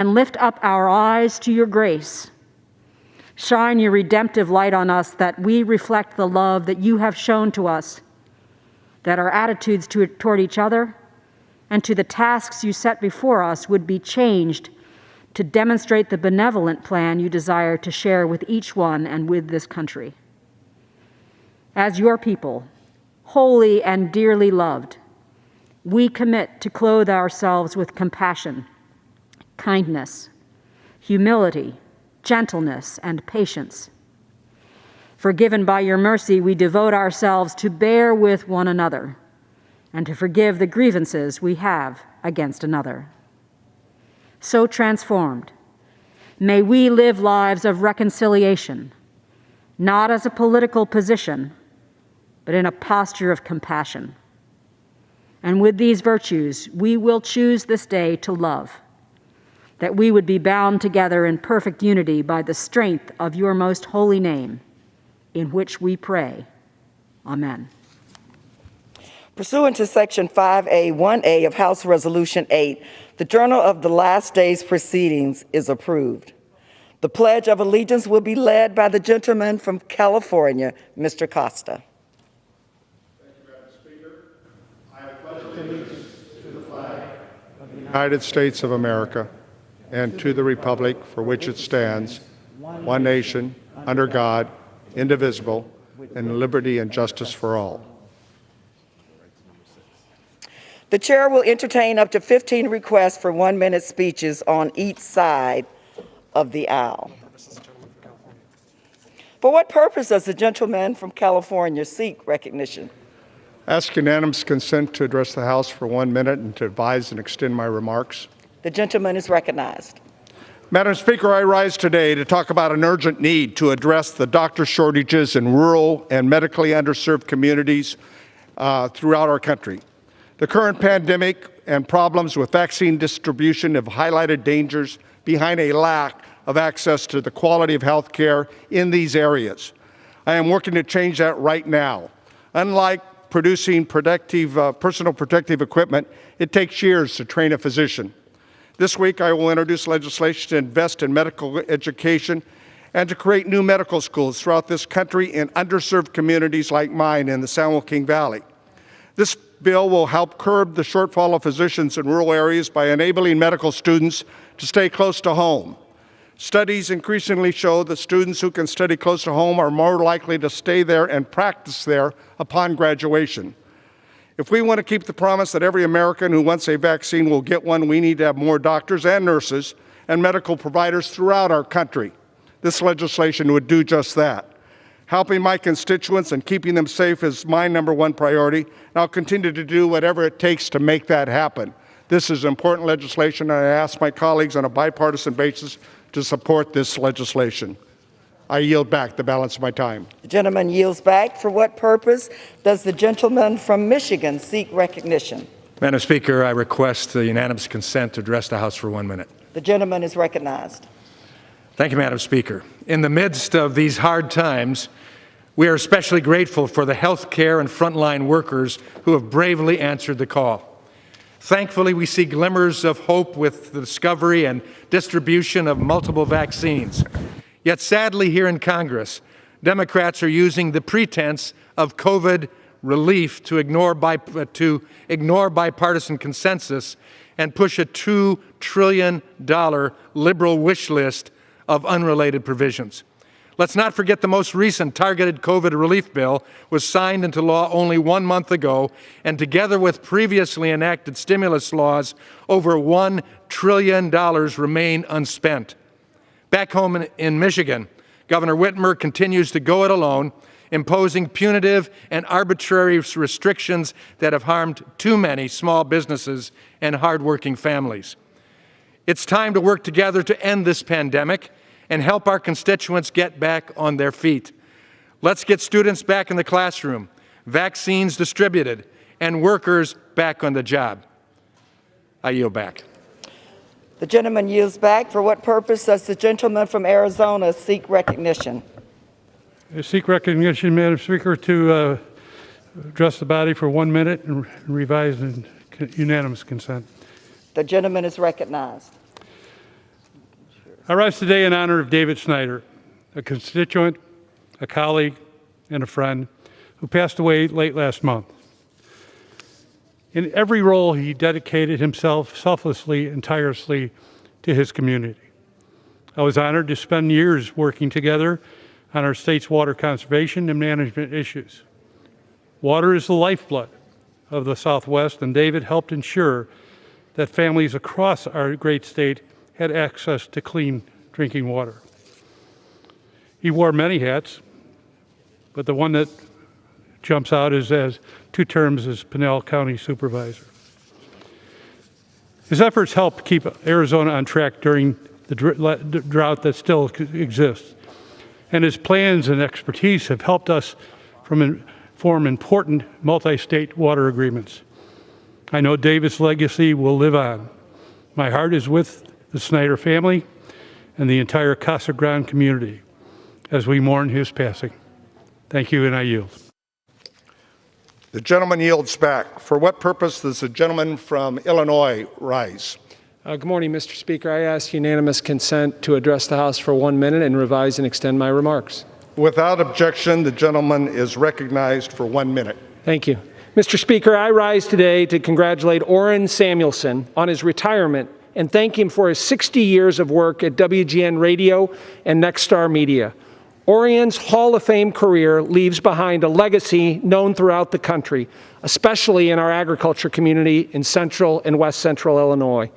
and lift up our eyes to your grace. Shine your redemptive light on us that we reflect the love that you have shown to us, that our attitudes toward each other and to the tasks you set before us would be changed to demonstrate the benevolent plan you desire to share with each one and with this country. As your people, holy and dearly loved, we commit to clothe ourselves with compassion, kindness, humility, gentleness, and patience. Forgiven by your mercy, we devote ourselves to bear with one another and to forgive the grievances we have against another. So transformed, may we live lives of reconciliation, not as a political position, but in a posture of compassion. And with these virtues, we will choose this day to love, that we would be bound together in perfect unity by the strength of your most holy name, in which we pray. Amen. Pursuant to Section 5A1A of House Resolution 8, the Journal of the Last Day's Proceedings is approved. The Pledge of Allegiance will be led by the gentleman from California, Mr. Costa. Thank you, Madam Speaker. I pledge allegiance to the flag of the United States of America and to the republic for which it stands, one nation, under God, indivisible, and liberty and justice for all. The chair will entertain up to 15 requests for 1-minute speeches on each side of the aisle. For what purpose does the gentleman from California seek recognition? Ask unanimous consent to address the House for 1 minute and to advise and extend my remarks. The gentleman is recognized. Madam Speaker, I rise today to talk about an urgent need to address the doctor shortages in rural and medically underserved communities throughout our country. The current pandemic and problems with vaccine distribution have highlighted dangers behind a lack of access to the quality of health care in these areas. I am working to change that right now. Unlike producing personal protective equipment, it takes years to train a physician. This week, I will introduce legislation to invest in medical education and to create new medical schools throughout this country in underserved communities like mine in the San Joaquin Valley. This bill will help curb the shortfall of physicians in rural areas by enabling medical students to stay close to home. Studies increasingly show that students who can study close to home are more likely to stay there and practice there upon graduation. If we want to keep the promise that every American who wants a vaccine will get one, we need to have more doctors and nurses and medical providers throughout our country. This legislation would do just that. Helping my constituents and keeping them safe is my #1 priority, and I'll continue to do whatever it takes to make that happen. This is important legislation, and I ask my colleagues on a bipartisan basis to support this legislation. I yield back the balance of my time. The gentleman yields back. For what purpose does the gentleman from Michigan seek recognition? Madam Speaker, I request the unanimous consent to address the House for 1 minute. The gentleman is recognized. Thank you, Madam Speaker. In the midst of these hard times, we are especially grateful for the health care and frontline workers who have bravely answered the call. Thankfully, we see glimmers of hope with the discovery and distribution of multiple vaccines. Yet sadly, here in Congress, Democrats are using the pretense of COVID relief to ignore bipartisan consensus and push a $2 trillion liberal wish list of unrelated provisions. Let's not forget the most recent targeted COVID relief bill was signed into law only 1 month ago, and together with previously enacted stimulus laws, over $1 trillion remain unspent. Back home in Michigan, Governor Whitmer continues to go it alone, imposing punitive and arbitrary restrictions that have harmed too many small businesses and hardworking families. It's time to work together to end this pandemic and help our constituents get back on their feet. Let's get students back in the classroom, vaccines distributed, and workers back on the job. I yield back. The gentleman yields back. For what purpose does the gentleman from Arizona seek recognition? I seek recognition, Madam Speaker, to address the body for 1 minute and revise in unanimous consent. The gentleman is recognized. I rise today in honor of David Snyder, a constituent, a colleague, and a friend who passed away late last month. In every role, he dedicated himself selflessly and tirelessly to his community. I was honored to spend years working together on our state's water conservation and management issues. Water is the lifeblood of the Southwest, and David helped ensure that families across our great state had access to clean drinking water. He wore many hats, but the one that jumps out is as 2 terms as Pinell County Supervisor. His efforts helped keep Arizona on track during the drought that still exists, and his plans and expertise have helped us form important multi-state water agreements. I know David's legacy will live on. My heart is with the Snyder family and the entire Casa Grande community as we mourn his passing. Thank you, and I yield. The gentleman yields back. For what purpose does the gentleman from Illinois rise? Good morning, Mr. Speaker. I ask unanimous consent to address the House for 1 minute and revise and extend my remarks. Without objection, the gentleman is recognized for 1 minute. Thank you. Mr. Speaker, I rise today to congratulate Orrin Samuelson on his retirement and thank him for his 60 years of work at WGN Radio and Nexstar Media. Orion's Hall of Fame career leaves behind a legacy known throughout the country, especially in our agriculture community in central and west central Illinois.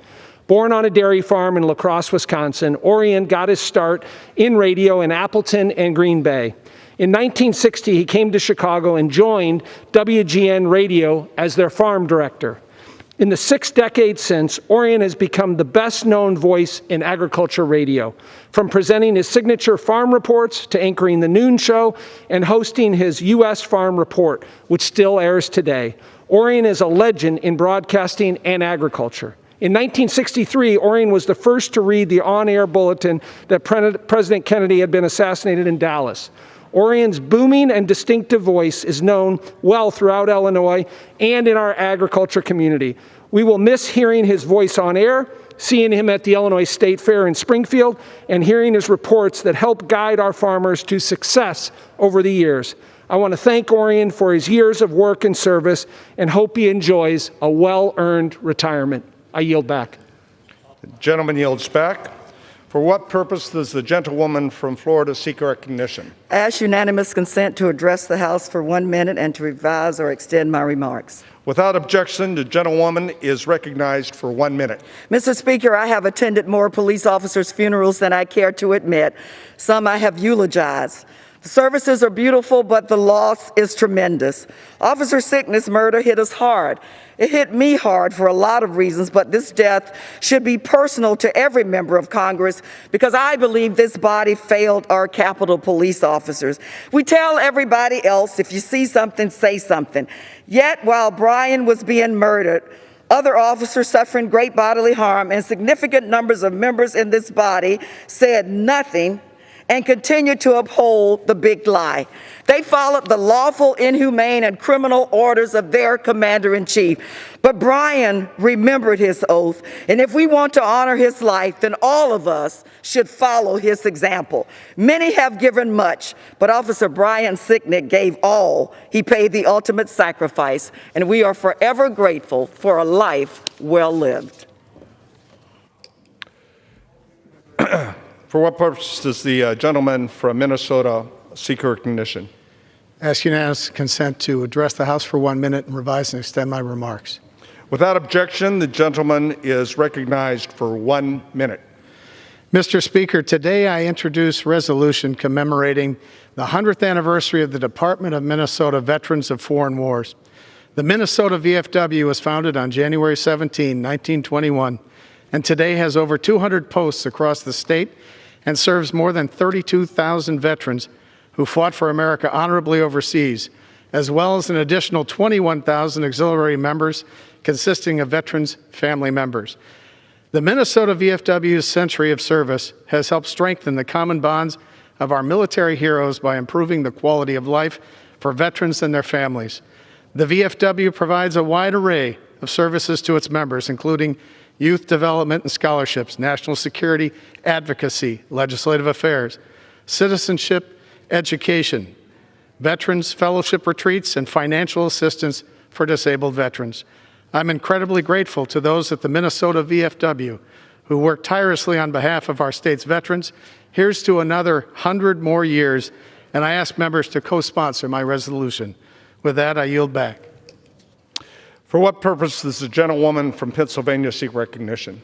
Born on a dairy farm in La Crosse, Wisconsin, Orion got his start in radio in Appleton and Green Bay. In 1960, he came to Chicago and joined WGN Radio as their farm director. In the 6 decades since, Orion has become the best-known voice in agriculture radio, from presenting his signature farm reports to anchoring the noon show and hosting his U.S. Farm Report, which still airs today. Orion is a legend in broadcasting and agriculture. In 1963, Orion was the first to read the on-air bulletin that President Kennedy had been assassinated in Dallas. Orion's booming and distinctive voice is known well throughout Illinois and in our agriculture community. We will miss hearing his voice on air, seeing him at the Illinois State Fair in Springfield, and hearing his reports that help guide our farmers to success over the years. I want to thank Orion for his years of work and service and hope he enjoys a well-earned retirement. I yield back. The gentleman yields back. For what purpose does the gentlewoman from Florida seek recognition? I ask unanimous consent to address the House for 1 minute and to revise or extend my remarks. Without objection, the gentlewoman is recognized for 1 minute. Mr. Speaker, I have attended more police officers' funerals than I care to admit. Some I have eulogized. The services are beautiful, but the loss is tremendous. Officer Sickniss' murder hit us hard. It hit me hard for a lot of reasons, but this death should be personal to every member of Congress because I believe this body failed our Capitol police officers. We tell everybody else, if you see something, say something. Yet, while Brian was being murdered, other officers suffering great bodily harm and significant numbers of members in this body said nothing and continued to uphold the big lie. They followed the lawful, inhumane, and criminal orders of their commander-in-chief. But Brian remembered his oath, and if we want to honor his life, then all of us should follow his example. Many have given much, but Officer Brian Sickniss gave all. He paid the ultimate sacrifice, and we are forever grateful for a life well lived. For what purpose does the gentleman from Minnesota seek recognition? Ask unanimous consent to address the House for 1 minute and revise and extend my remarks. Without objection, the gentleman is recognized for 1 minute. Mr. Speaker, today I introduce resolution commemorating the 100th anniversary of the Department of Minnesota Veterans of Foreign Wars. The Minnesota VFW was founded on January 17, 1921, and today has over 200 posts across the state and serves more than 32,000 veterans who fought for America honorably overseas, as well as an additional 21,000 auxiliary members consisting of veterans' family members. The Minnesota VFW's century of service has helped strengthen the common bonds of our military heroes by improving the quality of life for veterans and their families. The VFW provides a wide array of services to its members, including youth development and scholarships, national security, advocacy, legislative affairs, citizenship, education, veterans fellowship retreats, and financial assistance for disabled veterans. I'm incredibly grateful to those at the Minnesota VFW who work tirelessly on behalf of our state's veterans. Here's to another 100 more years, and I ask members to co-sponsor my resolution. With that, I yield back. For what purpose does the gentlewoman from Pennsylvania seek recognition?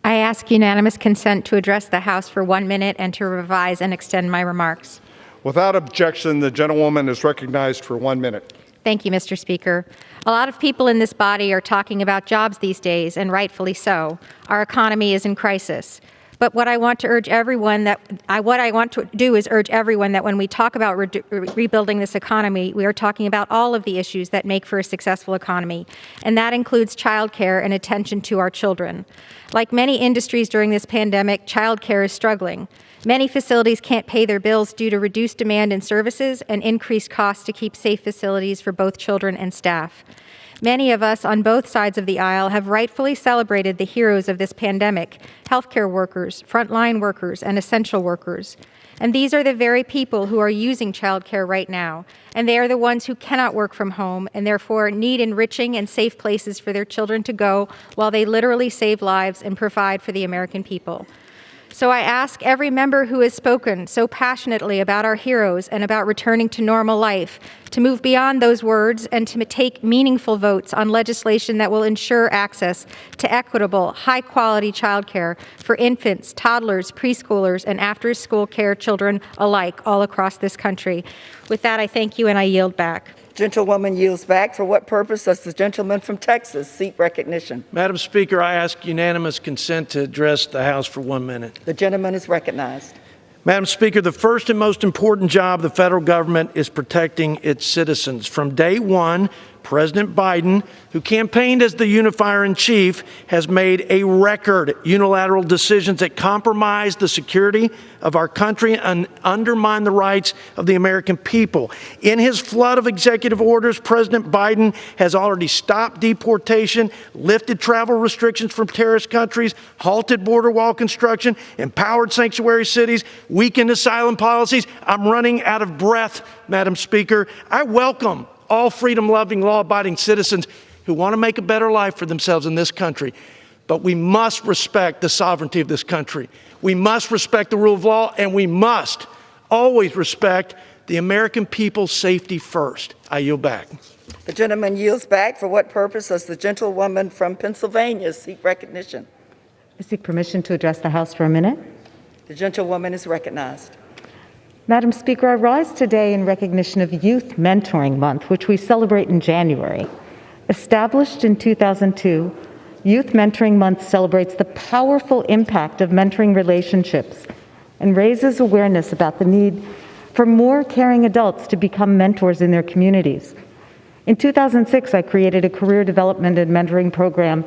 I ask unanimous consent to address the House for 1 minute and to revise and extend my remarks. Without objection, the gentlewoman is recognized for 1 minute. Thank you, Mr. Speaker. A lot of people in this body are talking about jobs these days, and rightfully so. Our economy is in crisis. But what I want to urge everyone that when we talk about rebuilding this economy, we are talking about all of the issues that make for a successful economy, and that includes childcare and attention to our children. Like many industries during this pandemic, childcare is struggling. Many facilities can't pay their bills due to reduced demand in services and increased costs to keep safe facilities for both children and staff. Many of us on both sides of the aisle have rightfully celebrated the heroes of this pandemic, healthcare workers, frontline workers, and essential workers. And these are the very people who are using childcare right now, and they are the ones who cannot work from home and therefore need enriching and safe places for their children to go while they literally save lives and provide for the American people. So I ask every member who has spoken so passionately about our heroes and about returning to normal life to move beyond those words and to take meaningful votes on legislation that will ensure access to equitable, high-quality childcare for infants, toddlers, preschoolers, and after-school care children alike all across this country. With that, I thank you and I yield back. Gentlewoman yields back. For what purpose does the gentleman from Texas seek recognition? Madam Speaker, I ask unanimous consent to address the House for 1 minute. The gentleman is recognized. Madam Speaker, the first and most important job of the federal government is protecting its citizens. From day one, President Biden, who campaigned as the unifier-in-chief, has made a record unilateral decisions that compromise the security of our country and undermine the rights of the American people. In his flood of executive orders, President Biden has already stopped deportation, lifted travel restrictions from terrorist countries, halted border wall construction, empowered sanctuary cities, weakened asylum policies. I'm running out of breath, Madam Speaker. I welcome all freedom-loving, law-abiding citizens who want to make a better life for themselves in this country. But we must respect the sovereignty of this country. We must respect the rule of law, and we must always respect the American people's safety first. I yield back. The gentleman yields back. For what purpose does the gentlewoman from Pennsylvania seek recognition? I seek permission to address the House for a minute. The gentlewoman is recognized. Madam Speaker, I rise today in recognition of Youth Mentoring Month, which we celebrate in January. Established in 2002, Youth Mentoring Month celebrates the powerful impact of mentoring relationships and raises awareness about the need for more caring adults to become mentors in their communities. In 2006, I created a career development and mentoring program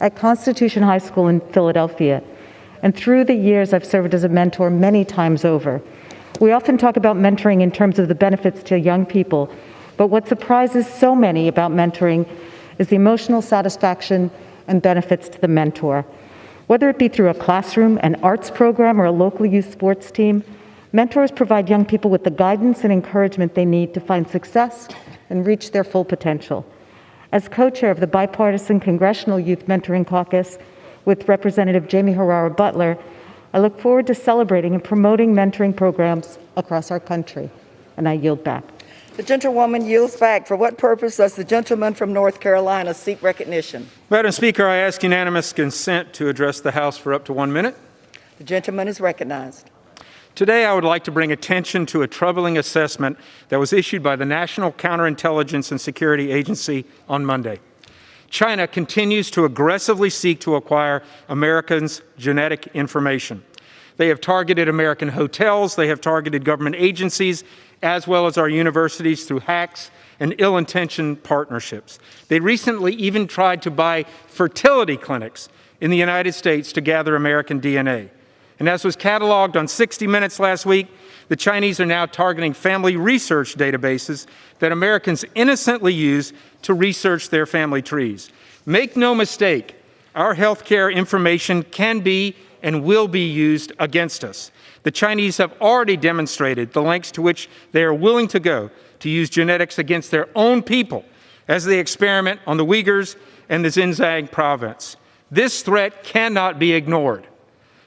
at Constitution High School in Philadelphia, and through the years, I've served as a mentor many times over. We often talk about mentoring in terms of the benefits to young people, but what surprises so many about mentoring is the emotional satisfaction and benefits to the mentor. Whether it be through a classroom, an arts program, or a local youth sports team, mentors provide young people with the guidance and encouragement they need to find success and reach their full potential. As co-chair of the bipartisan Congressional Youth Mentoring Caucus with Representative Jamie Herrera Butler, I look forward to celebrating and promoting mentoring programs across our country, and I yield back. The gentlewoman yields back. For what purpose does the gentleman from North Carolina seek recognition? Madam Speaker, I ask unanimous consent to address the House for up to 1 minute. The gentleman is recognized. Today, I would like to bring attention to a troubling assessment that was issued by the National Counterintelligence and Security Agency on Monday. China continues to aggressively seek to acquire Americans' genetic information. They have targeted American hotels, they have targeted government agencies, as well as our universities through hacks and ill-intentioned partnerships. They recently even tried to buy fertility clinics in the United States to gather American DNA. And as was cataloged on 60 Minutes last week, the Chinese are now targeting family research databases that Americans innocently use to research their family trees. Make no mistake, our healthcare information can be and will be used against us. The Chinese have already demonstrated the lengths to which they are willing to go to use genetics against their own people as they experiment on the Uyghurs and the Xinjiang province. This threat cannot be ignored.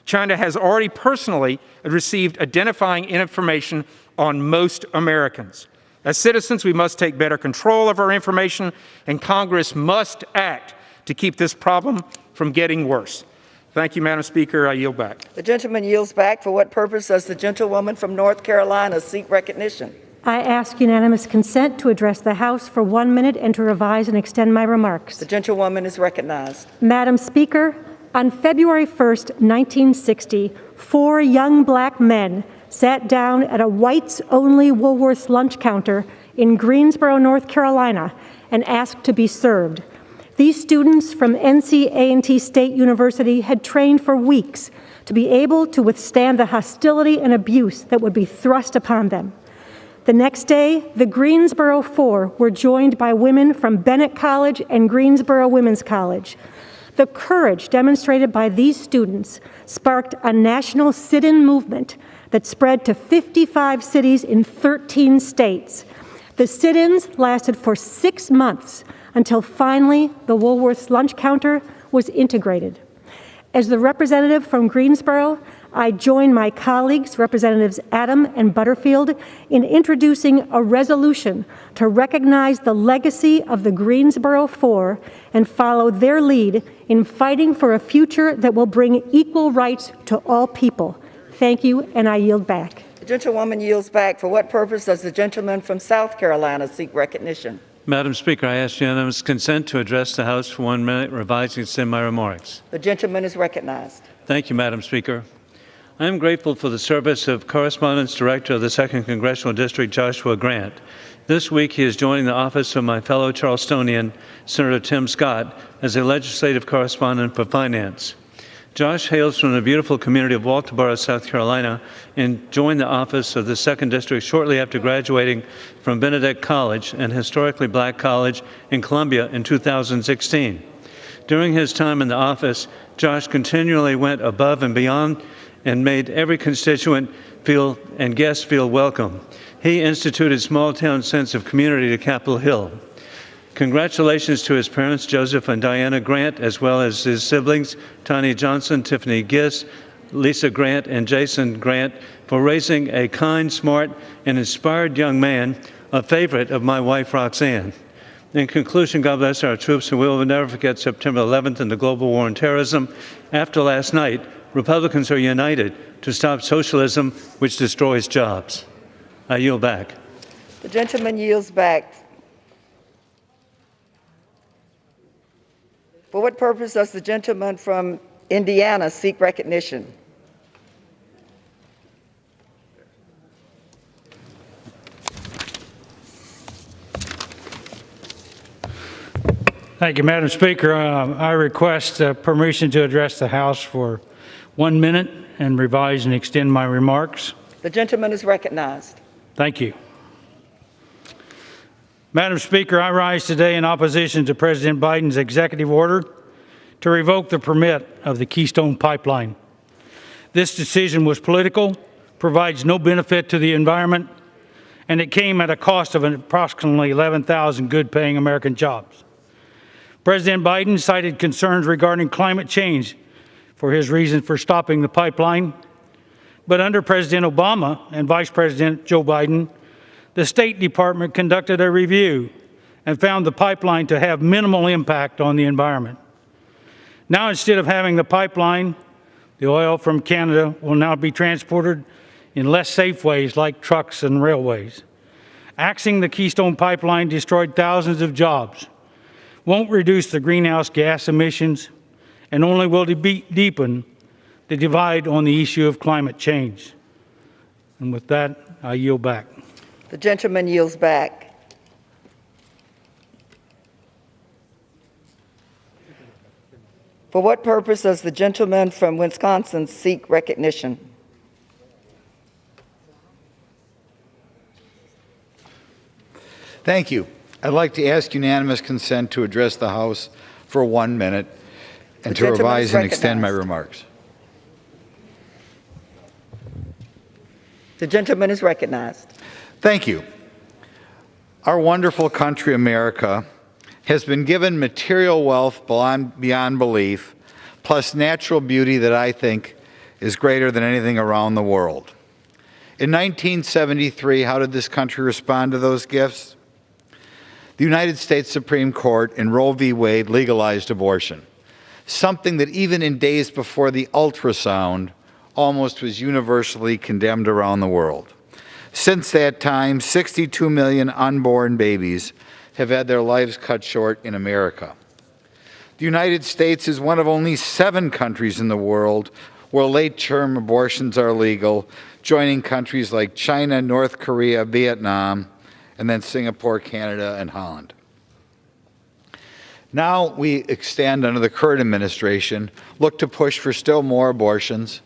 China has already personally received identifying information on most Americans. As citizens, we must take better control of our information, and Congress must act to keep this problem from getting worse. Thank you, Madam Speaker. I yield back. The gentleman yields back. For what purpose does the gentlewoman from North Carolina seek recognition? I ask unanimous consent to address the House for 1 minute and to revise and extend my remarks. The gentlewoman is recognized. Madam Speaker, on February 1st, 1960, 4 young black men sat down at a whites-only Woolworth's lunch counter in Greensboro, North Carolina, and asked to be served. These students from NC State University had trained for weeks to be able to withstand the hostility and abuse that would be thrust upon them. The next day, the Greensboro Four were joined by women from Bennett College and Greensboro Women's College. The courage demonstrated by these students sparked a national sit-in movement that spread to 55 cities in 13 states. The sit-ins lasted for 6 months until finally the Woolworth's lunch counter was integrated. As the representative from Greensboro, I join my colleagues, Representatives Adam and Butterfield, in introducing a resolution to recognize the legacy of the Greensboro Four and follow their lead in fighting for a future that will bring equal rights to all people. Thank you, and I yield back. The gentlewoman yields back. For what purpose does the gentleman from South Carolina seek recognition? Madam Speaker, I ask unanimous consent to address the House for 1 minute, revise and extend my remarks. The gentleman is recognized. Thank you, Madam Speaker. I am grateful for the service of Correspondence Director of the 2nd Congressional District, Joshua Grant. This week, he is joining the office of my fellow Charlestonian, Senator Tim Scott, as a legislative correspondent for finance. Josh hails from the beautiful community of Walterboro, South Carolina, and joined the office of the 2nd District shortly after graduating from Benedict College, an historically black college in Columbia, in 2016. During his time in the office, Josh continually went above and beyond and made every constituent feel and guest feel welcome. He instituted small-town sense of community to Capitol Hill. Congratulations to his parents, Joseph and Diana Grant, as well as his siblings, Tanya Johnson, Tiffany Giss, Lisa Grant, and Jason Grant, for raising a kind, smart, and inspired young man, a favorite of my wife, Roxanne. In conclusion, God bless our troops, and we will never forget September 11th and the global war on terrorism. After last night, Republicans are united to stop socialism, which destroys jobs. I yield back. The gentleman yields back. For what purpose does the gentleman from Indiana seek recognition? Thank you, Madam Speaker. I request permission to address the House for 1 minute and revise and extend my remarks. The gentleman is recognized. Thank you. Madam Speaker, I rise today in opposition to President Biden's executive order to revoke the permit of the Keystone Pipeline. This decision was political, provides no benefit to the environment, and it came at a cost of approximately 11,000 good-paying American jobs. President Biden cited concerns regarding climate change for his reason for stopping the pipeline, but under President Obama and Vice President Joe Biden, the State Department conducted a review and found the pipeline to have minimal impact on the environment. Now, instead of having the pipeline, the oil from Canada will now be transported in less safe ways like trucks and railways. Axing the Keystone Pipeline destroyed thousands of jobs, won't reduce the greenhouse gas emissions, and only will deepen the divide on the issue of climate change. And with that, I yield back. The gentleman yields back. For what purpose does the gentleman from Wisconsin seek recognition? Thank you. I'd like to ask unanimous consent to address the House for 1 minute and to revise and extend my remarks. The gentleman is recognized. Thank you. Our wonderful country, America, has been given material wealth beyond belief, plus natural beauty that I think is greater than anything around the world. In 1973, how did this country respond to those gifts? The United States Supreme Court in Roe v. Wade legalized abortion, something that even in days before the ultrasound almost was universally condemned around the world. Since that time, 62 million unborn babies have had their lives cut short in America. The United States is one of only 7 countries in the world where late-term abortions are legal, joining countries like China, North Korea, Vietnam, and then Singapore, Canada, and Holland. Now we extend, under the current administration, look to push for still more abortions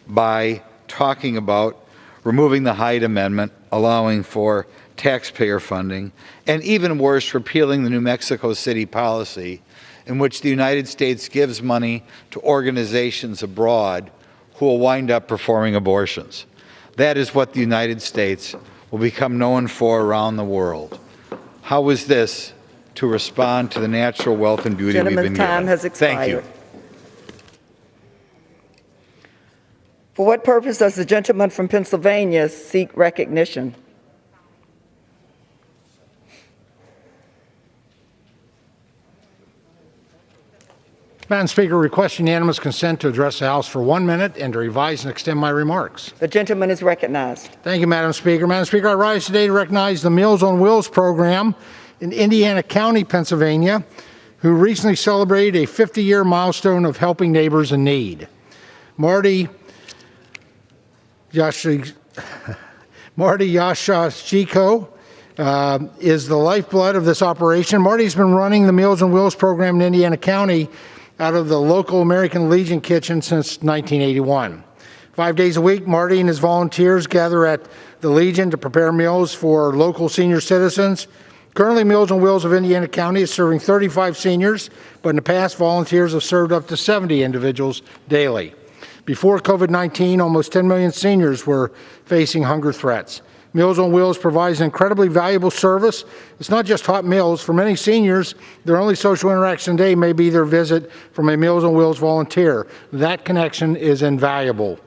by talking about removing the Hyde Amendment, allowing for taxpayer funding, and even worse, repealing the New Mexico City policy in which the United States gives money to organizations abroad who will wind up performing abortions. That is what the United States will become known for around the world. How is this to respond to the natural wealth and beauty we've been given? Gentleman's time has expired. Thank you. For what purpose does the gentleman from Pennsylvania seek recognition? Madam Speaker, request unanimous consent to address the House for 1 minute and to revise and extend my remarks. The gentleman is recognized. Thank you, Madam Speaker. Madam Speaker, I rise today to recognize the Meals on Wheels program in Indiana County, Pennsylvania, who recently celebrated a 50-year milestone of helping neighbors in need. Marty Yashashiko is the lifeblood of this operation. Marty's been running the Meals on Wheels program in Indiana County out of the local American Legion kitchen since 1981. 5 days a week, Marty and his volunteers gather at the Legion to prepare meals for local senior citizens. Currently, Meals on Wheels of Indiana County is serving 35 seniors, but in the past, volunteers have served up to 70 individuals daily. Before COVID-19, almost 10 million seniors were facing hunger threats. Meals on Wheels provides an incredibly valuable service. It's not just hot meals. For many seniors, their only social interaction today may be their visit from a Meals on Wheels volunteer. That connection is invaluable.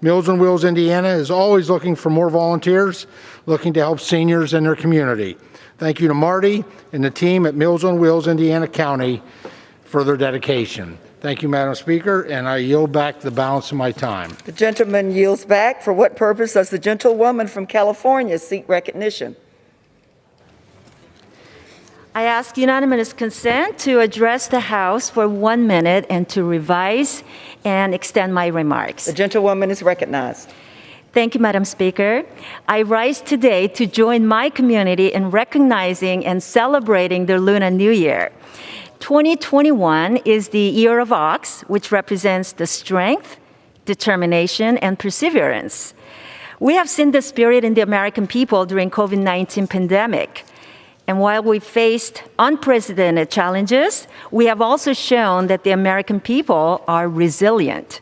Meals on Wheels Indiana is always looking for more volunteers, looking to help seniors in their community. Thank you to Marty and the team at Meals on Wheels Indiana County for their dedication. Thank you, Madam Speaker, and I yield back the balance of my time. The gentleman yields back. For what purpose does the gentlewoman from California seek recognition? I ask unanimous consent to address the House for 1 minute and to revise and extend my remarks. The gentlewoman is recognized. Thank you, Madam Speaker. I rise today to join my community in recognizing and celebrating the Lunar New Year. 2021 is the year of ox, which represents the strength, determination, and perseverance. We have seen the spirit in the American people during COVID-19 pandemic. And while we faced unprecedented challenges, we have also shown that the American people are resilient.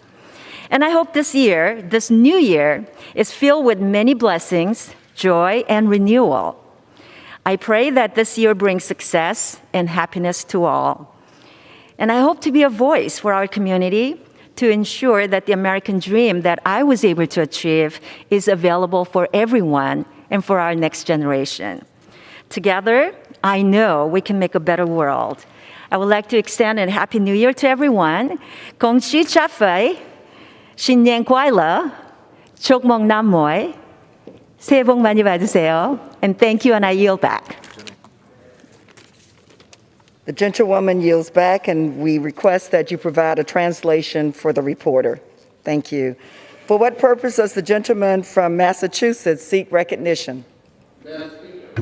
And I hope this year, this new year, is filled with many blessings, joy, and renewal. I pray that this year brings success and happiness to all. And I hope to be a voice for our community to ensure that the American dream that I was able to achieve is available for everyone and for our next generation. Together, I know we can make a better world. I would like to extend a Happy New Year to everyone. Kong Shi Cha Fei, Xin Nian Kuai Le, Chok Mong Nam Moi. 새해 복 많이 받으세요. And thank you, and I yield back. The gentlewoman yields back, and we request that you provide a translation for the reporter. Thank you. For what purpose does the gentleman from Massachusetts seek recognition?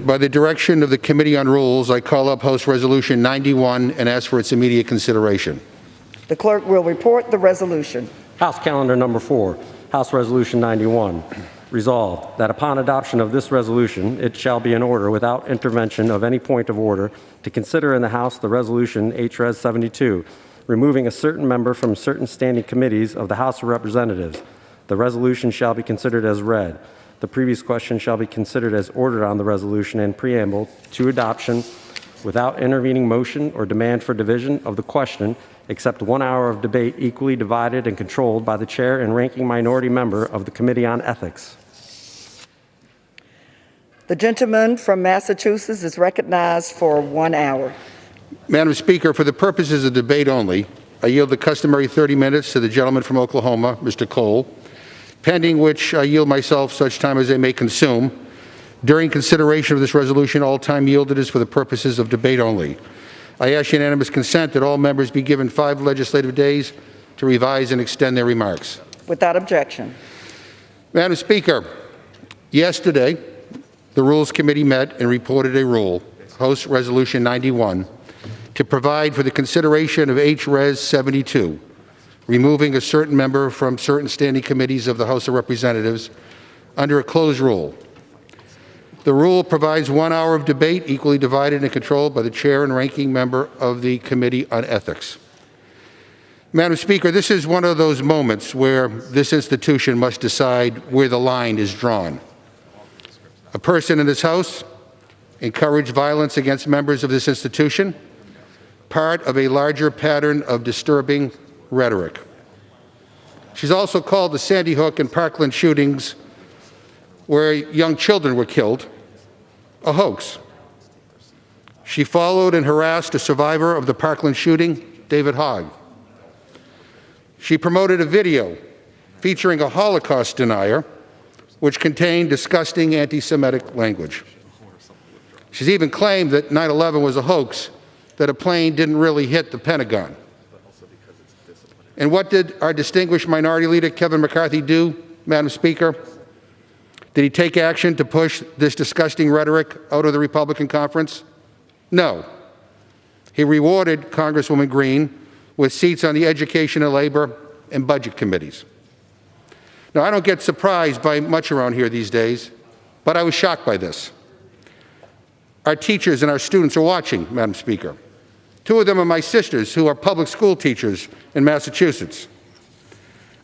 By the direction of the Committee on Rules, I call up House Resolution 91 and ask for its immediate consideration. The clerk will report the resolution. House Calendar Number 4, House Resolution 91. Resolved, that upon adoption of this resolution, it shall be in order without intervention of any point of order to consider in the House the resolution HRES 72, removing a certain member from certain standing committees of the House of Representatives. The resolution shall be considered as read. The previous question shall be considered as ordered on the resolution and preamble to adoption without intervening motion or demand for division of the question, except 1 hour of debate equally divided and controlled by the chair and ranking minority member of the Committee on Ethics. The gentleman from Massachusetts is recognized for 1 hour. Madam Speaker, for the purposes of debate only, I yield the customary 30 minutes to the gentleman from Oklahoma, Mr. Cole, pending which I yield myself such time as I may consume. During consideration of this resolution, all time yielded is for the purposes of debate only. I ask unanimous consent that all members be given 5 legislative days to revise and extend their remarks. Without objection. Madam Speaker, yesterday, the Rules Committee met and reported a rule, House Resolution 91, to provide for the consideration of H-Res 72, removing a certain member from certain standing committees of the House of Representatives under a closed rule. The rule provides 1 hour of debate equally divided and controlled by the chair and ranking member of the Committee on Ethics. Madam Speaker, this is one of those moments where this institution must decide where the line is drawn. A person in this House encouraged violence against members of this institution, part of a larger pattern of disturbing rhetoric. She's also called the Sandy Hook and Parkland shootings, where young children were killed, a hoax. She followed and harassed a survivor of the Parkland shooting, David Hogg. She promoted a video featuring a Holocaust denier, which contained disgusting anti-Semitic language. She's even claimed that 9/11 was a hoax, that a plane didn't really hit the Pentagon. And what did our distinguished Minority Leader Kevin McCarthy do, Madam Speaker? Did he take action to push this disgusting rhetoric out of the Republican conference? No. He rewarded Congresswoman Greene with seats on the Education and Labor and Budget committees. Now, I don't get surprised by much around here these days, but I was shocked by this. Our teachers and our students are watching, Madam Speaker. 2 of them are my sisters who are public school teachers in Massachusetts.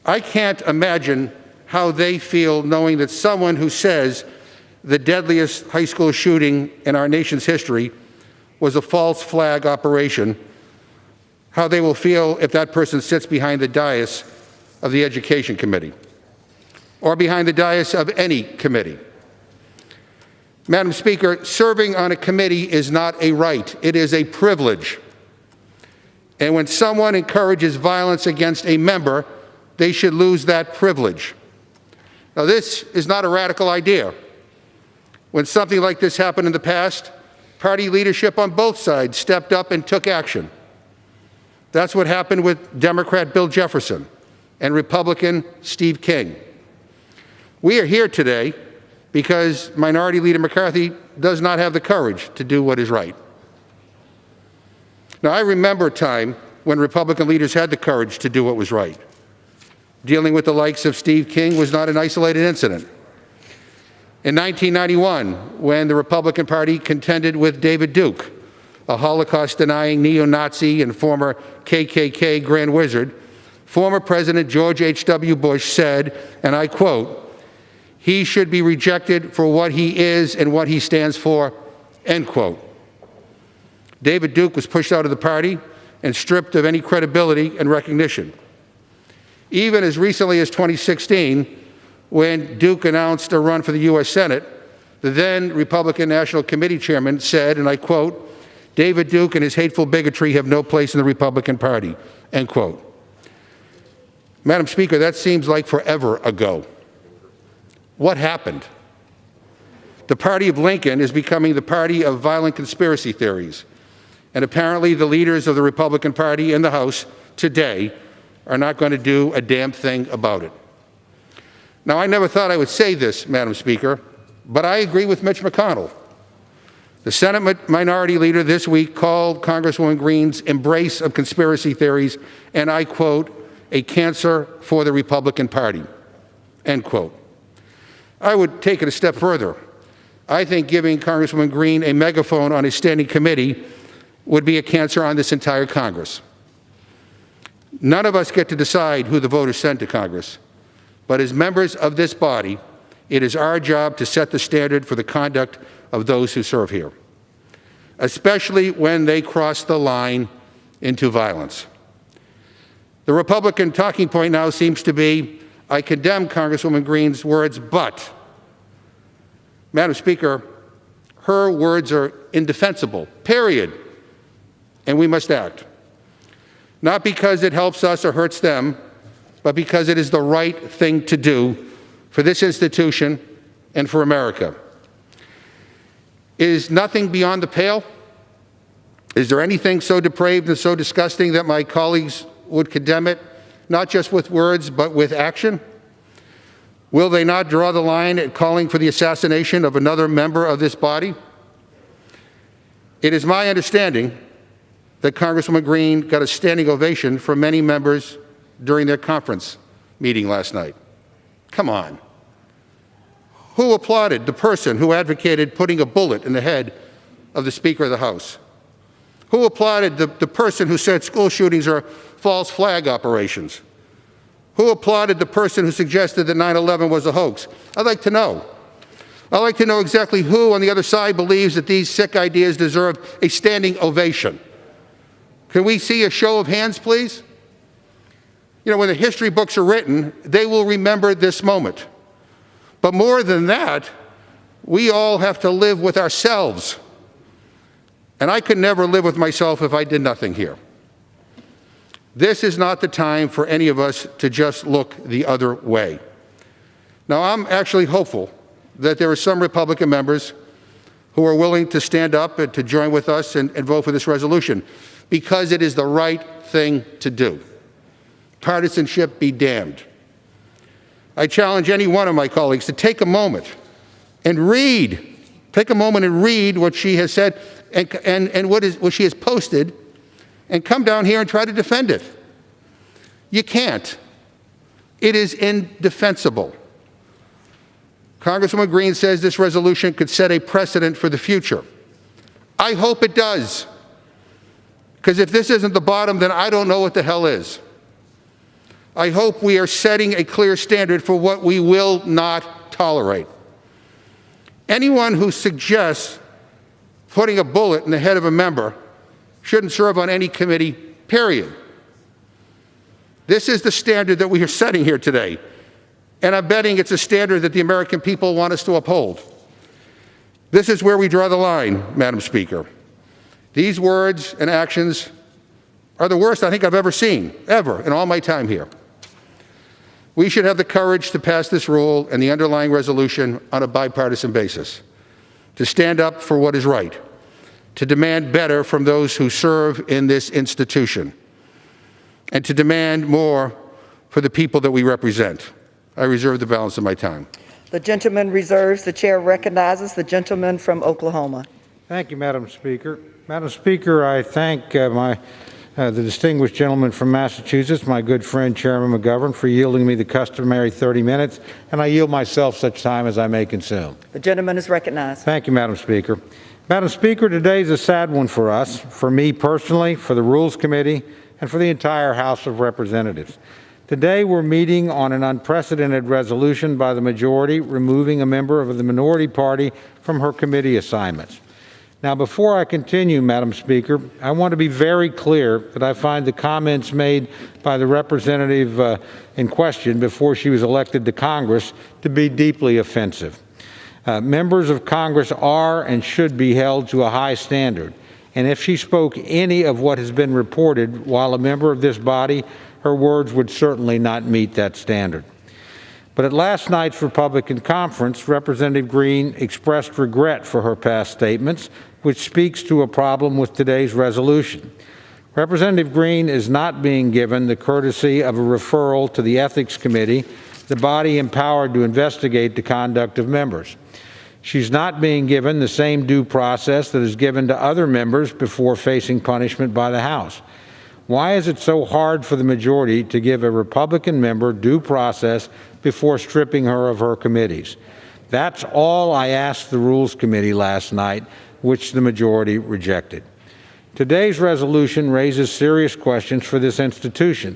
I can't imagine how they feel knowing that someone who says the deadliest high school shooting in our nation's history was a false flag operation, how they will feel if that person sits behind the dais of the Education Committee or behind the dais of any committee. Madam Speaker, serving on a committee is not a right, it is a privilege. And when someone encourages violence against a member, they should lose that privilege. Now, this is not a radical idea. When something like this happened in the past, party leadership on both sides stepped up and took action. That's what happened with Democrat Bill Jefferson and Republican Steve King. We are here today because Minority Leader McCarthy does not have the courage to do what is right. Now, I remember a time when Republican leaders had the courage to do what was right. Dealing with the likes of Steve King was not an isolated incident. In 1991, when the Republican Party contended with David Duke, a Holocaust-denying neo-Nazi and former KKK Grand Wizard, former President George H.W. Bush said, and I quote, "He should be rejected for what he is and what he stands for," end quote. David Duke was pushed out of the party and stripped of any credibility and recognition. Even as recently as 2016, when Duke announced a run for the U.S. Senate, the then Republican National Committee chairman said, and I quote, "David Duke and his hateful bigotry have no place in the Republican Party," end quote. Madam Speaker, that seems like forever ago. What happened? The party of Lincoln is becoming the party of violent conspiracy theories. And apparently the leaders of the Republican Party in the House today are not going to do a damn thing about it. Now, I never thought I would say this, Madam Speaker, but I agree with Mitch McConnell. The Senate Minority Leader this week called Congresswoman Greene's embrace of conspiracy theories, and I quote, "a cancer for the Republican Party," end quote. I would take it a step further. I think giving Congresswoman Greene a megaphone on a standing committee would be a cancer on this entire Congress. None of us get to decide who the voters send to Congress, but as members of this body, it is our job to set the standard for the conduct of those who serve here, especially when they cross the line into violence. The Republican talking point now seems to be, I condemn Congresswoman Greene's words, but, Madam Speaker, her words are indefensible, period, and we must act. Not because it helps us or hurts them, but because it is the right thing to do for this institution and for America. Is nothing beyond the pale? Is there anything so depraved and so disgusting that my colleagues would condemn it, not just with words, but with action? Will they not draw the line at calling for the assassination of another member of this body? It is my understanding that Congresswoman Greene got a standing ovation from many members during their conference meeting last night. Come on. Who applauded the person who advocated putting a bullet in the head of the Speaker of the House? Who applauded the person who said school shootings are false flag operations? Who applauded the person who suggested that 9/11 was a hoax? I'd like to know. I'd like to know exactly who on the other side believes that these sick ideas deserve a standing ovation. Can we see a show of hands, please? You know, when the history books are written, they will remember this moment. But more than that, we all have to live with ourselves. And I could never live with myself if I did nothing here. This is not the time for any of us to just look the other way. Now, I'm actually hopeful that there are some Republican members who are willing to stand up and to join with us and vote for this resolution, because it is the right thing to do. Partisanship be damned. I challenge any one of my colleagues to take a moment and read what she has said and what she has posted, and come down here and try to defend it. You can't. It is indefensible. Congresswoman Greene says this resolution could set a precedent for the future. I hope it does. Because if this isn't the bottom, then I don't know what the hell is. I hope we are setting a clear standard for what we will not tolerate. Anyone who suggests putting a bullet in the head of a member shouldn't serve on any committee, period. This is the standard that we are setting here today, and I'm betting it's a standard that the American people want us to uphold. This is where we draw the line, Madam Speaker. These words and actions are the worst I think I've ever seen, ever, in all my time here. We should have the courage to pass this rule and the underlying resolution on a bipartisan basis, to stand up for what is right, to demand better from those who serve in this institution, and to demand more for the people that we represent. I reserve the balance of my time. The gentleman reserves. The chair recognizes the gentleman from Oklahoma. Thank you, Madam Speaker. Madam Speaker, I thank the distinguished gentleman from Massachusetts, my good friend Chairman McGovern, for yielding me the customary 30 minutes, and I yield myself such time as I may consume. The gentleman is recognized. Thank you, Madam Speaker. Madam Speaker, today is a sad one for us, for me personally, for the Rules Committee, and for the entire House of Representatives. Today we're meeting on an unprecedented resolution by the majority removing a member of the minority party from her committee assignments. Now, before I continue, Madam Speaker, I want to be very clear that I find the comments made by the representative in question before she was elected to Congress to be deeply offensive. Members of Congress are and should be held to a high standard, and if she spoke any of what has been reported while a member of this body, her words would certainly not meet that standard. But at last night's Republican conference, Representative Greene expressed regret for her past statements, which speaks to a problem with today's resolution. Representative Greene is not being given the courtesy of a referral to the Ethics Committee, the body empowered to investigate the conduct of members. She's not being given the same due process that is given to other members before facing punishment by the House. Why is it so hard for the majority to give a Republican member due process before stripping her of her committees? That's all I asked the Rules Committee last night, which the majority rejected. Today's resolution raises serious questions for this institution.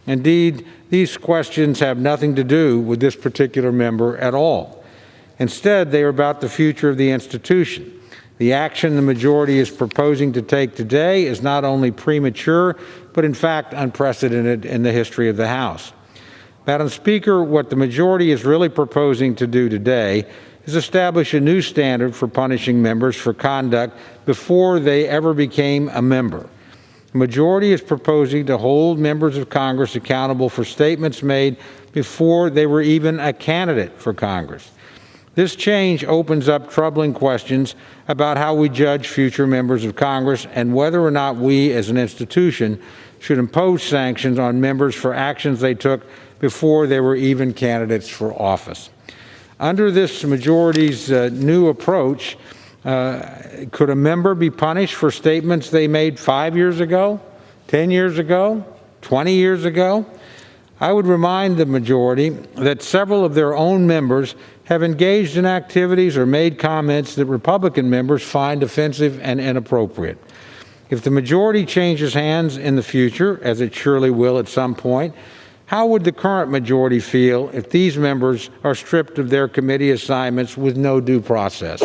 Indeed, these questions have nothing to do with this particular member at all. Instead, they are about the future of the institution. The action the majority is proposing to take today is not only premature, but in fact unprecedented in the history of the House. Madam Speaker, what the majority is really proposing to do today is establish a new standard for punishing members for conduct before they ever became a member. The majority is proposing to hold members of Congress accountable for statements made before they were even a candidate for Congress. This change opens up troubling questions about how we judge future members of Congress and whether or not we as an institution should impose sanctions on members for actions they took before they were even candidates for office. Under this majority's new approach, could a member be punished for statements they made 5 years ago, 10 years ago, 20 years ago? I would remind the majority that several of their own members have engaged in activities or made comments that Republican members find offensive and inappropriate. If the majority changes hands in the future, as it surely will at some point, how would the current majority feel if these members are stripped of their committee assignments with no due process?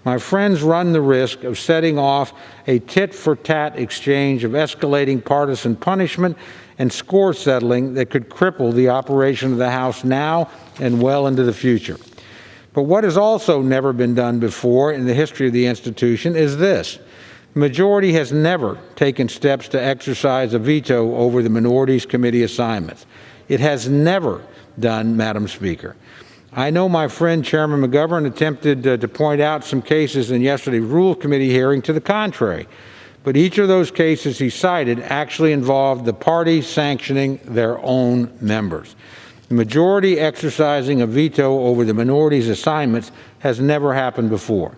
My friends run the risk of setting off a tit-for-tat exchange of escalating partisan punishment and score settling that could cripple the operation of the House now and well into the future. But what has also never been done before in the history of the institution is this. The majority has never taken steps to exercise a veto over the minority's committee assignments. It has never done, Madam Speaker. I know my friend Chairman McGovern attempted to point out some cases in yesterday's Rules Committee hearing to the contrary, but each of those cases he cited actually involved the party sanctioning their own members. The majority exercising a veto over the minority's assignments has never happened before.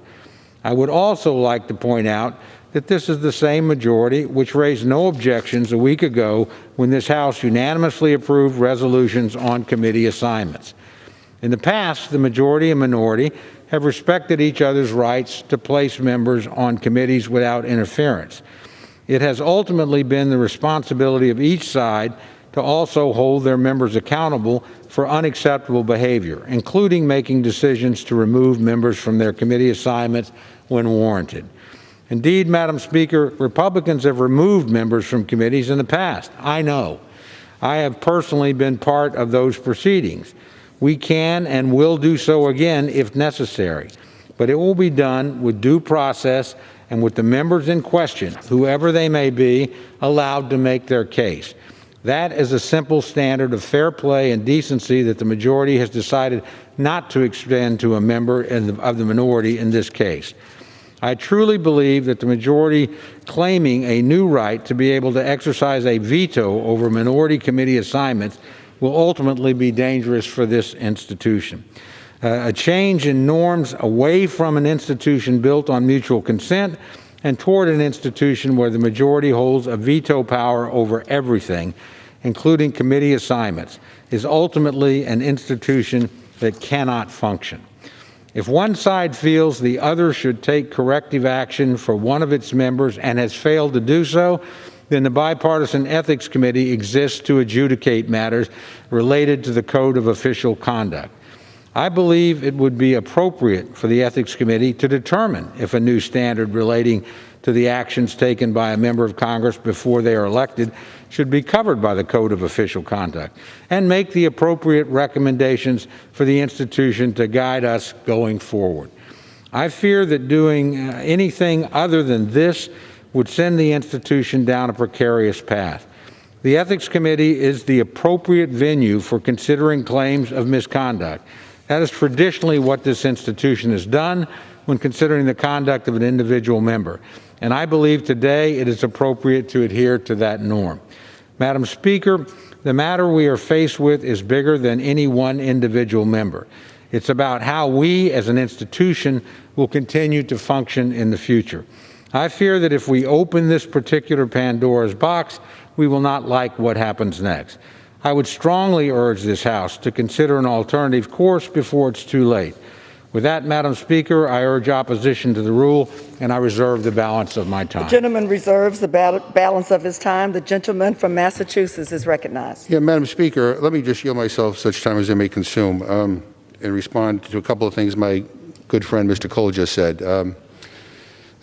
I would also like to point out that this is the same majority which raised no objections a week ago when this House unanimously approved resolutions on committee assignments. In the past, the majority and minority have respected each other's rights to place members on committees without interference. It has ultimately been the responsibility of each side to also hold their members accountable for unacceptable behavior, including making decisions to remove members from their committee assignments when warranted. Indeed, Madam Speaker, Republicans have removed members from committees in the past. I know. I have personally been part of those proceedings. We can and will do so again if necessary, but it will be done with due process and with the members in question, whoever they may be, allowed to make their case. That is a simple standard of fair play and decency that the majority has decided not to extend to a member of the minority in this case. I truly believe that the majority claiming a new right to be able to exercise a veto over minority committee assignments will ultimately be dangerous for this institution. A change in norms away from an institution built on mutual consent and toward an institution where the majority holds a veto power over everything, including committee assignments, is ultimately an institution that cannot function. If one side feels the other should take corrective action for one of its members and has failed to do so, then the Bipartisan Ethics Committee exists to adjudicate matters related to the Code of Official Conduct. I believe it would be appropriate for the Ethics Committee to determine if a new standard relating to the actions taken by a member of Congress before they are elected should be covered by the Code of Official Conduct and make the appropriate recommendations for the institution to guide us going forward. I fear that doing anything other than this would send the institution down a precarious path. The Ethics Committee is the appropriate venue for considering claims of misconduct. That is traditionally what this institution has done when considering the conduct of an individual member, and I believe today it is appropriate to adhere to that norm. Madam Speaker, the matter we are faced with is bigger than any one individual member. It's about how we as an institution will continue to function in the future. I fear that if we open this particular Pandora's box, we will not like what happens next. I would strongly urge this House to consider an alternative course before it's too late. With that, Madam Speaker, I urge opposition to the rule, and I reserve the balance of my time. The gentleman reserves the balance of his time. The gentleman from Massachusetts is recognized. Yeah, Madam Speaker, let me just yield myself such time as I may consume and respond to a couple of things my good friend Mr. Cole just said.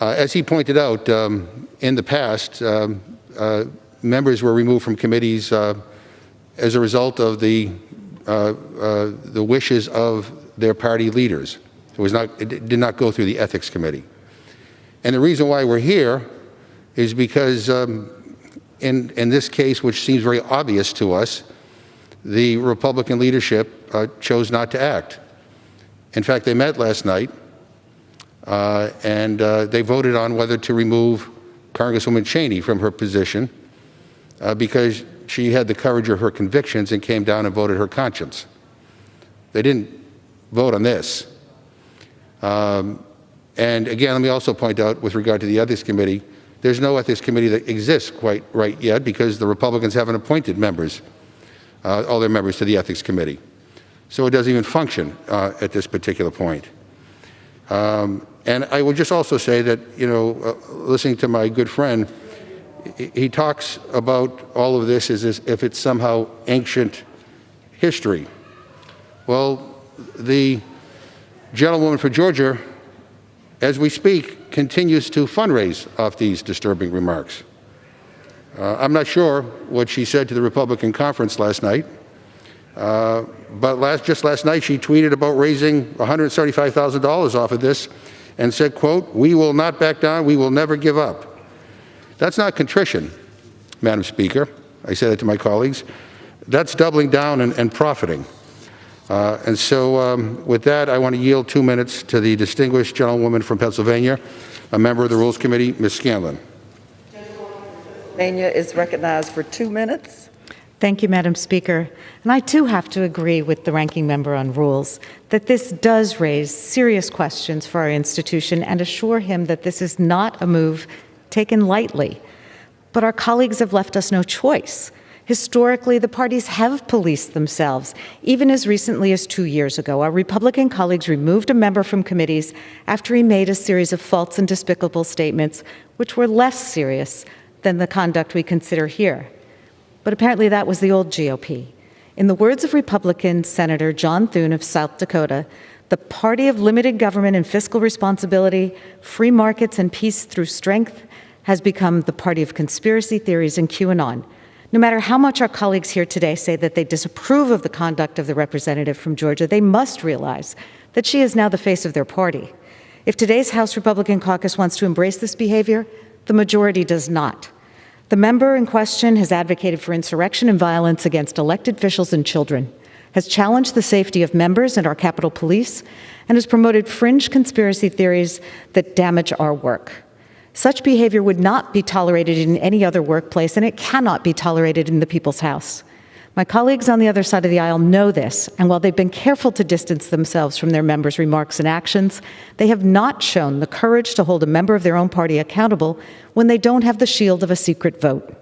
As he pointed out, in the past, members were removed from committees as a result of the wishes of their party leaders. It did not go through the Ethics Committee. And the reason why we're here is because in this case, which seems very obvious to us, the Republican leadership chose not to act. In fact, they met last night and they voted on whether to remove Congresswoman Cheney from her position because she had the courage of her convictions and came down and voted her conscience. They didn't vote on this. And again, let me also point out with regard to the Ethics Committee, there's no Ethics Committee that exists quite right yet because the Republicans haven't appointed members, all their members to the Ethics Committee. So it doesn't even function at this particular point. And I would just also say that, listening to my good friend, he talks about all of this as if it's somehow ancient history. Well, the gentlewoman for Georgia, as we speak, continues to fundraise off these disturbing remarks. I'm not sure what she said to the Republican conference last night, but just last night she tweeted about raising $175,000 off of this and said, quote, "We will not back down, we will never give up." That's not contrition, Madam Speaker. I said it to my colleagues. That's doubling down and profiting. And so with that, I want to yield 2 minutes to the distinguished gentlewoman from Pennsylvania, a member of the Rules Committee, Ms. Scanlon. Pennsylvania is recognized for 2 minutes. Thank you, Madam Speaker. And I too have to agree with the ranking member on rules that this does raise serious questions for our institution and assure him that this is not a move taken lightly. But our colleagues have left us no choice. Historically, the parties have policed themselves. Even as recently as 2 years ago, our Republican colleagues removed a member from committees after he made a series of false and despicable statements, which were less serious than the conduct we consider here. But apparently that was the old GOP. In the words of Republican Senator John Thune of South Dakota, the party of limited government and fiscal responsibility, free markets and peace through strength has become the party of conspiracy theories and QAnon. No matter how much our colleagues here today say that they disapprove of the conduct of the representative from Georgia, they must realize that she is now the face of their party. If today's House Republican caucus wants to embrace this behavior, the majority does not. The member in question has advocated for insurrection and violence against elected officials and children, has challenged the safety of members and our Capitol Police, and has promoted fringe conspiracy theories that damage our work. Such behavior would not be tolerated in any other workplace, and it cannot be tolerated in the People's House. My colleagues on the other side of the aisle know this, and while they've been careful to distance themselves from their members' remarks and actions, they have not shown the courage to hold a member of their own party accountable when they don't have the shield of a secret vote.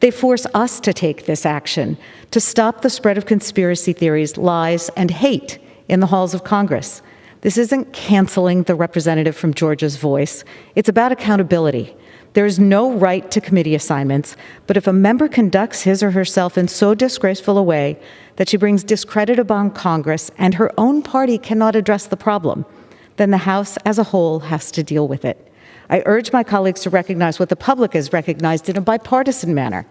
They force us to take this action to stop the spread of conspiracy theories, lies, and hate in the halls of Congress. This isn't canceling the representative from Georgia's voice. It's about accountability. There is no right to committee assignments, but if a member conducts his or herself in so disgraceful a way that she brings discredit upon Congress and her own party cannot address the problem, then the House as a whole has to deal with it. I urge my colleagues to recognize what the public has recognized in a bipartisan manner,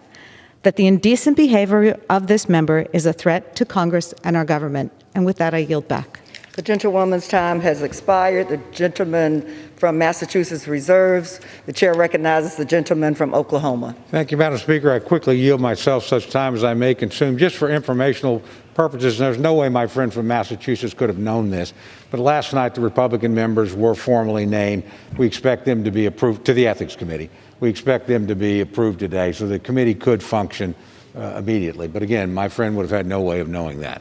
that the indecent behavior of this member is a threat to Congress and our government. And with that, I yield back. The gentlewoman's time has expired. The gentleman from Massachusetts reserves. The chair recognizes the gentleman from Oklahoma. Thank you, Madam Speaker. I quickly yield myself such time as I may consume. Just for informational purposes, there's no way my friend from Massachusetts could have known this, but last night the Republican members were formally named. We expect them to be approved to the Ethics Committee. We expect them to be approved today, so the committee could function immediately. But again, my friend would have had no way of knowing that.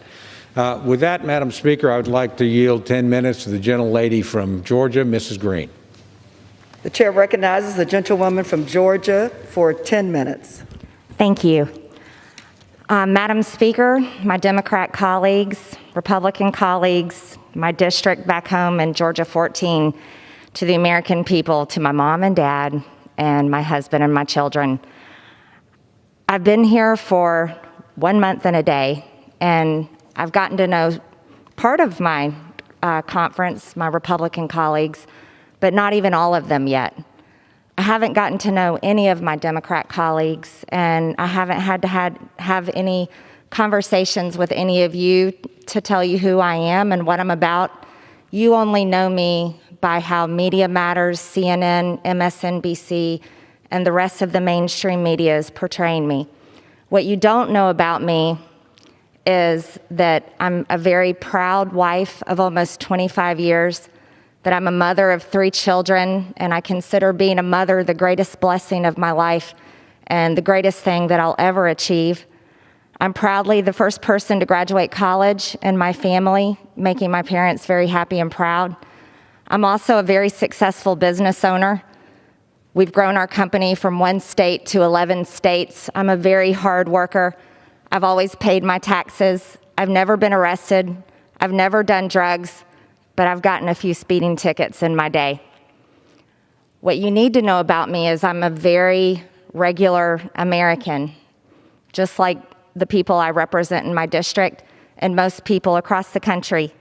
With that, Madam Speaker, I would like to yield 10 minutes to the gentlelady from Georgia, Mrs. Greene. The chair recognizes the gentlewoman from Georgia for 10 minutes. Thank you. Madam Speaker, my Democrat colleagues, Republican colleagues, my district back home in Georgia 14, to the American people, to my mom and dad, and my husband and my children. I've been here for 1 month and a day, and I've gotten to know part of my conference, my Republican colleagues, but not even all of them yet. I haven't gotten to know any of my Democrat colleagues, and I haven't had to have any conversations with any of you to tell you who I am and what I'm about. You only know me by how Media Matters, CNN, MSNBC, and the rest of the mainstream media is portraying me. What you don't know about me is that I'm a very proud wife of almost 25 years, that I'm a mother of 3 children, and I consider being a mother the greatest blessing of my life and the greatest thing that I'll ever achieve. I'm proudly the first person to graduate college in my family, making my parents very happy and proud. I'm also a very successful business owner. We've grown our company from 1 state to 11 states. I'm a very hard worker. I've always paid my taxes. I've never been arrested. I've never done drugs, but I've gotten a few speeding tickets in my day. What you need to know about me is I'm a very regular American, just like the people I represent in my district and most people across the country.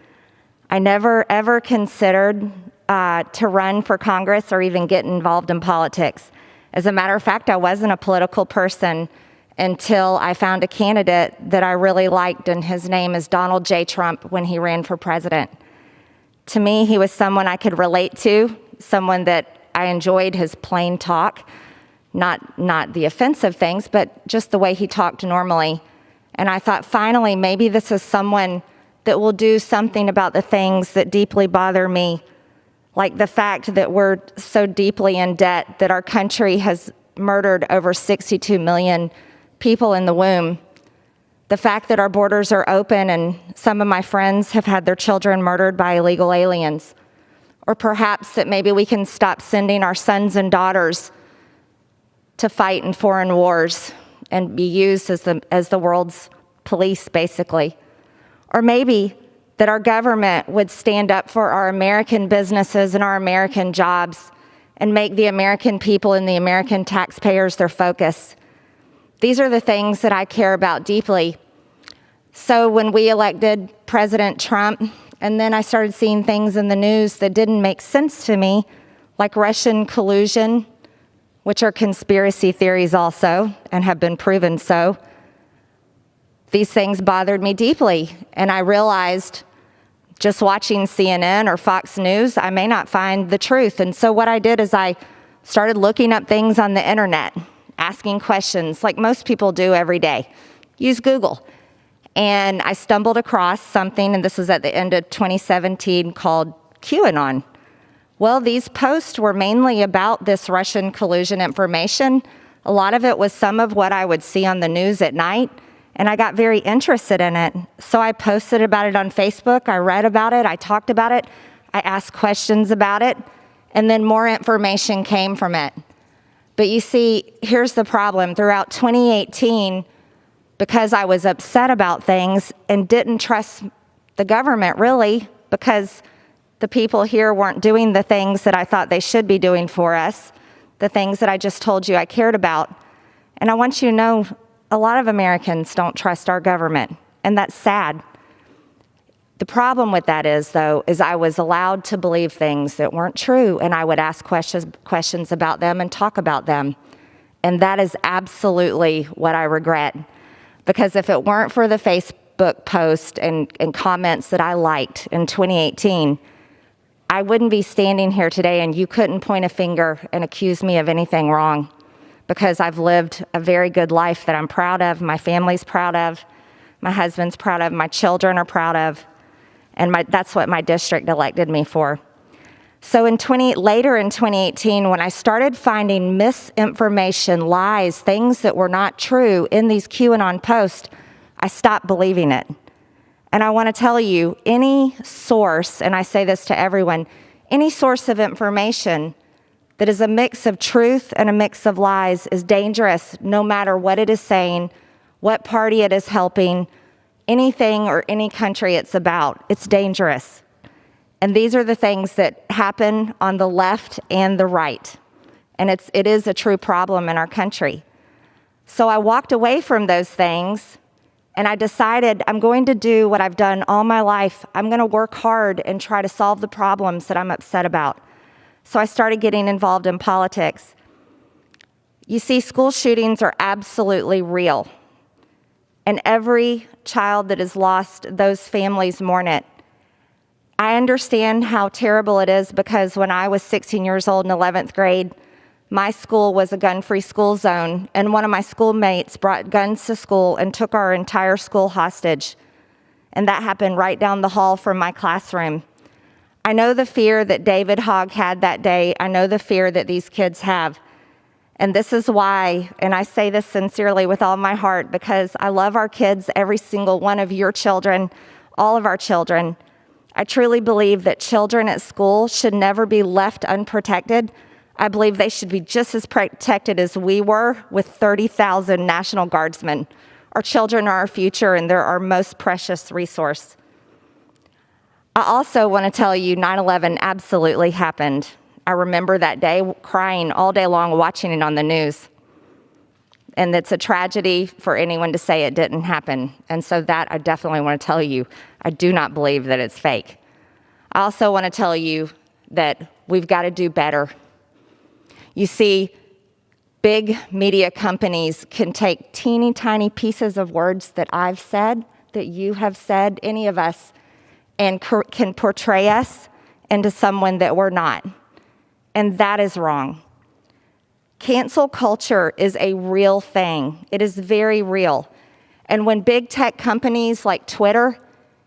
I never ever considered to run for Congress or even get involved in politics. As a matter of fact, I wasn't a political person until I found a candidate that I really liked, and his name is Donald J. Trump when he ran for president. To me, he was someone I could relate to, someone that I enjoyed his plain talk, not the offensive things, but just the way he talked normally. And I thought, finally, maybe this is someone that will do something about the things that deeply bother me, like the fact that we're so deeply in debt that our country has murdered over 62 million people in the womb. The fact that our borders are open and some of my friends have had their children murdered by illegal aliens. Or perhaps that maybe we can stop sending our sons and daughters to fight in foreign wars and be used as the world's police, basically. Or maybe that our government would stand up for our American businesses and our American jobs and make the American people and the American taxpayers their focus. These are the things that I care about deeply. So when we elected President Trump, and then I started seeing things in the news that didn't make sense to me, like Russian collusion, which are conspiracy theories also, and have been proven so. These things bothered me deeply, and I realized just watching CNN or Fox News, I may not find the truth. And so what I did is I started looking up things on the internet, asking questions like most people do every day. Use Google. And I stumbled across something, and this was at the end of 2017, called QAnon. Well, these posts were mainly about this Russian collusion information. A lot of it was some of what I would see on the news at night, and I got very interested in it. So I posted about it on Facebook, I read about it, I talked about it, I asked questions about it, and then more information came from it. But you see, here's the problem. Throughout 2018, because I was upset about things and didn't trust the government, really, because the people here weren't doing the things that I thought they should be doing for us, the things that I just told you I cared about. And I want you to know, a lot of Americans don't trust our government, and that's sad. The problem with that is, though, is I was allowed to believe things that weren't true, and I would ask questions about them and talk about them. And that is absolutely what I regret. Because if it weren't for the Facebook post and comments that I liked in 2018, I wouldn't be standing here today, and you couldn't point a finger and accuse me of anything wrong, because I've lived a very good life that I'm proud of, my family's proud of, my husband's proud of, my children are proud of, and that's what my district elected me for. So later in 2018, when I started finding misinformation, lies, things that were not true in these QAnon posts, I stopped believing it. And I want to tell you, any source, and I say this to everyone, any source of information that is a mix of truth and a mix of lies is dangerous, no matter what it is saying, what party it is helping, anything or any country it's about. It's dangerous. And these are the things that happen on the left and the right. And it is a true problem in our country. So I walked away from those things and I decided I'm going to do what I've done all my life. I'm going to work hard and try to solve the problems that I'm upset about. So I started getting involved in politics. You see, school shootings are absolutely real. And every child that is lost, those families mourn it. I understand how terrible it is because when I was 16 years old in 11th grade, my school was a gun-free school zone, and one of my schoolmates brought guns to school and took our entire school hostage. And that happened right down the hall from my classroom. I know the fear that David Hogg had that day. I know the fear that these kids have. And this is why, and I say this sincerely with all my heart, because I love our kids, every single one of your children, all of our children. I truly believe that children at school should never be left unprotected. I believe they should be just as protected as we were with 30,000 National Guardsmen. Our children are our future and they're our most precious resource. I also want to tell you 9/11 absolutely happened. I remember that day crying all day long watching it on the news. And it's a tragedy for anyone to say it didn't happen. And so that I definitely want to tell you, I do not believe that it's fake. I also want to tell you that we've got to do better. You see, big media companies can take teeny tiny pieces of words that I've said, that you have said, any of us, and can portray us into someone that we're not. And that is wrong. Cancel culture is a real thing. It is very real. And when big tech companies like Twitter,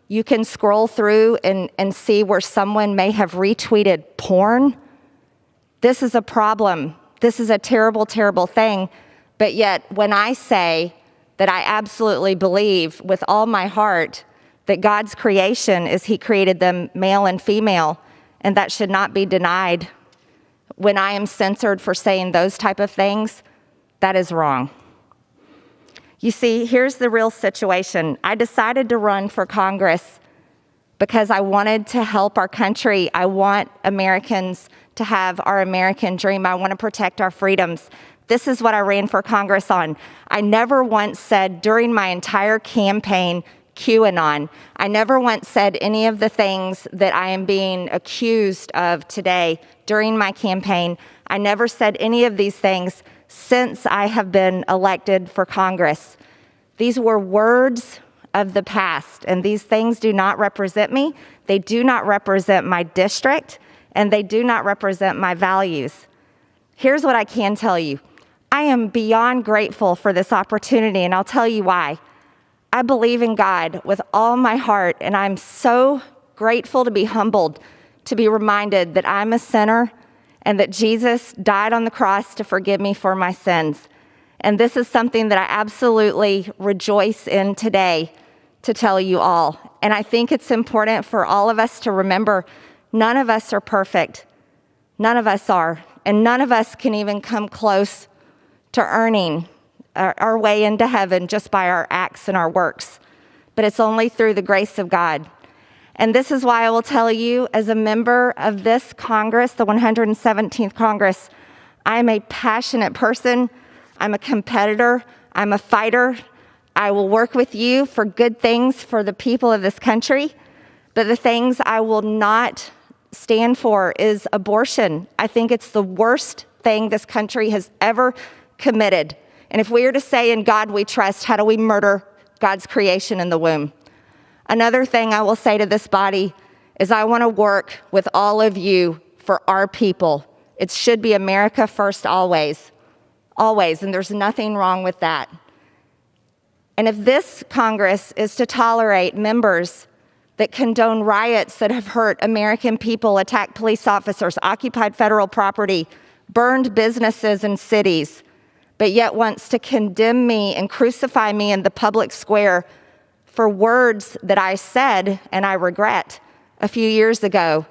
you can scroll through and see where someone may have retweeted porn. This is a problem. This is a terrible, terrible thing. But yet, when I say that I absolutely believe with all my heart that God's creation is He created them male and female, and that should not be denied, when I am censored for saying those type of things, that is wrong. You see, here's the real situation. I decided to run for Congress because I wanted to help our country. I want Americans to have our American dream. I want to protect our freedoms. This is what I ran for Congress on. I never once said during my entire campaign, QAnon. I never once said any of the things that I am being accused of today during my campaign. I never said any of these things since I have been elected for Congress. These were words of the past, and these things do not represent me. They do not represent my district, and they do not represent my values. Here's what I can tell you. I am beyond grateful for this opportunity, and I'll tell you why. I believe in God with all my heart, and I'm so grateful to be humbled, to be reminded that I'm a sinner and that Jesus died on the cross to forgive me for my sins. And this is something that I absolutely rejoice in today to tell you all. And I think it's important for all of us to remember none of us are perfect. None of us are. And none of us can even come close to earning our way into heaven just by our acts and our works. But it's only through the grace of God. And this is why I will tell you, as a member of this Congress, the 117th Congress, I am a passionate person. I'm a competitor. I'm a fighter. I will work with you for good things for the people of this country. But the things I will not stand for is abortion. I think it's the worst thing this country has ever committed. And if we are to say in God we trust, how do we murder God's creation in the womb? Another thing I will say to this body is I want to work with all of you for our people. It should be America first always, always, and there's nothing wrong with that. And if this Congress is to tolerate members that condone riots that have hurt American people, attacked police officers, occupied federal property, burned businesses and cities, but yet wants to condemn me and crucify me in the public square for words that I said and I regret a few years ago,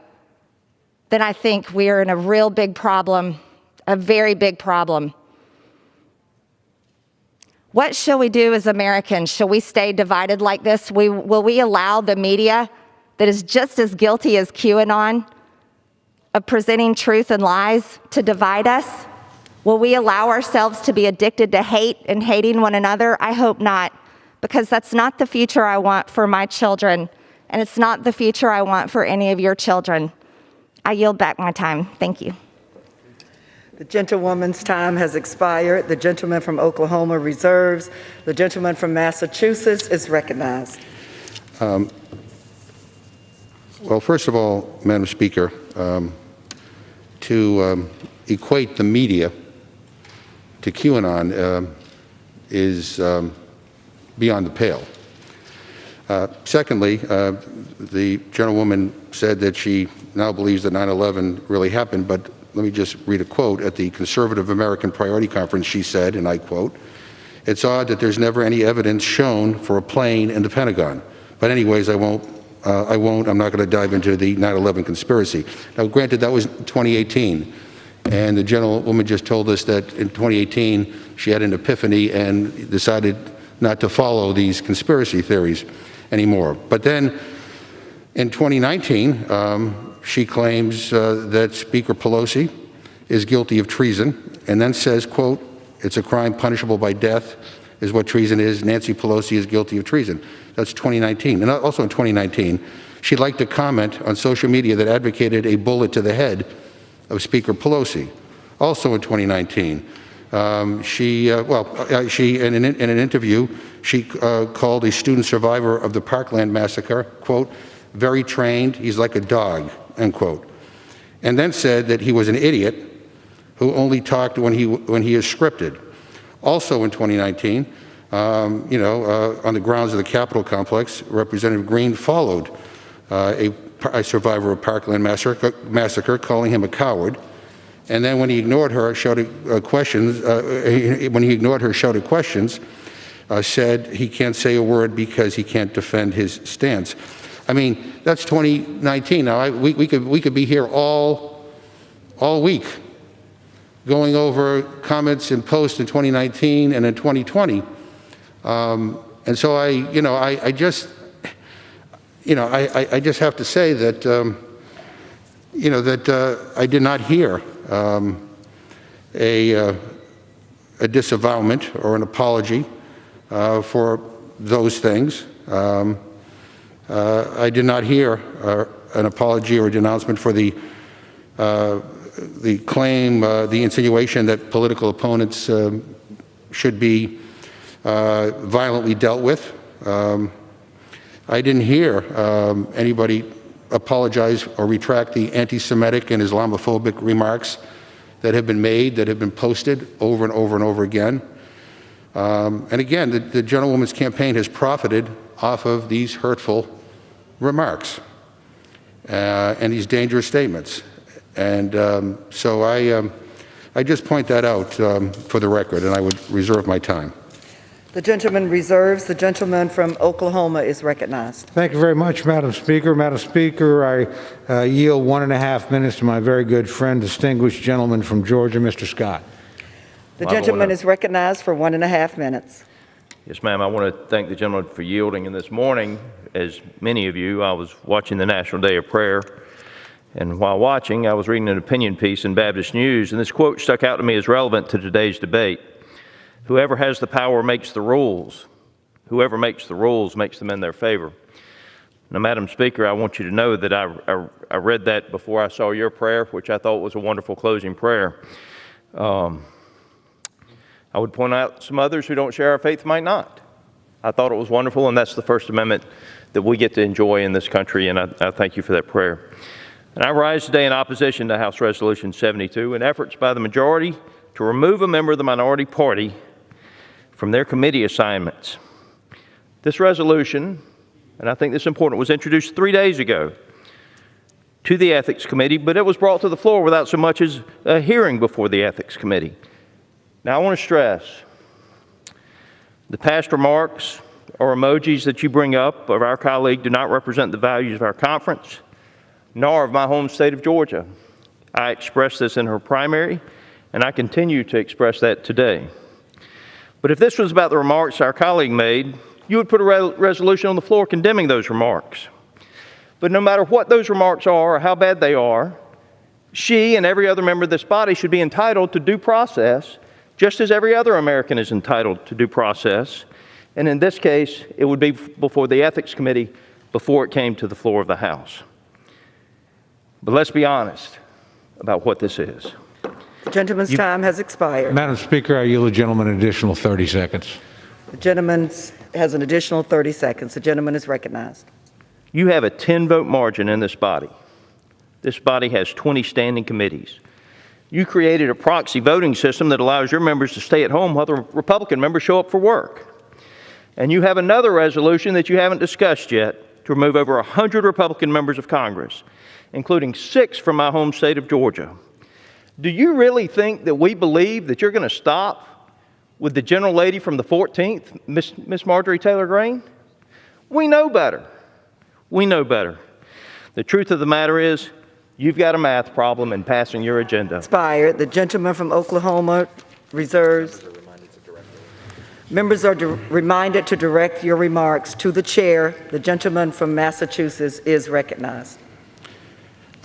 then I think we are in a real big problem, a very big problem. What shall we do as Americans? Shall we stay divided like this? Will we allow the media that is just as guilty as QAnon of presenting truth and lies to divide us? Will we allow ourselves to be addicted to hate and hating one another? I hope not, because that's not the future I want for my children, and it's not the future I want for any of your children. I yield back my time. Thank you. The gentlewoman's time has expired. The gentleman from Oklahoma reserves. The gentleman from Massachusetts is recognized. Well, first of all, Madam Speaker, to equate the media to QAnon is beyond the pale. Secondly, the gentlewoman said that she now believes that 9/11 really happened, but let me just read a quote. At the Conservative American Priority Conference, she said, and I quote, "It's odd that there's never any evidence shown for a plane in the Pentagon. But anyways, I'm not going to dive into the 9/11 conspiracy." Now, granted, that was 2018. And the gentlewoman just told us that in 2018, she had an epiphany and decided not to follow these conspiracy theories anymore. But then in 2019, she claims that Speaker Pelosi is guilty of treason, and then says, quote, "It's a crime punishable by death is what treason is. Nancy Pelosi is guilty of treason." That's 2019. And also in 2019, she liked a comment on social media that advocated a bullet to the head of Speaker Pelosi. Also in 2019, she in an interview, she called a student survivor of the Parkland massacre, quote, "very trained, he's like a dog," end quote. And then said that he was an idiot who only talked when he is scripted. Also in 2019, on the grounds of the Capitol complex, Representative Greene followed a survivor of Parkland massacre, calling him a coward. And then when he ignored her, shouted questions, said he can't say a word because he can't defend his stance. I mean, that's 2019. Now, we could be here all week going over comments and posts in 2019 and in 2020. And so I just have to say that, I did not hear a disavowalment or an apology for those things. I did not hear an apology or a denouncement for the claim, the insinuation that political opponents should be violently dealt with. I didn't hear anybody apologize or retract the anti-Semitic and Islamophobic remarks that have been made, that have been posted over and over and over again. And again, the gentlewoman's campaign has profited off of these hurtful remarks and these dangerous statements. And so I just point that out for the record, and I would reserve my time. The gentleman reserves. The gentleman from Oklahoma is recognized. Thank you very much, Madam Speaker. Madam Speaker, I yield 1.5 minutes to my very good friend, distinguished gentleman from Georgia, Mr. Scott. The gentleman is recognized for 1.5 minutes. Yes, ma'am. I want to thank the gentleman for yielding. And this morning, as many of you, I was watching the National Day of Prayer. And while watching, I was reading an opinion piece in Baptist News, and this quote stuck out to me as relevant to today's debate. "Whoever has the power makes the rules. Whoever makes the rules makes them in their favor." Now, Madam Speaker, I want you to know that I read that before I saw your prayer, which I thought was a wonderful closing prayer. I would point out some others who don't share our faith might not. I thought it was wonderful, and that's the First Amendment that we get to enjoy in this country, and I thank you for that prayer. And I rise today in opposition to House Resolution 72 and efforts by the majority to remove a member of the minority party from their committee assignments. This resolution, and I think this is important, was introduced 3 days ago to the Ethics Committee, but it was brought to the floor without so much as a hearing before the Ethics Committee. Now, I want to stress, the past remarks or emojis that you bring up of our colleague do not represent the values of our conference, nor of my home state of Georgia. I expressed this in her primary, and I continue to express that today. But if this was about the remarks our colleague made, you would put a resolution on the floor condemning those remarks. But no matter what those remarks are or how bad they are, she and every other member of this body should be entitled to due process, just as every other American is entitled to due process. And in this case, it would be before the Ethics Committee before it came to the floor of the House. But let's be honest about what this is. The gentleman's time has expired. Madam Speaker, I yield the gentleman an additional 30 seconds. The gentleman has an additional 30 seconds. The gentleman is recognized. You have a 10-vote margin in this body. This body has 20 standing committees. You created a proxy voting system that allows your members to stay at home while the Republican members show up for work. And you have another resolution that you haven't discussed yet to remove over 100 Republican members of Congress, including 6 from my home state of Georgia. Do you really think that we believe that you're going to stop with the gentle lady from the 14th, Miss Marjorie Taylor Greene? We know better. We know better. The truth of the matter is, you've got a math problem in passing your agenda. Expired. The gentleman from Oklahoma reserves. Members are reminded to direct your remarks to the chair. The gentleman from Massachusetts is recognized.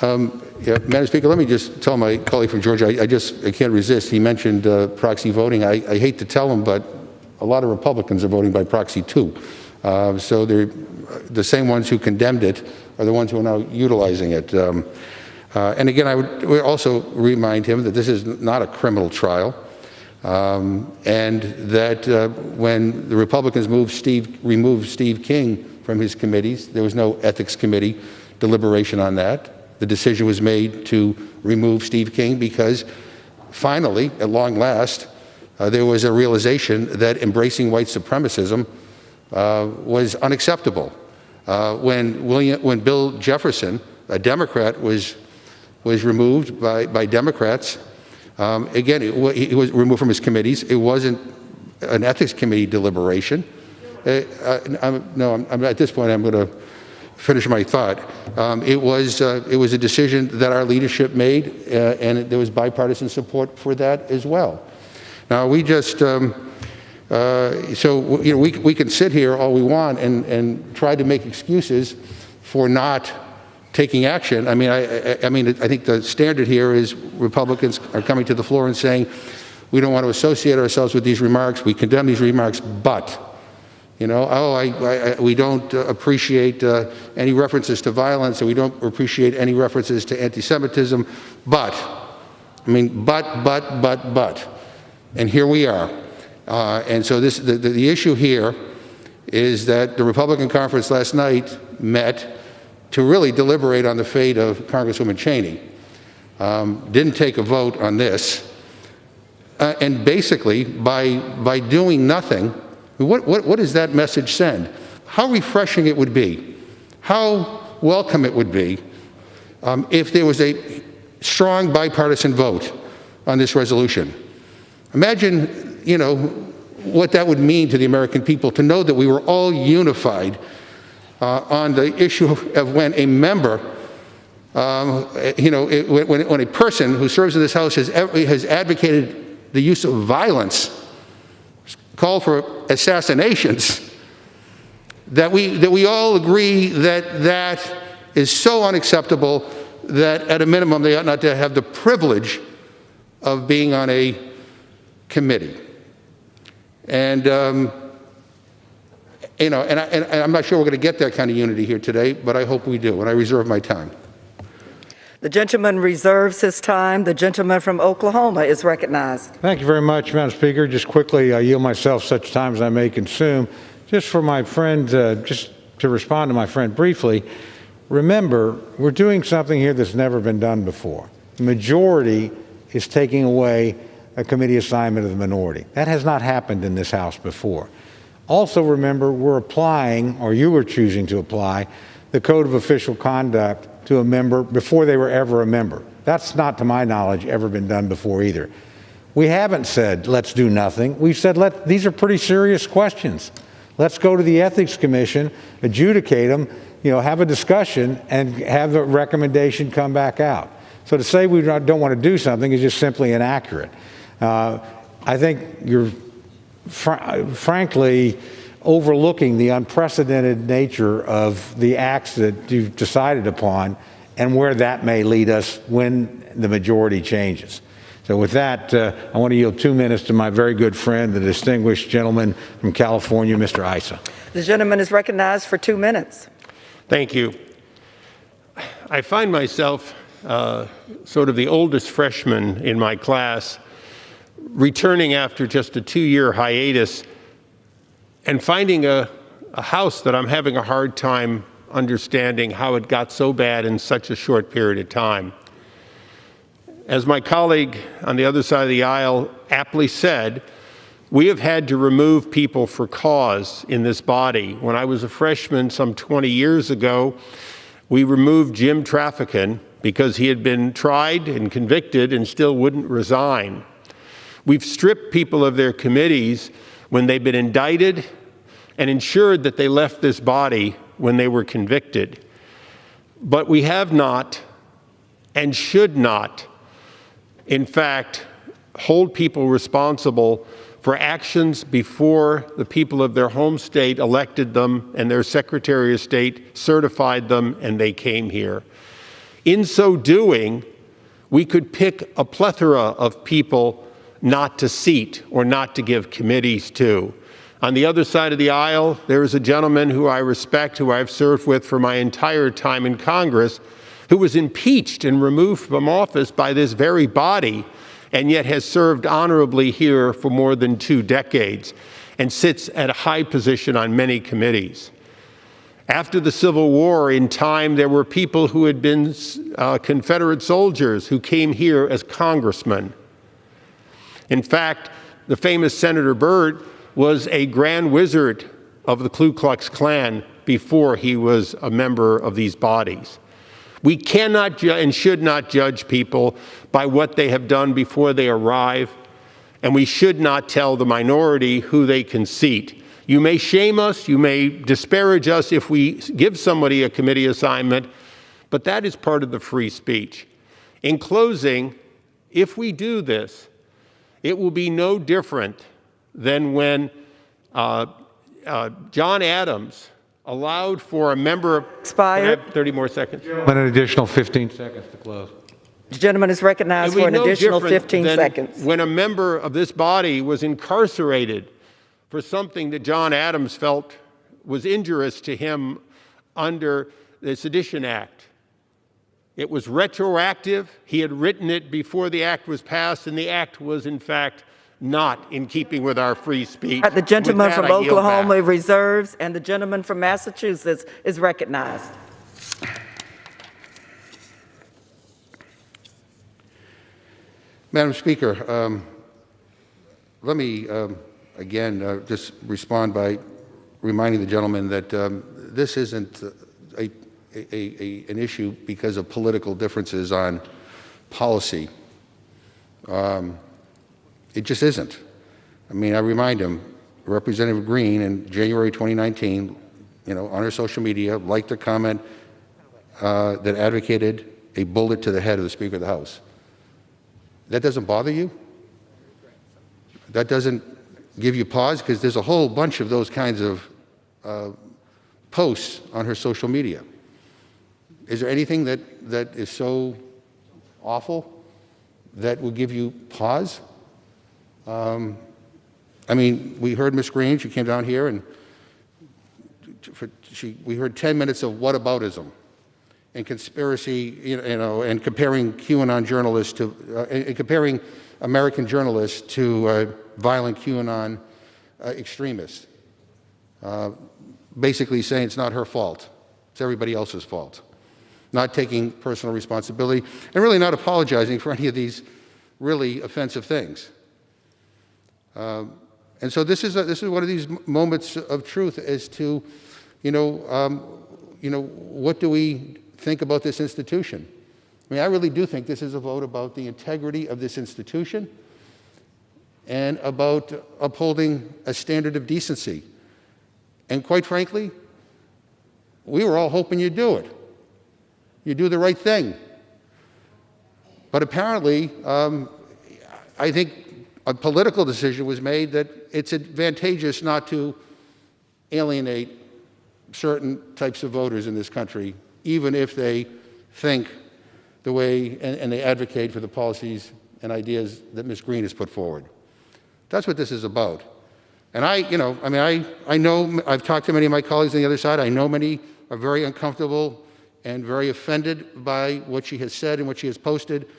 Madam Speaker, let me just tell my colleague from Georgia, I can't resist. He mentioned proxy voting. I hate to tell him, but a lot of Republicans are voting by proxy too. So they're the same ones who condemned it are the ones who are now utilizing it. And again, I would also remind him that this is not a criminal trial, and that when the Republicans removed Steve King from his committees, there was no ethics committee deliberation on that. The decision was made to remove Steve King because finally, at long last, there was a realization that embracing white supremacism was unacceptable. When Bill Jefferson, a Democrat, was removed by Democrats, again, he was removed from his committees. It wasn't an ethics committee deliberation. At this point, I'm going to finish my thought. It was a decision that our leadership made, and there was bipartisan support for that as well. Now, we just, we can sit here all we want and try to make excuses for not taking action. I think the standard here is Republicans are coming to the floor and saying, we don't want to associate ourselves with these remarks, we condemn these remarks, but, we don't appreciate any references to violence, and we don't appreciate any references to anti-Semitism, but. And here we are. And so the issue here is that the Republican conference last night met to really deliberate on the fate of Congresswoman Cheney. Didn't take a vote on this. And basically, by doing nothing, what does that message send? How refreshing it would be, how welcome it would be if there was a strong bipartisan vote on this resolution. Imagine, what that would mean to the American people to know that we were all unified on the issue of when a member, when a person who serves in this House has advocated the use of violence, called for assassinations, that we all agree that is so unacceptable that at a minimum they ought not to have the privilege of being on a committee. And I'm not sure we're going to get that kind of unity here today, but I hope we do, and I reserve my time. The gentleman reserves his time. The gentleman from Oklahoma is recognized. Thank you very much, Madam Speaker. Just quickly, I yield myself such time as I may consume. Just for my friend, just to respond to my friend briefly, remember, we're doing something here that's never been done before. The majority is taking away a committee assignment of the minority. That has not happened in this House before. Also remember, we're applying, or you were choosing to apply, the Code of Official Conduct to a member before they were ever a member. That's not, to my knowledge, ever been done before either. We haven't said, let's do nothing. We've said, these are pretty serious questions. Let's go to the Ethics Commission, adjudicate them, have a discussion, and have the recommendation come back out. So to say we don't want to do something is just simply inaccurate. I think you're frankly overlooking the unprecedented nature of the acts that you've decided upon and where that may lead us when the majority changes. So with that, I want to yield 2 minutes to my very good friend, the distinguished gentleman from California, Mr. Issa. The gentleman is recognized for 2 minutes. Thank you. I find myself sort of the oldest freshman in my class, returning after just a 2-year hiatus and finding a house that I'm having a hard time understanding how it got so bad in such a short period of time. As my colleague on the other side of the aisle aptly said, we have had to remove people for cause in this body. When I was a freshman some 20 years ago, we removed Jim Traficant because he had been tried and convicted and still wouldn't resign. We've stripped people of their committees when they've been indicted and ensured that they left this body when they were convicted. But we have not and should not, in fact, hold people responsible for actions before the people of their home state elected them and their Secretary of State certified them and they came here. In so doing, we could pick a plethora of people not to seat or not to give committees to. On the other side of the aisle, there is a gentleman who I respect, who I've served with for my entire time in Congress, who was impeached and removed from office by this very body, and yet has served honorably here for more than 2 decades and sits at a high position on many committees. After the Civil War, in time, there were people who had been Confederate soldiers who came here as congressmen. In fact, the famous Senator Byrd was a grand wizard of the Ku Klux Klan before he was a member of these bodies. We cannot and should not judge people by what they have done before they arrive, and we should not tell the minority who they can seat. You may shame us, you may disparage us if we give somebody a committee assignment, but that is part of the free speech. In closing, if we do this, it will be no different than when John Adams allowed for a member of... Expired. 30 more seconds. An additional 15 seconds to close. The gentleman is recognized for an additional 15 seconds. When a member of this body was incarcerated for something that John Adams felt was injurious to him under the Sedition Act. It was retroactive. He had written it before the act was passed, and the act was, in fact, not in keeping with our free speech. The gentleman from Oklahoma reserves, and the gentleman from Massachusetts is recognized. Madam Speaker, let me again just respond by reminding the gentleman that this isn't an issue because of political differences on policy. It just isn't. I mean, I remind him, Representative Greene in January 2019, on her social media, liked a comment that advocated a bullet to the head of the Speaker of the House. That doesn't bother you? That doesn't give you pause? Because there's a whole bunch of those kinds of posts on her social media. Is there anything that is so awful that will give you pause? I mean, we heard Ms. Greene, she came down here, and we heard 10 minutes of whataboutism and conspiracy, and comparing QAnon journalists to, and comparing American journalists to violent QAnon extremists. Basically saying it's not her fault, it's everybody else's fault. Not taking personal responsibility, and really not apologizing for any of these really offensive things. And so this is one of these moments of truth as to, what do we think about this institution? I mean, I really do think this is a vote about the integrity of this institution and about upholding a standard of decency. And quite frankly, we were all hoping you'd do it. You do the right thing. But apparently, I think a political decision was made that it's advantageous not to alienate certain types of voters in this country, even if they think the way and they advocate for the policies and ideas that Ms. Greene has put forward. That's what this is about. And I know, I've talked to many of my colleagues on the other side. I know many are very uncomfortable and very offended by what she has said and what she has posted,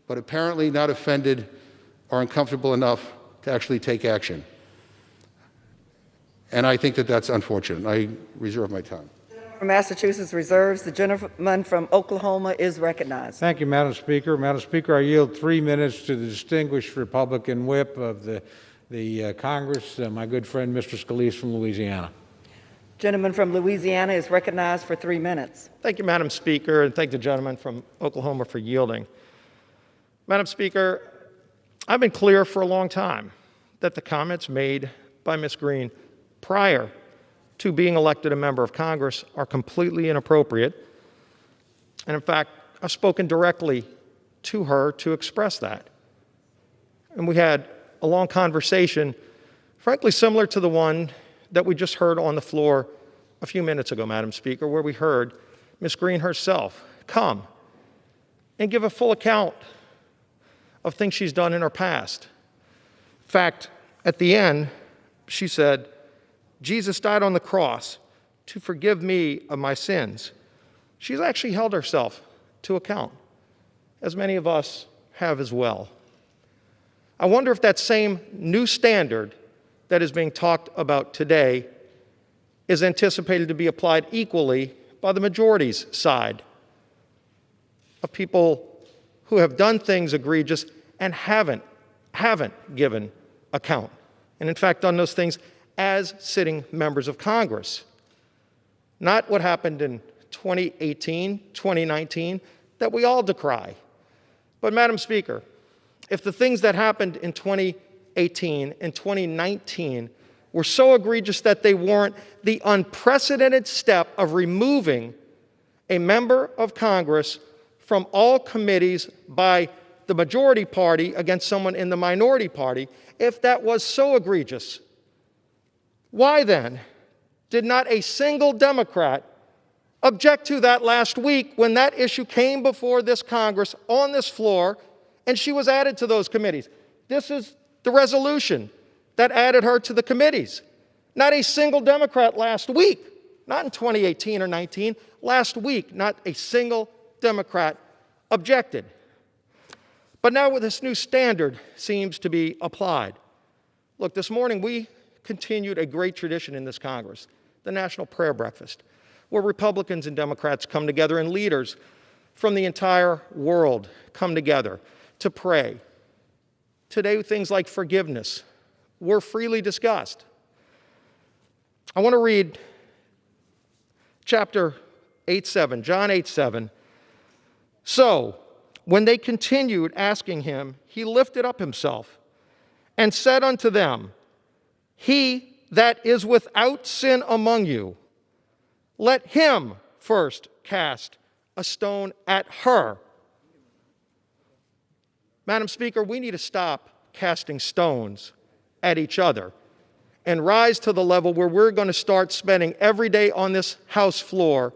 but apparently not offended or uncomfortable enough to actually take action. And I think that that's unfortunate. I reserve my time. From Massachusetts reserves. The gentleman from Oklahoma is recognized. Thank you, Madam Speaker. Madam Speaker, I yield 3 minutes to the distinguished Republican whip of the Congress, my good friend, Mr. Scalise from Louisiana. Gentleman from Louisiana is recognized for 3 minutes. Thank you, Madam Speaker, and thank the gentleman from Oklahoma for yielding. Madam Speaker, I've been clear for a long time that the comments made by Ms. Greene prior to being elected a member of Congress are completely inappropriate. And in fact, I've spoken directly to her to express that. And we had a long conversation, frankly similar to the one that we just heard on the floor a few minutes ago, Madam Speaker, where we heard Ms. Greene herself come and give a full account of things she's done in her past. In fact, at the end, she said, Jesus died on the cross to forgive me of my sins. She's actually held herself to account, as many of us have as well. I wonder if that same new standard that is being talked about today is anticipated to be applied equally by the majority's side of people who have done things egregious and haven't given account, and in fact done those things as sitting members of Congress. Not what happened in 2018, 2019, that we all decry. But Madam Speaker, if the things that happened in 2018 and 2019 were so egregious that they warrant the unprecedented step of removing a member of Congress from all committees by the majority party against someone in the minority party, if that was so egregious, why then did not a single Democrat object to that last week when that issue came before this Congress on this floor and she was added to those committees? This is the resolution that added her to the committees. Not a single Democrat last week, not in 2018 or 19, last week, not a single Democrat objected. But now this new standard seems to be applied. Look, this morning we continued a great tradition in this Congress, the National Prayer Breakfast, where Republicans and Democrats come together and leaders from the entire world come together to pray. Today, things like forgiveness were freely discussed. I want to read chapter 8:7, John 8:7. So, when they continued asking him, he lifted up himself and said unto them, He that is without sin among you, let him first cast a stone at her. Madam Speaker, we need to stop casting stones at each other and rise to the level where we're going to start spending every day on this House floor,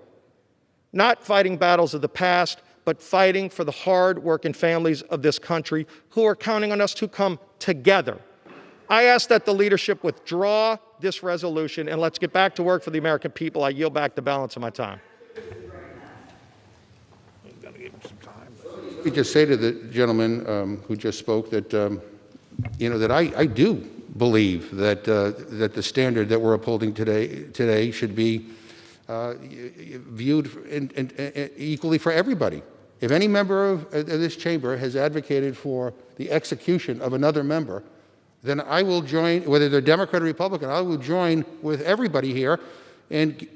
not fighting battles of the past, but fighting for the hard-working families of this country who are counting on us to come together. I ask that the leadership withdraw this resolution and let's get back to work for the American people. I yield back the balance of my time. Let me just say to the gentleman who just spoke that, that I do believe that that the standard that we're upholding today should be viewed equally for everybody. If any member of this chamber has advocated for the execution of another member, then I will join, whether they're Democrat or Republican, I will join with everybody here in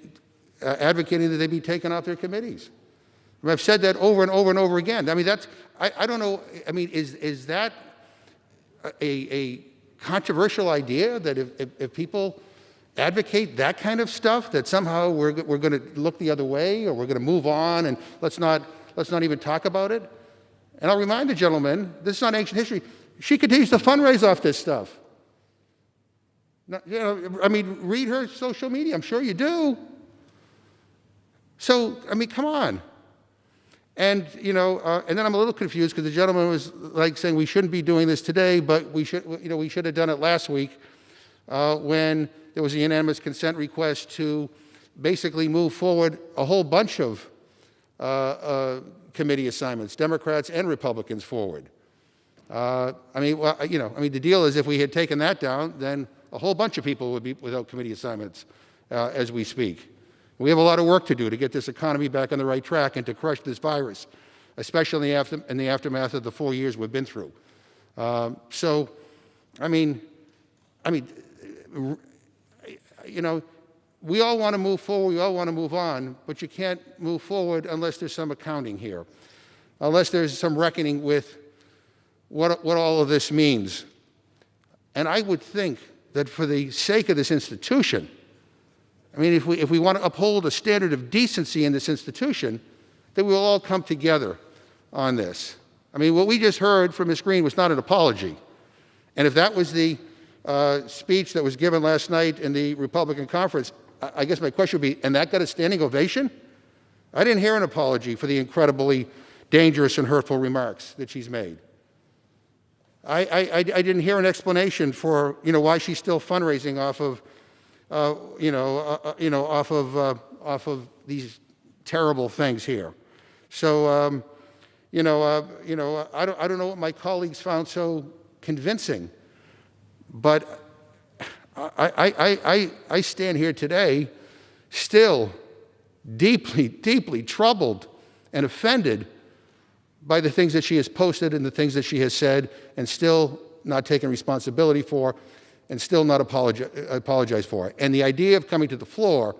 advocating that they be taken off their committees. I mean, I've said that over and over and over again. I mean, that's, I don't know, I mean, is that a controversial idea that if people advocate that kind of stuff, that somehow we're going to look the other way or we're going to move on and let's not even talk about it? And I'll remind the gentleman, this is not ancient history. She continues to fundraise off this stuff. I mean, read her social media. I'm sure you do. So, I mean, come on. And, and then I'm a little confused because the gentleman was like saying we shouldn't be doing this today, but we should have done it last week when there was a unanimous consent request to basically move forward a whole bunch of committee assignments, Democrats and Republicans forward. The deal is if we had taken that down, then a whole bunch of people would be without committee assignments as we speak. We have a lot of work to do to get this economy back on the right track and to crush this virus, especially in the aftermath of the 4 years we've been through. We all want to move forward, we all want to move on, but you can't move forward unless there's some accounting here, unless there's some reckoning with what all of this means. And I would think that for the sake of this institution, if we want to uphold a standard of decency in this institution, that we'll all come together on this. What we just heard from Ms. Greene was not an apology. And if that was the speech that was given last night in the Republican conference, I guess my question would be, and that got a standing ovation? I didn't hear an apology for the incredibly dangerous and hurtful remarks that she's made. I didn't hear an explanation for why she's still fundraising off of these terrible things here. So I don't know what my colleagues found so convincing, but I stand here today still deeply, deeply troubled and offended by the things that she has posted and the things that she has said, and still not taking responsibility for, and still not apologize for it. And the idea of coming to the floor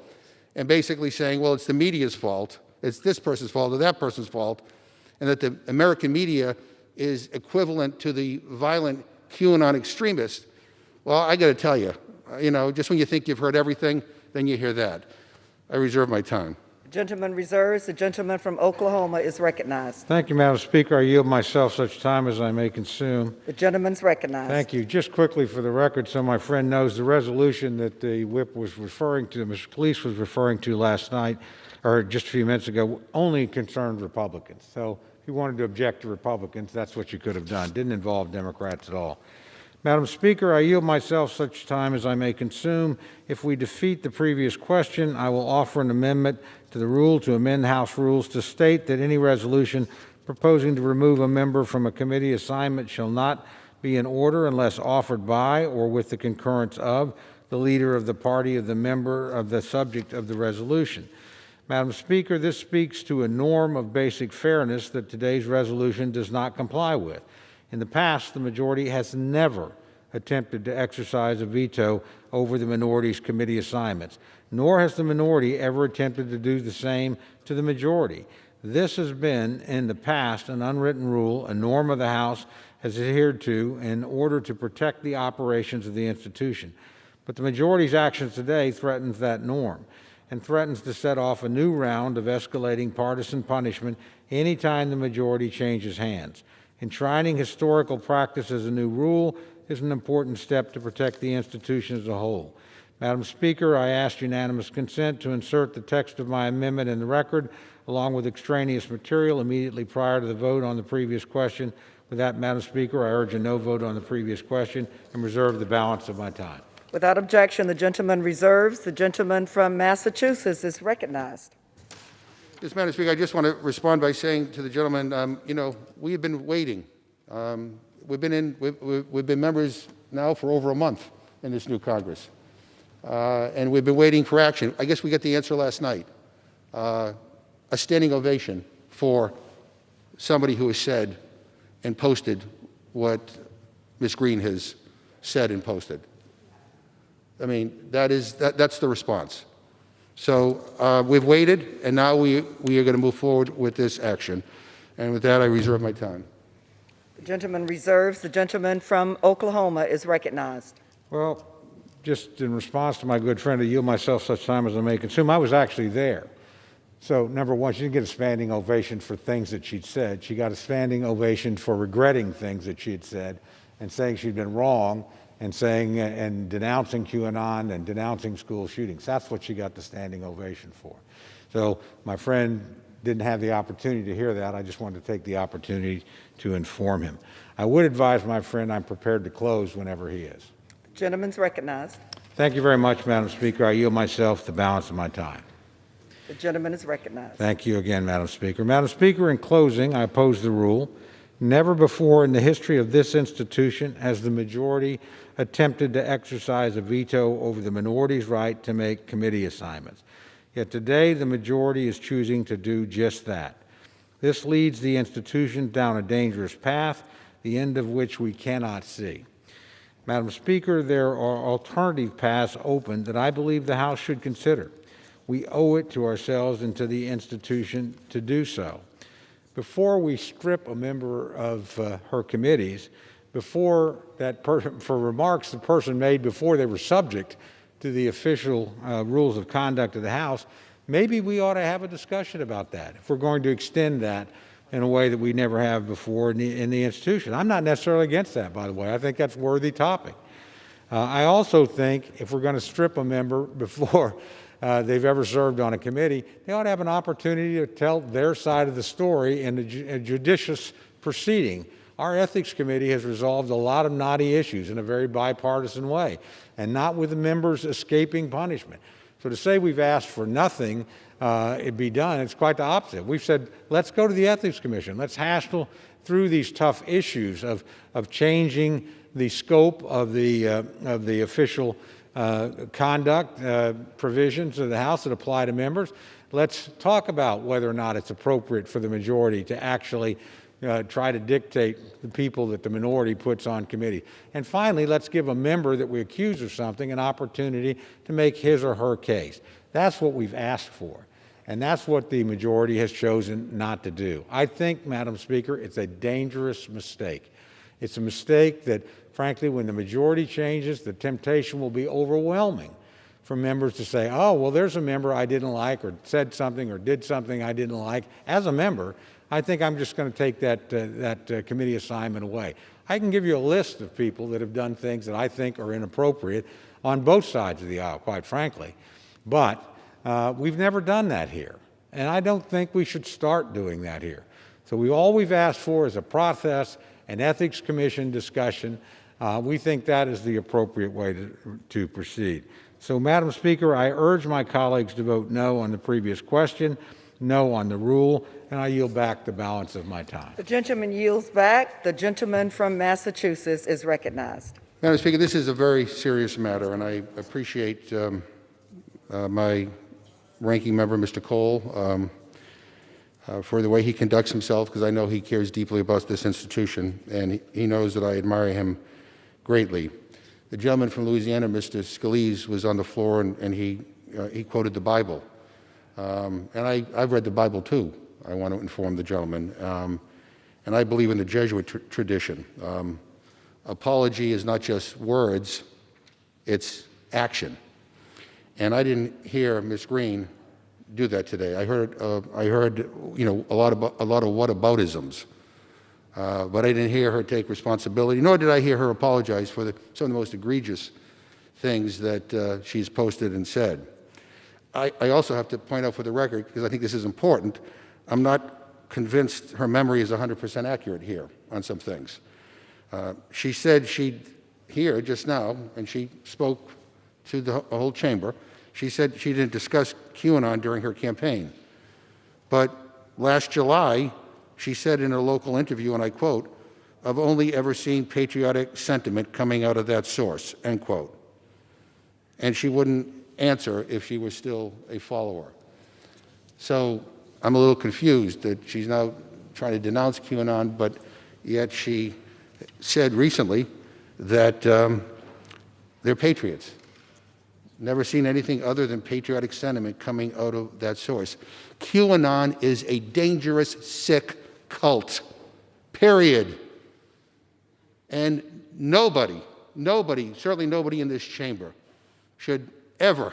and basically saying, well, it's the media's fault, it's this person's fault or that person's fault, and that the American media is equivalent to the violent QAnon extremists, well, I got to tell you, just when you think you've heard everything, then you hear that. I reserve my time. The gentleman reserves. The gentleman from Oklahoma is recognized. Thank you, Madam Speaker. I yield myself such time as I may consume. The gentleman's recognized. Thank you. Just quickly for the record, so my friend knows, the resolution that the whip was referring to, Mr. Cleese was referring to last night, or just a few minutes ago, only concerned Republicans. So if you wanted to object to Republicans, that's what you could have done. Didn't involve Democrats at all. Madam Speaker, I yield myself such time as I may consume. If we defeat the previous question, I will offer an amendment to the rule to amend House rules to state that any resolution proposing to remove a member from a committee assignment shall not be in order unless offered by or with the concurrence of the leader of the party of the member of the subject of the resolution. Madam Speaker, this speaks to a norm of basic fairness that today's resolution does not comply with. In the past, the majority has never attempted to exercise a veto over the minority's committee assignments, nor has the minority ever attempted to do the same to the majority. This has been, in the past, an unwritten rule, a norm of the House has adhered to in order to protect the operations of the institution. But the majority's actions today threatens that norm and threatens to set off a new round of escalating partisan punishment anytime the majority changes hands. Enshrining historical practice as a new rule is an important step to protect the institution as a whole. Madam Speaker, I ask unanimous consent to insert the text of my amendment in the record, along with extraneous material immediately prior to the vote on the previous question. With that, Madam Speaker, I urge a no vote on the previous question and reserve the balance of my time. Without objection, the gentleman reserves. The gentleman from Massachusetts is recognized. Yes, Madam Speaker, I just want to respond by saying to the gentleman, we have been waiting. We've been members now for over a month in this new Congress, and we've been waiting for action. I guess we got the answer last night. A standing ovation for somebody who has said and posted what Ms. Greene has said and posted. I mean, that's the response. So we've waited, and now we are going to move forward with this action. And with that, I reserve my time. The gentleman reserves. The gentleman from Oklahoma is recognized. Well, just in response to my good friend, I yield myself such time as I may consume. I was actually there. So, number one, she didn't get a standing ovation for things that she'd said. She got a standing ovation for regretting things that she had said and saying she'd been wrong and saying and denouncing QAnon and denouncing school shootings. That's what she got the standing ovation for. So my friend didn't have the opportunity to hear that. I just wanted to take the opportunity to inform him. I would advise my friend I'm prepared to close whenever he is. The gentleman's recognized. Thank you very much, Madam Speaker. I yield myself the balance of my time. The gentleman is recognized. Thank you again, Madam Speaker. Madam Speaker, in closing, I oppose the rule. Never before in the history of this institution has the majority attempted to exercise a veto over the minority's right to make committee assignments. Yet today, the majority is choosing to do just that. This leads the institution down a dangerous path, the end of which we cannot see. Madam Speaker, there are alternative paths open that I believe the House should consider. We owe it to ourselves and to the institution to do so. Before we strip a member of her committees, before that for remarks the person made before they were subject to the official rules of conduct of the House, maybe we ought to have a discussion about that if we're going to extend that in a way that we never have before in the institution. I'm not necessarily against that, by the way. I think that's a worthy topic. I also think if we're going to strip a member before they've ever served on a committee, they ought to have an opportunity to tell their side of the story in a judicious proceeding. Our Ethics Committee has resolved a lot of knotty issues in a very bipartisan way, and not with the members escaping punishment. So to say we've asked for nothing it be done, it's quite the opposite. We've said, let's go to the Ethics Commission. Let's hash through these tough issues of changing the scope of the official conduct provisions of the House that apply to members. Let's talk about whether or not it's appropriate for the majority to actually try to dictate the people that the minority puts on committee. And finally, let's give a member that we accuse of something an opportunity to make his or her case. That's what we've asked for. And that's what the majority has chosen not to do. I think, Madam Speaker, it's a dangerous mistake. It's a mistake that, frankly, when the majority changes, the temptation will be overwhelming for members to say, oh, well, there's a member I didn't like or said something or did something I didn't like. As a member, I think I'm just going to take that committee assignment away. I can give you a list of people that have done things that I think are inappropriate on both sides of the aisle, quite frankly. But we've never done that here. And I don't think we should start doing that here. So all we've asked for is a process, an ethics commission discussion. We think that is the appropriate way to proceed. So, Madam Speaker, I urge my colleagues to vote no on the previous question, no on the rule, and I yield back the balance of my time. The gentleman yields back. The gentleman from Massachusetts is recognized. Madam Speaker, this is a very serious matter, and I appreciate my ranking member, Mr. Cole, for the way he conducts himself, because I know he cares deeply about this institution, and he knows that I admire him greatly. The gentleman from Louisiana, Mr. Scalise, was on the floor, and he quoted the Bible. And I've read the Bible, too, I want to inform the gentleman. And I believe in the Jesuit tradition. Apology is not just words, it's action. And I didn't hear Ms. Greene do that today. I heard a lot of whataboutisms, but I didn't hear her take responsibility, nor did I hear her apologize for some of the most egregious things that she's posted and said. I also have to point out for the record, because I think this is important, I'm not convinced her memory is 100% accurate here on some things. She said she'd hear just now, and she spoke to the whole chamber, she said she didn't discuss QAnon during her campaign. But last July, she said in a local interview, and I quote, "I've only ever seen patriotic sentiment coming out of that source," end quote. And she wouldn't answer if she was still a follower. So I'm a little confused that she's now trying to denounce QAnon, but yet she said recently that they're patriots. Never seen anything other than patriotic sentiment coming out of that source. QAnon is a dangerous, sick cult, period. And nobody, certainly nobody in this chamber, should ever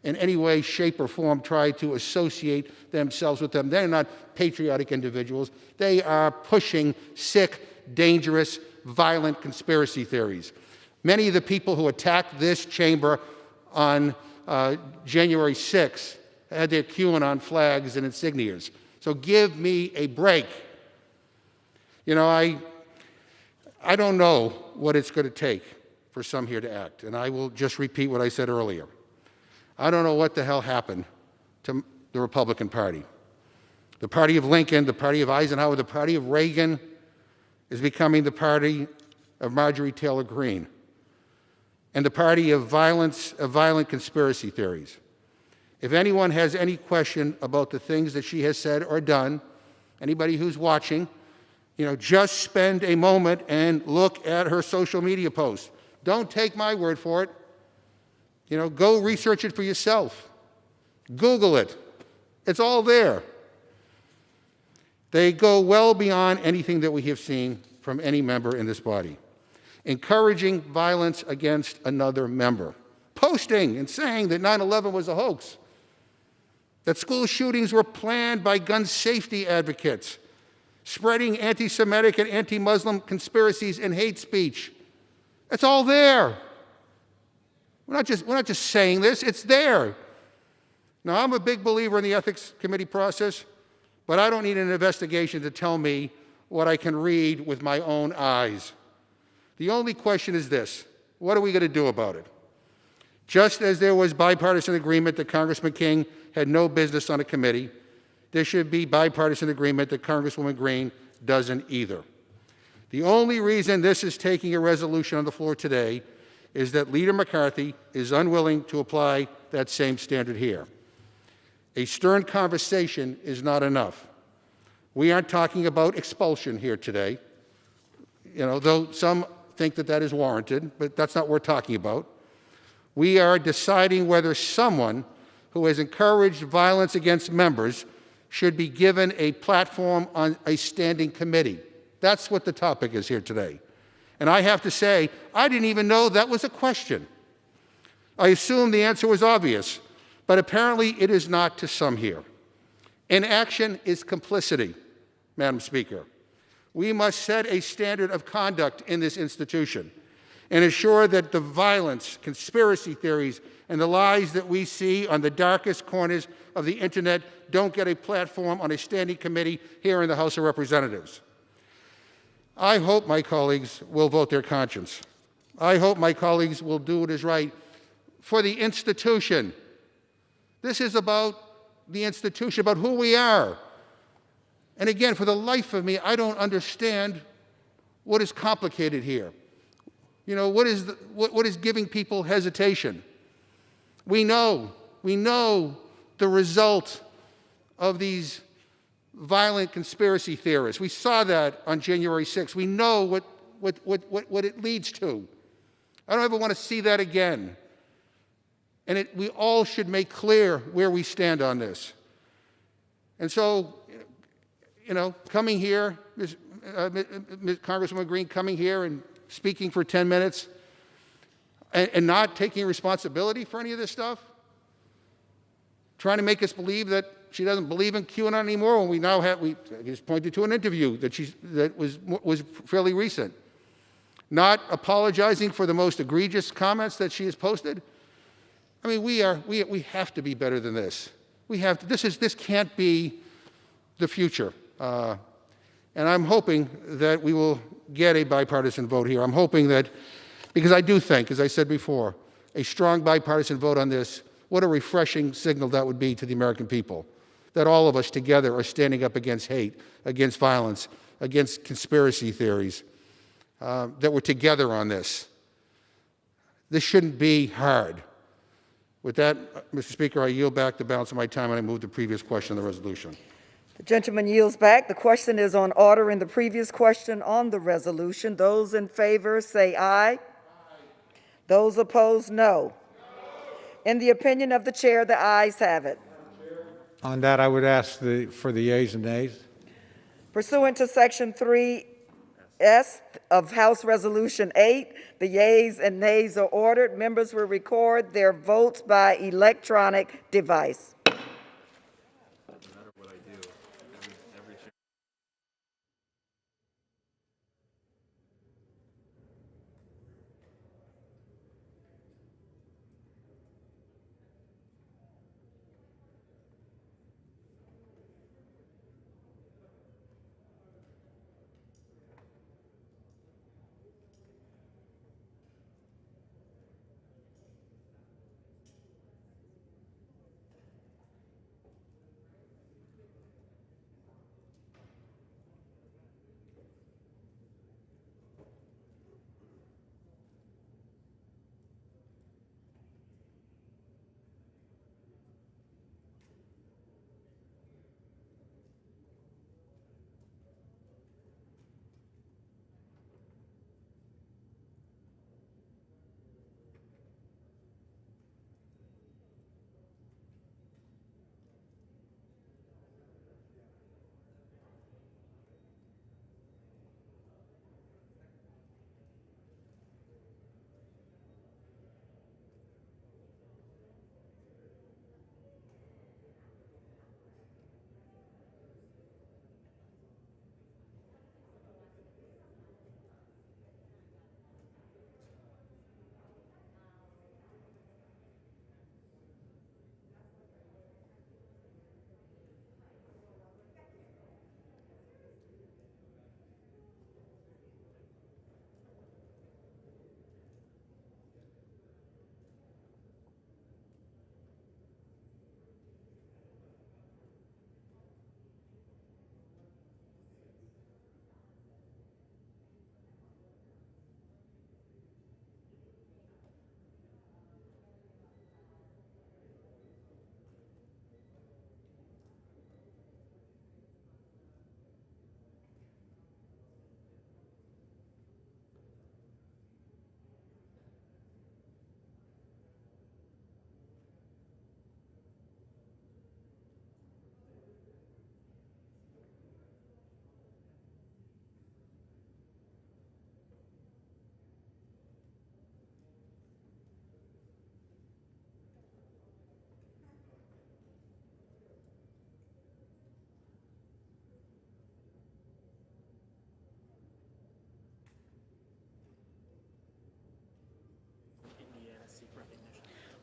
in any way, shape, or form try to associate themselves with them. They're not patriotic individuals. They are pushing sick, dangerous, violent conspiracy theories. Many of the people who attacked this chamber on January 6th had their QAnon flags and insignias. So give me a break. You know, I don't know what it's going to take for some here to act, and I will just repeat what I said earlier. I don't know what the hell happened to the Republican Party. The party of Lincoln, the party of Eisenhower, the party of Reagan is becoming the party of Marjorie Taylor Greene and the party of violent conspiracy theories. If anyone has any question about the things that she has said or done, anybody who's watching, you know, just spend a moment and look at her social media posts. Don't take my word for it. You know, go research it for yourself. Google it. It's all there. They go well beyond anything that we have seen from any member in this body. Encouraging violence against another member. Posting and saying that 9/11 was a hoax. That school shootings were planned by gun safety advocates. Spreading anti-Semitic and anti-Muslim conspiracies and hate speech. It's all there. We're not just saying this, it's there. Now, I'm a big believer in the ethics committee process, but I don't need an investigation to tell me what I can read with my own eyes. The only question is this: what are we going to do about it? Just as there was bipartisan agreement that Congressman King had no business on a committee, there should be bipartisan agreement that Congresswoman Greene doesn't either. The only reason this is taking a resolution on the floor today is that Leader McCarthy is unwilling to apply that same standard here. A stern conversation is not enough. We aren't talking about expulsion here today, you know, though some think that that is warranted, but that's not what we're talking about. We are deciding whether someone who has encouraged violence against members should be given a platform on a standing committee. That's what the topic is here today. And I have to say, I didn't even know that was a question. I assumed the answer was obvious, but apparently it is not to some here. Inaction is complicity, Madam Speaker. We must set a standard of conduct in this institution and ensure that the violence, conspiracy theories, and the lies that we see on the darkest corners of the internet don't get a platform on a standing committee here in the House of Representatives. I hope my colleagues will vote their conscience. I hope my colleagues will do what is right for the institution. This is about the institution, about who we are. And again, for the life of me, I don't understand what is complicated here. You know, what is giving people hesitation? We know the result of these violent conspiracy theorists. We saw that on January 6th. We know what it leads to. I don't ever want to see that again. And we all should make clear where we stand on this. And so, you know, coming here, Congresswoman Greene coming here and speaking for 10 minutes and not taking responsibility for any of this stuff, trying to make us believe that she doesn't believe in QAnon anymore when we now have, we just pointed to an interview that was fairly recent. Not apologizing for the most egregious comments that she has posted. I mean, we have to be better than this. We have to, this can't be the future. And I'm hoping that we will get a bipartisan vote here. I'm hoping that, because I do think, as I said before, a strong bipartisan vote on this, what a refreshing signal that would be to the American people, that all of us together are standing up against hate, against violence, against conspiracy theories, that we're together on this. This shouldn't be hard. With that, Mr. Speaker, I yield back the balance of my time and I move the previous question on the resolution. The gentleman yields back. The question is on order in the previous question on the resolution. Those in favor say aye. Those opposed, no. In the opinion of the chair, the ayes have it. On that, I would ask for the yeas and nays. Pursuant to Section 3S of House Resolution 8, the yeas and nays are ordered. Members will record their votes by electronic device.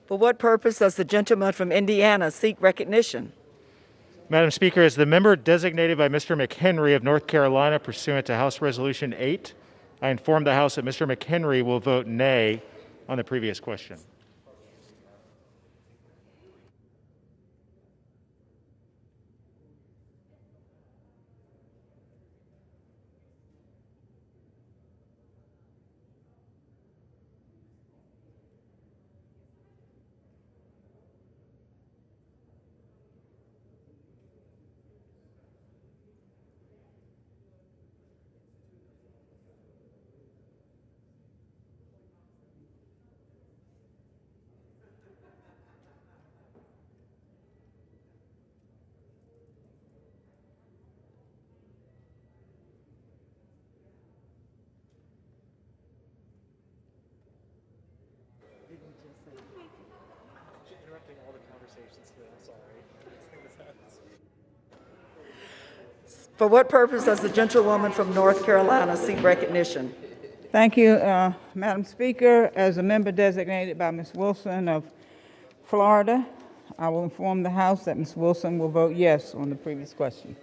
For what purpose does the gentleman from Indiana seek recognition? Madam Speaker, as the member designated by Mr. McHenry of North Carolina pursuant to House Resolution 8, I inform the House that Mr. McHenry will vote nay on the previous question. For what purpose does the gentlewoman from North Carolina seek recognition? Thank you, Madam Speaker. As a member designated by Ms. Wilson of Florida, I will inform the House that Ms. Wilson will vote yes on the previous question.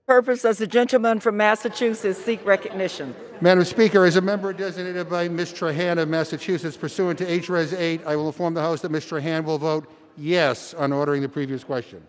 Purpose does the gentleman from Massachusetts seek recognition? Madam Speaker, as a member designated by Ms. Trahan of Massachusetts pursuant to H-Res 8, I will inform the House that Ms. Trahan will vote yes on ordering the previous question.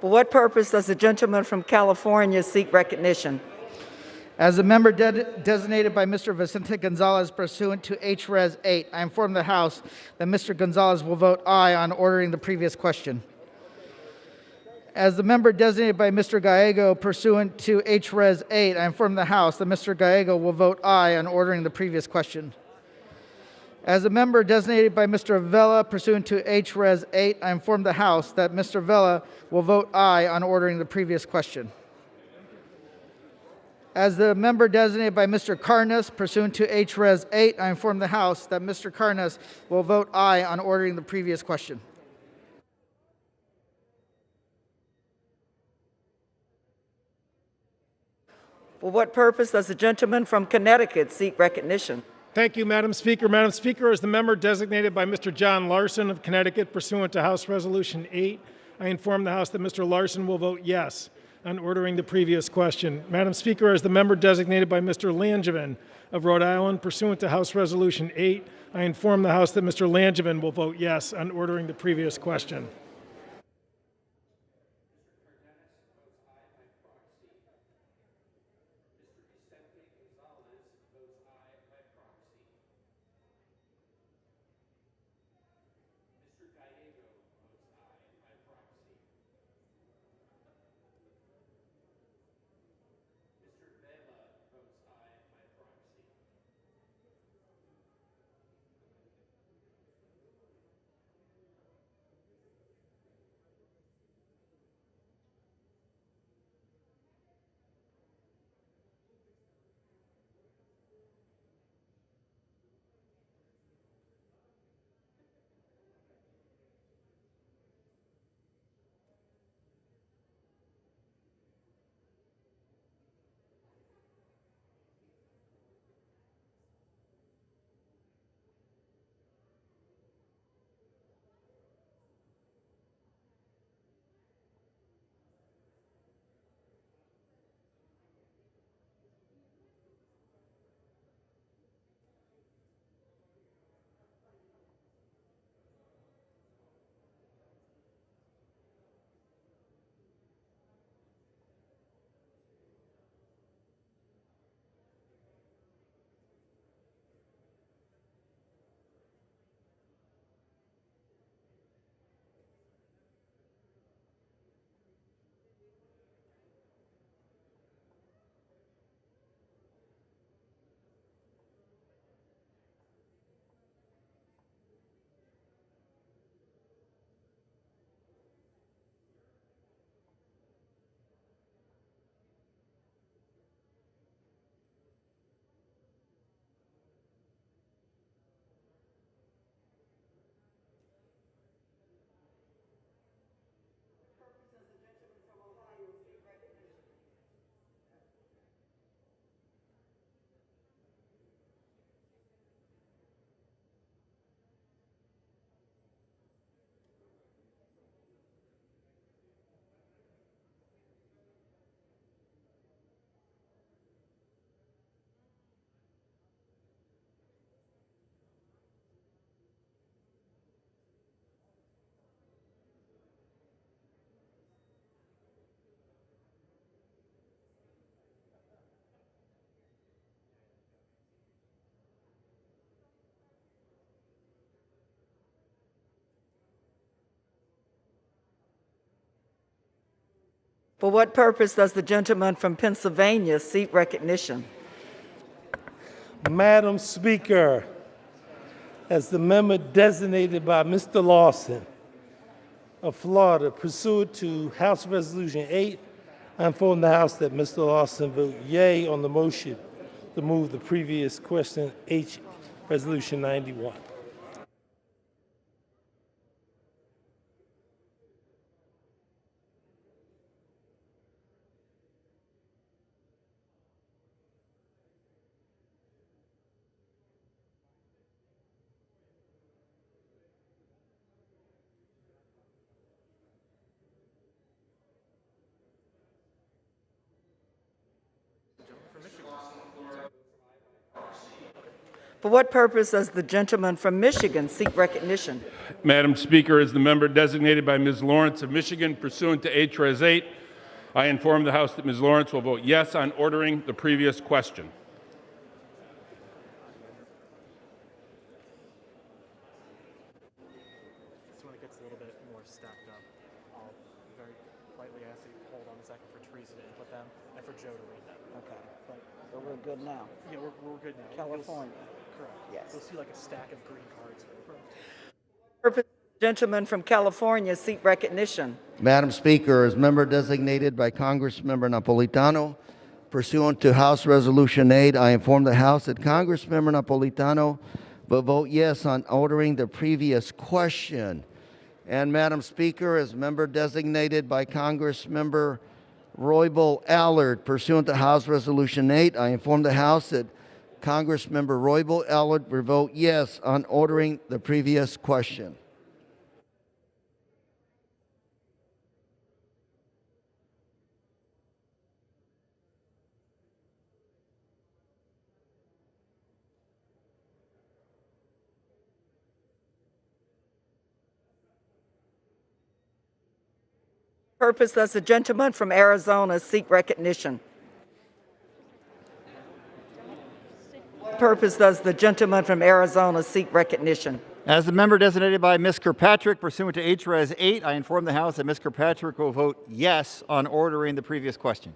For what purpose does the gentleman from California seek recognition? As a member designated by Mr. Vicente Gonzalez pursuant to H-Res 8, I inform the House that Mr. Gonzalez will vote aye on ordering the previous question. As the member designated by Mr. Gallego pursuant to H-Res 8, I inform the House that Mr. Gallego will vote aye on ordering the previous question. As a member designated by Mr. Vela pursuant to H-Res 8, I inform the House that Mr. Vela will vote aye on ordering the previous question. As the member designated by Mr. Carnes pursuant to H-Res 8, I inform the House that Mr. Carnes will vote aye on ordering the previous question. For what purpose does the gentleman from Connecticut seek recognition? Thank you, Madam Speaker. Madam Speaker, as the member designated by Mr. John Larson of Connecticut pursuant to House Resolution 8, I inform the House that Mr. Larson will vote yes on ordering the previous question. Madam Speaker, as the member designated by Mr. Langevin of Rhode Island pursuant to House Resolution 8, I inform the House that Mr. Langevin will vote yes on ordering the previous question. For what purpose does the gentleman from Pennsylvania seek recognition? Madam Speaker, as the member designated by Mr. Lawson of Florida, pursuant to House Resolution 8, I inform the House that Mr. Lawson vote yea on the motion to move the previous question, H, Resolution 91. For what purpose does the gentleman from Michigan seek recognition? Madam Speaker, as the member designated by Ms. Lawrence of Michigan pursuant to H-Res 8, I inform the House that Ms. Lawrence will vote yes on ordering the previous question. So when it gets a little bit more stacked up, I'll very politely ask you to hold on a second for Teresa to input them and for Joe to read them. Okay, but we're good now. Yeah, we're good now. California. Correct. Yes. You'll see like a stack of green cards. Purpose, gentleman from California seek recognition. Madam Speaker, as member designated by Congressmember Napolitano, pursuant to House Resolution 8, I inform the House that Congressmember Napolitano will vote yes on ordering the previous question. And Madam Speaker, as member designated by Congressmember Roybal Allard, pursuant to House Resolution 8, I inform the House that Congressmember Roybal Allard will vote yes on ordering the previous question. Purpose does the gentleman from Arizona seek recognition? What purpose does the gentleman from Arizona seek recognition? As the member designated by Ms. Kirkpatrick pursuant to H-Res 8, I inform the House that Ms. Kirkpatrick will vote yes on ordering the previous question.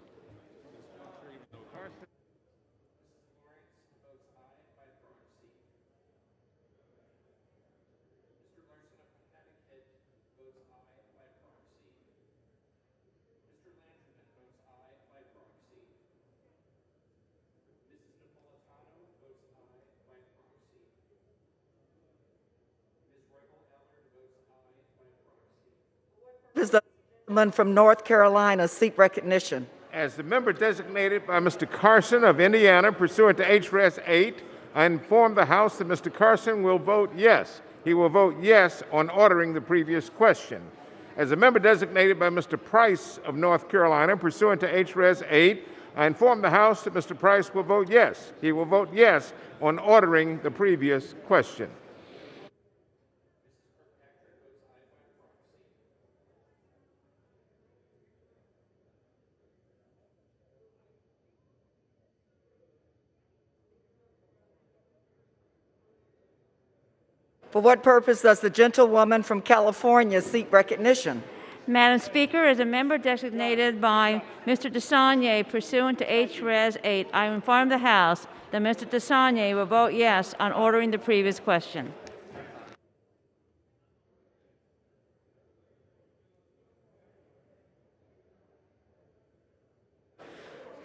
Does the gentleman from North Carolina seek recognition? As the member designated by Mr. Carson of Indiana pursuant to H-Res 8, I inform the House that Mr. Carson will vote yes. He will vote yes on ordering the previous question. As a member designated by Mr. Price of North Carolina pursuant to H-Res 8, I inform the House that Mr. Price will vote yes. He will vote yes on ordering the previous question. For what purpose does the gentlewoman from California seek recognition? Madam Speaker, as a member designated by Mr. DeSaulnier pursuant to H-Res 8, I inform the House that Mr. DeSaulnier will vote yes on ordering the previous question.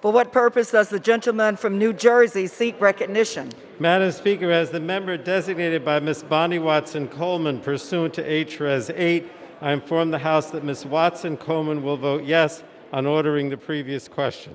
For what purpose does the gentleman from New Jersey seek recognition? Madam Speaker, as the member designated by Ms. Bonnie Watson Coleman pursuant to H-Res 8, I inform the House that Ms. Watson Coleman will vote yes on ordering the previous question.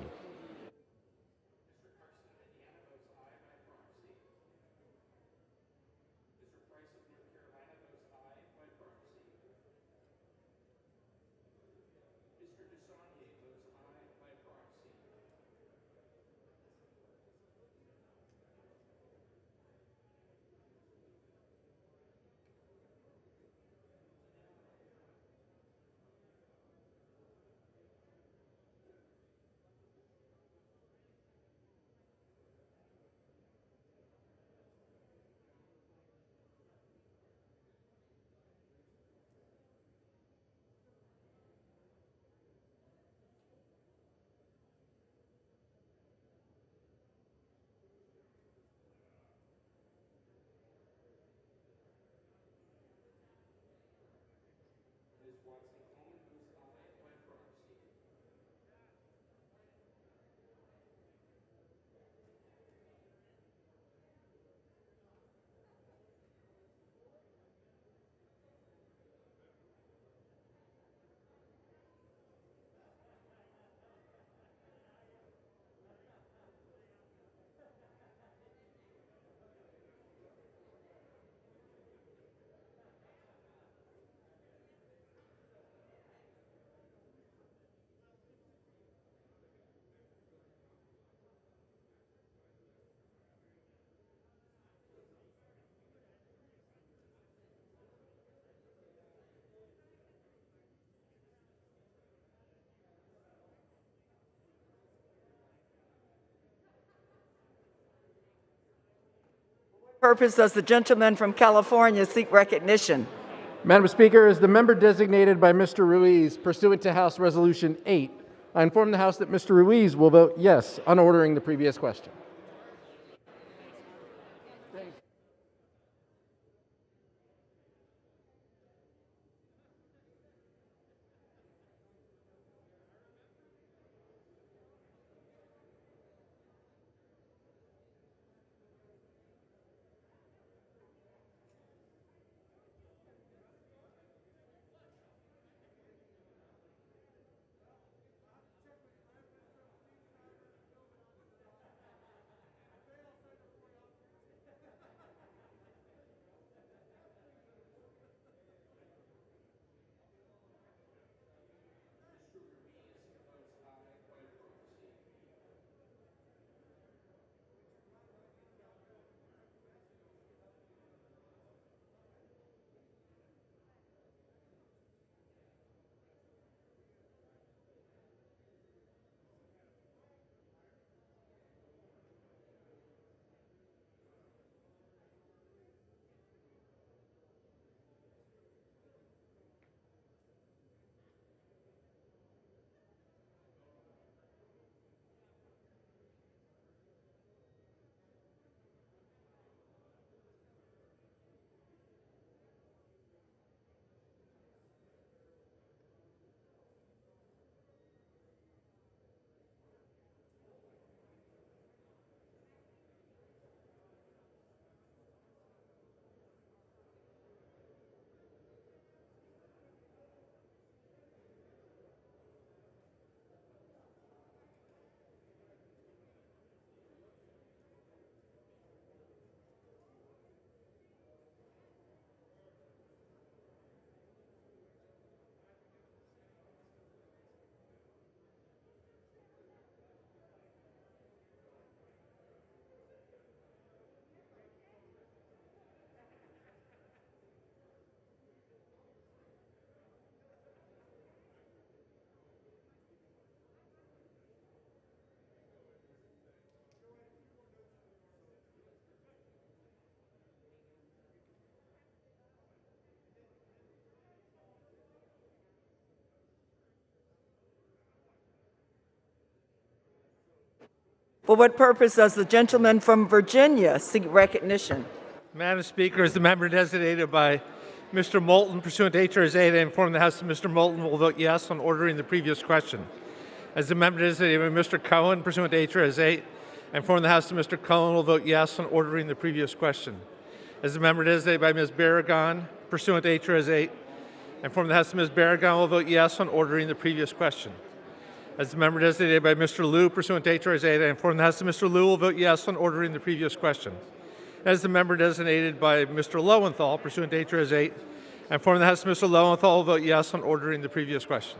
Purpose does the gentleman from California seek recognition? Madam Speaker, as the member designated by Mr. Ruiz pursuant to House Resolution 8, I inform the House that Mr. Ruiz will vote yes on ordering the previous question. For what purpose does the gentleman from Virginia seek recognition? Madam Speaker, as the member designated by Mr. Moulton pursuant to HRS 8, I inform the House that Mr. Moulton will vote yes on ordering the previous question. As the member designated by Mr. Cohen pursuant to HRS 8, I inform the House that Mr. Cohen will vote yes on ordering the previous question. As the member designated by Ms. Barragan pursuant to HRS 8, I inform the House that Ms. Barragan will vote yes on ordering the previous question. As the member designated by Mr. Liu pursuant to HRS 8, I inform the House that Mr. Liu will vote yes on ordering the previous question. As the member designated by Mr. Lowenthal pursuant to HRS 8, I inform the House that Mr. Lowenthal will vote yes on ordering the previous question.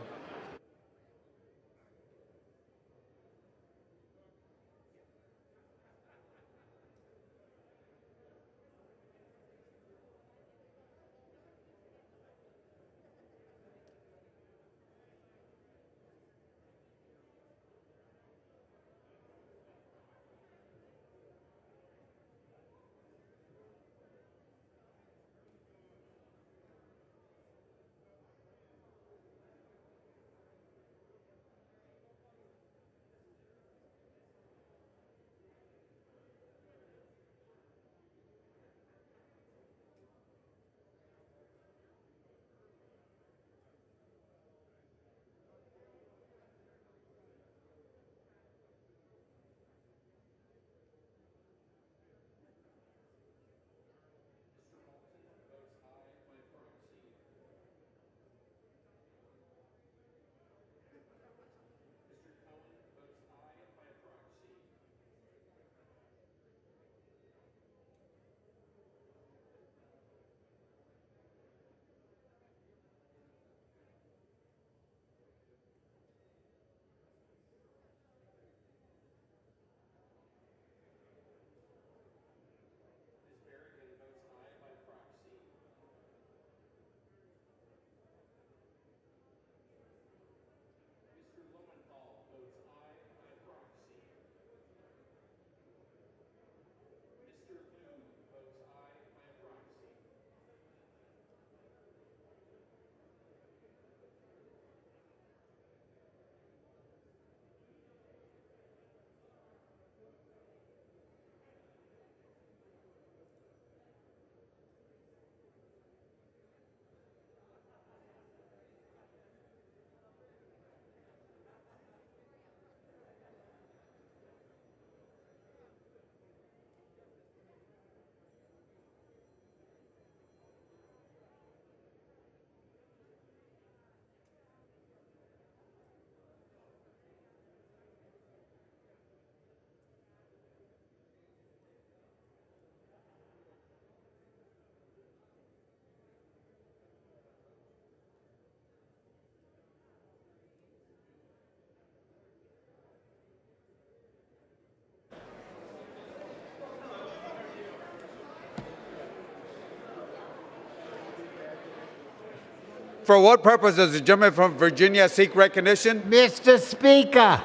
For what purpose does the gentleman from Virginia seek recognition? Mr. Speaker,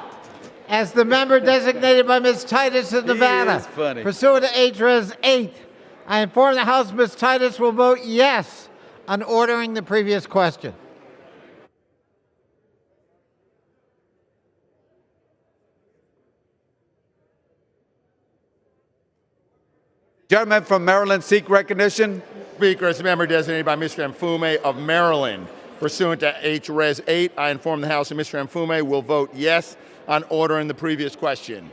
as the member designated by Ms. Titus of Nevada, is funny. pursuant to HRES 8, I inform the House Ms. Titus will vote yes on ordering the previous question. Gentleman from Maryland seek recognition. Speaker, as a member designated by Mr. Mfume of Maryland, pursuant to HRES 8, I inform the House that Mr. Mfume will vote yes on ordering the previous question.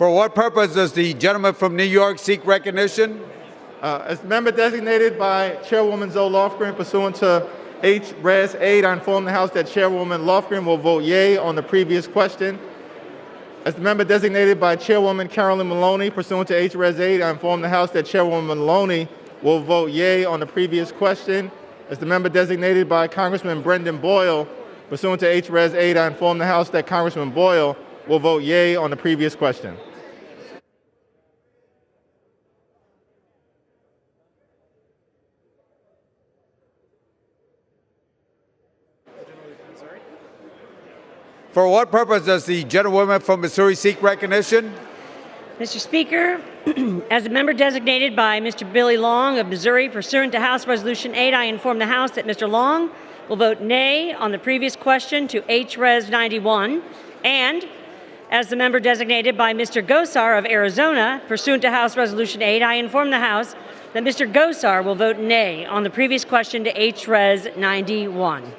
For what purpose does the gentleman from New York seek recognition? As the member designated by Chairwoman Zoe Lofgren, pursuant to HRES 8, I inform the House that Chairwoman Lofgren will vote yea on the previous question. As the member designated by Chairwoman Carolyn Maloney, pursuant to HRES 8, I inform the House that Chairwoman Maloney will vote yea on the previous question. As the member designated by Congressman Brendan Boyle, pursuant to HRES 8, I inform the House that Congressman Boyle will vote yea on the previous question. For what purpose does the gentlewoman from Missouri seek recognition? Mr. Speaker, as a member designated by Mr. Billy Long of Missouri, pursuant to House Resolution 8, I inform the House that Mr. Long will vote nay on the previous question to HRES 91. And as the member designated by Mr. Gosar of Arizona, pursuant to House Resolution 8, I inform the House that Mr. Gosar will vote nay on the previous question to HRES 91.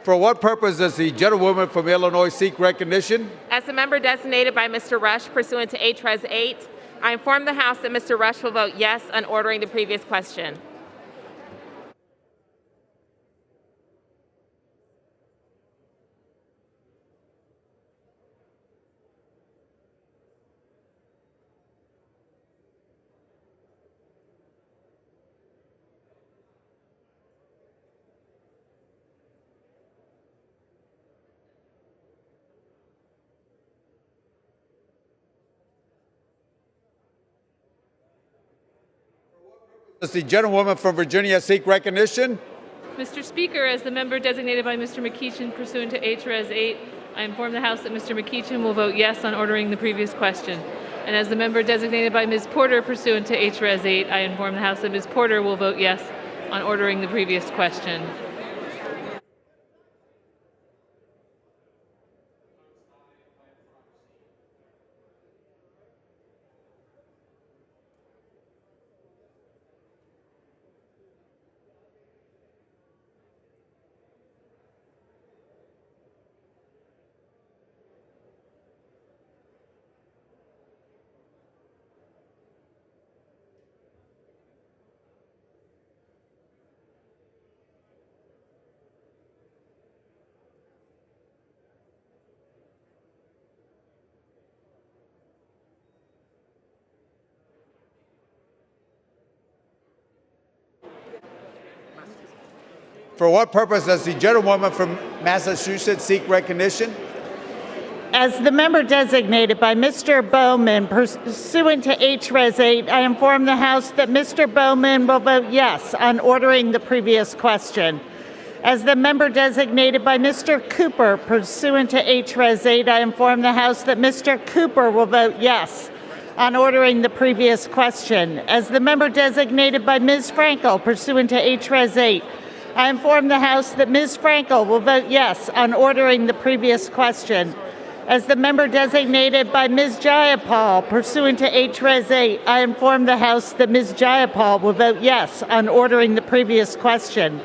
For what purpose does the gentlewoman from Illinois seek recognition? As the member designated by Mr. Rush pursuant to H-Res 8, I inform the House that Mr. Rush will vote yes on ordering the previous question. Does the gentlewoman from Virginia seek recognition? Mr. Speaker, as the member designated by Mr. McEachin pursuant to H-Res 8, I inform the House that Mr. McEachin will vote yes on ordering the previous question. And as the member designated by Ms. Porter pursuant to H-Res 8, I inform the House that Ms. Porter will vote yes on ordering the previous question. For what purpose does the gentlewoman from Massachusetts seek recognition? As the member designated by Mr. Bowman pursuant to H-Res 8, I inform the House that Mr. Bowman will vote yes on ordering the previous question. As the member designated by Mr. Cooper pursuant to H-Res 8, I inform the House that Mr. Cooper will vote yes on ordering the previous question. As the member designated by Ms. Frankel pursuant to H-Res 8, I inform the House that Ms. Frankel will vote yes on ordering the previous question. As the member designated by Ms. Jayapal pursuant to H-Res 8, I inform the House that Ms. Jayapal will vote yes on ordering the previous question.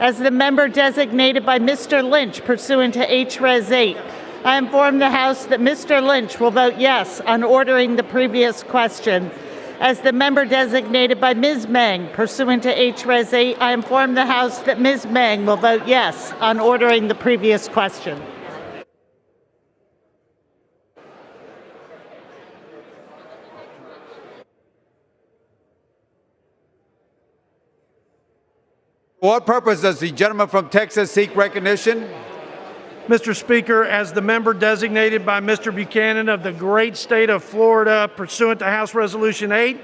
As the member designated by Mr. Lynch pursuant to H-Res 8, I inform the House that Mr. Lynch will vote yes on ordering the previous question. As the member designated by Ms. Meng pursuant to H-Res 8, I inform the House that Ms. Meng will vote yes on ordering the previous question. For what purpose does the gentleman from Texas seek recognition? Mr. Speaker, as the member designated by Mr. Buchanan of the great state of Florida pursuant to House Resolution 8,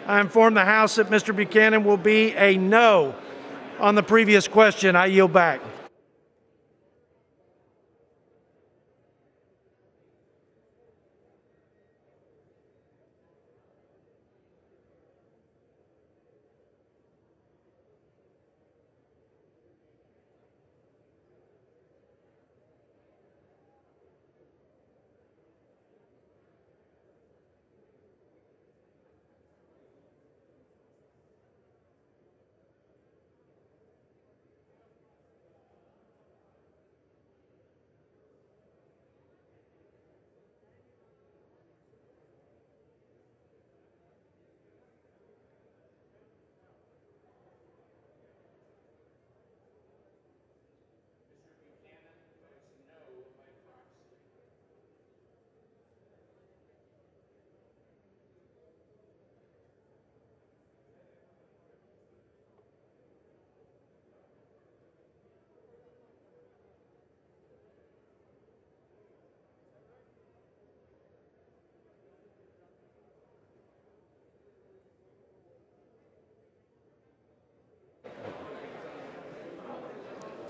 I inform the House that Mr. Buchanan will be a no on the previous question. I yield back.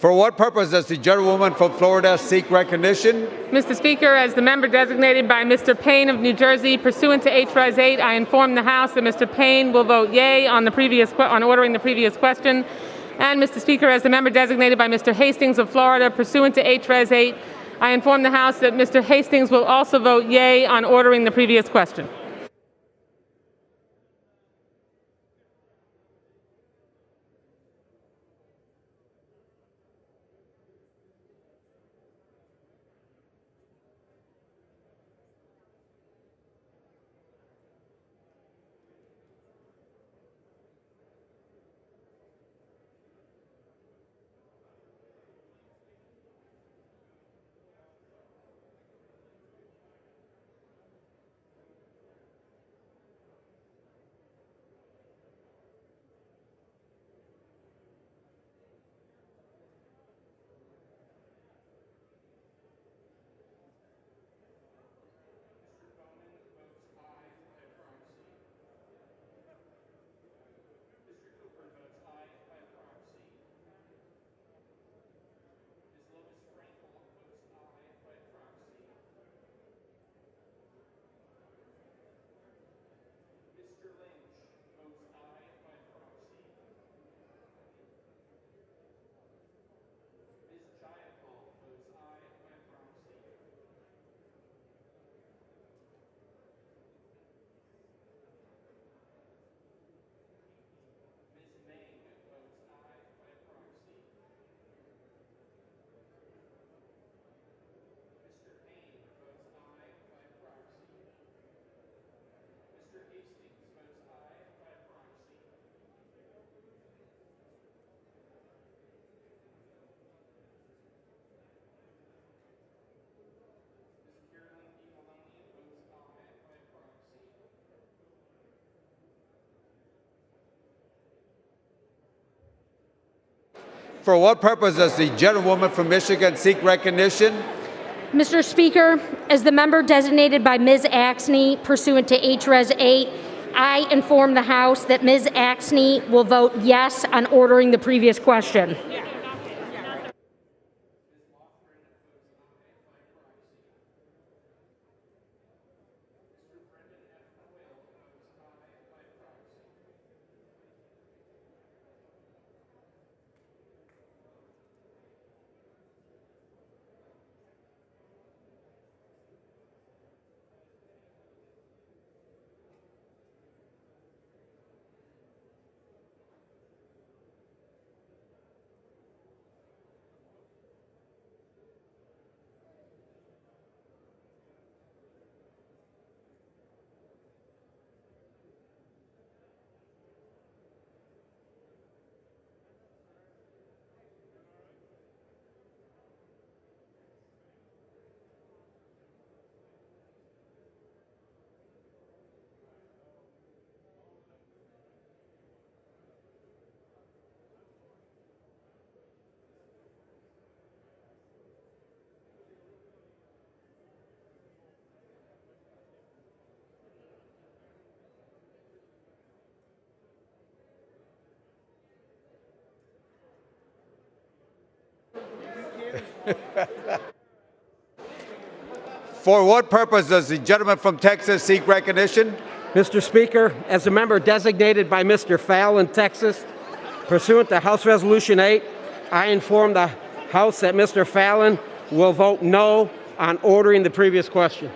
For what purpose does the gentlewoman from Florida seek recognition? Mr. Speaker, as the member designated by Mr. Payne of New Jersey pursuant to H-Res 8, I inform the House that Mr. Payne will vote yea on ordering the previous question. And Mr. Speaker, as the member designated by Mr. Hastings of Florida pursuant to H-Res 8, I inform the House that Mr. Hastings will also vote yea on ordering the previous question. For what purpose does the gentlewoman from Michigan seek recognition? Mr. Speaker, as the member designated by Ms. Axney pursuant to HRES 8, I inform the House that Ms. Axney will vote yes on ordering the previous question. For what purpose does the gentleman from Texas seek recognition? Mr. Speaker, as a member designated by Mr. Fallon, Texas, pursuant to House Resolution 8, I inform the House that Mr. Fallon will vote no on ordering the previous question.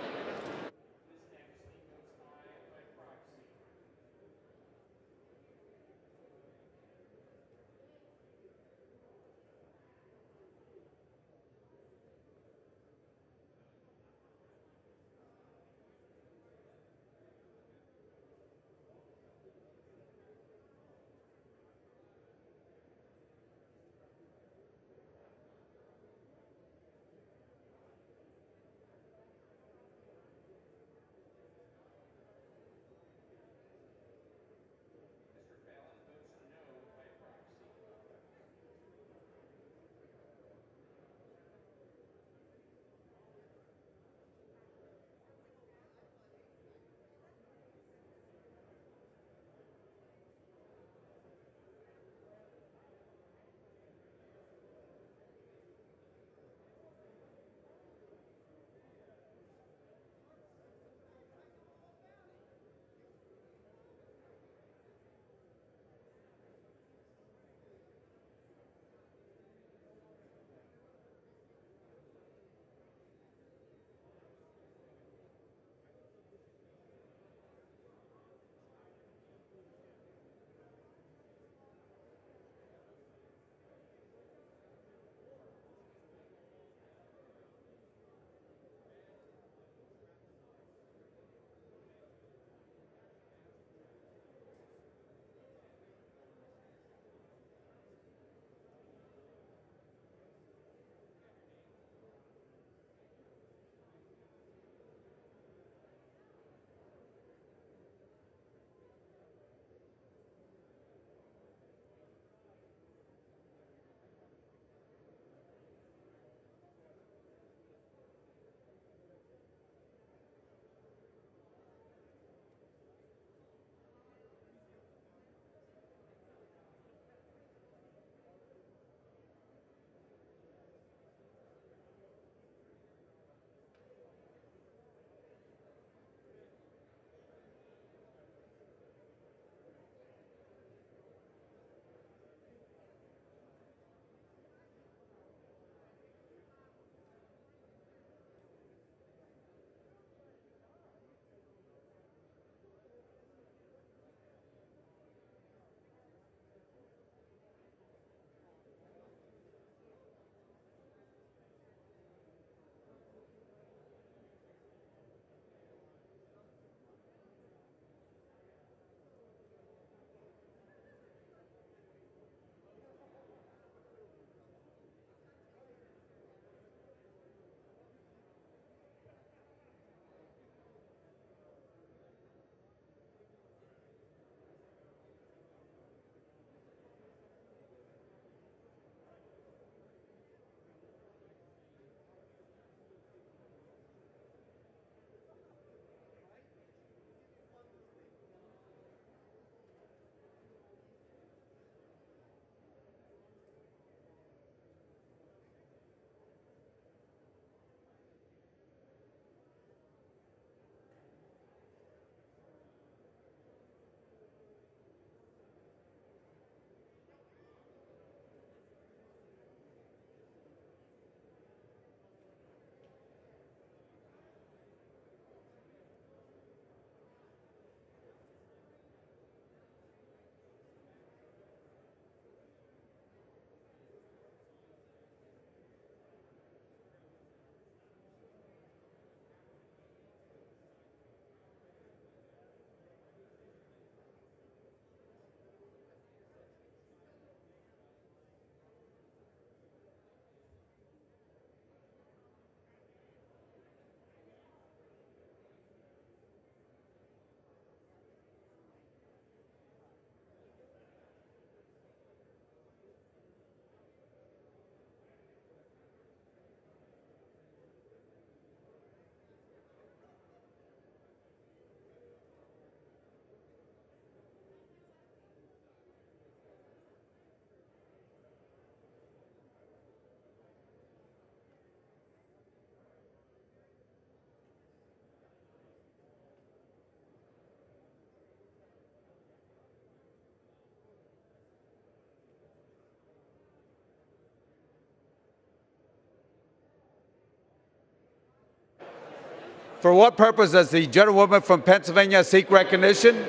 For what purpose does the gentlewoman from Pennsylvania seek recognition?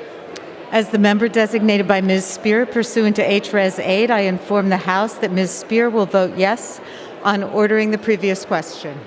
As the member designated by Ms. Spear pursuant to H-Res 8, I inform the House that Ms. Spear will vote yes on ordering the previous question.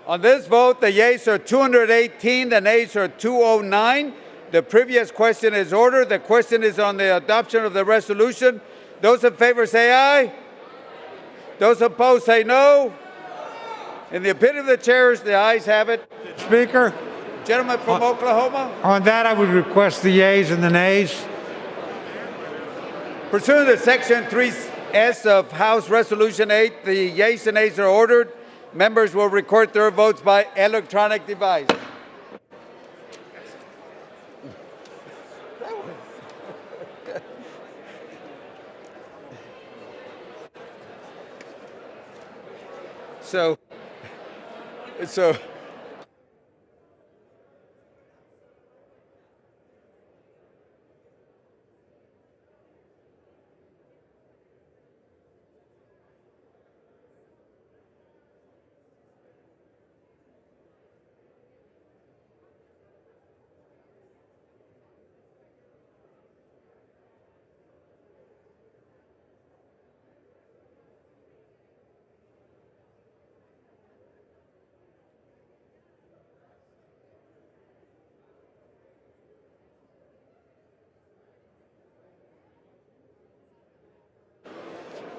On this vote, the yeas are 218, the nays are 209. The previous question is ordered. The question is on the adoption of the resolution. Those in favor say aye. Those opposed say no. In the opinion of the chairs, the ayes have it. Speaker, Gentleman from Oklahoma. on that I would request the yeas and the nays. Pursuant to Section 3S of House Resolution 8, the yeas and nays are ordered. Members will record their votes by electronic device. So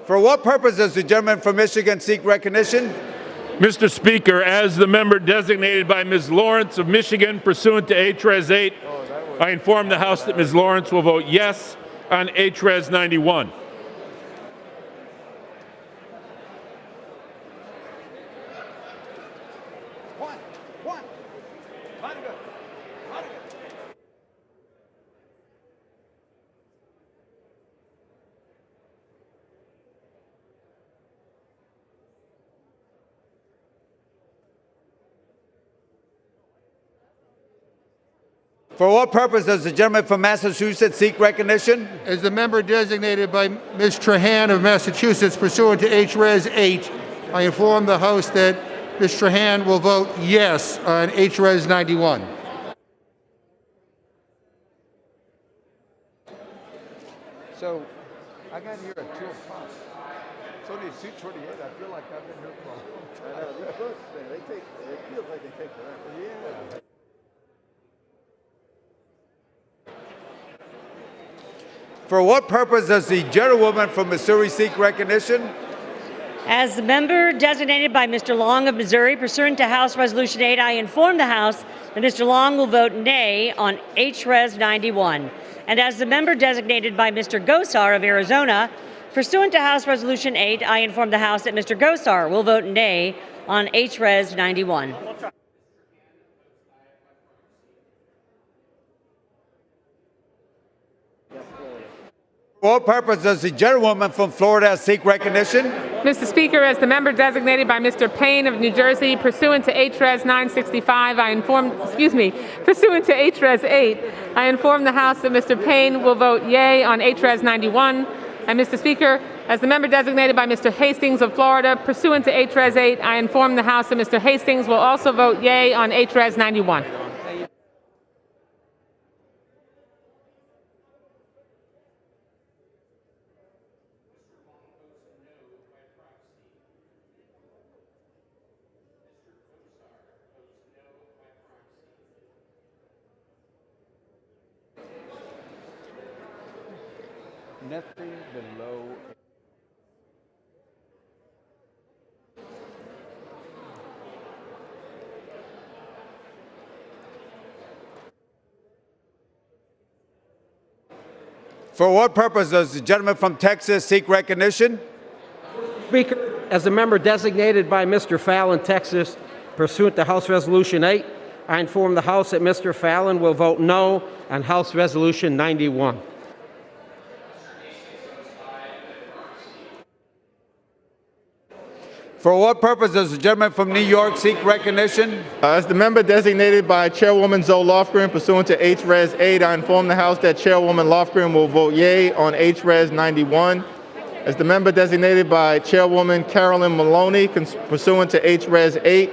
for what purpose does the gentleman from Michigan seek recognition? Mr. Speaker, as the member designated by Ms. Lawrence of Michigan pursuant to H-Res 8, I inform the House that Ms. Lawrence will vote yes on H-Res 91. For what purpose does the gentleman from Massachusetts seek recognition? As the member designated by Ms. Trahan of Massachusetts pursuant to H-Res 8, I inform the House that Ms. Trahan will vote yes on H-Res 91. So, I got here at 2 o'clock. It's only 2:28. I feel like I've been here for a long time. I know, these books, it feels like they take forever. Yeah. For what purpose does the gentlewoman from Missouri seek recognition? As the member designated by Mr. Long of Missouri, pursuant to House Resolution 8, I inform the House that Mr. Long will vote nay on H-Res 91. And as the member designated by Mr. Gosar of Arizona, pursuant to House Resolution 8, I inform the House that Mr. Gosar will vote nay on H-Res 91. For what purpose does the gentlewoman from Florida seek recognition? Mr. Speaker, as the member designated by Mr. Payne of New Jersey, pursuant to H-Res 965, pursuant to H-Res 8, I inform the House that Mr. Payne will vote yea on H-Res 91. And Mr. Speaker, as the member designated by Mr. Hastings of Florida, pursuant to H-Res 8, I inform the House that Mr. Hastings will also vote yea on H-Res 91. Nothing below. For what purpose does the gentleman from Texas seek recognition? Speaker, as a member designated by Mr. Fallon, Texas, pursuant to House Resolution 8, I inform the House that Mr. Fallon will vote no on House Resolution 91. For what purpose does the gentleman from New York seek recognition? As the member designated by Chairwoman Zoe Lofgren pursuant to H-Res 8, I inform the House that Chairwoman Lofgren will vote yea on H-Res 91. As the member designated by Chairwoman Carolyn Maloney pursuant to H-Res 8,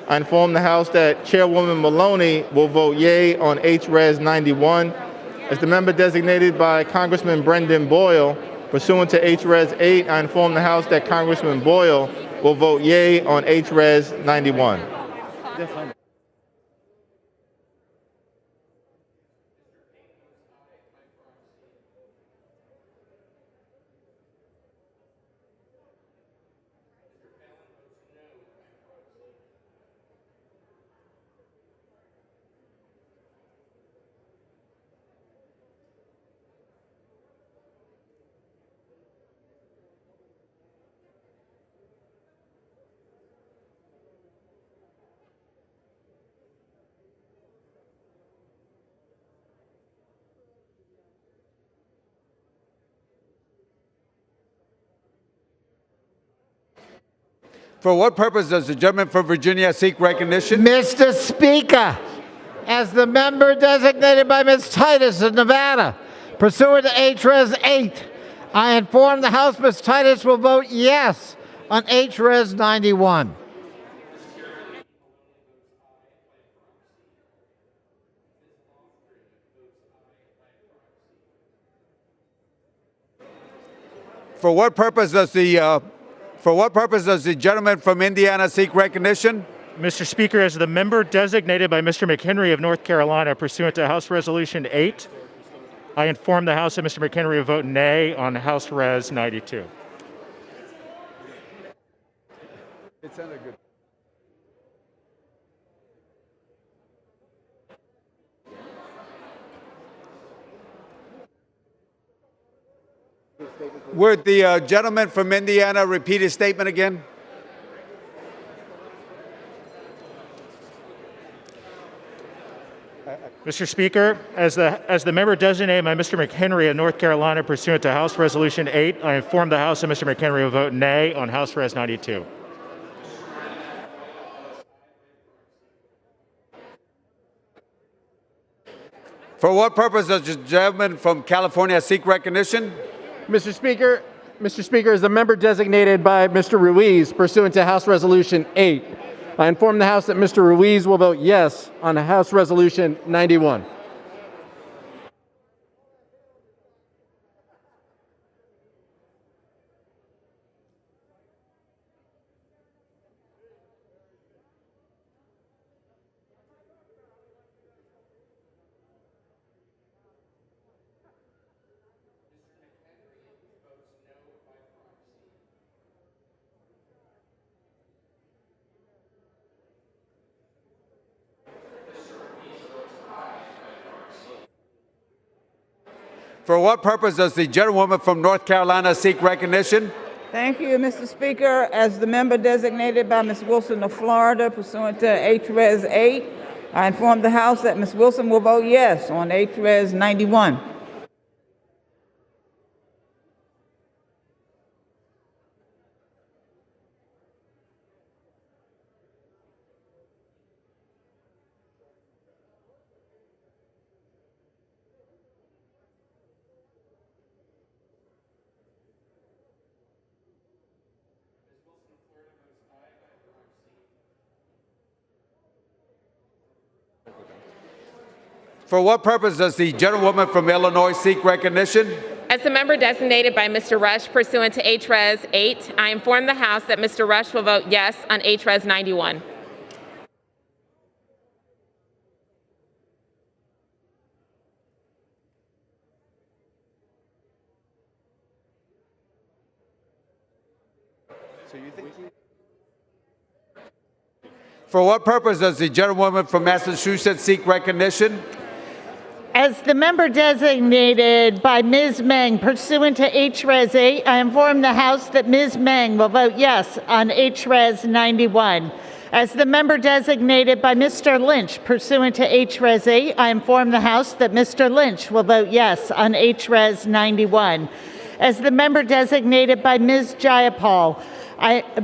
I inform the House that Chairwoman Maloney will vote yea on H-Res 91. As the member designated by Congressman Brendan Boyle pursuant to H-Res 8, I inform the House that Congressman Boyle will vote yea on H-Res 91. For what purpose does the gentleman from Virginia seek recognition? Mr. Speaker, as the member designated by Ms. Titus of Nevada, pursuant to HRes 8, I inform the House Ms. Titus will vote yes on HRes 91. For what purpose does the gentleman from Indiana seek recognition? Mr. Speaker, as the member designated by Mr. McHenry of North Carolina pursuant to House Resolution 8, I inform the House that Mr. McHenry will vote nay on House Res 92. It sounded good. Would the gentleman from Indiana repeat his statement again? Mr. Speaker, as the member designated by Mr. McHenry of North Carolina pursuant to House Resolution 8, I inform the House that Mr. McHenry will vote nay on House Res 92. For what purpose does the gentleman from California seek recognition? Mr. Speaker, as the member designated by Mr. Ruiz pursuant to House Resolution 8, I inform the House that Mr. Ruiz will vote yes on House Resolution 91. For what purpose does the gentlewoman from North Carolina seek recognition? Thank you, Mr. Speaker. As the member designated by Ms. Wilson of Florida pursuant to HRes 8, I inform the House that Ms. Wilson will vote yes on HRes 91. For what purpose does the gentlewoman from Illinois seek recognition? As the member designated by Mr. Rush pursuant to HRes 8, I inform the House that Mr. Rush will vote yes on HRes 91. For what purpose does the gentlewoman from Massachusetts seek recognition? As the member designated by Ms. Meng pursuant to HRes 8, I inform the House that Ms. Meng will vote yes on HRes 91. As the member designated by Mr. Lynch pursuant to HRes 8, I inform the House that Mr. Lynch will vote yes on HRes 91. As the member designated by Ms. Jayapal,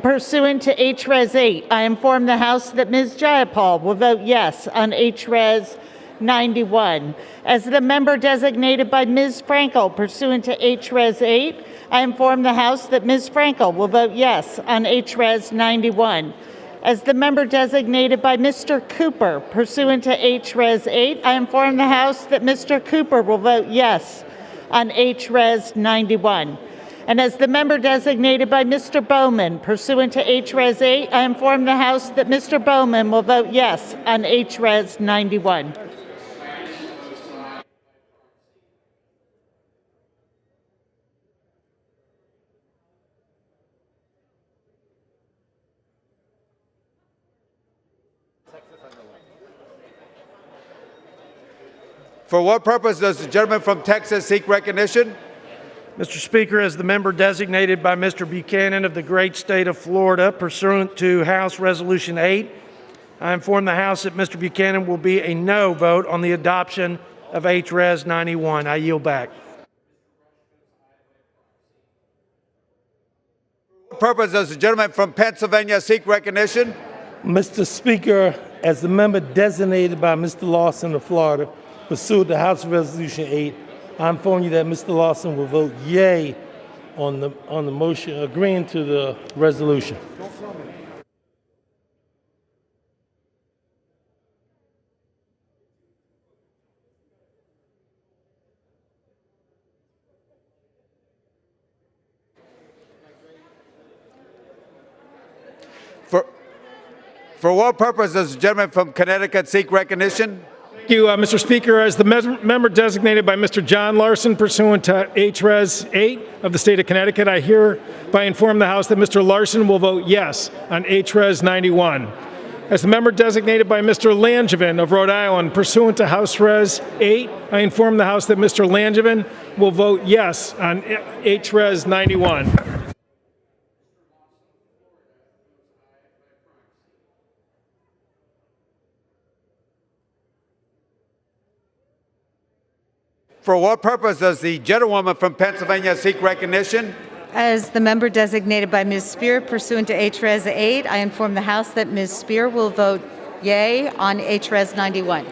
pursuant to HRes 8, I inform the House that Ms. Jayapal will vote yes on HRes 91. As the member designated by Ms. Frankel pursuant to HRes 8, I inform the House that Ms. Frankel will vote yes on HRes 91. As the member designated by Mr. Cooper pursuant to HRes 8, I inform the House that Mr. Cooper will vote yes on HRes 91. And as the member designated by Mr. Bowman pursuant to HRES 8, I inform the House that Mr. Bowman will vote yes on HRES 91. For what purpose does the gentleman from Texas seek recognition? Mr. Speaker, as the member designated by Mr. Buchanan of the great state of Florida pursuant to House Resolution 8, I inform the House that Mr. Buchanan will be a no vote on the adoption of HRES 91. I yield back. For what purpose does the gentleman from Pennsylvania seek recognition? Mr. Speaker, as the member designated by Mr. Lawson of Florida pursuant to House Resolution 8, I inform you that Mr. Lawson will vote yea on the motion agreeing to the resolution. For what purpose does the gentleman from Connecticut seek recognition? Thank you, Mr. Speaker. As the member designated by Mr. John Larson pursuant to HRES 8 of the state of Connecticut, I hereby inform the House that Mr. Larson will vote yes on HRES 91. As the member designated by Mr. Langevin of Rhode Island pursuant to House Res 8, I inform the House that Mr. Langevin will vote yes on HRES 91. For what purpose does the gentlewoman from Pennsylvania seek recognition? As the member designated by Ms. Spear pursuant to HRES 8, I inform the House that Ms. Spear will vote yea on HRES 91.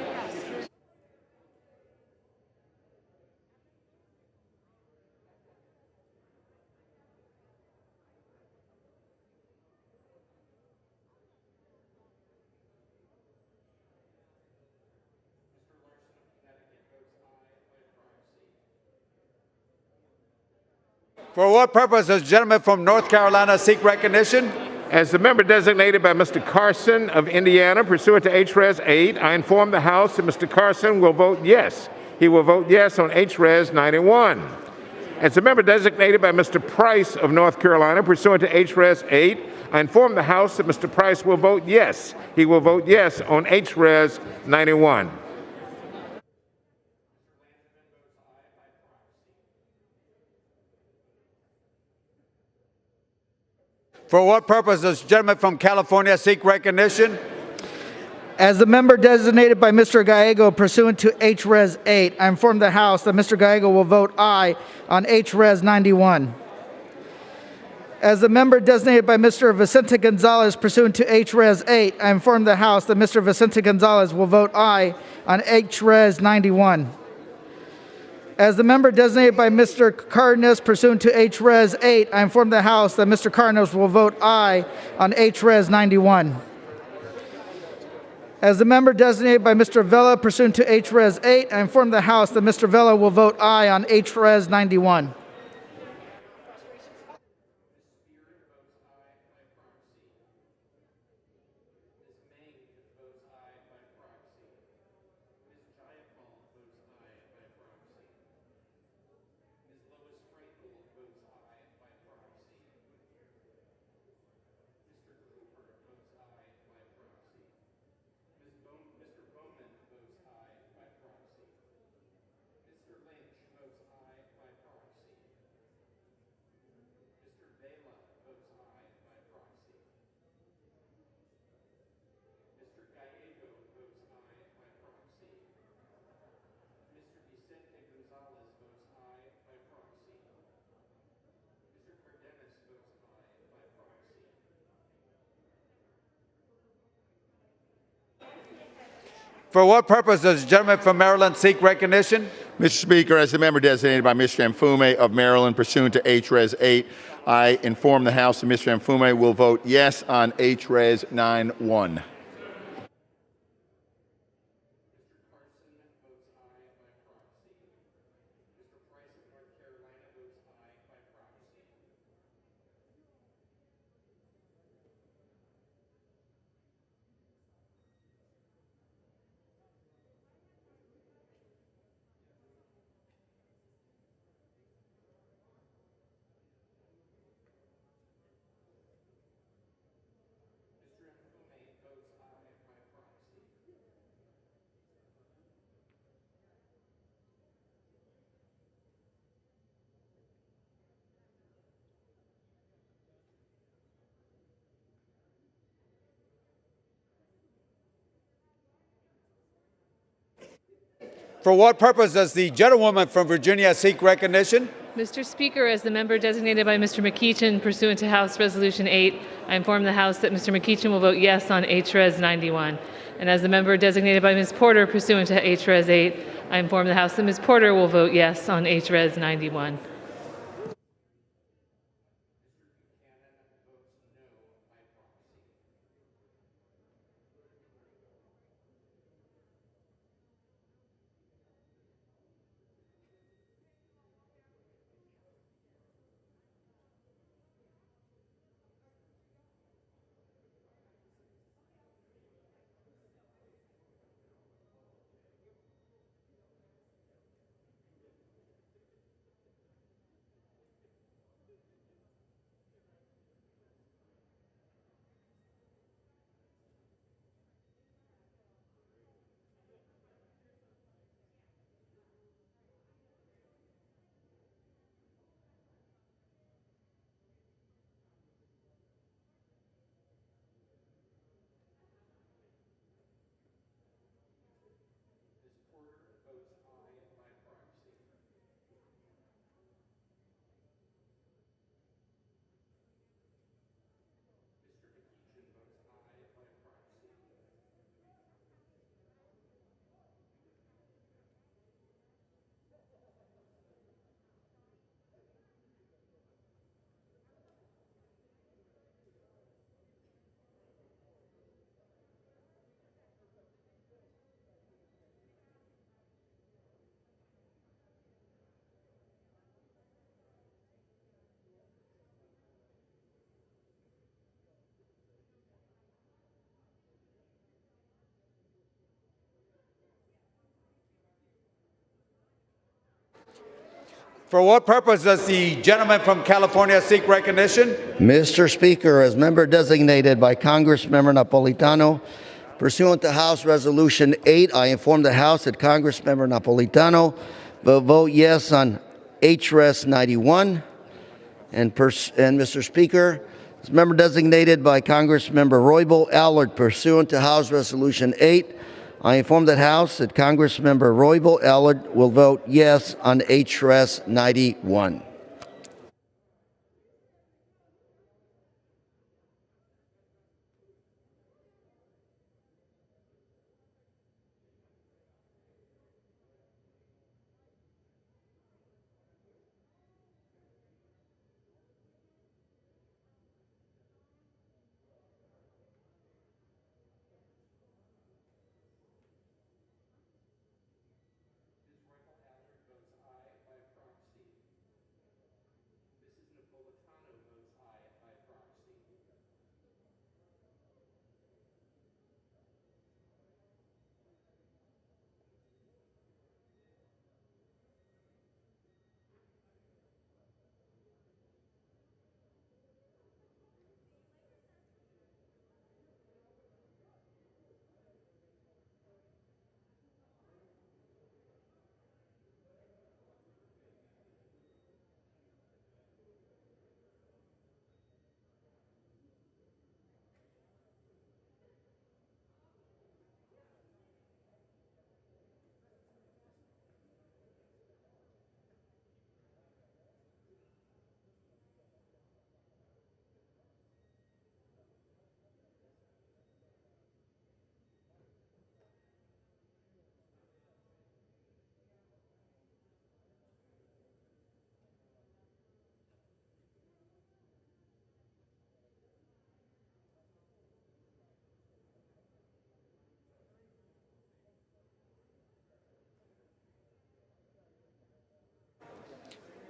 For what purpose does the gentleman from North Carolina seek recognition? As the member designated by Mr. Carson of Indiana pursuant to HRES 8, I inform the House that Mr. Carson will vote yes. He will vote yes on HRES 91. As the member designated by Mr. Price of North Carolina pursuant to HRES 8, I inform the House that Mr. Price will vote yes. He will vote yes on HRES 91. For what purpose does the gentleman from California seek recognition? As the member designated by Mr. Gallego pursuant to HRES 8, I inform the House that Mr. Gallego will vote aye on HRES 91. As the member designated by Mr. Vicente Gonzalez pursuant to HRES 8, I inform the House that Mr. Vicente Gonzalez will vote aye on HRES 91. As the member designated by Mr. Cardenas pursuant to HRES 8, I inform the House that Mr. Cardenas will vote aye on HRES 91. As the member designated by Mr. Vela pursuant to HRES 8, I inform the House that Mr. Vela will vote aye on HRES 91. For what purpose does the gentleman from Maryland seek recognition? Mr. Speaker, as the member designated by Mr. Mfume of Maryland pursuant to HRES 8, I inform the House that Mr. Mfume will vote yes on HRES 91. For what purpose does the gentlewoman from Virginia seek recognition? Mr. Speaker, as the member designated by Mr. McEachin pursuant to House Resolution 8, I inform the House that Mr. McEachin will vote yes on HRes 91. And as the member designated by Ms. Porter pursuant to HRes 8, I inform the House that Ms. Porter will vote yes on HRes 91. For what purpose does the gentleman from California seek recognition? Mr. Speaker, as member designated by Congressmember Napolitano, pursuant to House Resolution 8, I inform the House that Congressmember Napolitano will vote yes on HRes 91. And Mr. Speaker, as member designated by Congressmember Roybal Allard, pursuant to House Resolution 8, I inform the House that Congressmember Roybal Allard will vote yes on HRes 91.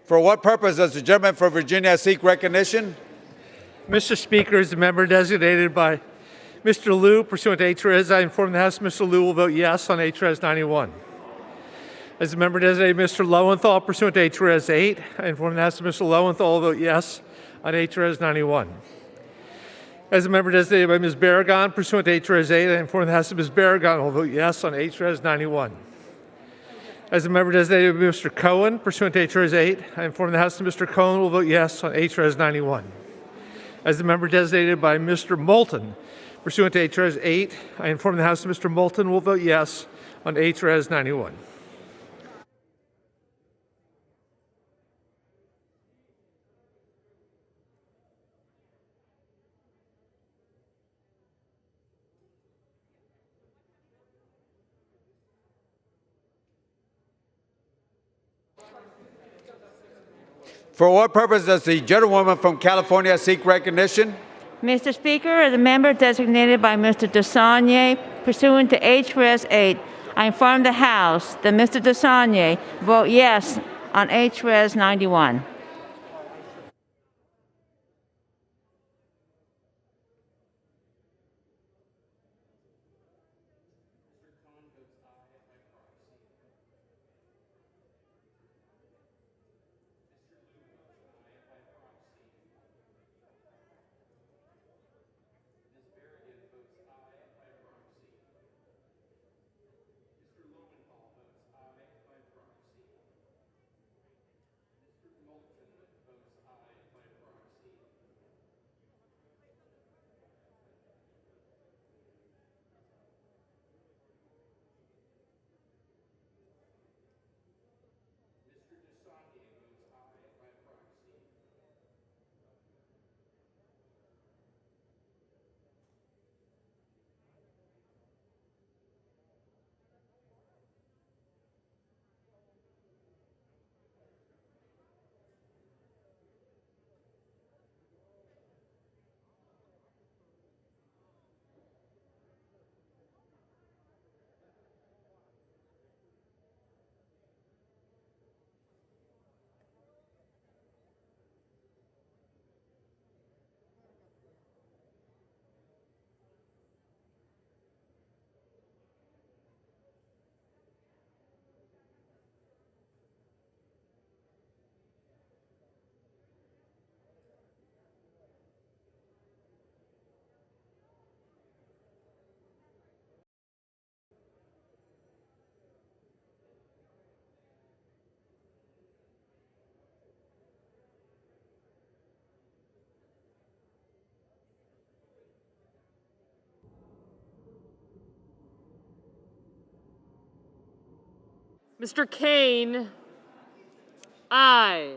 For what purpose does the gentleman from Virginia seek recognition? Mr. Speaker, as the member designated by Mr. Liu, pursuant to HRes, I inform the House Mr. Liu will vote yes on HRes 91. As the member designated Mr. Lowenthal, pursuant to HRes 8, I inform the House Mr. Lowenthal will vote yes on HRes 91. As the member designated by Ms. Barragan, pursuant to HRes 8, I inform the House that Ms. Barragan will vote yes on HRes 91. As the member designated by Mr. Cohen, pursuant to HRes 8, I inform the House that Mr. Cohen will vote yes on HRes 91. As the member designated by Mr. Moulton, pursuant to HRes 8, I inform the House that Mr. Moulton will vote yes on HRes 91. For what purpose does the gentlewoman from California seek recognition? Mr. Speaker, as a member designated by Mr. DeSaulnier pursuant to HRES 8, I inform the House that Mr. DeSaulnier vote yes on HRES 91. Mr. Kane, aye.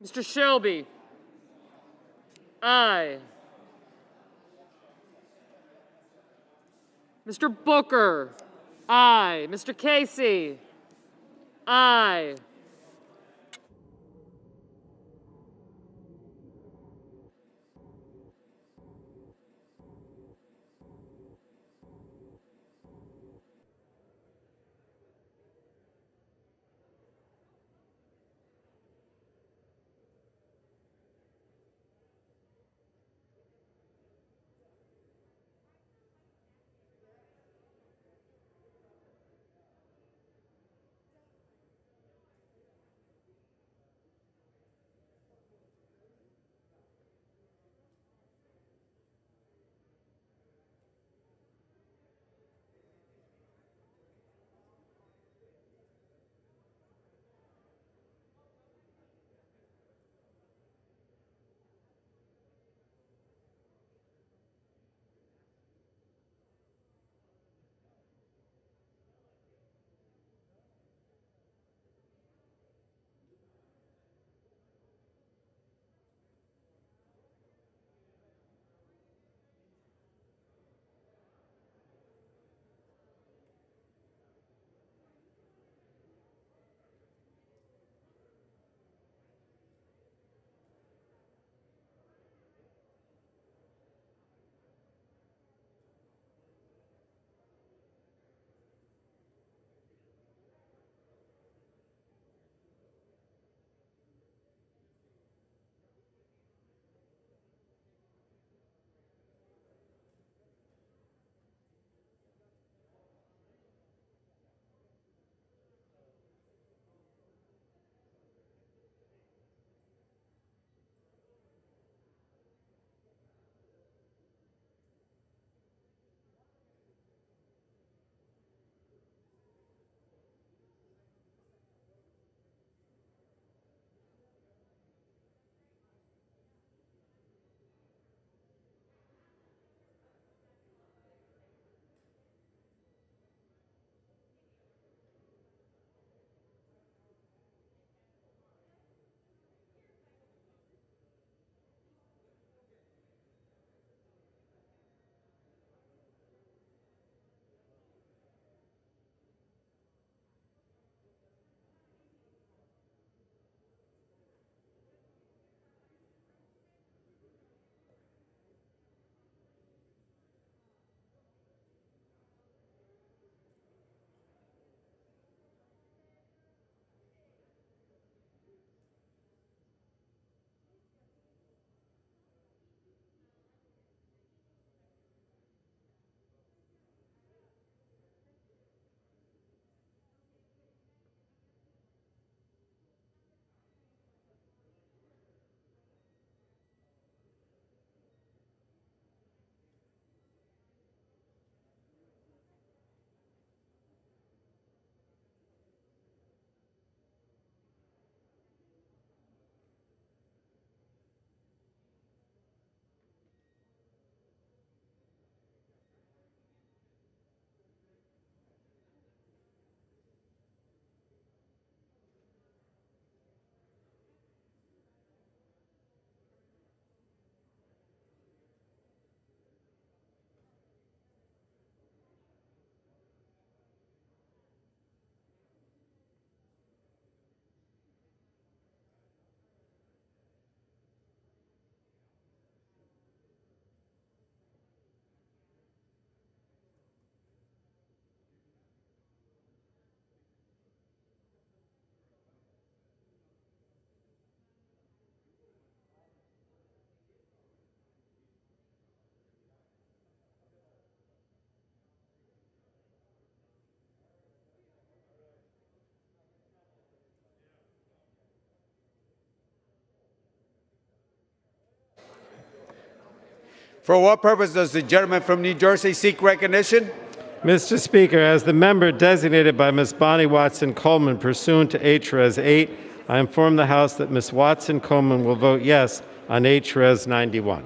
Mr. Shelby, aye. Mr. Booker, aye. Mr. Casey, aye. For what purpose does the gentleman from New Jersey seek recognition? Mr. Speaker, as the member designated by Ms. Bonnie Watson Coleman pursuant to H-Res 8, I inform the House that Ms. Watson Coleman will vote yes on H-Res 91.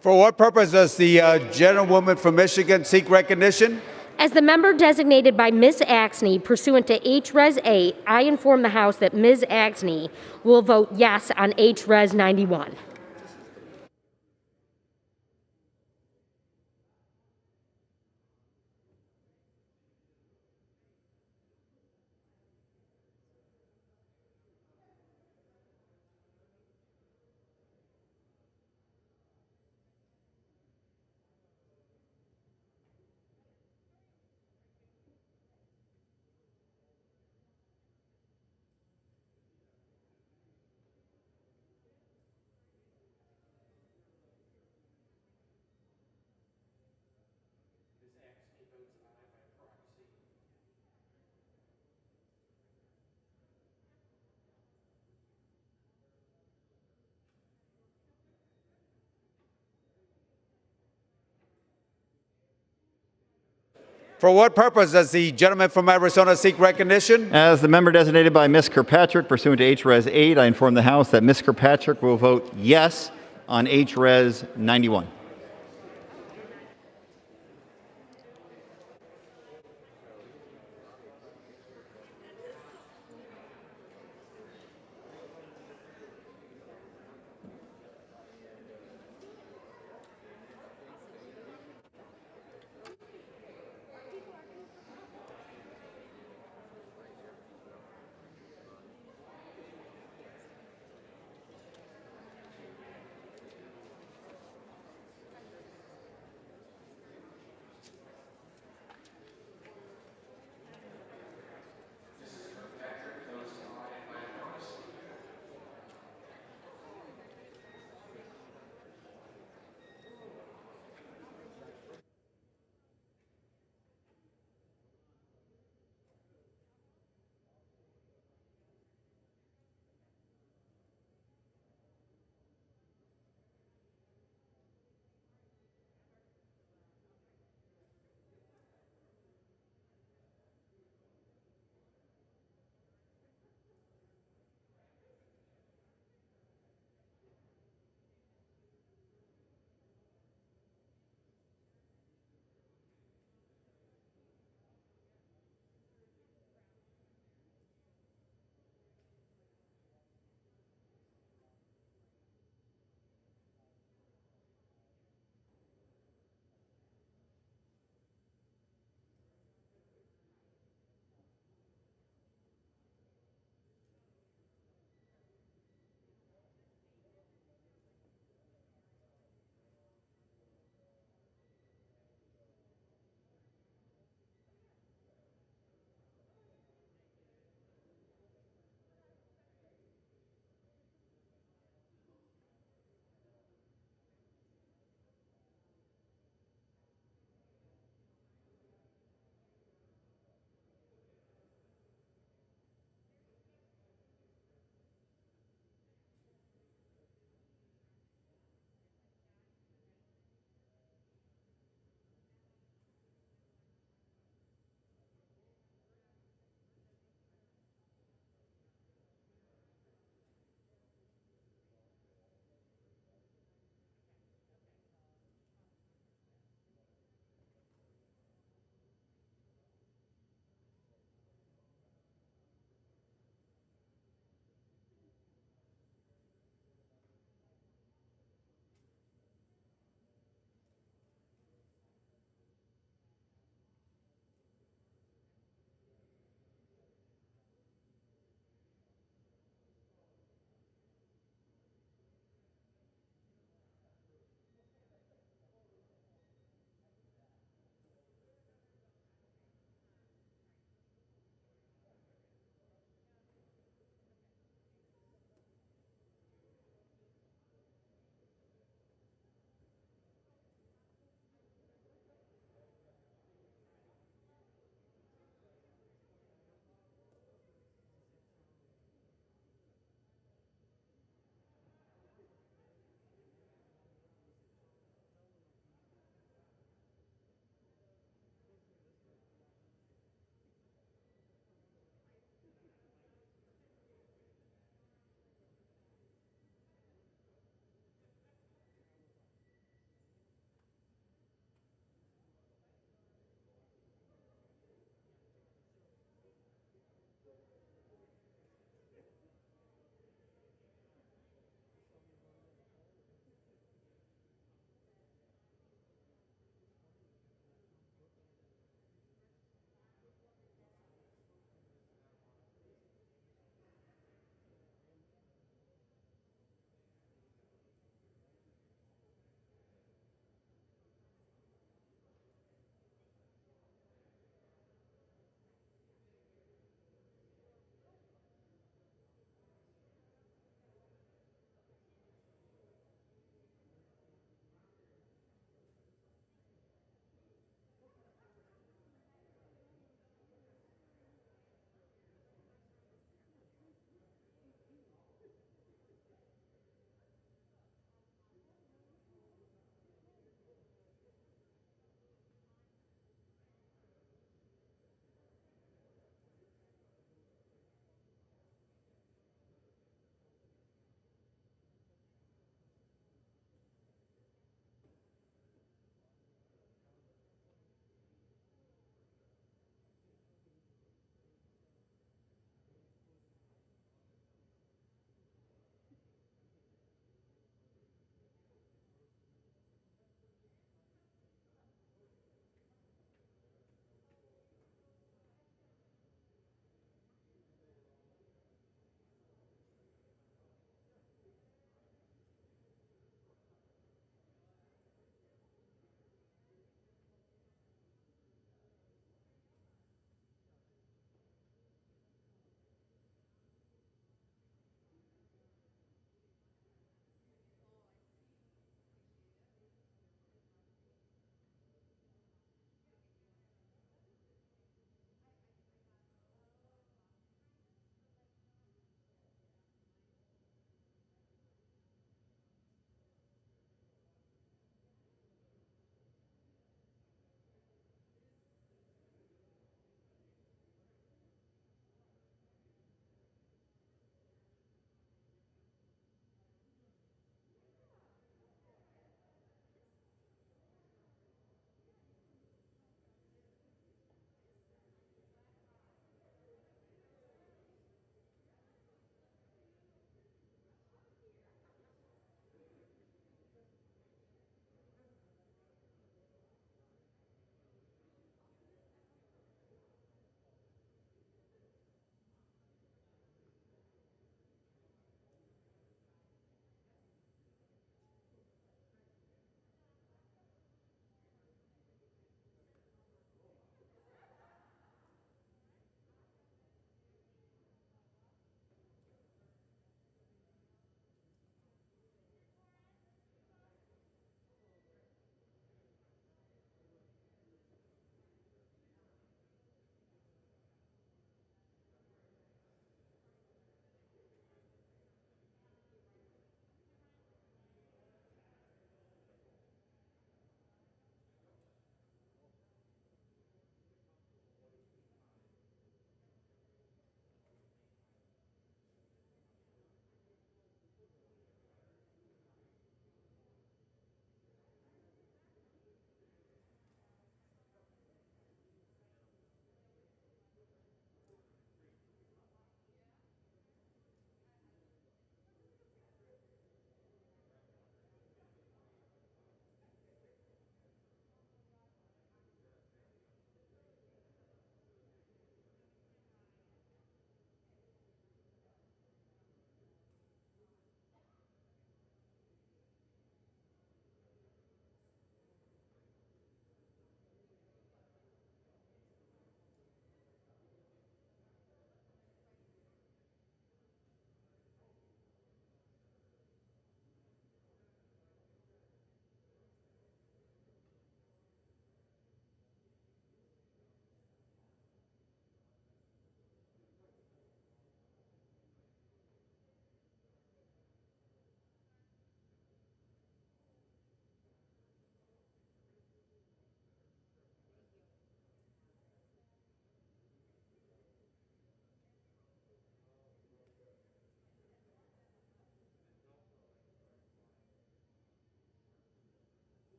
For what purpose does the gentlewoman from Michigan seek recognition? As the member designated by Ms. Axney pursuant to H-Res 8, I inform the House that Ms. Axney will vote yes on H-Res 91. For what purpose does the gentleman from Arizona seek recognition? As the member designated by Ms. Kirkpatrick pursuant to H-Res 8, I inform the House that Ms. Kirkpatrick will vote yes on H-Res 91.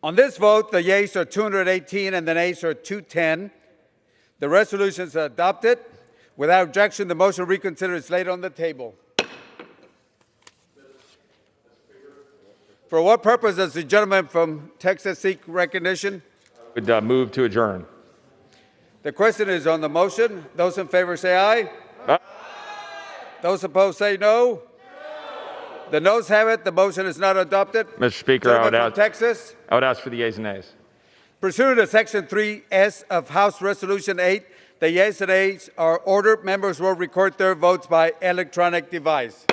On this vote, the yeas are 218 and the nays are 210. The resolution is adopted. Without objection, the motion to reconsider is laid on the table. For what purpose does the gentleman from Texas seek recognition? Would move to adjourn. The question is on the motion. Those in favor say aye. Aye. Those opposed say no. The noes have it. The motion is not adopted. Mr. Speaker, Gentleman from Texas. I would ask for the yeas and nays. Pursuant to Section 3S of House Resolution 8, the yeas and nays are ordered. Members will record their votes by electronic device.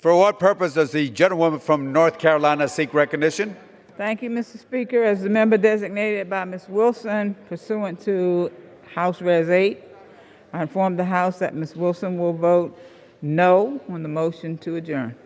For what purpose does the gentlewoman from North Carolina seek recognition? Thank you, Mr. Speaker. As the member designated by Ms. Wilson, pursuant to House Res 8, I inform the House that Ms. Wilson will vote no on the motion to adjourn.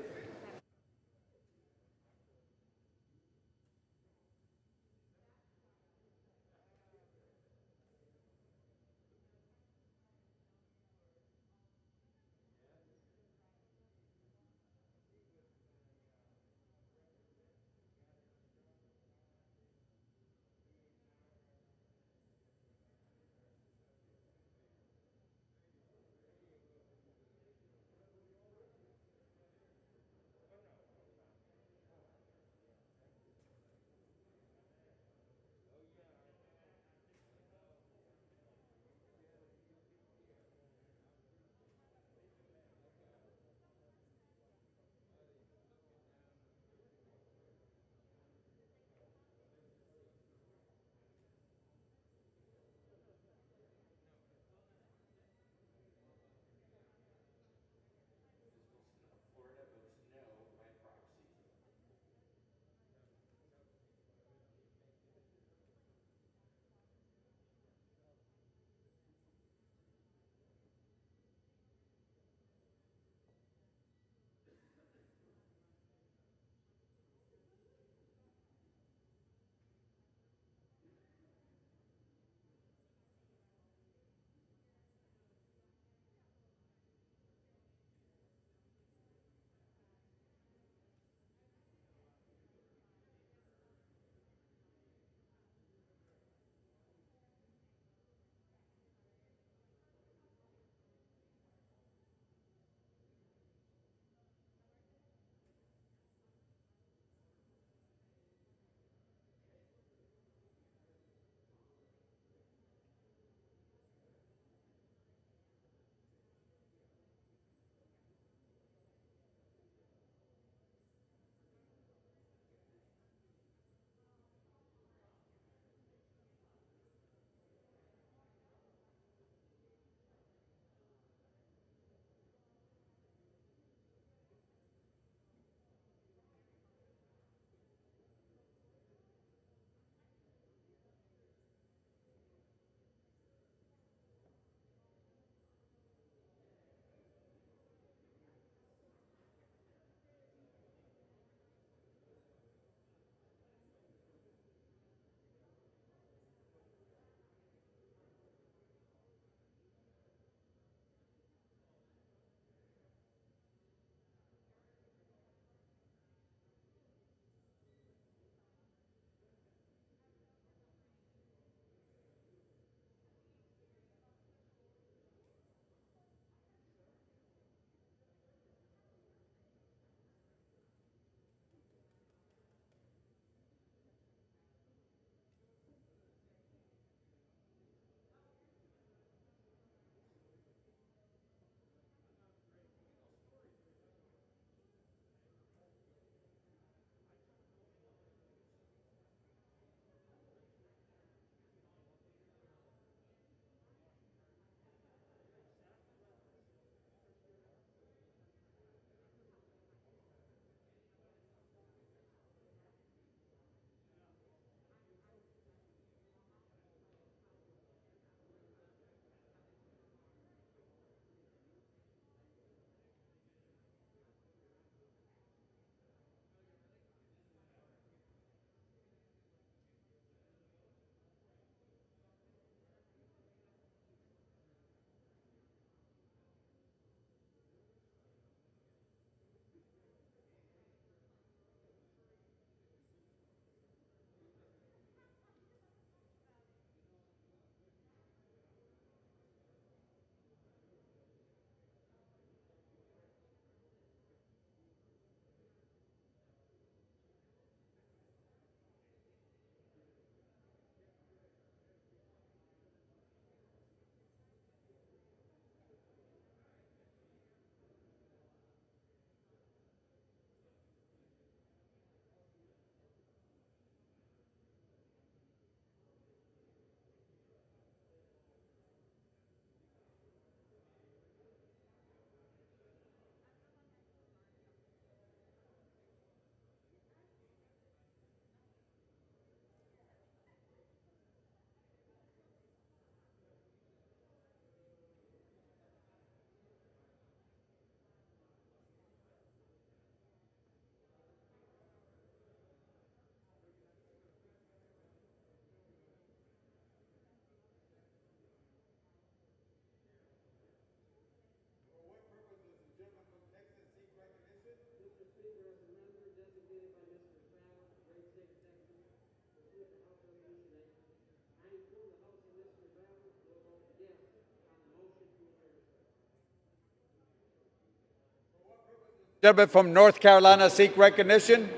Gentleman from North Carolina seek recognition.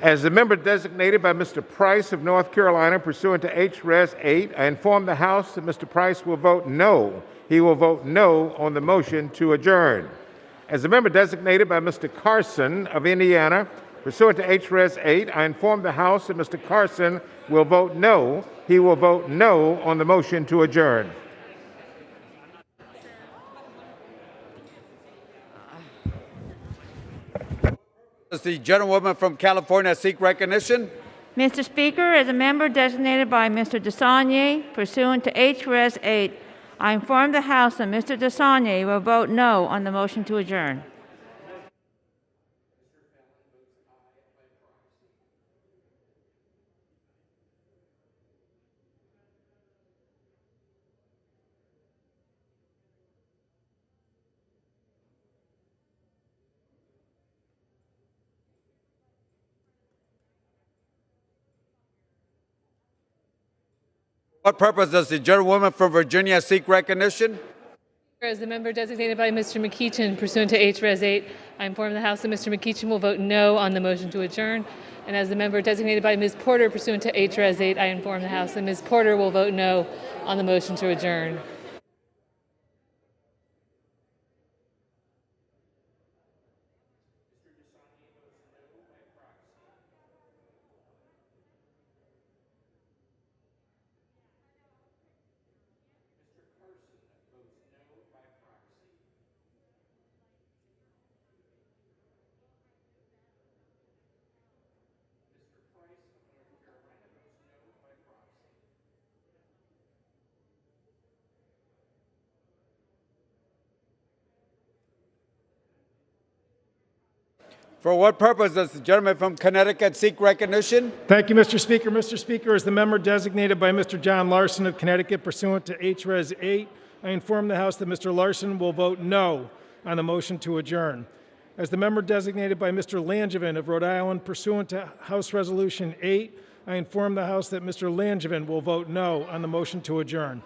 As the member designated by Mr. Price of North Carolina pursuant to H.Res. 8, I inform the House that Mr. Price will vote no. He will vote no on the motion to adjourn. As the member designated by Mr. Carson of Indiana pursuant to H.Res. 8, I inform the House that Mr. Carson will vote no. He will vote no on the motion to adjourn. Does the gentlewoman from California seek recognition? Mr. Speaker, as a member designated by Mr. Desaulniers pursuant to H.Res. 8, I inform the House that Mr. Desaulniers will vote no on the motion to adjourn. What purpose does the gentlewoman from Virginia seek recognition? As the member designated by Mr. McEachin pursuant to H.Res. 8, I inform the House that Mr. McEachin will vote no on the motion to adjourn. And as the member designated by Ms. Porter pursuant to H.Res. 8, I inform the House that Ms. Porter will vote no on the motion to adjourn. For what purpose does the gentleman from Connecticut seek recognition? Thank you, Mr. Speaker. Mr. Speaker, as the member designated by Mr. John Larson of Connecticut pursuant to H.Res. 8, I inform the House that Mr. Larson will vote no on the motion to adjourn. As the member designated by Mr. Langevin of Rhode Island pursuant to House Resolution 8, I inform the House that Mr. Langevin will vote no on the motion to adjourn.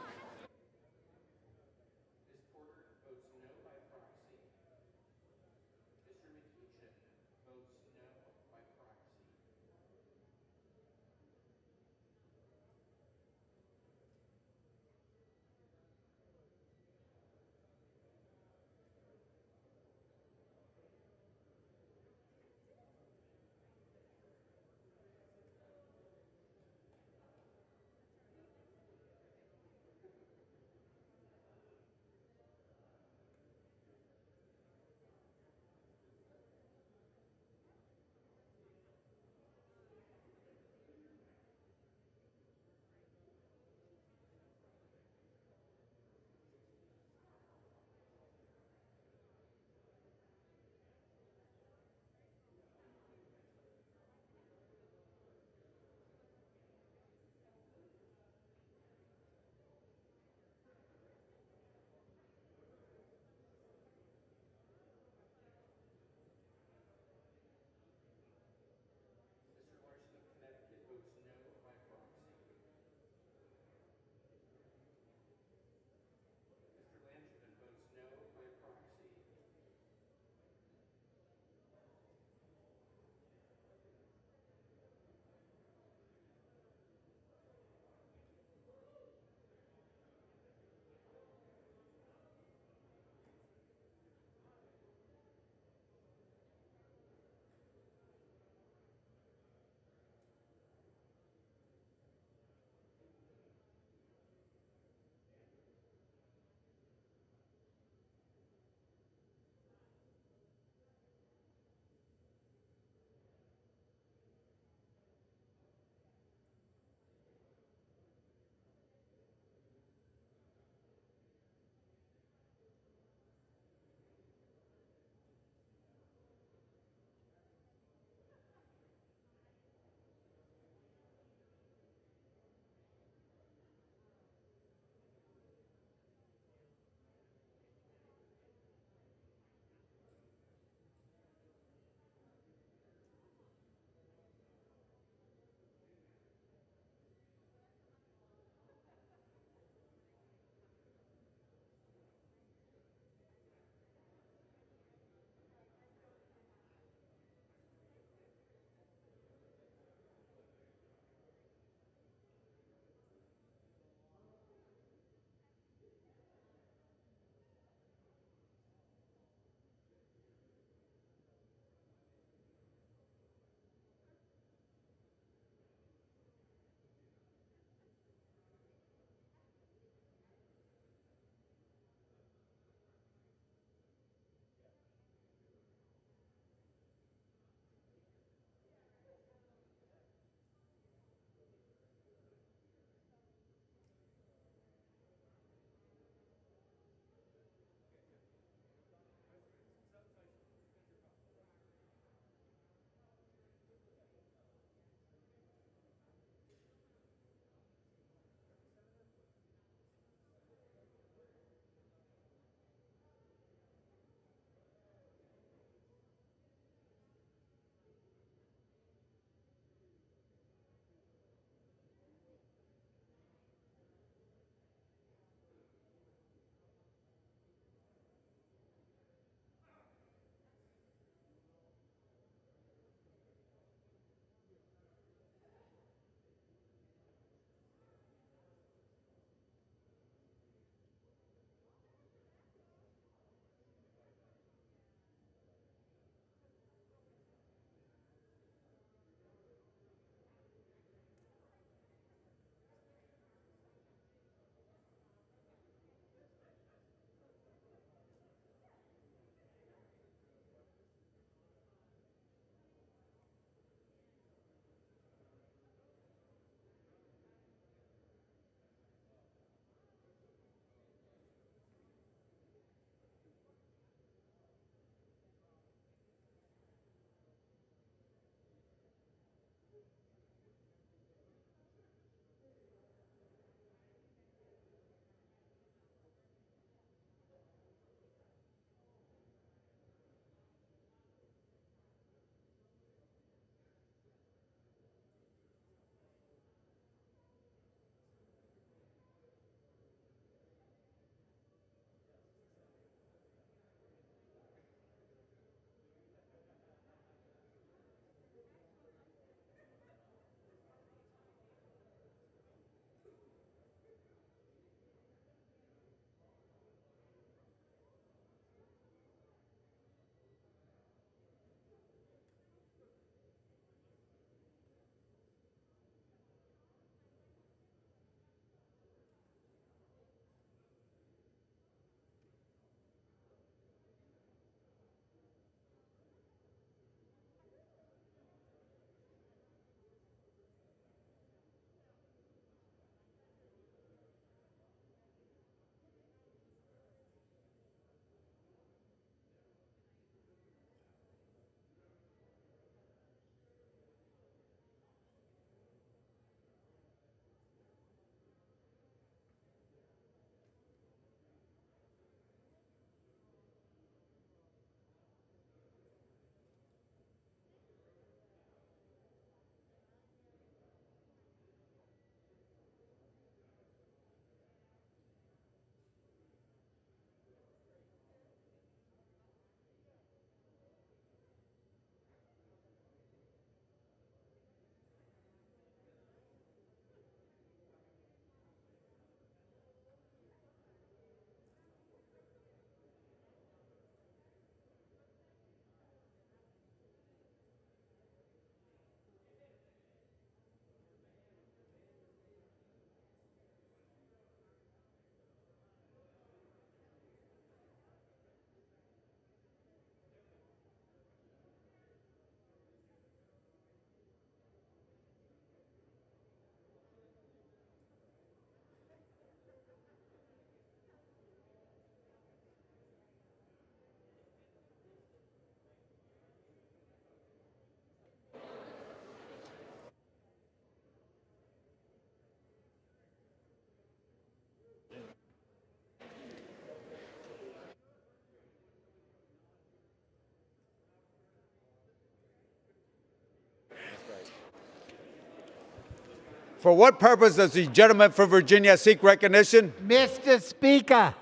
For what purpose does the gentleman from Virginia seek recognition? Mr. Speaker,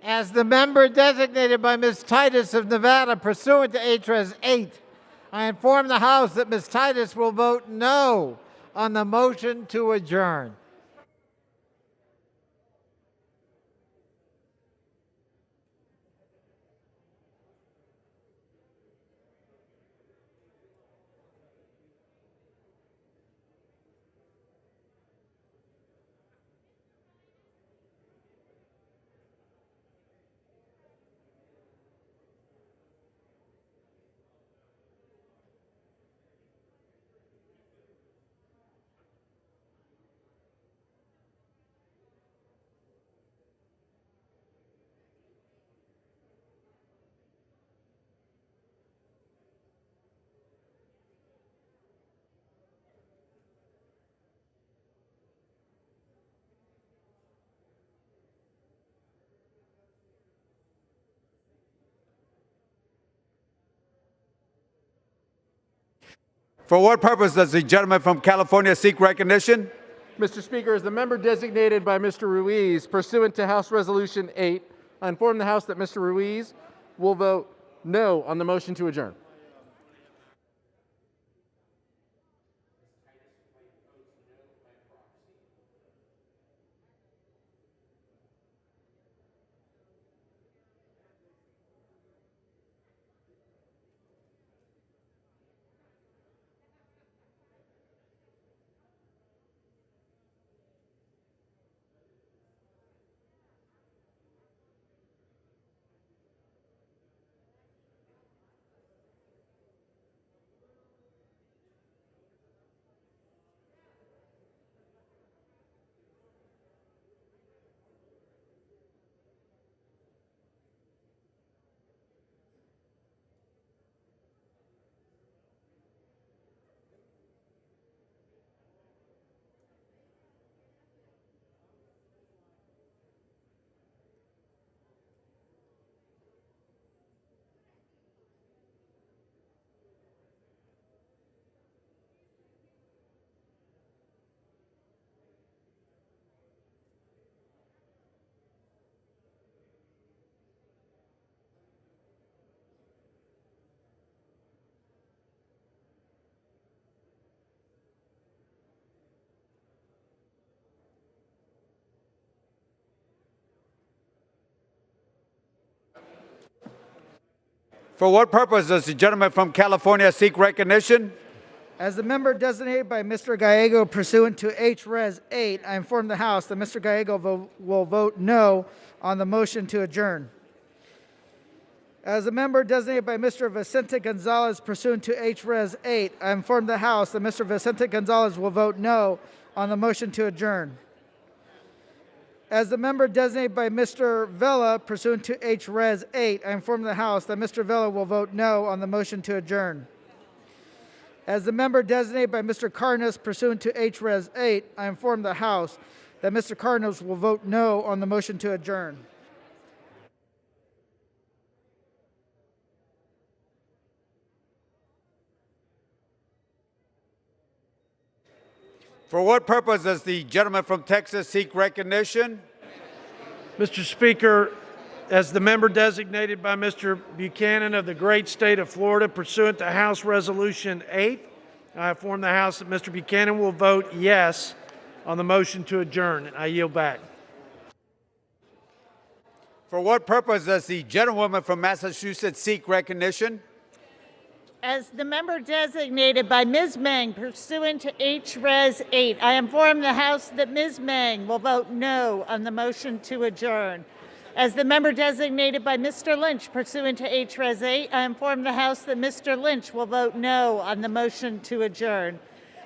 as the member designated by Ms. Titus of Nevada pursuant to H.Res. 8, I inform the House that Ms. Titus will vote no on the motion to adjourn. For what purpose does the gentleman from California seek recognition? Mr. Speaker, as the member designated by Mr. Ruiz pursuant to House Resolution 8, I inform the House that Mr. Ruiz will vote no on the motion to adjourn. For what purpose does the gentleman from California seek recognition? As the member designated by Mr. Gallego pursuant to H.Res. 8, I inform the House that Mr. Gallego will vote no on the motion to adjourn. As the member designated by Mr. Vicente Gonzalez pursuant to H.Res. 8, I inform the House that Mr. Vicente Gonzalez will vote no on the motion to adjourn. As the member designated by Mr. Vela pursuant to H.Res. 8, I inform the House that Mr. Vela will vote no on the motion to adjourn. As the member designated by Mr. Carnes pursuant to H.Res. 8, I inform the House that Mr. Carnes will vote no on the motion to adjourn. For what purpose does the gentleman from Texas seek recognition? Mr. Speaker, as the member designated by Mr. Buchanan of the great state of Florida pursuant to House Resolution 8, I inform the House that Mr. Buchanan will vote yes on the motion to adjourn. I yield back. For what purpose does the gentlewoman from Massachusetts seek recognition? As the member designated by Ms. Meng pursuant to H.Res. 8, I inform the House that Ms. Meng will vote no on the motion to adjourn. As the member designated by Mr. Lynch pursuant to H.Res. 8, I inform the House that Mr. Lynch will vote no on the motion to adjourn.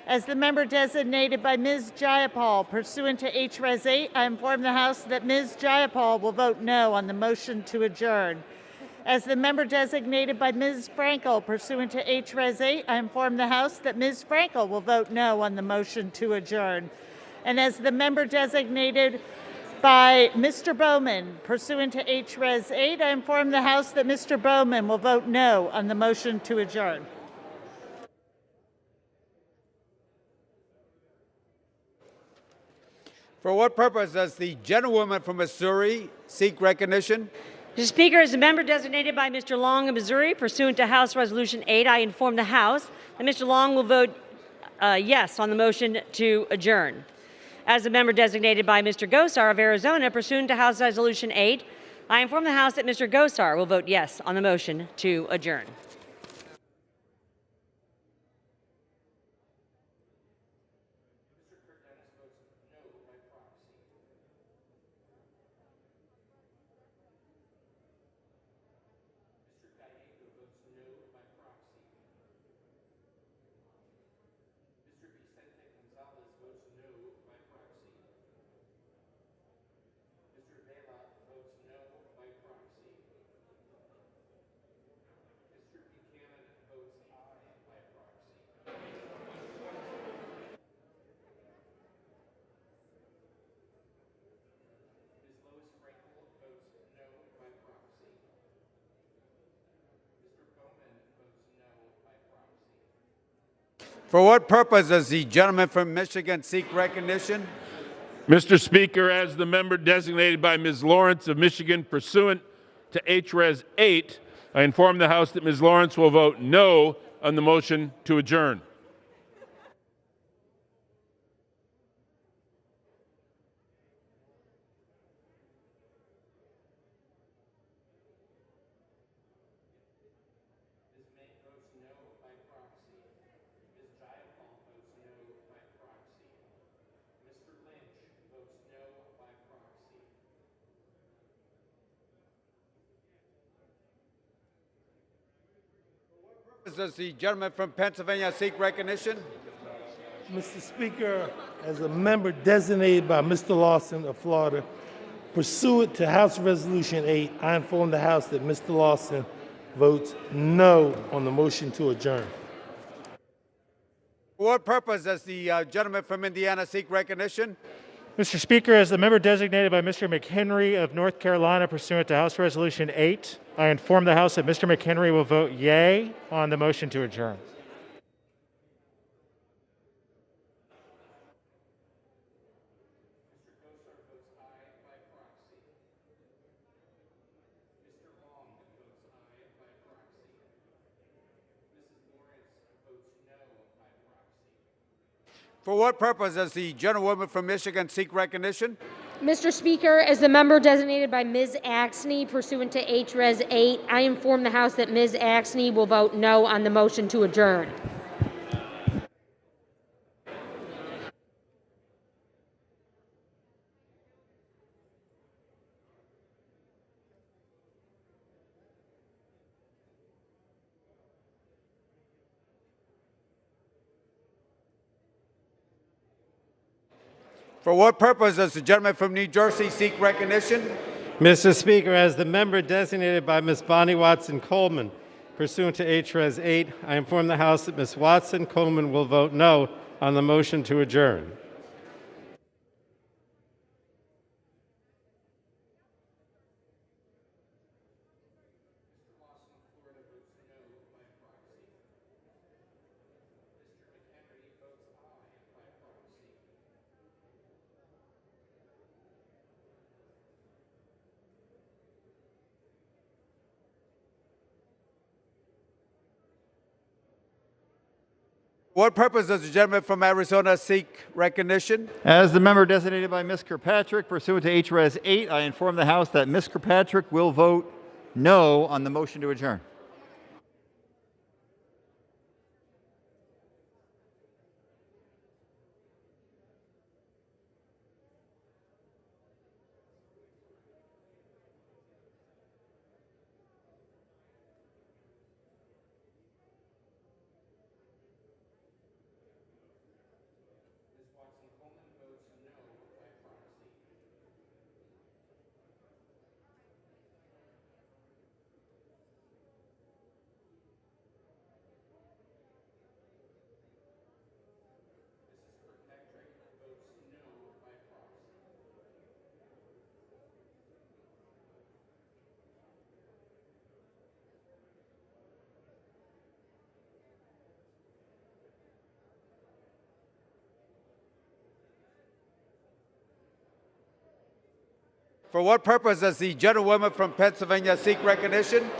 As the member designated by Ms. Jayapal pursuant to H.Res. 8, I inform the House that Ms. Jayapal will vote no on the motion to adjourn. As the member designated by Ms. Frankel pursuant to H.Res. 8, I inform the House that Ms. Frankel will vote no on the motion to adjourn. And as the member designated by Mr. Bowman pursuant to H.Res. 8, I inform the House that Mr. Bowman will vote no on the motion to adjourn. For what purpose does the gentlewoman from Missouri seek recognition? Mr. Speaker, as a member designated by Mr. Long of Missouri, pursuant to House Resolution 8, I inform the House that Mr. Long will vote yes on the motion to adjourn. As a member designated by Mr. Gosar of Arizona, pursuant to House Resolution 8, I inform the House that Mr. Gosar will vote yes on the motion to adjourn. For what purpose does the gentleman from Michigan seek recognition? Mr. Speaker, as the member designated by Ms. Lawrence of Michigan pursuant to HRes 8, I inform the House that Ms. Lawrence will vote no on the motion to adjourn. Does the gentleman from Pennsylvania seek recognition? Mr. Speaker, as a member designated by Mr. Lawson of Florida, pursuant to House Resolution 8, I inform the House that Mr. Lawson votes no on the motion to adjourn. For what purpose does the gentleman from Indiana seek recognition? Mr. Speaker, as the member designated by Mr. McHenry of North Carolina pursuant to House Resolution 8, I inform the House that Mr. McHenry will vote yea on the motion to adjourn. For what purpose does the gentlewoman from Michigan seek recognition? Mr. Speaker, as the member designated by Ms. Axney pursuant to HRes 8, I inform the House that Ms. Axney will vote no on the motion to adjourn. For what purpose does the gentleman from New Jersey seek recognition? Mr. Speaker, as the member designated by Ms. Bonnie Watson Coleman, pursuant to HRes 8, I inform the House that Ms. Watson Coleman will vote no on the motion to adjourn. What purpose does the gentleman from Arizona seek recognition? As the member designated by Ms. Kirkpatrick, pursuant to HRes 8, I inform the House that Ms. Kirkpatrick will vote no on the motion to adjourn. For what purpose does the gentlewoman from Pennsylvania seek recognition?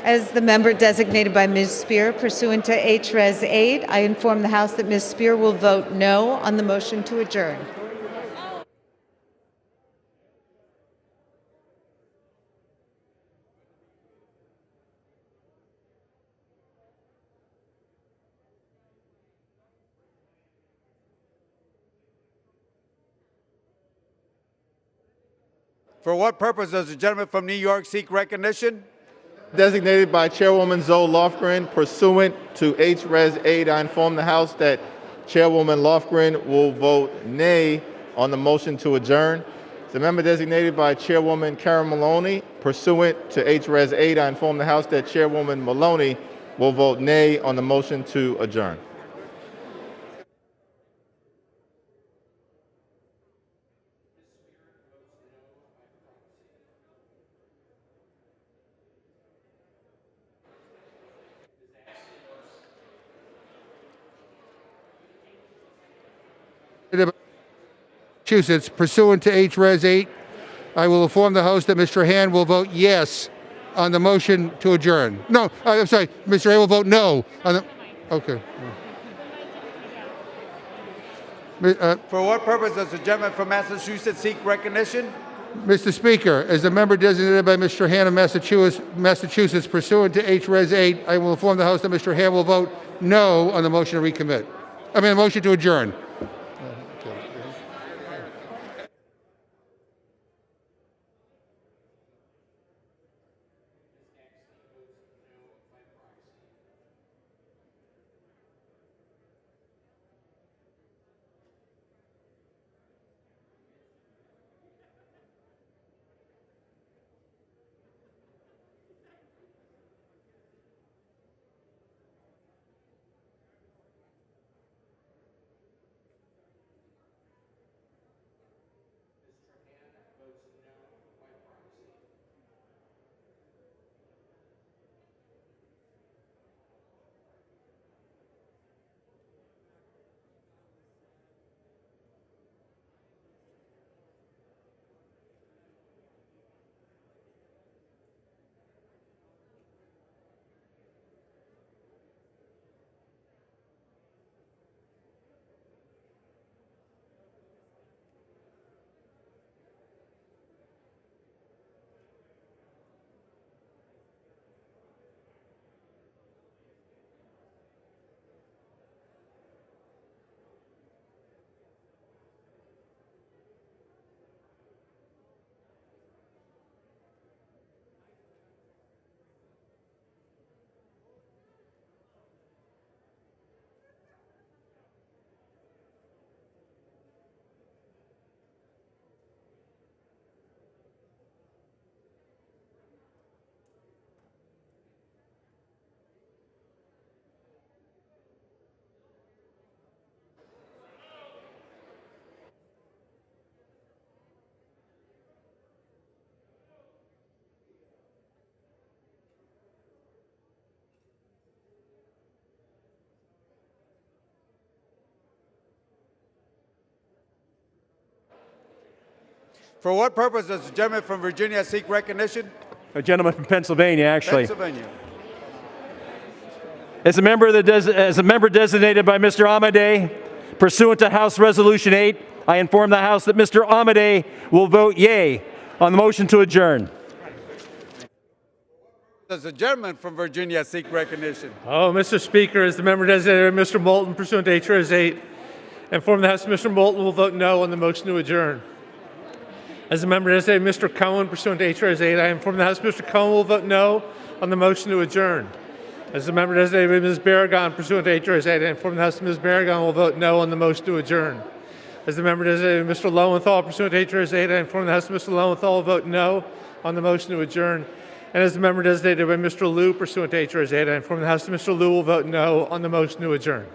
As the member designated by Ms. Spear pursuant to H-Res 8, I inform the House that Ms. Spear will vote no on the motion to adjourn. For what purpose does the gentleman from New York seek recognition? Designated by Chairwoman Zoe Lofgren pursuant to H-Res 8, I inform the House that Chairwoman Lofgren will vote nay on the motion to adjourn. The member designated by Chairwoman Karen Maloney pursuant to H-Res 8, I inform the House that Chairwoman Maloney will vote nay on the motion to adjourn. Massachusetts, pursuant to H-Res 8, I will inform the House that Mr. Hand will vote yes on the motion to adjourn. No, I'm sorry, Mr. A will vote no on the. Okay. For what purpose does the gentleman from Massachusetts seek recognition? Mr. Speaker, as the member designated by Mr. Hand of Massachusetts, pursuant to H-Res 8, I will inform the House that Mr. Hand will vote no on the motion to recommit. I mean, the motion to adjourn. For what purpose does the gentleman from Virginia seek recognition? A gentleman from Pennsylvania, actually. Pennsylvania. As a member designated by Mr. Amadei, pursuant to House Resolution 8, I inform the House that Mr. Amadei will vote yea on the motion to adjourn. Does the gentleman from Virginia seek recognition? Oh, Mr. Speaker, as the member designated by Mr. Moulton, pursuant to H.R.S. 8, inform the House that Mr. Moulton will vote no on the motion to adjourn. As the member designated Mr. Cohen, pursuant to H.R.S. 8, I inform the House that Mr. Cohen will vote no on the motion to adjourn. As the member designated by Ms. Barragan, pursuant to H.R.S. 8, I inform the House that Ms. Barragan will vote no on the motion to adjourn. As the member designated Mr. Lowenthal, pursuant to H.R.S. 8, I inform the House that Mr. Lowenthal will vote no on the motion to adjourn. And as the member designated by Mr. Liu, pursuant to H.R.S. 8, I inform the House that Mr. Liu will vote no on the motion to adjourn.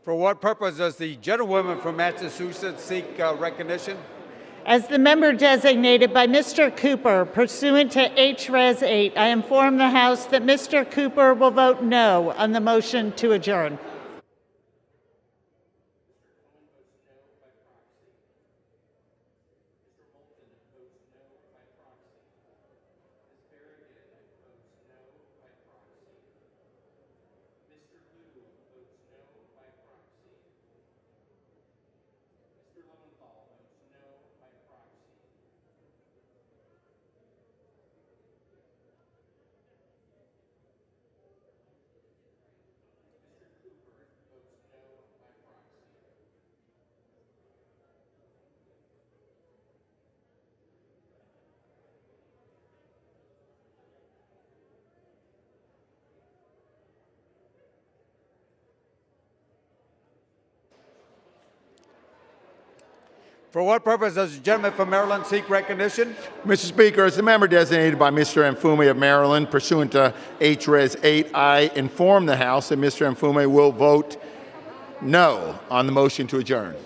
For what purpose does the gentlewoman from Massachusetts seek recognition? As the member designated by Mr. Cooper pursuant to H-Res 8, I inform the House that Mr. Cooper will vote no on the motion to adjourn. For what purpose does the gentleman from Maryland seek recognition? Mr. Speaker, as the member designated by Mr. Mfume of Maryland, pursuant to H-Res 8, I inform the House that Mr. Mfume will vote no on the motion to adjourn.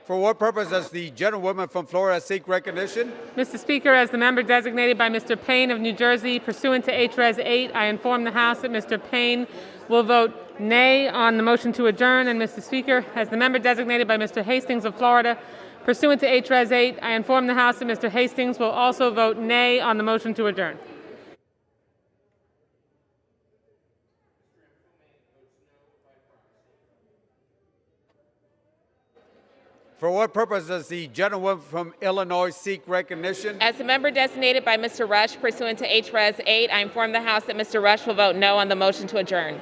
For what purpose does the gentlewoman from Florida seek recognition? Mr. Speaker, as the member designated by Mr. Payne of New Jersey, pursuant to H-Res 8, I inform the House that Mr. Payne will vote nay on the motion to adjourn. And Mr. Speaker, as the member designated by Mr. Hastings of Florida, pursuant to H-Res 8, I inform the House that Mr. Hastings will also vote nay on the motion to adjourn. For what purpose does the gentlewoman from Illinois seek recognition? As the member designated by Mr. Rush pursuant to H-Res 8, I inform the House that Mr. Rush will vote no on the motion to adjourn.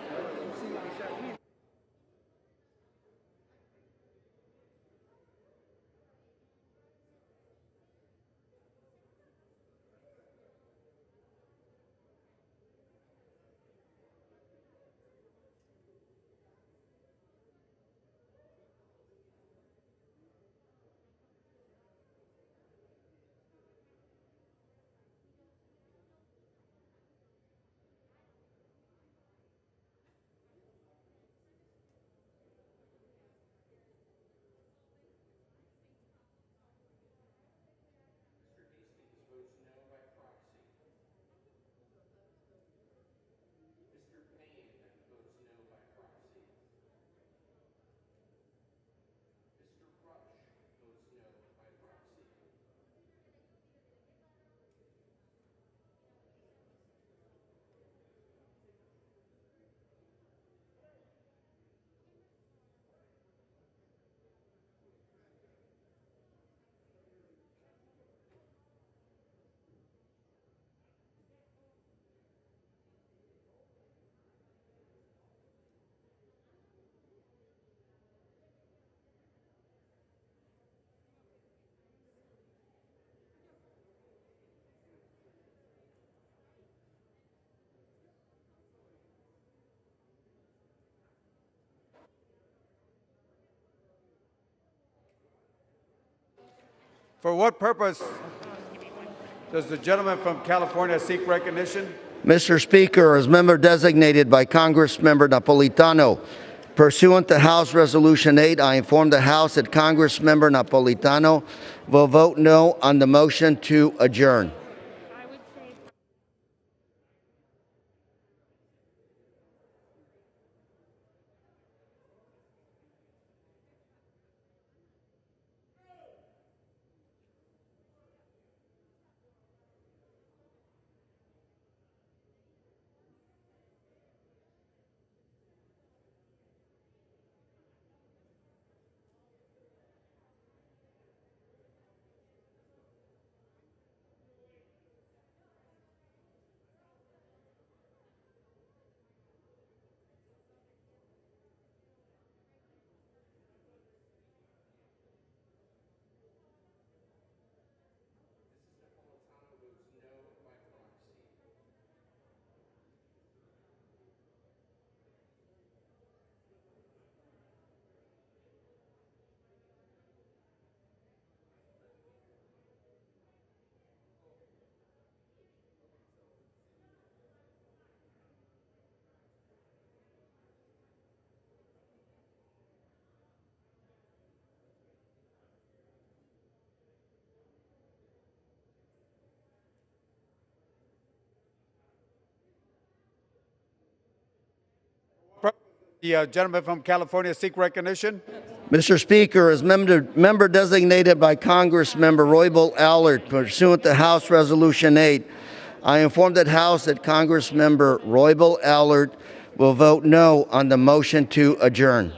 For what purpose does the gentleman from California seek recognition? Mr. Speaker, as member designated by Congressmember Napolitano, pursuant to House Resolution 8, I inform the House that Congressmember Napolitano will vote no on the motion to adjourn. The gentleman from California seek recognition. Mr. Speaker, as member designated by Congressmember Roybal Allard pursuant to House Resolution 8, I inform that House that Congressmember Roybal Allard will vote no on the motion to adjourn.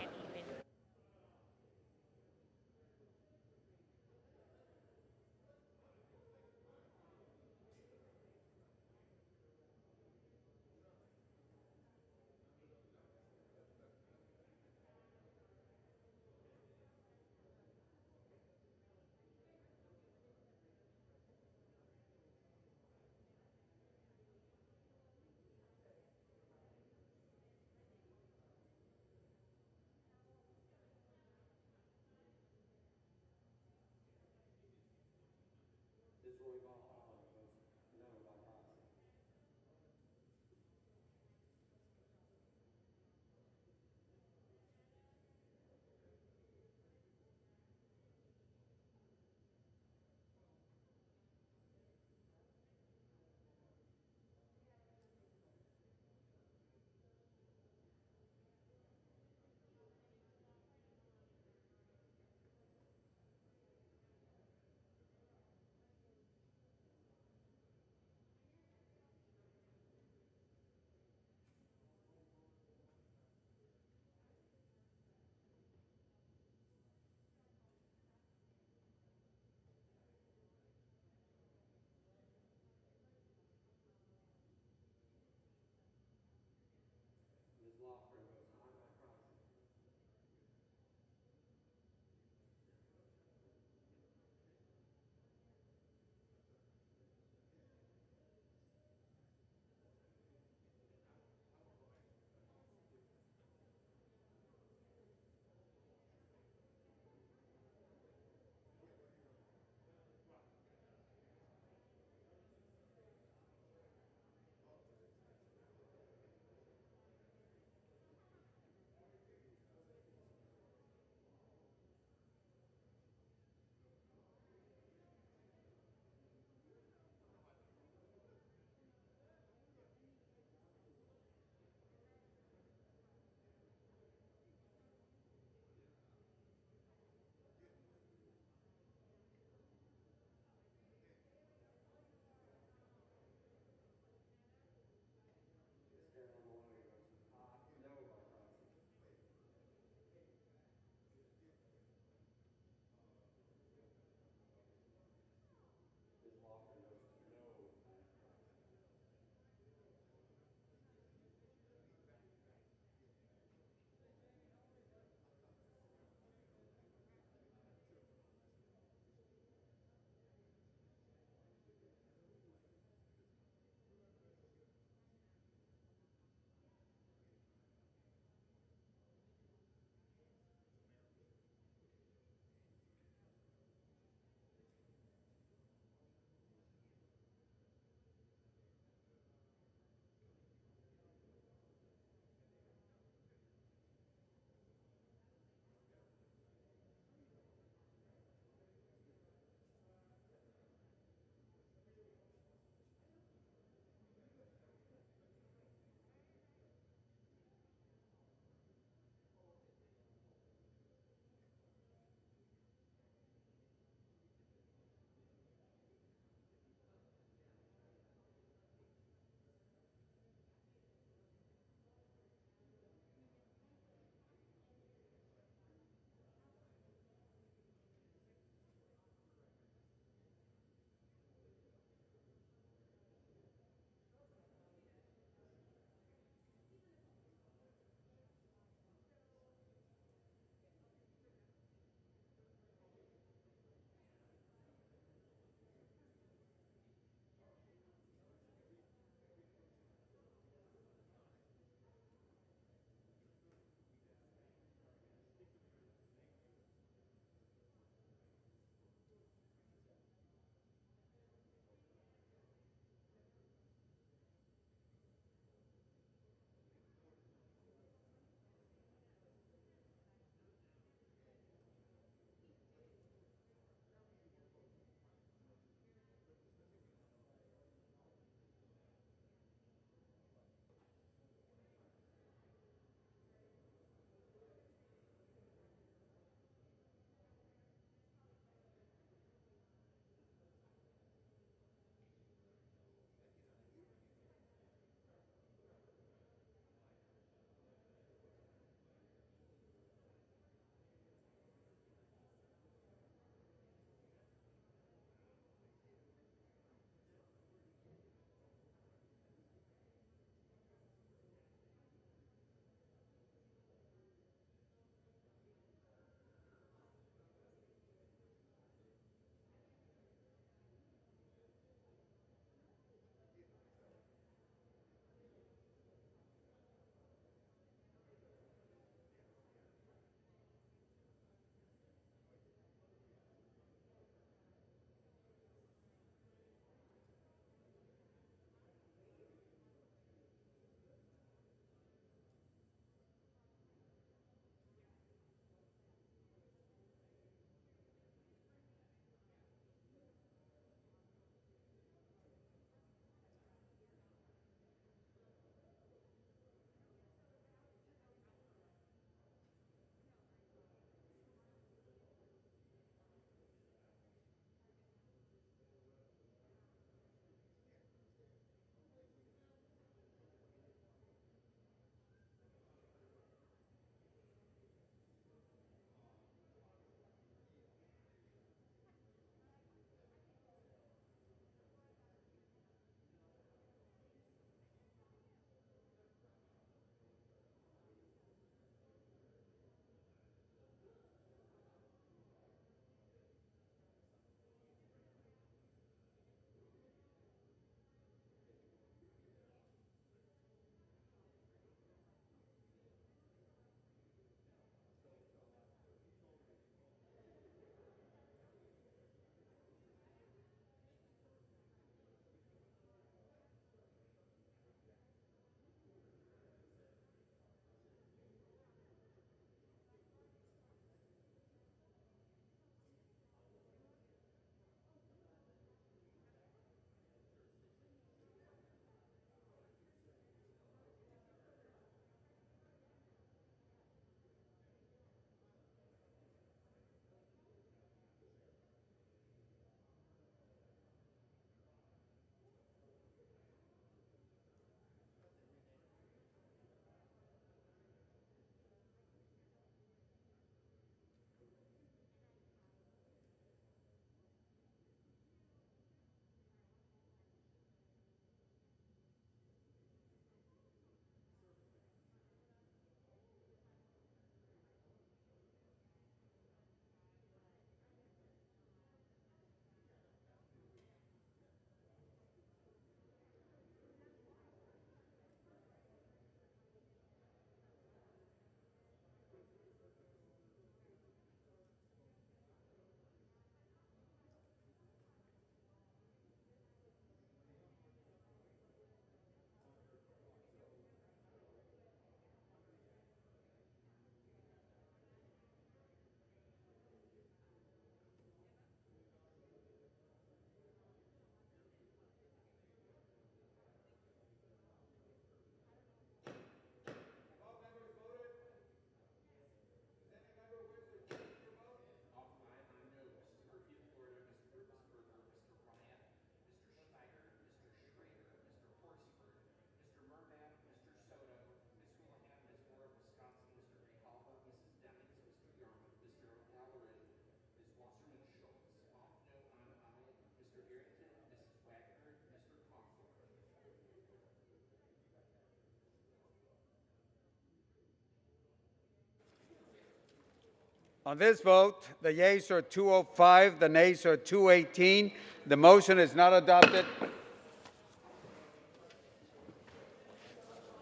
On this vote, the yeas are 205, the nays are 218. The motion is not adopted.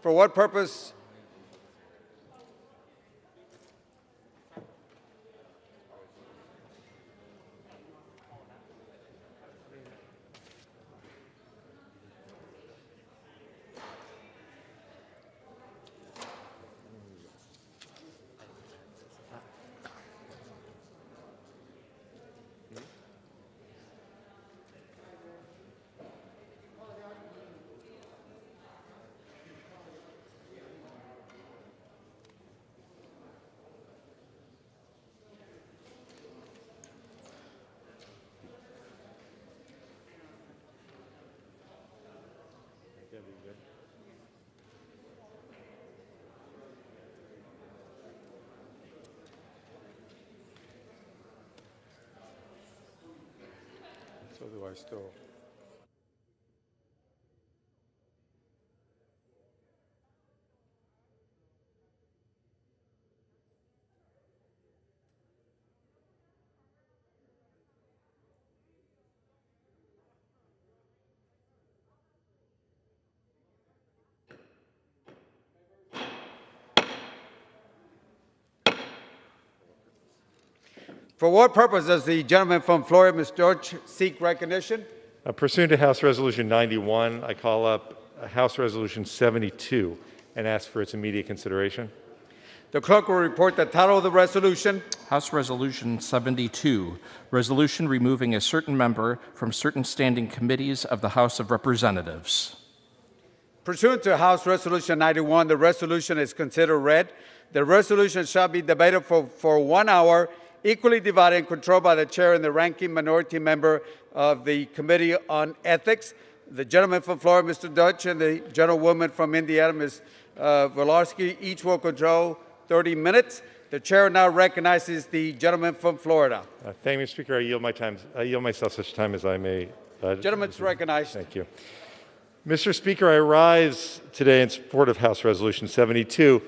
For what purpose? So do I still. For what purpose does the gentleman from Florida, Ms. Deutsch, seek recognition? Pursuant to House Resolution 91, I call up House Resolution 72 and ask for its immediate consideration. The clerk will report the title of the resolution. House Resolution 72, resolution removing a certain member from certain standing committees of the House of Representatives. Pursuant to House Resolution 91, the resolution is considered read. The resolution shall be debated for 1 hour, equally divided and controlled by the chair and the ranking minority member of the Committee on Ethics. The gentleman from Florida, Mr. Deutsch, and the gentlewoman from Indiana, Ms. Wolarski, each will control 30 minutes. The chair now recognizes the gentleman from Florida. Thank you, Mr. Speaker. I yield myself such time as I may. Gentleman's recognized. Thank you. Mr. Speaker, I rise today in support of House Resolution 72.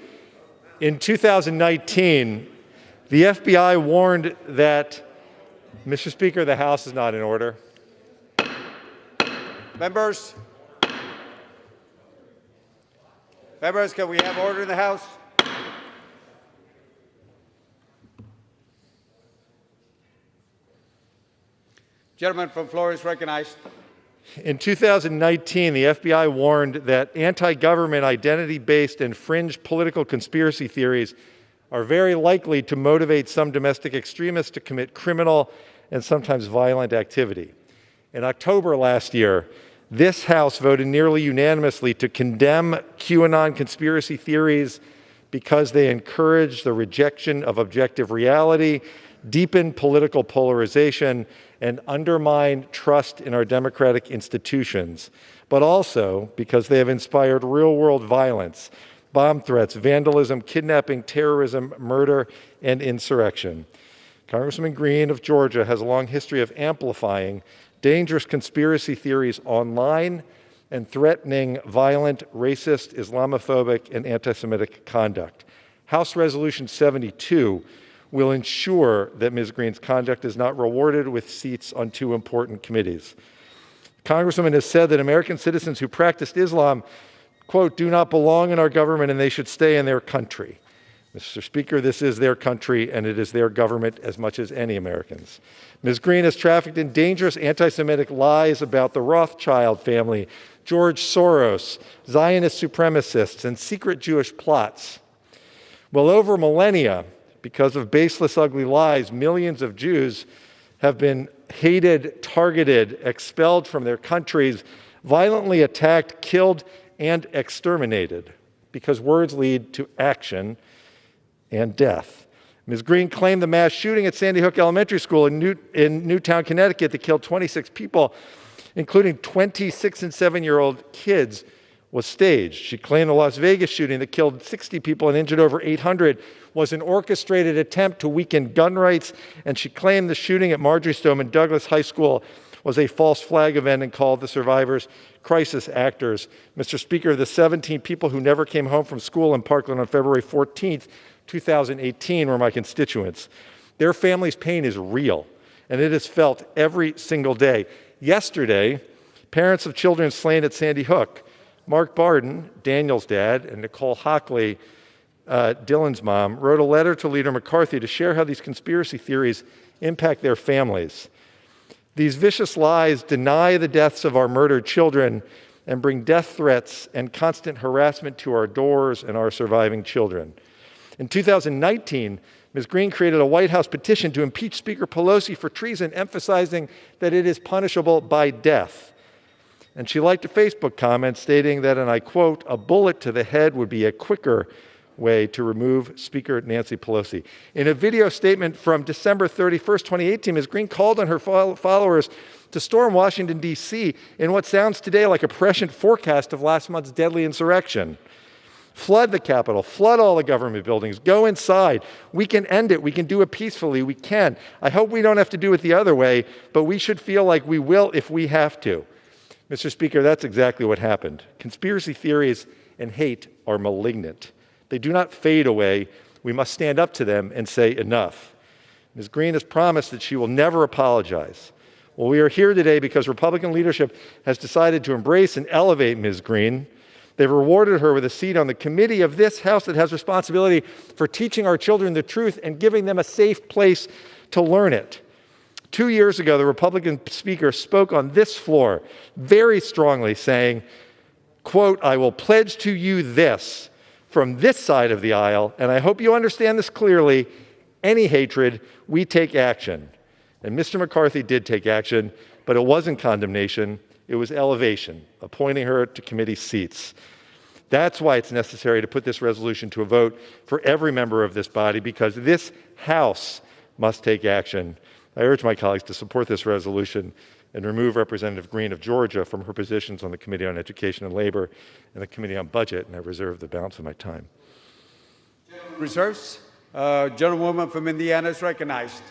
In 2019, the FBI warned that, Mr. Speaker, the House is not in order. Members, can we have order in the House? Gentleman from Florida is recognized. In 2019, the FBI warned that anti-government, identity-based, and fringe political conspiracy theories are very likely to motivate some domestic extremists to commit criminal and sometimes violent activity. In October last year, this House voted nearly unanimously to condemn QAnon conspiracy theories because they encourage the rejection of objective reality, deepen political polarization, and undermine trust in our democratic institutions, but also because they have inspired real-world violence, bomb threats, vandalism, kidnapping, terrorism, murder, and insurrection. Congressman Greene of Georgia has a long history of amplifying dangerous conspiracy theories online and threatening violent, racist, Islamophobic, and anti-Semitic conduct. House Resolution 72 will ensure that Ms. Greene's conduct is not rewarded with seats on two important committees. The Congresswoman has said that American citizens who practiced Islam, quote, do not belong in our government and they should stay in their country. Mr. Speaker, this is their country and it is their government as much as any Americans. Ms. Greene has trafficked in dangerous anti-Semitic lies about the Rothschild family, George Soros, Zionist supremacists, and secret Jewish plots. Well, over millennia, because of baseless, ugly lies, millions of Jews have been hated, targeted, expelled from their countries, violently attacked, killed, and exterminated, because words lead to action and death. Ms. Greene claimed the mass shooting at Sandy Hook Elementary School in Newtown, Connecticut that killed 26 people, including 26 and 7-year-old kids, was staged. She claimed the Las Vegas shooting that killed 60 people and injured over 800 was an orchestrated attempt to weaken gun rights, and she claimed the shooting at Marjorie Taylor and Douglas High School was a false flag event and called the survivors crisis actors. Mr. Speaker, the 17 people who never came home from school in Parkland on February 14th, 2018 were my constituents. Their family's pain is real, and it is felt every single day. Yesterday, parents of children slain at Sandy Hook, Mark Barden, Daniel's dad, and Nicole Hockley, Dylan's mom, wrote a letter to Leader McCarthy to share how these conspiracy theories impact their families. These vicious lies deny the deaths of our murdered children and bring death threats and constant harassment to our doors and our surviving children. In 2019, Ms. Greene created a White House petition to impeach Speaker Pelosi for treason, emphasizing that it is punishable by death. And she liked a Facebook comment stating that, and I quote, "A bullet to the head would be a quicker way to remove Speaker Nancy Pelosi." In a video statement from December 31st, 2018, Ms. Greene called on her followers to storm Washington, D.C. in what sounds today like a prescient forecast of last month's deadly insurrection. Flood the Capitol, flood all the government buildings, go inside. We can end it. We can do it peacefully. We can. I hope we don't have to do it the other way, but we should feel like we will if we have to. Mr. Speaker, that's exactly what happened. Conspiracy theories and hate are malignant. They do not fade away. We must stand up to them and say enough. Ms. Greene has promised that she will never apologize. Well, we are here today because Republican leadership has decided to embrace and elevate Ms. Greene. They've rewarded her with a seat on the committee of this House that has responsibility for teaching our children the truth and giving them a safe place to learn it. 2 years ago, the Republican speaker spoke on this floor very strongly saying, quote, "I will pledge to you this from this side of the aisle, and I hope you understand this clearly, any hatred, we take action." And Mr. McCarthy did take action, but it wasn't condemnation, it was elevation, appointing her to committee seats. That's why it's necessary to put this resolution to a vote for every member of this body, because this House must take action. I urge my colleagues to support this resolution and remove Representative Greene of Georgia from her positions on the Committee on Education and Labor and the Committee on Budget, and I reserve the balance of my time. Reserves. Gentlewoman from Indiana is recognized.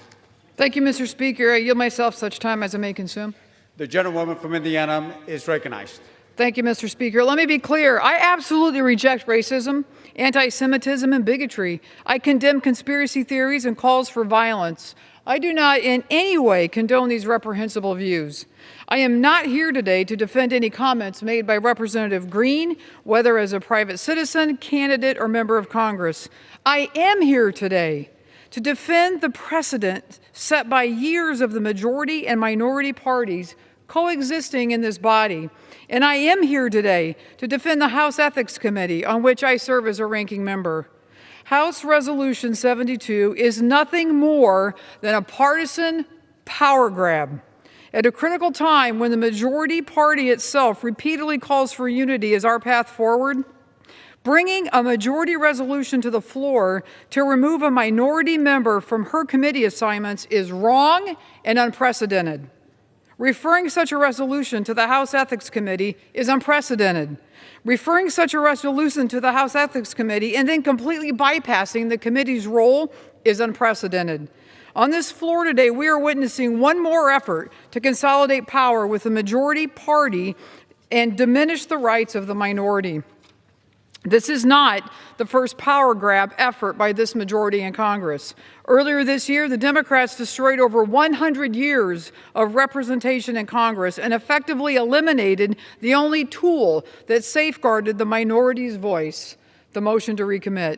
Thank you, Mr. Speaker. I yield myself such time as I may consume. The gentlewoman from Indiana is recognized. Thank you, Mr. Speaker. Let me be clear. I absolutely reject racism, anti-Semitism, and bigotry. I condemn conspiracy theories and calls for violence. I do not in any way condone these reprehensible views. I am not here today to defend any comments made by Representative Greene, whether as a private citizen, candidate, or member of Congress. I am here today to defend the precedent set by years of the majority and minority parties coexisting in this body. And I am here today to defend the House Ethics Committee, on which I serve as a ranking member. House Resolution 72 is nothing more than a partisan power grab. At a critical time when the majority party itself repeatedly calls for unity as our path forward, bringing a majority resolution to the floor to remove a minority member from her committee assignments is wrong and unprecedented. Referring such a resolution to the House Ethics Committee is unprecedented. Referring such a resolution to the House Ethics Committee and then completely bypassing the committee's role is unprecedented. On this floor today, we are witnessing one more effort to consolidate power with the majority party and diminish the rights of the minority. This is not the first power grab effort by this majority in Congress. Earlier this year, the Democrats destroyed over 100 years of representation in Congress and effectively eliminated the only tool that safeguarded the minority's voice, the motion to recommit.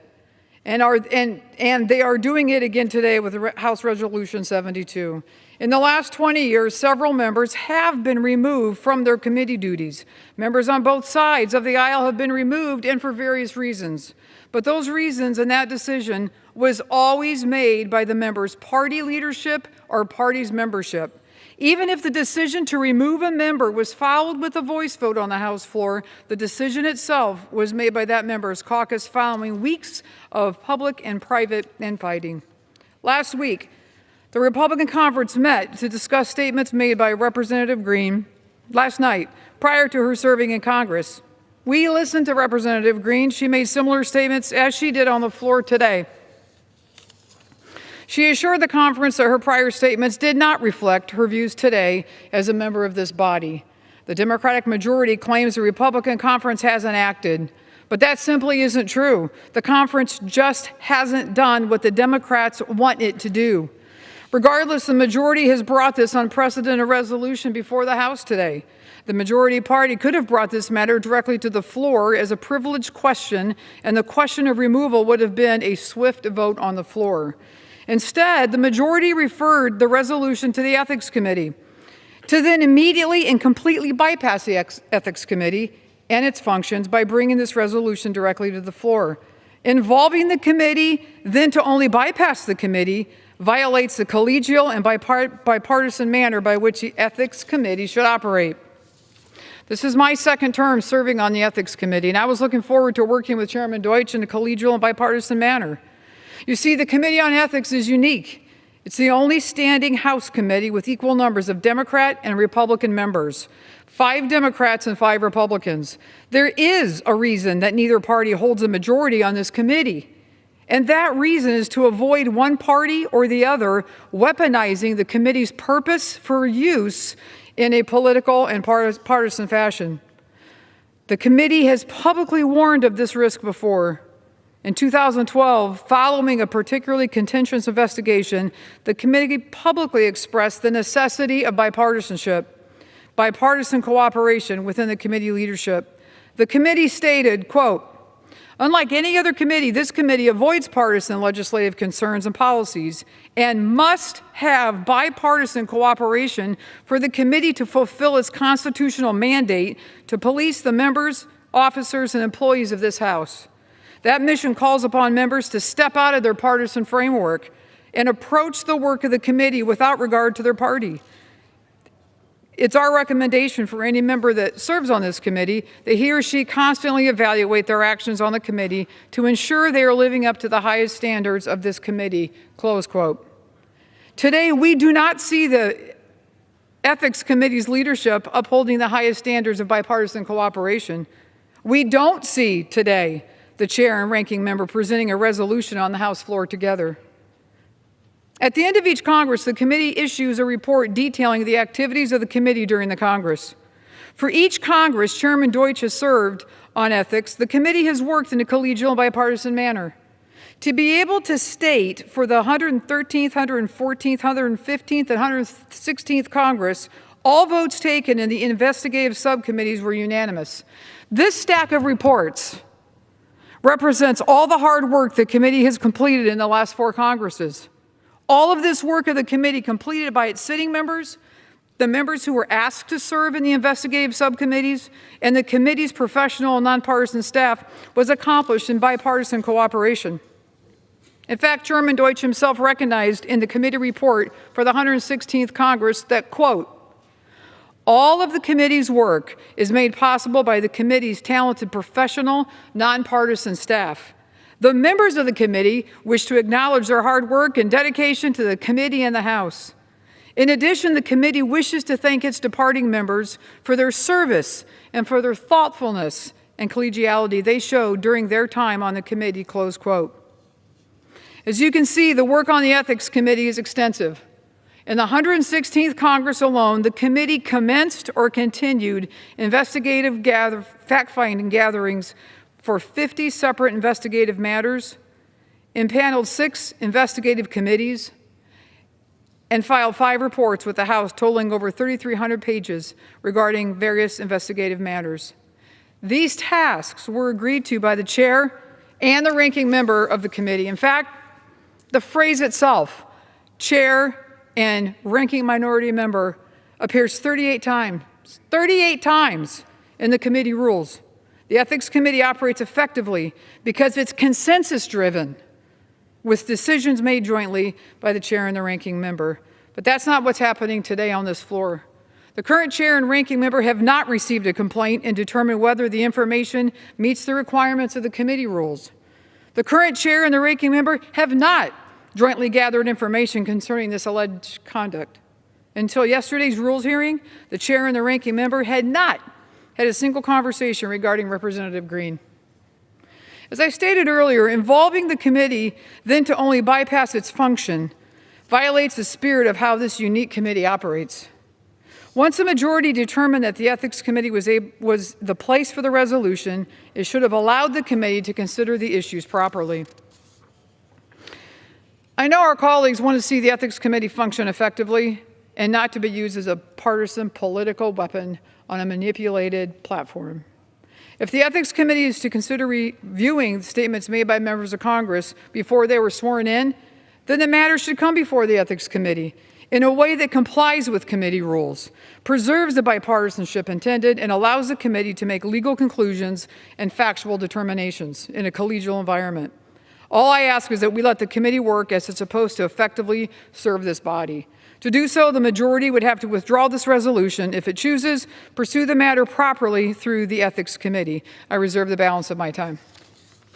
And they are doing it again today with House Resolution 72. In the last 20 years, several members have been removed from their committee duties. Members on both sides of the aisle have been removed, and for various reasons. But those reasons and that decision was always made by the members' party leadership or party's membership. Even if the decision to remove a member was followed with a voice vote on the House floor, the decision itself was made by that member's caucus following weeks of public and private infighting. Last week, the Republican conference met to discuss statements made by Representative Greene last night prior to her serving in Congress. We listened to Representative Greene. She made similar statements as she did on the floor today. She assured the conference that her prior statements did not reflect her views today as a member of this body. The Democratic majority claims the Republican conference hasn't acted, but that simply isn't true. The conference just hasn't done what the Democrats want it to do. Regardless, the majority has brought this unprecedented resolution before the House today. The majority party could have brought this matter directly to the floor as a privileged question, and the question of removal would have been a swift vote on the floor. Instead, the majority referred the resolution to the Ethics Committee to then immediately and completely bypass the Ethics Committee and its functions by bringing this resolution directly to the floor. Involving the committee, then to only bypass the committee, violates the collegial and bipartisan manner by which the Ethics Committee should operate. This is my second term serving on the Ethics Committee, and I was looking forward to working with Chairman Deutsch in a collegial and bipartisan manner. You see, the Committee on Ethics is unique. It's the only standing House committee with equal numbers of Democrat and Republican members, 5 Democrats and 5 Republicans. There is a reason that neither party holds a majority on this committee, and that reason is to avoid one party or the other weaponizing the committee's purpose for use in a political and partisan fashion. The committee has publicly warned of this risk before. In 2012, following a particularly contentious investigation, the committee publicly expressed the necessity of bipartisanship, bipartisan cooperation within the committee leadership. The committee stated, quote, "Unlike any other committee, this committee avoids partisan legislative concerns and policies and must have bipartisan cooperation for the committee to fulfill its constitutional mandate to police the members, officers, and employees of this House. That mission calls upon members to step out of their partisan framework and approach the work of the committee without regard to their party. It's our recommendation for any member that serves on this committee that he or she constantly evaluate their actions on the committee to ensure they are living up to the highest standards of this committee," close quote. Today, we do not see the Ethics Committee's leadership upholding the highest standards of bipartisan cooperation. We don't see today the chair and ranking member presenting a resolution on the House floor together. At the end of each Congress, the committee issues a report detailing the activities of the committee during the Congress. For each Congress Chairman Deutsch has served on ethics, the committee has worked in a collegial and bipartisan manner. To be able to state for the 113th, 114th, 115th, and 116th Congress, all votes taken in the investigative subcommittees were unanimous. This stack of reports represents all the hard work the committee has completed in the last 4 Congresses. All of this work of the committee completed by its sitting members, the members who were asked to serve in the investigative subcommittees, and the committee's professional and nonpartisan staff was accomplished in bipartisan cooperation. In fact, Chairman Deutsch himself recognized in the committee report for the 116th Congress that, quote, "All of the committee's work is made possible by the committee's talented professional, nonpartisan staff. The members of the committee wish to acknowledge their hard work and dedication to the committee and the House. In addition, the committee wishes to thank its departing members for their service and for their thoughtfulness and collegiality they showed during their time on the committee," close quote. As you can see, the work on the Ethics Committee is extensive. In the 116th Congress alone, the committee commenced or continued investigative fact-finding gatherings for 50 separate investigative matters, impaneled 6 investigative committees, and filed 5 reports with the House totaling over 3,300 pages regarding various investigative matters. These tasks were agreed to by the chair and the ranking member of the committee. In fact, the phrase itself, chair and ranking minority member, appears 38 times in the committee rules. The Ethics Committee operates effectively because it's consensus-driven, with decisions made jointly by the chair and the ranking member. But that's not what's happening today on this floor. The current chair and ranking member have not received a complaint and determined whether the information meets the requirements of the committee rules. The current chair and the ranking member have not jointly gathered information concerning this alleged conduct. Until yesterday's rules hearing, the chair and the ranking member had not had a single conversation regarding Representative Greene. As I stated earlier, involving the committee then to only bypass its function violates the spirit of how this unique committee operates. Once a majority determined that the Ethics Committee was the place for the resolution, it should have allowed the committee to consider the issues properly. I know our colleagues want to see the Ethics Committee function effectively and not to be used as a partisan political weapon on a manipulated platform. If the Ethics Committee is to consider reviewing the statements made by members of Congress before they were sworn in, then the matter should come before the Ethics Committee in a way that complies with committee rules, preserves the bipartisanship intended, and allows the committee to make legal conclusions and factual determinations in a collegial environment. All I ask is that we let the committee work as it's supposed to effectively serve this body. To do so, the majority would have to withdraw this resolution. If it chooses, pursue the matter properly through the Ethics Committee. I reserve the balance of my time.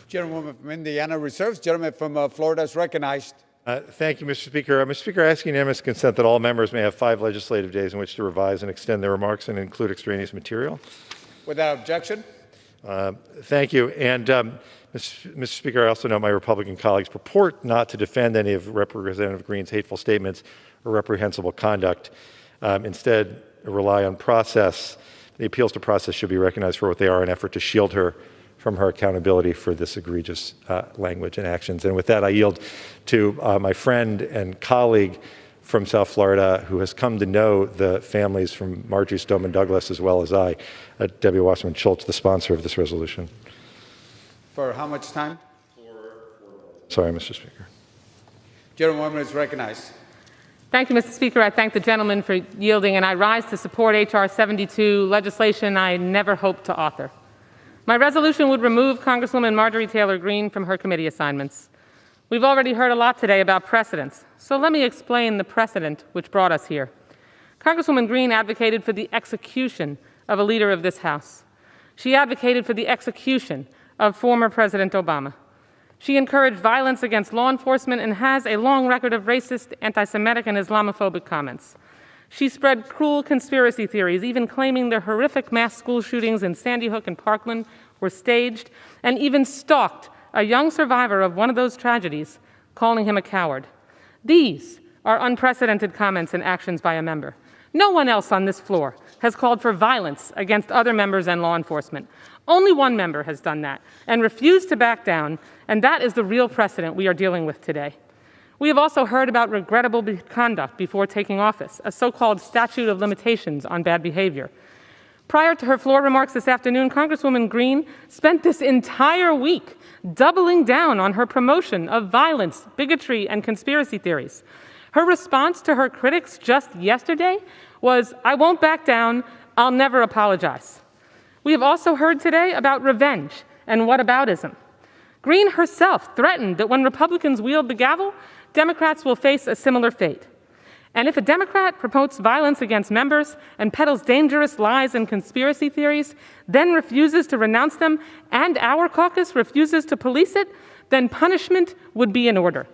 Gentlewoman from Indiana reserves. Gentleman from Florida is recognized. Thank you, Mr. Speaker. Mr. Speaker, I ask unanimous consent that all members may have 5 legislative days in which to revise and extend their remarks and include extraneous material. Without objection. Thank you. And Mr. Speaker, I also know my Republican colleagues purport not to defend any of Representative Greene's hateful statements or reprehensible conduct. Instead, rely on process. The appeals to process should be recognized for what they are, an effort to shield her from her accountability for this egregious language and actions. And with that, I yield to my friend and colleague from South Florida who has come to know the families from Marjorie Stoneman Douglas as well as I, Debbie Wasserman Schultz, the sponsor of this resolution. For how much time? Sorry, Mr. Speaker. Gentlewoman is recognized. Thank you, Mr. Speaker. I thank the gentleman for yielding, and I rise to support H.R. 72, legislation I never hoped to author. My resolution would remove Congresswoman Marjorie Taylor Greene from her committee assignments. We've already heard a lot today about precedents, so let me explain the precedent which brought us here. Congresswoman Greene advocated for the execution of a leader of this House. She advocated for the execution of former President Obama. She encouraged violence against law enforcement and has a long record of racist, anti-Semitic, and Islamophobic comments. She spread cruel conspiracy theories, even claiming the horrific mass school shootings in Sandy Hook and Parkland were staged, and even stalked a young survivor of one of those tragedies, calling him a coward. These are unprecedented comments and actions by a member. No one else on this floor has called for violence against other members and law enforcement. Only one member has done that and refused to back down, and that is the real precedent we are dealing with today. We have also heard about regrettable conduct before taking office, a so-called statute of limitations on bad behavior. Prior to her floor remarks this afternoon, Congresswoman Greene spent this entire week doubling down on her promotion of violence, bigotry, and conspiracy theories. Her response to her critics just yesterday was, "I won't back down, I'll never apologize." We have also heard today about revenge and whataboutism. Greene herself threatened that when Republicans wield the gavel, Democrats will face a similar fate. And if a Democrat promotes violence against members and peddles dangerous lies and conspiracy theories, then refuses to renounce them, and our caucus refuses to police it, then punishment would be in order.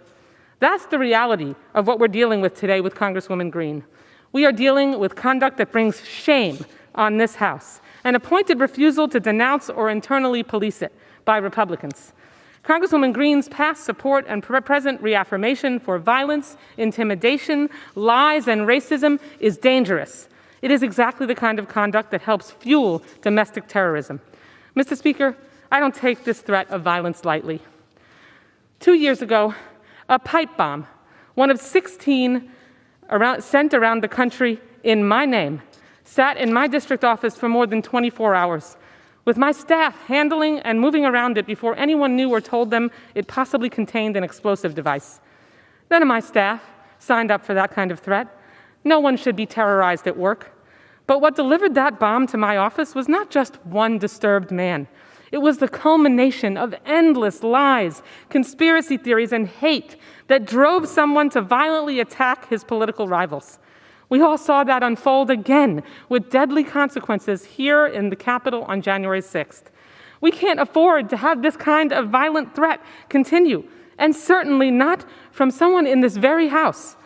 That's the reality of what we're dealing with today with Congresswoman Greene. We are dealing with conduct that brings shame on this House, and a pointed refusal to denounce or internally police it by Republicans. Congresswoman Greene's past support and present reaffirmation for violence, intimidation, lies, and racism is dangerous. It is exactly the kind of conduct that helps fuel domestic terrorism. Mr. Speaker, I don't take this threat of violence lightly. 2 years ago, a pipe bomb, one of 16 sent around the country in my name, sat in my district office for more than 24 hours, with my staff handling and moving around it before anyone knew or told them it possibly contained an explosive device. None of my staff signed up for that kind of threat. No one should be terrorized at work. But what delivered that bomb to my office was not just one disturbed man. It was the culmination of endless lies, conspiracy theories, and hate that drove someone to violently attack his political rivals. We all saw that unfold again with deadly consequences here in the Capitol on January 6th. We can't afford to have this kind of violent threat continue, and certainly not from someone in this very House.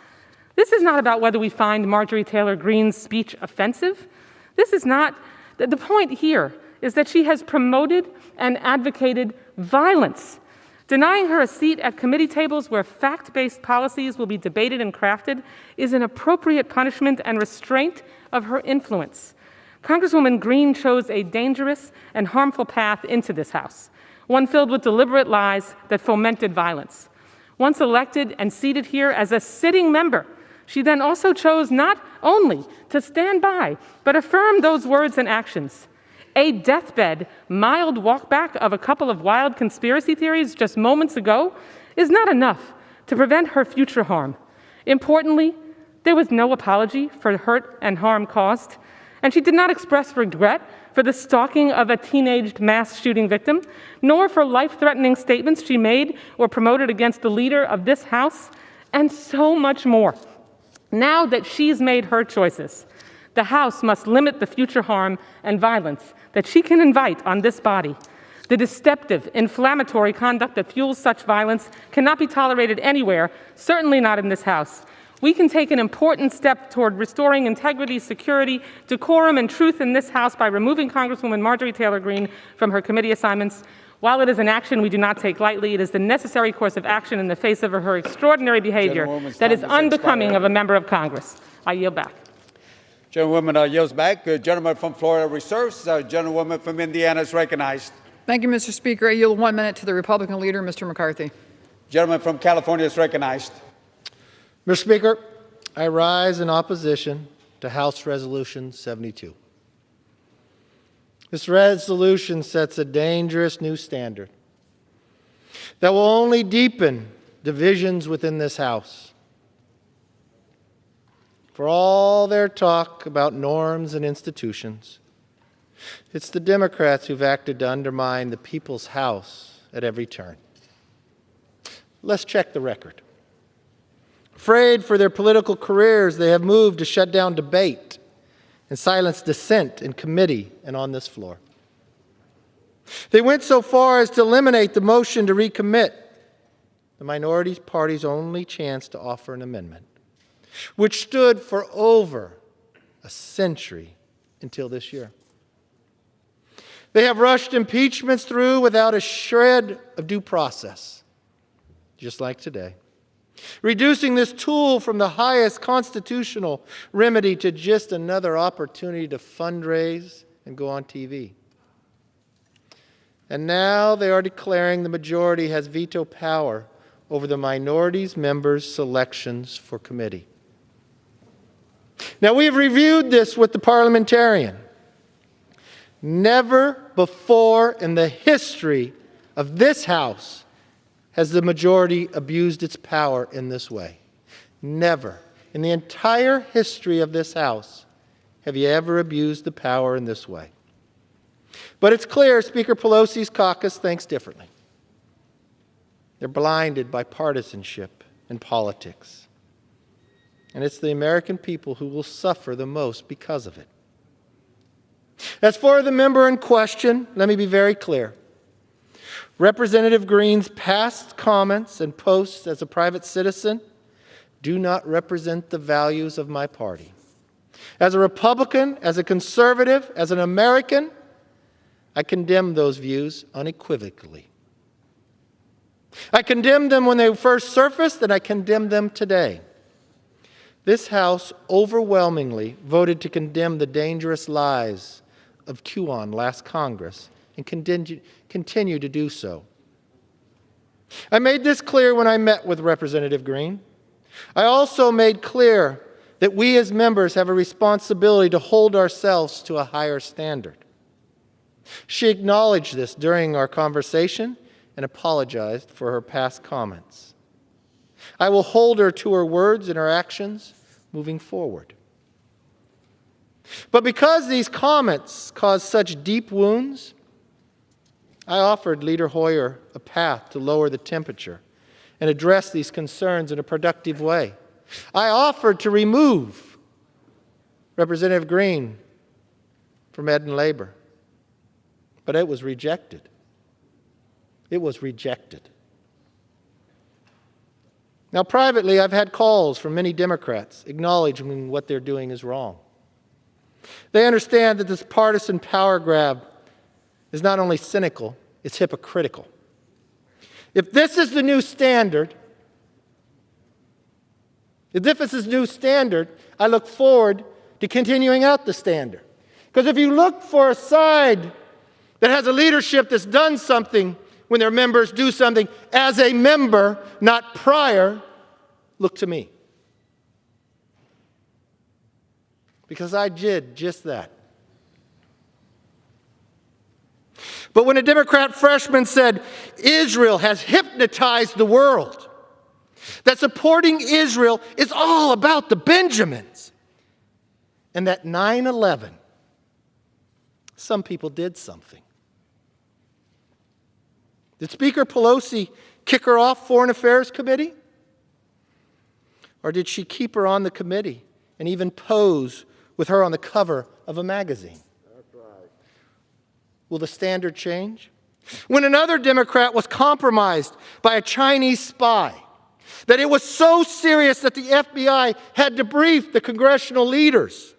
This is not about whether we find Marjorie Taylor Greene's speech offensive. This is not, the point here is that she has promoted and advocated violence. Denying her a seat at committee tables where fact-based policies will be debated and crafted is an appropriate punishment and restraint of her influence. Congresswoman Greene chose a dangerous and harmful path into this House, one filled with deliberate lies that fomented violence. Once elected and seated here as a sitting member, she then also chose not only to stand by, but affirm those words and actions. A deathbed, mild walkback of a couple of wild conspiracy theories just moments ago is not enough to prevent her future harm. Importantly, there was no apology for hurt and harm caused, and she did not express regret for the stalking of a teenage mass shooting victim, nor for life-threatening statements she made or promoted against the leader of this House, and so much more. Now that she's made her choices, the House must limit the future harm and violence that she can invite on this body. The deceptive, inflammatory conduct that fuels such violence cannot be tolerated anywhere, certainly not in this House. We can take an important step toward restoring integrity, security, decorum, and truth in this House by removing Congresswoman Marjorie Taylor Greene from her committee assignments. While it is an action we do not take lightly, it is the necessary course of action in the face of her extraordinary behavior that is unbecoming of a member of Congress. I yield back. Gentlewoman yields back. The gentleman from Florida reserves. Gentlewoman from Indiana is recognized. Thank you, Mr. Speaker. I yield 1 minute to the Republican leader, Mr. McCarthy. Gentleman from California is recognized. Mr. Speaker, I rise in opposition to House Resolution 72. This resolution sets a dangerous new standard that will only deepen divisions within this House. For all their talk about norms and institutions, it's the Democrats who've acted to undermine the people's House at every turn. Let's check the record. Afraid for their political careers, they have moved to shut down debate and silence dissent in committee and on this floor. They went so far as to eliminate the motion to recommit, the minority party's only chance to offer an amendment, which stood for over a century until this year. They have rushed impeachments through without a shred of due process, just like today, reducing this tool from the highest constitutional remedy to just another opportunity to fundraise and go on TV. And now they are declaring the majority has veto power over the minority's members' selections for committee. Now, we have reviewed this with the parliamentarian. Never before in the history of this House has the majority abused its power in this way. Never. In the entire history of this House have you ever abused the power in this way. But it's clear Speaker Pelosi's caucus thinks differently. They're blinded by partisanship and politics. And it's the American people who will suffer the most because of it. As for the member in question, let me be very clear. Representative Greene's past comments and posts as a private citizen do not represent the values of my party. As a Republican, as a conservative, as an American, I condemn those views unequivocally. I condemned them when they first surfaced, and I condemn them today. This House overwhelmingly voted to condemn the dangerous lies of QAnon last Congress and continue to do so. I made this clear when I met with Representative Greene. I also made clear that we as members have a responsibility to hold ourselves to a higher standard. She acknowledged this during our conversation and apologized for her past comments. I will hold her to her words and her actions moving forward. But because these comments caused such deep wounds, I offered Leader Hoyer a path to lower the temperature and address these concerns in a productive way. I offered to remove Representative Greene from Ed and Labor, but it was rejected. It was rejected. Now, privately, I've had calls from many Democrats acknowledging what they're doing is wrong. They understand that this partisan power grab is not only cynical, it's hypocritical. If this is the new standard, I look forward to continuing out the standard. Because if you look for a side that has a leadership that's done something when their members do something as a member, not prior, look to me. Because I did just that. But when a Democrat freshman said, Israel has hypnotized the world, that supporting Israel is all about the Benjamins, and that 9/11, some people did something. Did Speaker Pelosi kick her off Foreign Affairs Committee? Or did she keep her on the committee and even pose with her on the cover of a magazine? That's right. Will the standard change? When another Democrat was compromised by a Chinese spy, that it was so serious that the FBI had to brief the congressional leaders,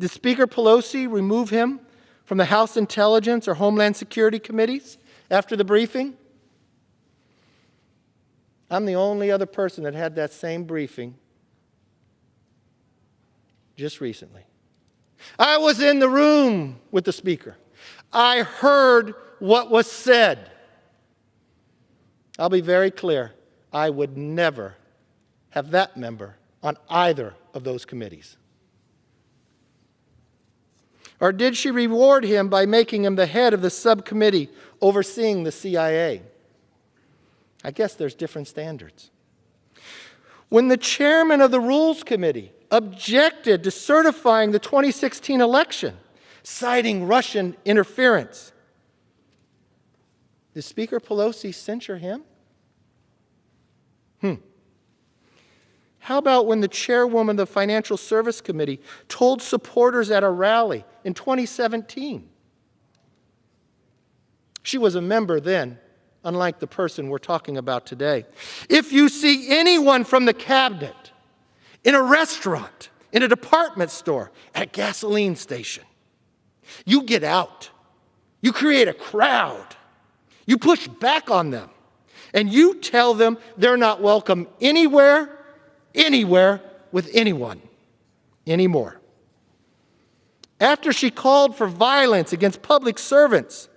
did Speaker Pelosi remove him from the House Intelligence or Homeland Security committees after the briefing? I'm the only other person that had that same briefing just recently. I was in the room with the Speaker. I heard what was said. I'll be very clear. I would never have that member on either of those committees. Or did she reward him by making him the head of the subcommittee overseeing the CIA? I guess there's different standards. When the chairman of the Rules Committee objected to certifying the 2016 election, citing Russian interference, did Speaker Pelosi censure him? How about when the chairwoman of the Financial Service Committee told supporters at a rally in 2017? She was a member then, unlike the person we're talking about today. If you see anyone from the cabinet in a restaurant, in a department store, at a gasoline station, you get out. You create a crowd. You push back on them. And you tell them they're not welcome anywhere with anyone anymore. After she called for violence against public servants,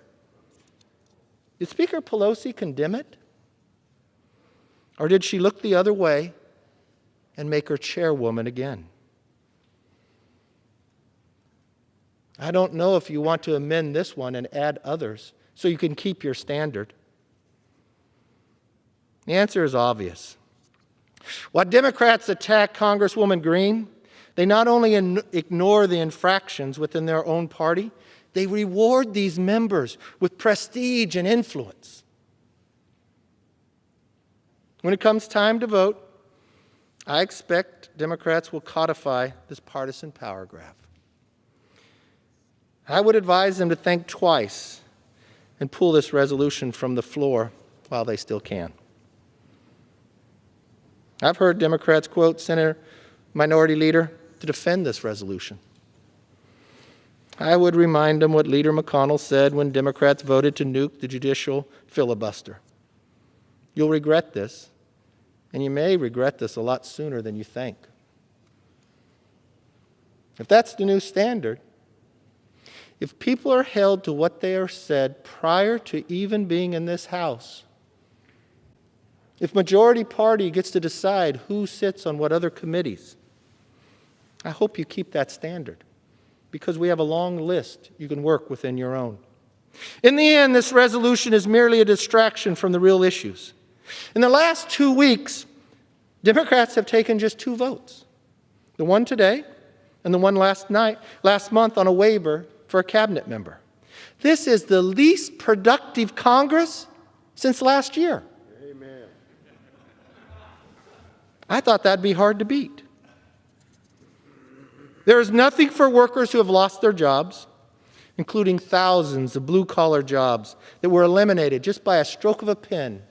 did Speaker Pelosi condemn it? Or did she look the other way and make her chairwoman again? I don't know if you want to amend this one and add others so you can keep your standard. The answer is obvious. While Democrats attack Congresswoman Greene, they not only ignore the infractions within their own party, they reward these members with prestige and influence. When it comes time to vote, I expect Democrats will codify this partisan power grab. I would advise them to think twice and pull this resolution from the floor while they still can. I've heard Democrats quote Senator Minority Leader to defend this resolution. I would remind them what Leader McConnell said when Democrats voted to nuke the judicial filibuster. You'll regret this, and you may regret this a lot sooner than you think. If that's the new standard, if people are held to what they are said prior to even being in this House, if majority party gets to decide who sits on what other committees, I hope you keep that standard, because we have a long list you can work within your own. In the end, this resolution is merely a distraction from the real issues. In the last 2 weeks, Democrats have taken just 2 votes, the one today and the one last month on a waiver for a cabinet member. This is the least productive Congress since last year. I thought that'd be hard to beat. There is nothing for workers who have lost their jobs, including thousands of blue-collar jobs that were eliminated just by a stroke of a pen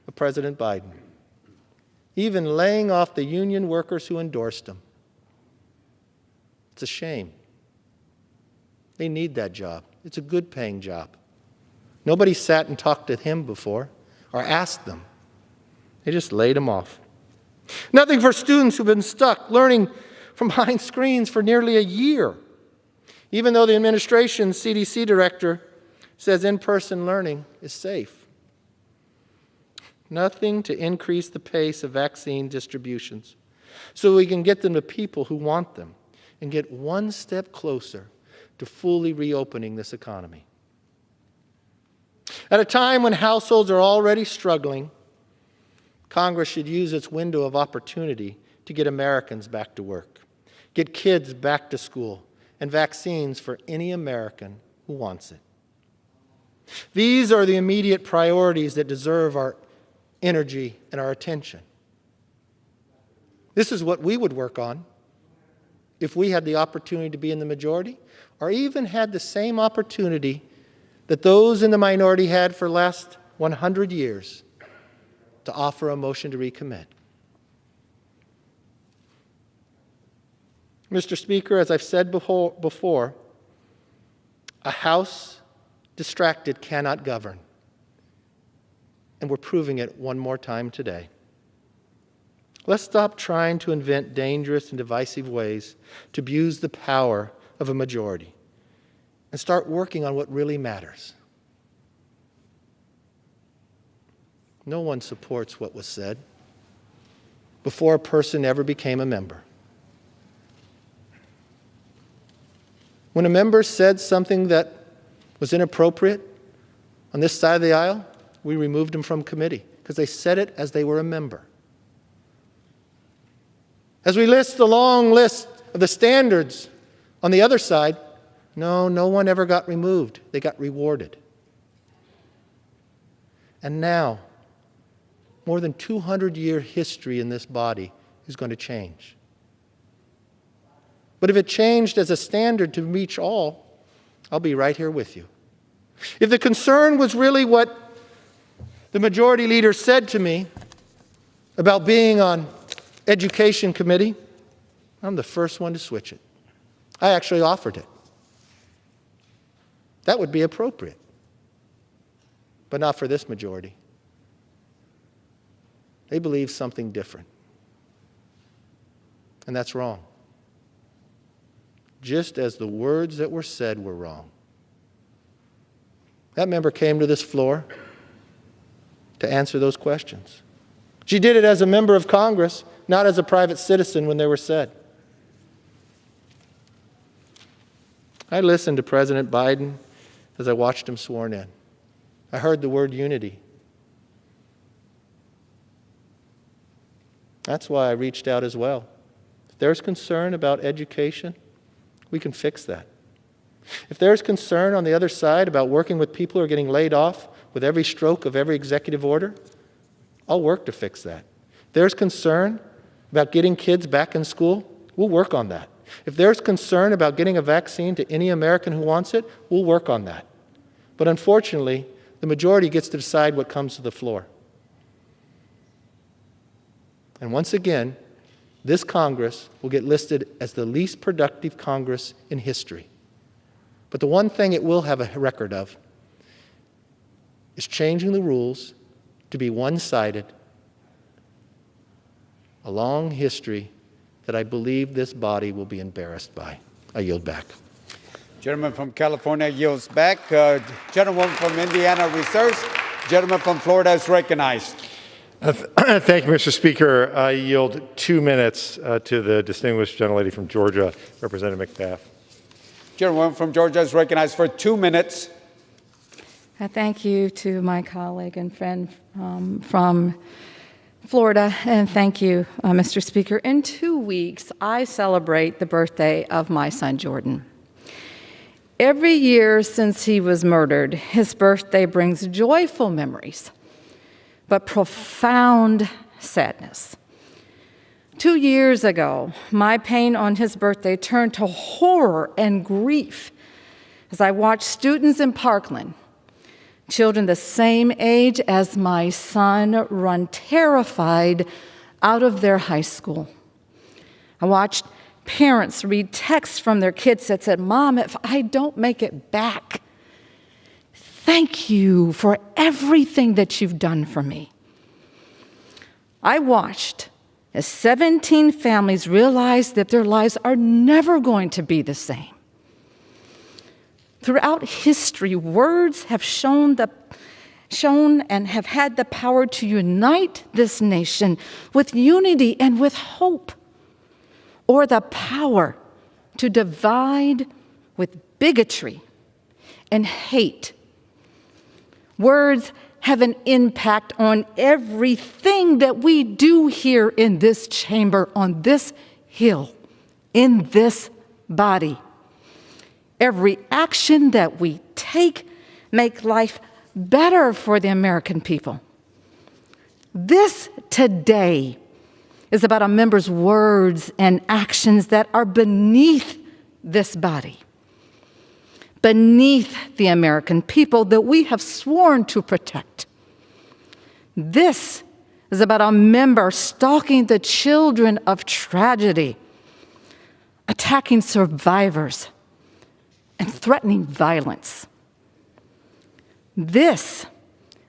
of President Biden, even laying off the union workers who endorsed him. It's a shame. They need that job. It's a good-paying job. Nobody sat and talked to him before or asked them. They just laid him off. Nothing for students who've been stuck learning from behind screens for nearly a year, even though the administration's CDC director says in-person learning is safe. Nothing to increase the pace of vaccine distributions so we can get them to people who want them and get one step closer to fully reopening this economy. At a time when households are already struggling, Congress should use its window of opportunity to get Americans back to work, get kids back to school, and vaccines for any American who wants it. These are the immediate priorities that deserve our energy and our attention. This is what we would work on if we had the opportunity to be in the majority, or even had the same opportunity that those in the minority had for the last 100 years to offer a motion to recommit. Mr. Speaker, as I've said before, a House distracted cannot govern. And we're proving it one more time today. Let's stop trying to invent dangerous and divisive ways to abuse the power of a majority and start working on what really matters. No one supports what was said before a person ever became a member. When a member said something that was inappropriate on this side of the aisle, we removed them from committee because they said it as they were a member. As we list the long list of the standards on the other side, no one ever got removed. They got rewarded. And now, more than 200-year history in this body is going to change. But if it changed as a standard to reach all, I'll be right here with you. If the concern was really what the majority leader said to me about being on Education Committee, I'm the first one to switch it. I actually offered it. That would be appropriate, but not for this majority. They believe something different, and that's wrong. Just as the words that were said were wrong. That member came to this floor to answer those questions. She did it as a member of Congress, not as a private citizen when they were said. I listened to President Biden as I watched him sworn in. I heard the word unity. That's why I reached out as well. If there's concern about education, we can fix that. If there's concern on the other side about working with people who are getting laid off with every stroke of every executive order, I'll work to fix that. If there's concern about getting kids back in school, we'll work on that. If there's concern about getting a vaccine to any American who wants it, we'll work on that. But unfortunately, the majority gets to decide what comes to the floor. And once again, this Congress will get listed as the least productive Congress in history. But the one thing it will have a record of is changing the rules to be one-sided, a long history that I believe this body will be embarrassed by. I yield back. Gentleman from California yields back. Gentleman from Indiana reserves. Gentleman from Florida is recognized. Thank you, Mr. Speaker. I yield 2 minutes to the distinguished gentlelady from Georgia, Representative McBath. Gentleman from Georgia is recognized for 2 minutes. Thank you to my colleague and friend from Florida, and thank you, Mr. Speaker. In 2 weeks, I celebrate the birthday of my son, Jordan. Every year since he was murdered, his birthday brings joyful memories, but profound sadness. 2 years ago, my pain on his birthday turned to horror and grief as I watched students in Parkland, children the same age as my son, run terrified out of their high school. I watched parents read texts from their kids that said, "Mom, if I don't make it back, thank you for everything that you've done for me." I watched as 17 families realized that their lives are never going to be the same. Throughout history, words have shown and have had the power to unite this nation with unity and with hope, or the power to divide with bigotry and hate. Words have an impact on everything that we do here in this chamber, on this hill, in this body. Every action that we take make life better for the American people. This today is about a member's words and actions that are beneath this body, beneath the American people that we have sworn to protect. This is about a member stalking the children of tragedy, attacking survivors, and threatening violence. This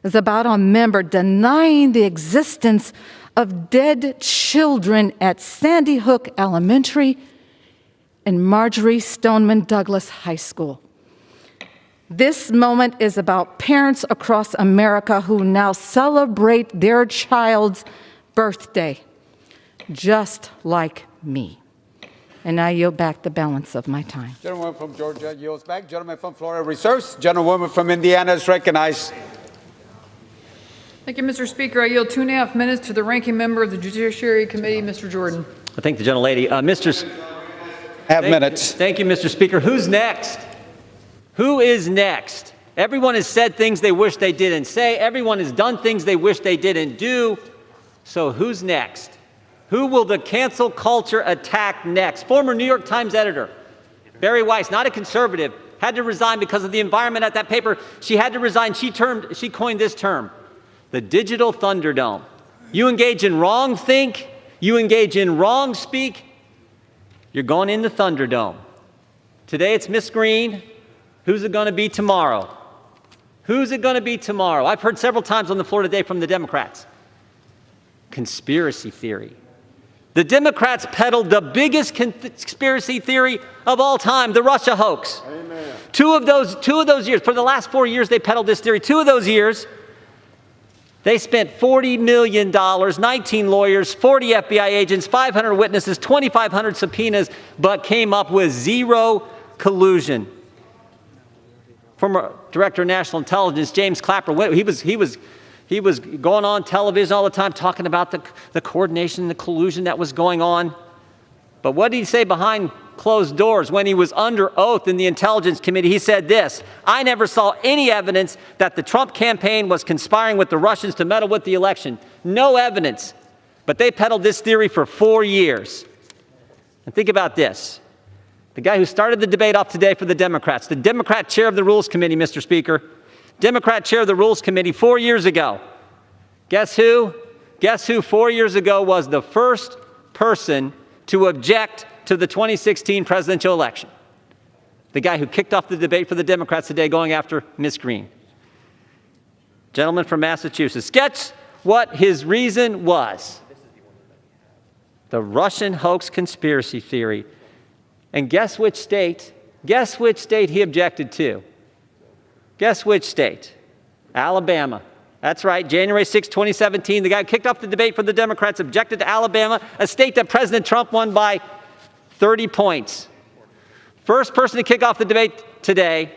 is about a member denying the existence of dead children at Sandy Hook Elementary and Marjorie Stoneman Douglas High School. This moment is about parents across America who now celebrate their child's birthday, just like me. And I yield back the balance of my time. Gentleman from Georgia yields back. Gentleman from Florida reserves. Gentlewoman from Indiana is recognized. Thank you, Mr. Speaker. I yield 2.5 minutes to the ranking member of the Judiciary Committee, Mr. Jordan. I thank the gentlelady. Minutes. Thank you, Mr. Speaker. Who's next? Who is next? Everyone has said things they wish they didn't say. Everyone has done things they wish they didn't do. So who's next? Who will the cancel culture attack next? Former New York Times editor Barry Weiss, not a conservative, had to resign because of the environment at that paper. She had to resign. She coined this term, the digital Thunderdome. You engage in wrong think, you engage in wrong speak, you're going in the Thunderdome. Today it's Miss Greene. Who's it going to be tomorrow? Who's it going to be tomorrow? I've heard several times on the floor today from the Democrats. Conspiracy theory. The Democrats peddled the biggest conspiracy theory of all time, the Russia hoax. Amen. Two of those years, for the last 4 years, they peddled this theory. 2 of those years, they spent $40 million, 19 lawyers, 40 FBI agents, 500 witnesses, 2,500 subpoenas, but came up with zero collusion. Former Director of National Intelligence, James Clapper, he was going on television all the time talking about the coordination and the collusion that was going on. But what did he say behind closed doors when he was under oath in the Intelligence Committee? He said this: I never saw any evidence that the Trump campaign was conspiring with the Russians to meddle with the election. No evidence. But they peddled this theory for 4 years. And think about this. The guy who started the debate off today for the Democrats, the Democrat chair of the Rules Committee, Mr. Speaker, Democrat chair of the Rules Committee 4 years ago. Guess who? Guess who 4 years ago was the first person to object to the 2016 presidential election? The guy who kicked off the debate for the Democrats today going after Ms. Greene. Gentleman from Massachusetts. Guess what his reason was? The Russian hoax conspiracy theory. And guess which state he objected to? Guess which state? Alabama. That's right, January 6, 2017, the guy who kicked off the debate for the Democrats objected to Alabama, a state that President Trump won by 30 points. First person to kick off the debate today,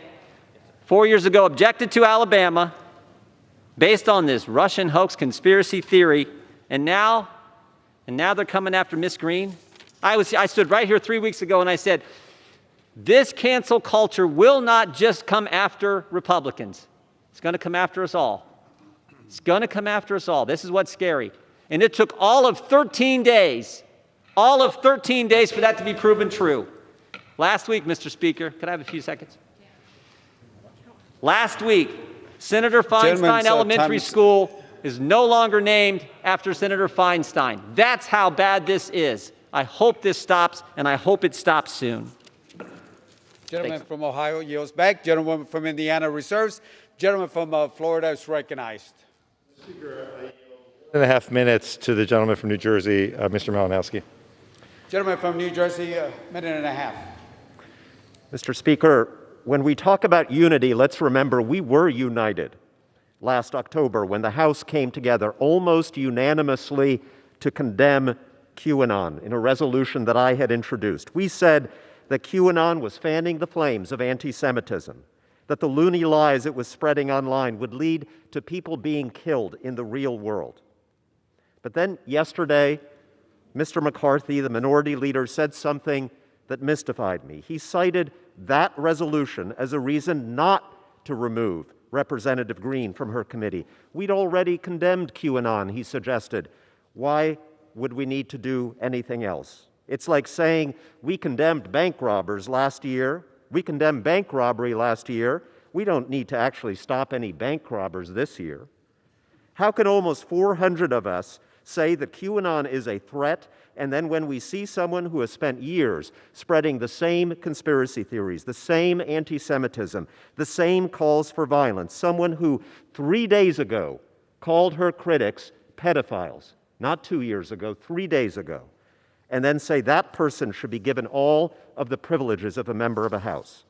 4 years ago, objected to Alabama based on this Russian hoax conspiracy theory, and now they're coming after Miss Greene. I stood right here 3 weeks ago and I said, this cancel culture will not just come after Republicans. It's going to come after us all. It's going to come after us all. This is what's scary. And it took all of 13 days for that to be proven true. Last week, Mr. Speaker, could I have a few seconds? Last week, Senator Feinstein Elementary School is no longer named after Senator Feinstein. That's how bad this is. I hope this stops, and I hope it stops soon. Gentleman from Ohio yields back. Gentlewoman from Indiana reserves. Gentleman from Florida is recognized. Speaker, I yield 1.5 minutes to the gentleman from New Jersey, Mr. Malinowski. Gentleman from New Jersey, 1.5 minutes. Mr. Speaker, when we talk about unity, let's remember we were united last October when the House came together almost unanimously to condemn QAnon in a resolution that I had introduced. We said that QAnon was fanning the flames of anti-Semitism, that the loony lies it was spreading online would lead to people being killed in the real world. But then yesterday, Mr. McCarthy, the minority leader, said something that mystified me. He cited that resolution as a reason not to remove Representative Greene from her committee. We'd already condemned QAnon, he suggested. Why would we need to do anything else? It's like saying we condemned bank robbers last year. We condemned bank robbery last year. We don't need to actually stop any bank robbers this year. How can almost 400 of us say that QAnon is a threat, and then when we see someone who has spent years spreading the same conspiracy theories, the same anti-Semitism, the same calls for violence, someone who 3 days ago called her critics pedophiles, not 2 years ago, 3 days ago, and then say that person should be given all of the privileges of a member of a House?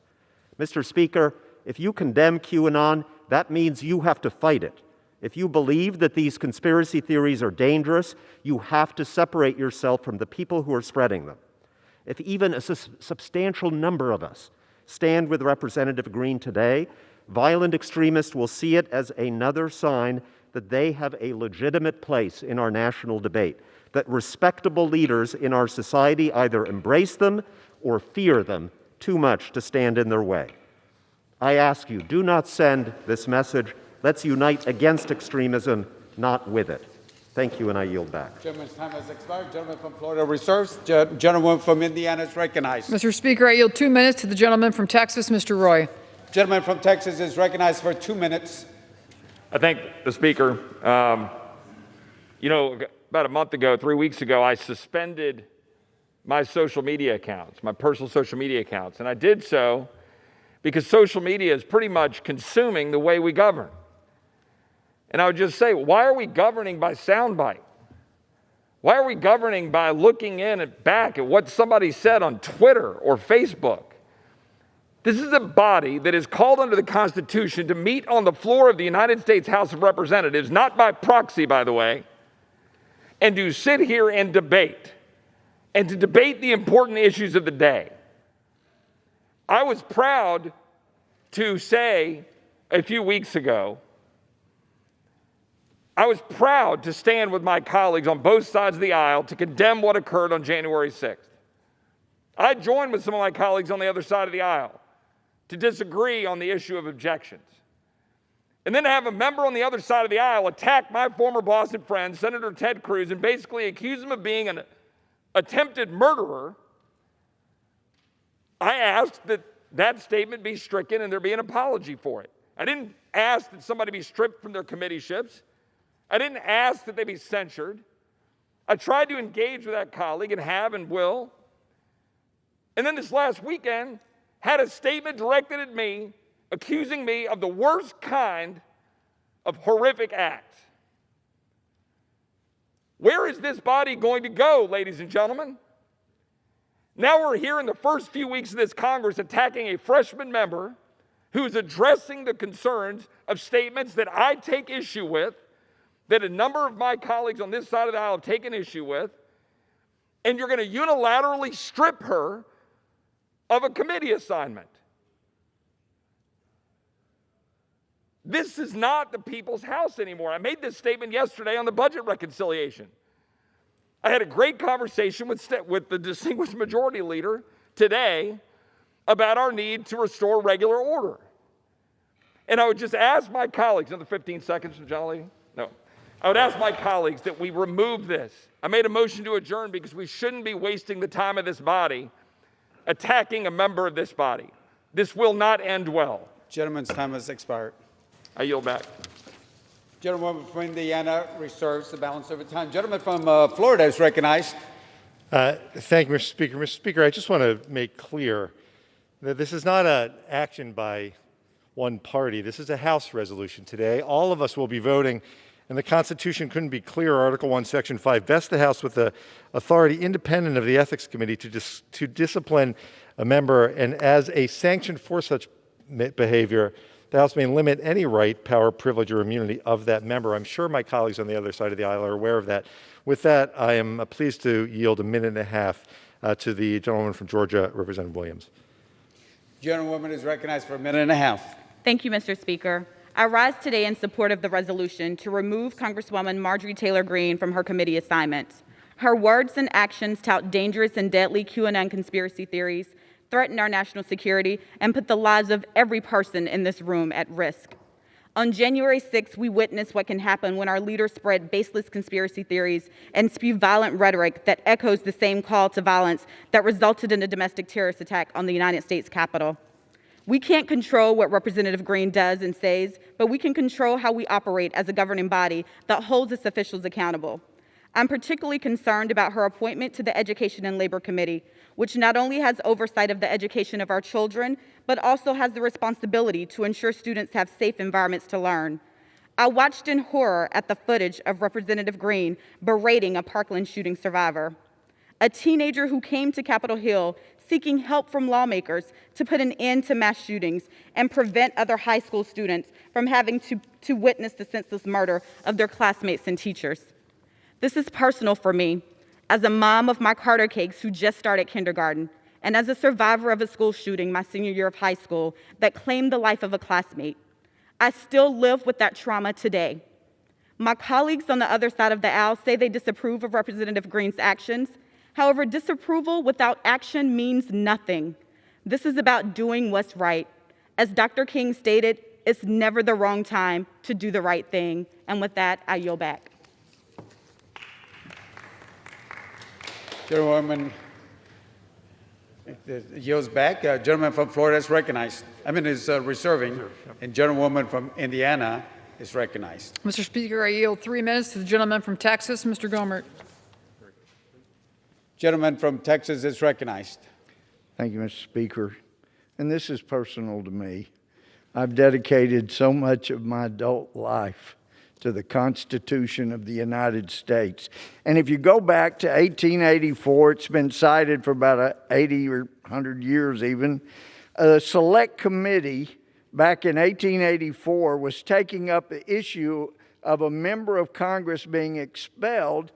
Mr. Speaker, if you condemn QAnon, that means you have to fight it. If you believe that these conspiracy theories are dangerous, you have to separate yourself from the people who are spreading them. If even a substantial number of us stand with Representative Greene today, violent extremists will see it as another sign that they have a legitimate place in our national debate, that respectable leaders in our society either embrace them or fear them too much to stand in their way. I ask you, do not send this message. Let's unite against extremism, not with it. Thank you, and I yield back. Gentleman's time has expired. Gentleman from Florida reserves. Gentleman from Indiana is recognized. Mr. Speaker, I yield 2 minutes to the gentleman from Texas, Mr. Roy. Gentleman from Texas is recognized for 2 minutes. I thank the Speaker. About a month ago, 3 weeks ago, I suspended my social media accounts, my personal social media accounts. And I did so because social media is pretty much consuming the way we govern. And I would just say, why are we governing by soundbite? Why are we governing by looking back at what somebody said on Twitter or Facebook? This is a body that is called under the Constitution to meet on the floor of the United States House of Representatives, not by proxy, by the way, and to sit here and debate the important issues of the day. I was proud to say a few weeks ago, I was proud to stand with my colleagues on both sides of the aisle to condemn what occurred on January 6th. I joined with some of my colleagues on the other side of the aisle to disagree on the issue of objections. And then to have a member on the other side of the aisle attack my former boss and friend, Senator Ted Cruz, and basically accuse him of being an attempted murderer, I asked that that statement be stricken and there be an apology for it. I didn't ask that somebody be stripped from their committeeships. I didn't ask that they be censured. I tried to engage with that colleague and have and will. And then this last weekend had a statement directed at me, accusing me of the worst kind of horrific acts. Where is this body going to go, ladies and gentlemen? Now we're here in the first few weeks of this Congress attacking a freshman member who is addressing the concerns of statements that I take issue with, that a number of my colleagues on this side of the aisle have taken issue with, and you're going to unilaterally strip her of a committee assignment. This is not the people's house anymore. I made this statement yesterday on the budget reconciliation. I had a great conversation with the distinguished majority leader today about our need to restore regular order. And I would just ask my colleagues, another 15 seconds, Jolly? No. I would ask my colleagues that we remove this. I made a motion to adjourn because we shouldn't be wasting the time of this body attacking a member of this body. This will not end well. Gentleman's time has expired. I yield back. Gentleman from Indiana reserves the balance of her time. Gentleman from Florida is recognized. Thank you, Mr. Speaker. Mr. Speaker, I just want to make clear that this is not an action by one party. This is a House resolution today. All of us will be voting, and the Constitution couldn't be clearer. Article 1, Section 5 vests the House with the authority independent of the Ethics Committee to discipline a member, and as a sanction for such behavior, the House may limit any right, power, privilege, or immunity of that member. I'm sure my colleagues on the other side of the aisle are aware of that. With that, I am pleased to yield a minute and a half to the gentleman from Georgia, Representative Williams. Gentlewoman is recognized for a minute and a half. Thank you, Mr. Speaker. I rise today in support of the resolution to remove Congresswoman Marjorie Taylor Greene from her committee assignments. Her words and actions tout dangerous and deadly QAnon conspiracy theories, threaten our national security, and put the lives of every person in this room at risk. On January 6th, we witnessed what can happen when our leaders spread baseless conspiracy theories and spew violent rhetoric that echoes the same call to violence that resulted in a domestic terrorist attack on the United States Capitol. We can't control what Representative Greene does and says, but we can control how we operate as a governing body that holds its officials accountable. I'm particularly concerned about her appointment to the Education and Labor Committee, which not only has oversight of the education of our children, but also has the responsibility to ensure students have safe environments to learn. I watched in horror at the footage of Representative Greene berating a Parkland shooting survivor, a teenager who came to Capitol Hill seeking help from lawmakers to put an end to mass shootings and prevent other high school students from having to witness the senseless murder of their classmates and teachers. This is personal for me, as a mom of my Carter Cakes who just started kindergarten, and as a survivor of a school shooting my senior year of high school that claimed the life of a classmate. I still live with that trauma today. My colleagues on the other side of the aisle say they disapprove of Representative Greene's actions. However, disapproval without action means nothing. This is about doing what's right. As Dr. King stated, it's never the wrong time to do the right thing. And with that, I yield back. Gentlewoman yields back. Gentleman from Florida is recognized. Is reserving. And gentlewoman from Indiana is recognized. Mr. Speaker, I yield 3 minutes to the gentleman from Texas, Mr. Gohmert. Gentleman from Texas is recognized. Thank you, Mr. Speaker. And this is personal to me. I've dedicated so much of my adult life to the Constitution of the United States. And if you go back to 1884, it's been cited for about 80 or 100 years even, a select committee back in 1884 was taking up the issue of a member of Congress being expelled,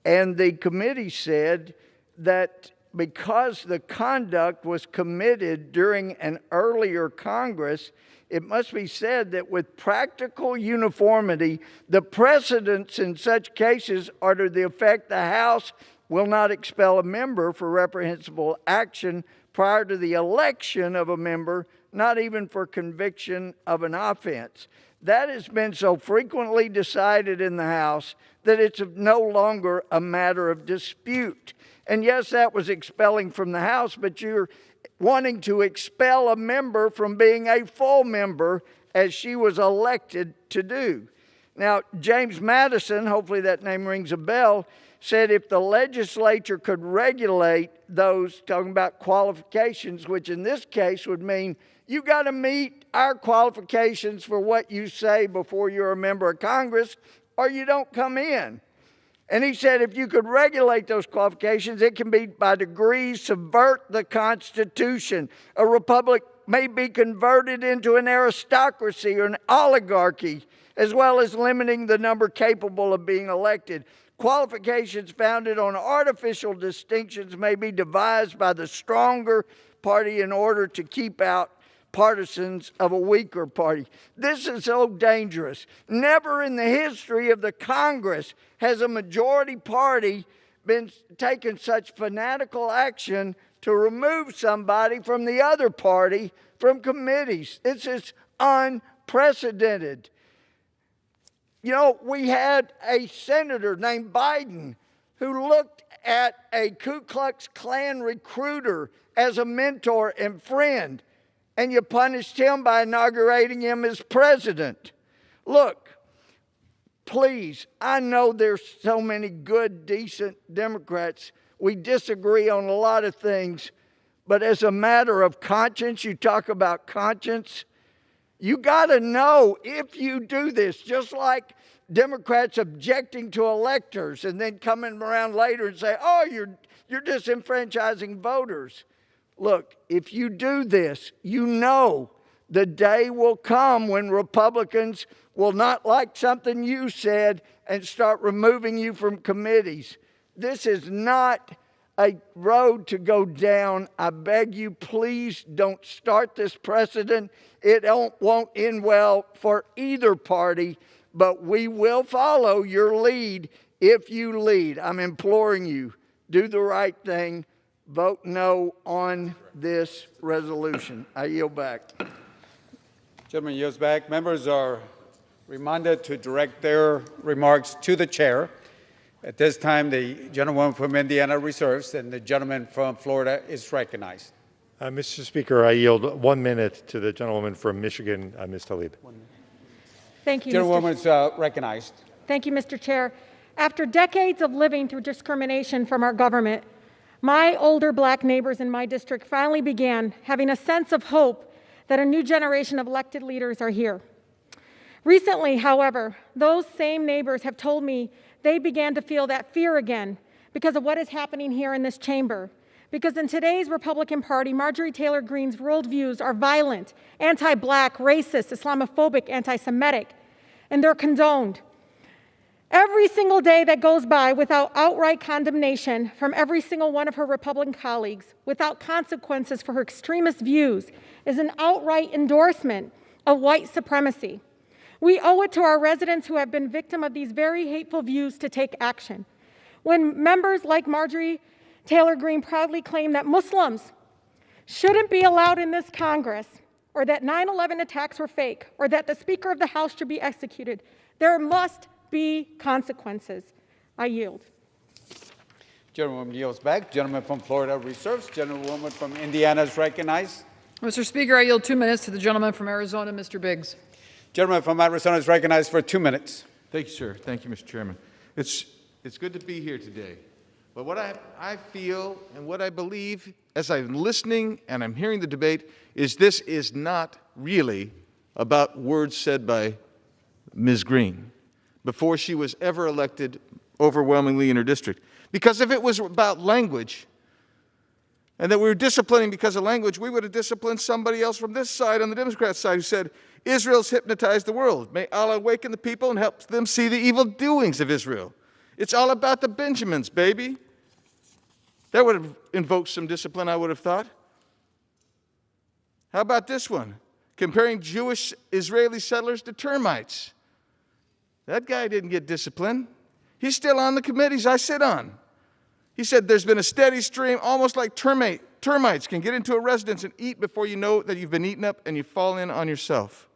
and the committee said that because the conduct was committed during an earlier Congress, it must be said that with practical uniformity, the precedents in such cases are to the effect the House will not expel a member for reprehensible action prior to the election of a member, not even for conviction of an offense. That has been so frequently decided in the House that it's no longer a matter of dispute. And yes, that was expelling from the House, but you're wanting to expel a member from being a full member as she was elected to do. Now, James Madison, hopefully that name rings a bell, said if the legislature could regulate those, talking about qualifications, which in this case would mean you got to meet our qualifications for what you say before you're a member of Congress, or you don't come in. And he said if you could regulate those qualifications, it can be by degrees subvert the Constitution. A republic may be converted into an aristocracy or an oligarchy, as well as limiting the number capable of being elected. Qualifications founded on artificial distinctions may be devised by the stronger party in order to keep out partisans of a weaker party. This is so dangerous. Never in the history of the Congress has a majority party been taking such fanatical action to remove somebody from the other party from committees. This is unprecedented. You know, we had a senator named Biden who looked at a Ku Klux Klan recruiter as a mentor and friend, and you punished him by inaugurating him as president. Look, please, I know there's so many good, decent Democrats. We disagree on a lot of things, but as a matter of conscience, you talk about conscience, you got to know if you do this, just like Democrats objecting to electors and then coming around later and say, oh, you're disenfranchising voters. Look, if you do this, you know The day will come when Republicans will not like something you said and start removing you from committees. This is not a road to go down. I beg you, please don't start this precedent. It won't end well for either party, but we will follow your lead if you lead. I'm imploring you, do the right thing. Vote no on this resolution. I yield back. Gentleman yields back. Members are reminded to direct their remarks to the chair. At this time, the gentlewoman from Indiana reserves, and the gentleman from Florida is recognized. Mr. Speaker, I yield 1 minute to the gentlewoman from Michigan, Ms. Tlaib. Thank you, Gentlewoman is recognized. Thank you, Mr. Chair. After decades of living through discrimination from our government, my older black neighbors in my district finally began having a sense of hope that a new generation of elected leaders are here. Recently, however, those same neighbors have told me they began to feel that fear again because of what is happening here in this chamber. Because in today's Republican Party, Marjorie Taylor Greene's worldviews are violent, anti-black, racist, Islamophobic, anti-Semitic, and they're condoned. Every single day that goes by without outright condemnation from every single one of her Republican colleagues, without consequences for her extremist views, is an outright endorsement of white supremacy. We owe it to our residents who have been victim of these very hateful views to take action. When members like Marjorie Taylor Greene proudly claim that Muslims shouldn't be allowed in this Congress, or that 9/11 attacks were fake, or that the Speaker of the House should be executed, there must be consequences. I yield. Gentlewoman yields back. Gentleman from Florida reserves. Gentlewoman from Indiana is recognized. Mr. Speaker, I yield 2 minutes to the gentleman from Arizona, Mr. Biggs. Gentleman from Arizona is recognized for 2 minutes. Thank you, sir. Thank you, Mr. Chairman. It's good to be here today. But what I feel and what I believe as I'm listening and I'm hearing the debate is this is not really about words said by Ms. Greene before she was ever elected overwhelmingly in her district. Because if it was about language and that we were disciplining because of language, we would have disciplined somebody else from this side on the Democrat side who said, Israel's hypnotized the world. May Allah awaken the people and help them see the evil doings of Israel. It's all about the Benjamins, baby. That would have invoked some discipline, I would have thought. How about this one? Comparing Jewish Israeli settlers to termites. That guy didn't get disciplined. He's still on the committees I sit on. He said there's been a steady stream, almost like termites can get into a residence and eat before you know that you've been eaten up and you fall in on yourself.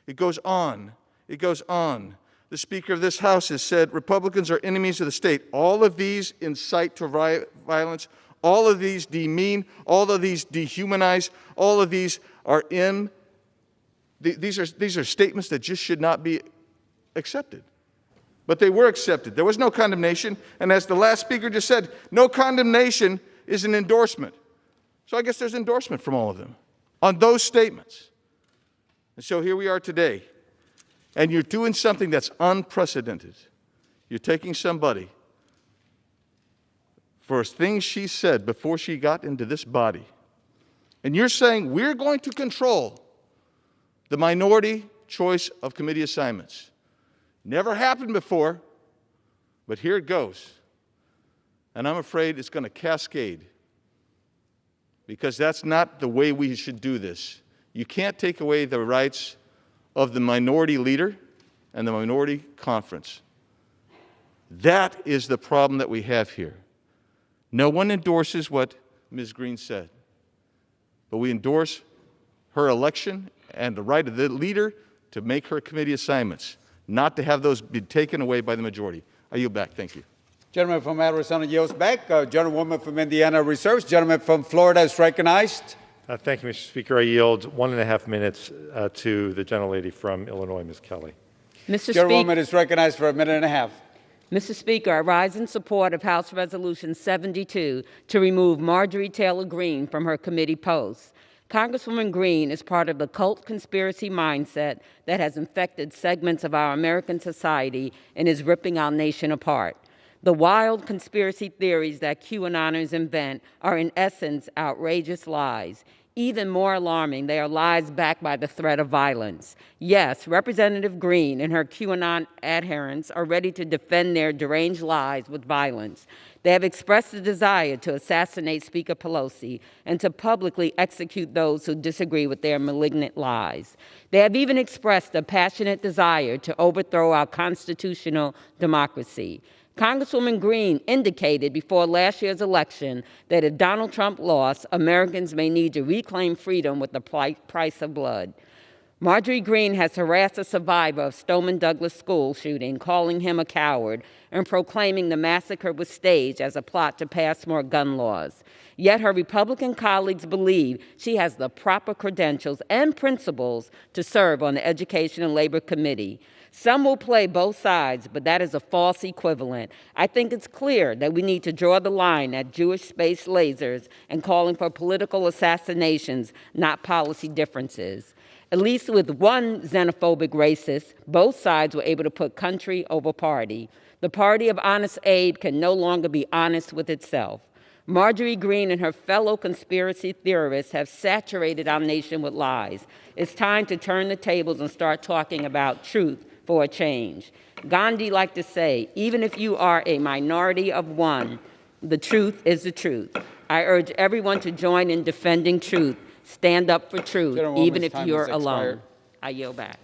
It goes on. It goes on. The Speaker of this House has said Republicans are enemies of the state. All of these incite to violence. All of these demean. All of these dehumanize. All of these are these are statements that just should not be accepted. But they were accepted. There was no condemnation. And as the last speaker just said, no condemnation is an endorsement. So I guess there's endorsement from all of them on those statements. And so here we are today. And you're doing something that's unprecedented. You're taking somebody for things she said before she got into this body. And you're saying we're going to control the minority choice of committee assignments. Never happened before, but here it goes. And I'm afraid it's going to cascade because that's not the way we should do this. You can't take away the rights of the minority leader and the minority conference. That is the problem that we have here. No one endorses what Ms. Greene said, but we endorse her election and the right of the leader to make her committee assignments, not to have those be taken away by the majority. I yield back. Thank you. Gentleman from Arizona yields back. Gentlewoman from Indiana reserves. Gentleman from Florida is recognized. Thank you, Mr. Speaker. I yield 1.5 minutes to the gentlelady from Illinois, Ms. Kelly. Mr. Gentlewoman is recognized for 1.5 minutes. Mr. Speaker, I rise in support of House Resolution 72 to remove Marjorie Taylor Greene from her committee post. Congresswoman Greene is part of the cult conspiracy mindset that has infected segments of our American society and is ripping our nation apart. The wild conspiracy theories that QAnoners invent are in essence outrageous lies. Even more alarming, they are lies backed by the threat of violence. Yes, Representative Greene and her QAnon adherents are ready to defend their deranged lies with violence. They have expressed a desire to assassinate Speaker Pelosi and to publicly execute those who disagree with their malignant lies. They have even expressed a passionate desire to overthrow our constitutional democracy. Congresswoman Greene indicated before last year's election that if Donald Trump lost, Americans may need to reclaim freedom with the price of blood. Marjorie Greene has harassed a survivor of Stoneman Douglas school shooting, calling him a coward and proclaiming the massacre was staged as a plot to pass more gun laws. Yet her Republican colleagues believe she has the proper credentials and principles to serve on the Education and Labor Committee. Some will play both sides, but that is a false equivalent. I think it's clear that we need to draw the line at Jewish space lasers and calling for political assassinations, not policy differences. At least with one xenophobic racist, both sides were able to put country over party. The party of honest Abe can no longer be honest with itself. Marjorie Greene and her fellow conspiracy theorists have saturated our nation with lies. It's time to turn the tables and start talking about truth for a change. Gandhi liked to say, even if you are a minority of one, the truth is the truth. I urge everyone to join in defending truth. Stand up for truth, even if you're alone. I yield back.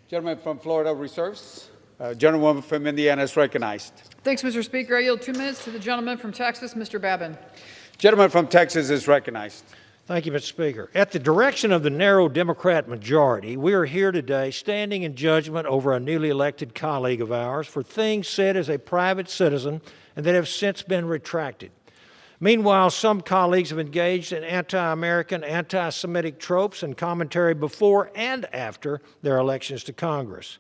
Gentleman from Florida reserves. Gentlewoman from Indiana is recognized. Thanks, Mr. Speaker. I yield 2 minutes to the gentleman from Texas, Mr. Babin. Gentleman from Texas is recognized. Thank you, Mr. Speaker. At the direction of the narrow Democrat majority, we are here today standing in judgment over a newly elected colleague of ours for things said as a private citizen and that have since been retracted. Meanwhile, some colleagues have engaged in anti-American, anti-Semitic tropes and commentary before and after their elections to Congress.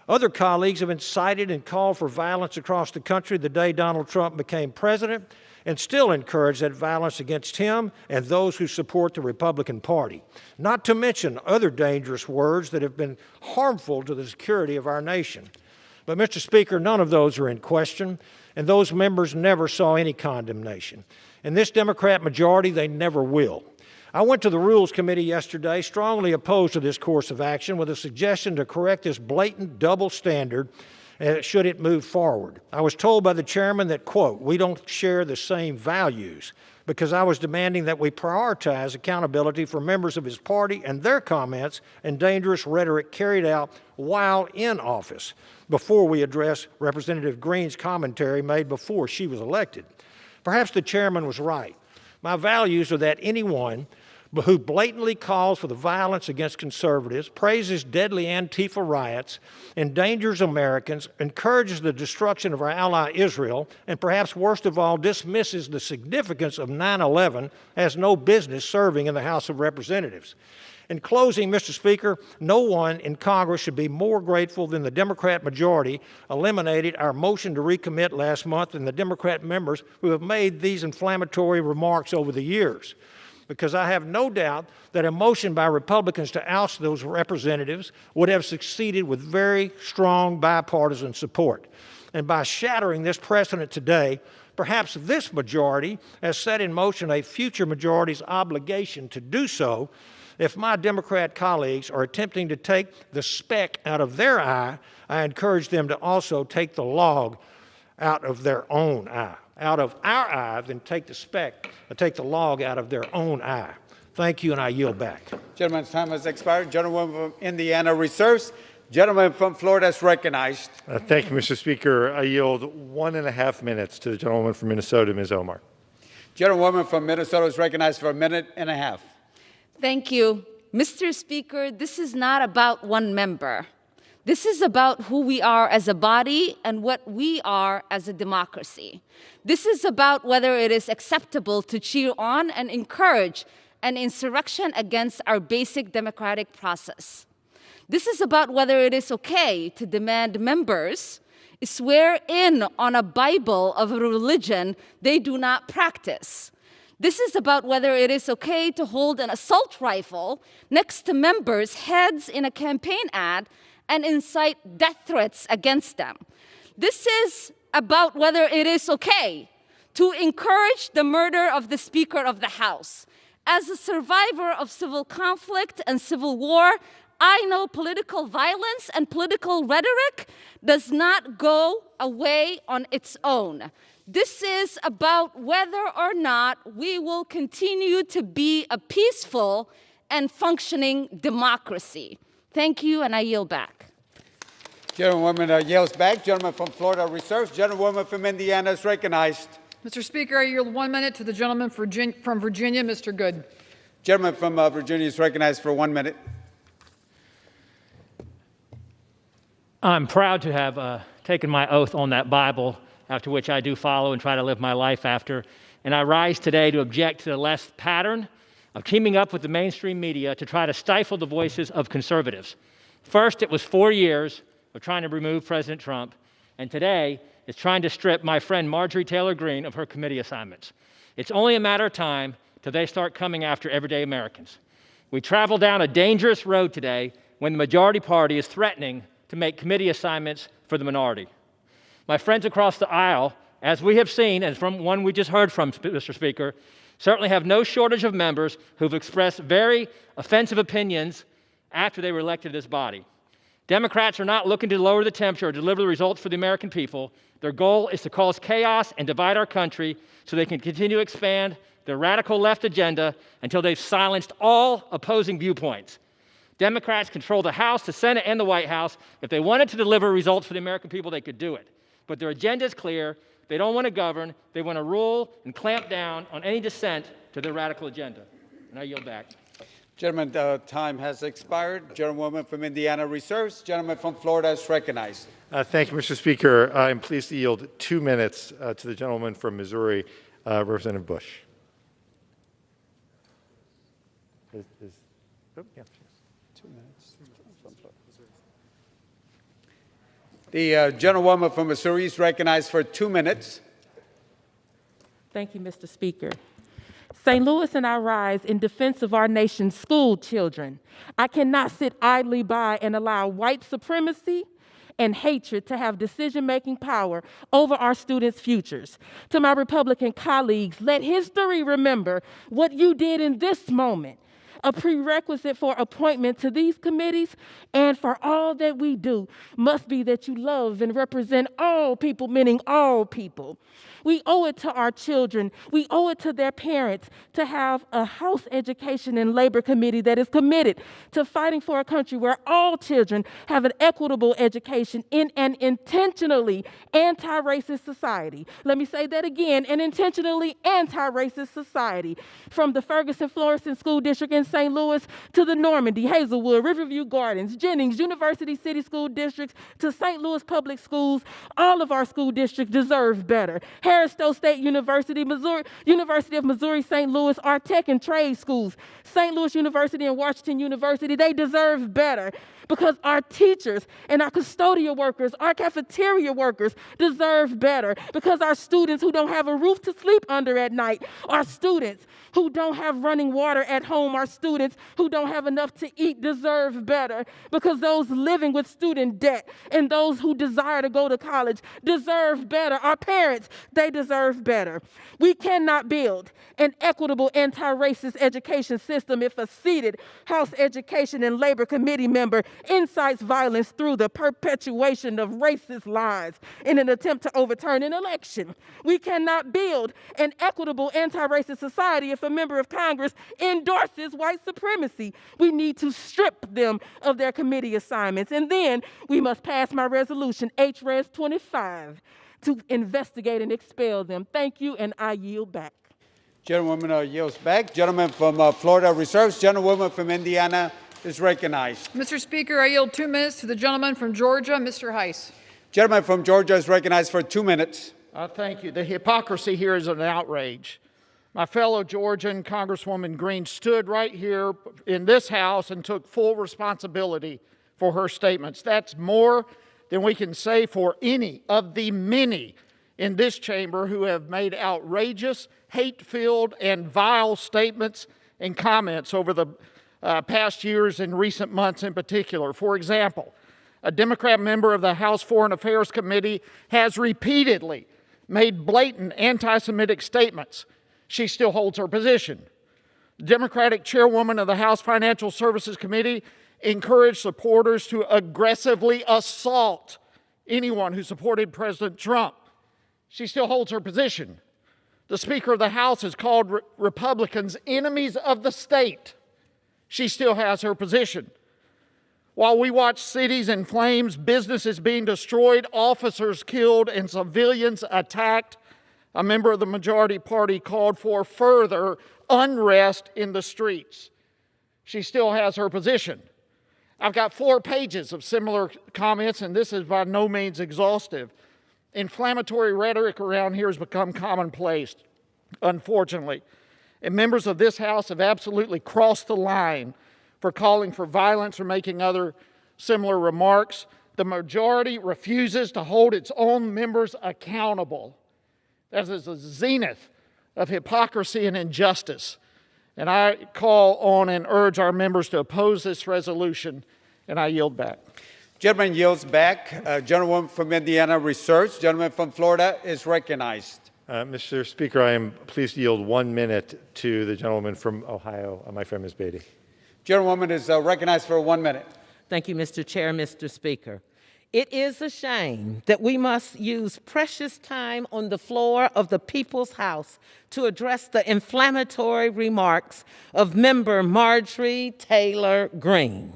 Other colleagues have incited and called for violence across the country the day Donald Trump became president, and still encourage that violence against him and those who support the Republican Party, not to mention other dangerous words that have been harmful to the security of our nation. But, Mr. Speaker, none of those are in question, and those members never saw any condemnation. In this Democrat majority, they never will. I went to the Rules Committee yesterday, strongly opposed to this course of action, with a suggestion to correct this blatant double standard should it move forward. I was told by the chairman that, quote, we don't share the same values, because I was demanding that we prioritize accountability for members of his party and their comments and dangerous rhetoric carried out while in office, before we address Representative Greene's commentary made before she was elected. Perhaps the chairman was right. My values are that anyone who blatantly calls for the violence against conservatives, praises deadly Antifa riots, endangers Americans, encourages the destruction of our ally Israel, and perhaps worst of all, dismisses the significance of 9/11, has no business serving in the House of Representatives. In closing, Mr. Speaker, no one in Congress should be more grateful than the Democrat majority eliminated our motion to recommit last month and the Democrat members who have made these inflammatory remarks over the years. Because I have no doubt that a motion by Republicans to oust those representatives would have succeeded with very strong bipartisan support. And by shattering this precedent today, perhaps this majority has set in motion a future majority's obligation to do so. If my Democrat colleagues are attempting to take the speck out of their eye, I encourage them to also take the log out of their own eye. Out of our eye, then take the log out of their own eye. Thank you, and I yield back. Gentleman's time has expired. Gentleman from Indiana reserves. Gentleman from Florida is recognized. Thank you, Mr. Speaker. I yield 1.5 minutes to the gentlewoman from Minnesota, Ms. Omar. Gentlewoman from Minnesota is recognized for 1.5 minutes. Thank you. Mr. Speaker, this is not about one member. This is about who we are as a body and what we are as a democracy. This is about whether it is acceptable to cheer on and encourage an insurrection against our basic democratic process. This is about whether it is okay to demand members swear in on a Bible of a religion they do not practice. This is about whether it is okay to hold an assault rifle next to members' heads in a campaign ad and incite death threats against them. This is about whether it is okay to encourage the murder of the Speaker of the House As a survivor of civil conflict and civil war, I know political violence and political rhetoric does not go away on its own. This is about whether or not we will continue to be a peaceful and functioning democracy. Thank you, and I yield back. Gentlewoman yields back. Gentleman from Florida reserves. Gentlewoman from Indiana is recognized. Mr. Speaker, I yield 1 minute to the gentleman from Virginia, Mr. Good. Gentleman from Virginia is recognized for 1 minute. I'm proud to have taken my oath on that Bible, after which I do follow and try to live my life after. And I rise today to object to the left pattern of teaming up with the mainstream media to try to stifle the voices of conservatives. First, it was 4 years of trying to remove President Trump, and today it's trying to strip my friend Marjorie Taylor Greene of her committee assignments. It's only a matter of time till they start coming after everyday Americans. We travel down a dangerous road today when the majority party is threatening to make committee assignments for the minority. My friends across the aisle, as we have seen, and from one we just heard from, Mr. Speaker, certainly have no shortage of members who've expressed very offensive opinions after they were elected to this body. Democrats are not looking to lower the temperature or deliver the results for the American people. Their goal is to cause chaos and divide our country so they can continue to expand their radical left agenda until they've silenced all opposing viewpoints. Democrats control the House, the Senate, and the White House. If they wanted to deliver results for the American people, they could do it. But their agenda is clear. They don't want to govern. They want to rule and clamp down on any dissent to their radical agenda. And I yield back. Gentleman, time has expired. Gentlewoman from Indiana reserves. Gentleman from Florida is recognized. Thank you, Mr. Speaker. I'm pleased to yield 2 minutes to the gentleman from Missouri, Representative Bush. Yeah. 2 minutes. The gentlewoman from Missouri is recognized for 2 minutes. Thank you, Mr. Speaker. St. Louis and I rise in defense of our nation's school children. I cannot sit idly by and allow white supremacy and hatred to have decision-making power over our students' futures. To my Republican colleagues, let history remember what you did in this moment. A prerequisite for appointment to these committees and for all that we do must be that you love and represent all people, meaning all people. We owe it to our children, we owe it to their parents to have a House Education and Labor Committee that is committed to fighting for a country where all children have an equitable education in an intentionally anti-racist society. Let me say that again, an intentionally anti-racist society. From the Ferguson-Florissant School District in St. Louis to the Normandy, Hazelwood, Riverview Gardens, Jennings, University City School Districts to St. Louis Public Schools, all of our school districts deserve better. Harris-Stowe State University, Missouri, University of Missouri, St. Louis, our tech and trade schools, St. Louis University and Washington University, they deserve better because our teachers and our custodial workers, our cafeteria workers deserve better because our students who don't have a roof to sleep under at night, our students who don't have running water at home, our students who don't have enough to eat deserve better because those living with student debt and those who desire to go to college deserve better. Our parents, they deserve better. We cannot build an equitable anti-racist education system if a seated House Education and Labor Committee member incites violence through the perpetuation of racist lies in an attempt to overturn an election. We cannot build an equitable anti-racist society if a member of Congress endorses white supremacy. We need to strip them of their committee assignments. And then we must pass my resolution, HRES 25, to investigate and expel them. Thank you, and I yield back. Gentlewoman yields back. Gentleman from Florida reserves. Gentlewoman from Indiana is recognized. Mr. Speaker, I yield 2 minutes to the gentleman from Georgia, Mr. Heiss. Gentleman from Georgia is recognized for 2 minutes. Thank you. The hypocrisy here is an outrage. My fellow Georgian, Congresswoman Greene, stood right here in this House and took full responsibility for her statements. That's more than we can say for any of the many in this chamber who have made outrageous, hate-filled, and vile statements and comments over the past years and recent months in particular. For example, a Democrat member of the House Foreign Affairs Committee has repeatedly made blatant anti-Semitic statements. She still holds her position. The Democratic chairwoman of the House Financial Services Committee encouraged supporters to aggressively assault anyone who supported President Trump. She still holds her position. The Speaker of the House has called Republicans enemies of the state. She still has her position. While we watch cities in flames, businesses being destroyed, officers killed, and civilians attacked, a member of the majority party called for further unrest in the streets. She still has her position. I've got 4 pages of similar comments, and this is by no means exhaustive. Inflammatory rhetoric around here has become commonplace, unfortunately. And members of this House have absolutely crossed the line for calling for violence or making other similar remarks. The majority refuses to hold its own members accountable. That is the zenith of hypocrisy and injustice. And I call on and urge our members to oppose this resolution, and I yield back. Gentleman yields back. Gentlewoman from Indiana Research. Gentleman from Florida is recognized. Mr. Speaker, I am pleased to yield 1 minute to the gentleman from Ohio, my friend Ms. Beatty. Gentlewoman is recognized for 1 minute. Thank you, Mr. Chair, Mr. Speaker. It is a shame that we must use precious time on the floor of the People's House to address the inflammatory remarks of member Marjorie Taylor Greene.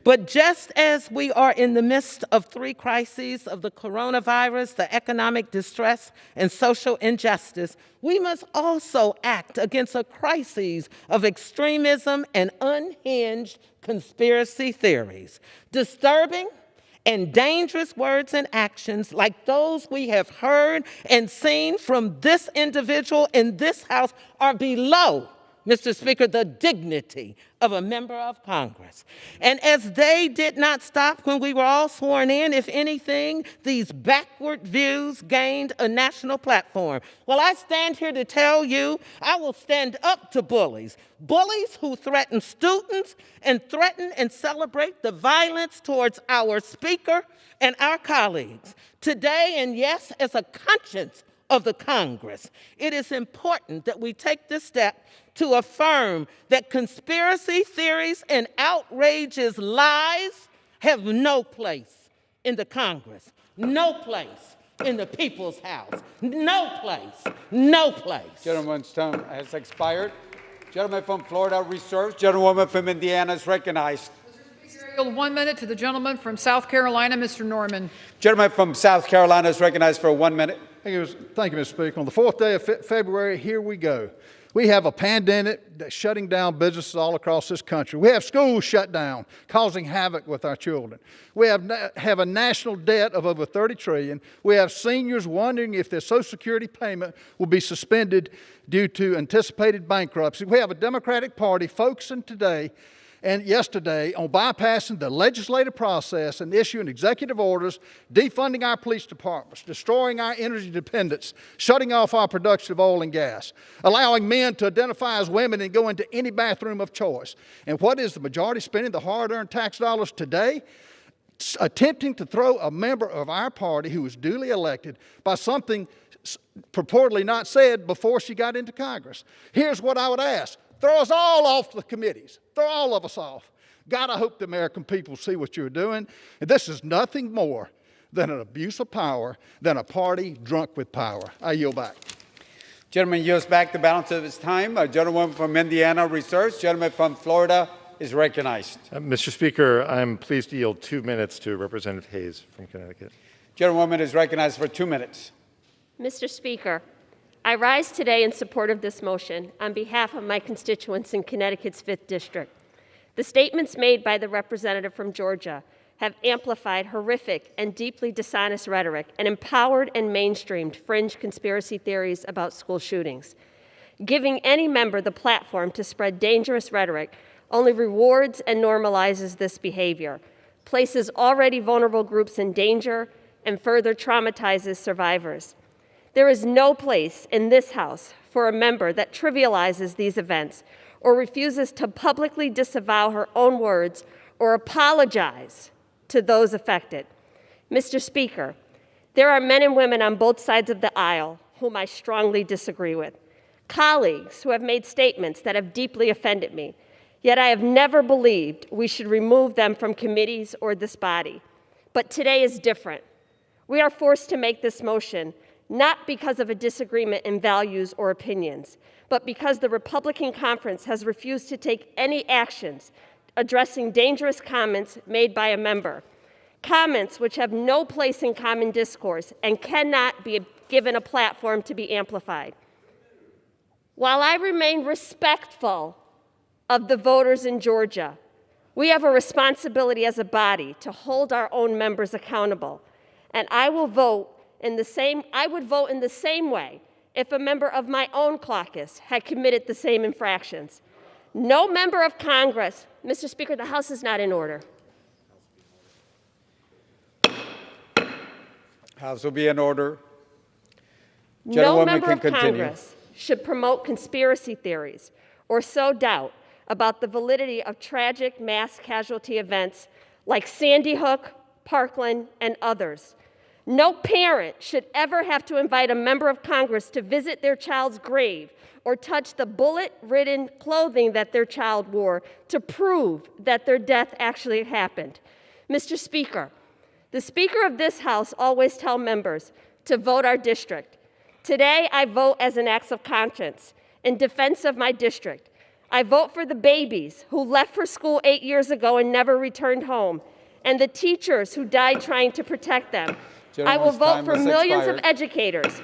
But just as we are in the midst of 3 crises of the coronavirus, the economic distress, and social injustice, we must also act against a crisis of extremism and unhinged conspiracy theories. Disturbing and dangerous words and actions like those we have heard and seen from this individual in this House are below, Mr. Speaker, the dignity of a member of Congress. And as they did not stop when we were all sworn in, if anything, these backward views gained a national platform. Well, I stand here to tell you, I will stand up to bullies. Bullies who threaten students and threaten and celebrate the violence towards our Speaker and our colleagues. Today, and yes, as a conscience of the Congress, it is important that we take this step to affirm that conspiracy theories and outrageous lies have no place in the Congress, no place in the People's House, no place, no place. Gentleman's term has expired. Gentleman from Florida Reserve. Gentlewoman from Indiana is recognized. I yield 1 minute to the gentleman from South Carolina, Mr. Norman. Gentleman from South Carolina is recognized for 1 minute. Thank you, Mr. Speaker. On the 4th day of February, here we go. We have a pandemic that's shutting down businesses all across this country. We have schools shut down, causing havoc with our children. We have a national debt of over $30 trillion. We have seniors wondering if their Social Security payment will be suspended due to anticipated bankruptcy. We have a Democratic Party focusing today and yesterday on bypassing the legislative process and issuing executive orders, defunding our police departments, destroying our energy dependence, shutting off our production of oil and gas, allowing men to identify as women and go into any bathroom of choice. And what is the majority spending the hard-earned tax dollars today? Attempting to throw a member of our party who was duly elected by something purportedly not said before she got into Congress. Here's what I would ask. Throw us all off the committees. Throw all of us off. God, I hope the American people see what you're doing. And this is nothing more than an abuse of power, than a party drunk with power. I yield back. Gentleman yields back the balance of his time. A gentleman from Indiana Research. Gentleman from Florida is recognized. Mr. Speaker, I'm pleased to yield 2 minutes to Representative Hayes from Connecticut. Gentlewoman is recognized for 2 minutes. Mr. Speaker, I rise today in support of this motion on behalf of my constituents in Connecticut's 5th District. The statements made by the representative from Georgia have amplified horrific and deeply dishonest rhetoric and empowered and mainstreamed fringe conspiracy theories about school shootings. Giving any member the platform to spread dangerous rhetoric only rewards and normalizes this behavior, places already vulnerable groups in danger, and further traumatizes survivors. There is no place in this House for a member that trivializes these events or refuses to publicly disavow her own words or apologize to those affected. Mr. Speaker, there are men and women on both sides of the aisle whom I strongly disagree with. colleagues who have made statements that have deeply offended me, yet I have never believed we should remove them from committees or this body. But today is different. We are forced to make this motion not because of a disagreement in values or opinions, but because the Republican conference has refused to take any actions addressing dangerous comments made by a member, comments which have no place in common discourse and cannot be given a platform to be amplified. While I remain respectful of the voters in Georgia, we have a responsibility as a body to hold our own members accountable, and I would vote in the same way if a member of my own caucus had committed the same infractions. No member of Congress, Mr. Speaker, the House is not in order. House will be in order. No member of Congress should promote conspiracy theories or sow doubt about the validity of tragic mass casualty events like Sandy Hook, Parkland, and others. No parent should ever have to invite a member of Congress to visit their child's grave or touch the bullet-ridden clothing that their child wore to prove that their death actually happened. Mr. Speaker, the Speaker of this House always tells members to vote our district. Today, I vote as an act of conscience in defense of my district. I vote for the babies who left for school 8 years ago and never returned home, and the teachers who died trying to protect them. I will vote for millions of educators.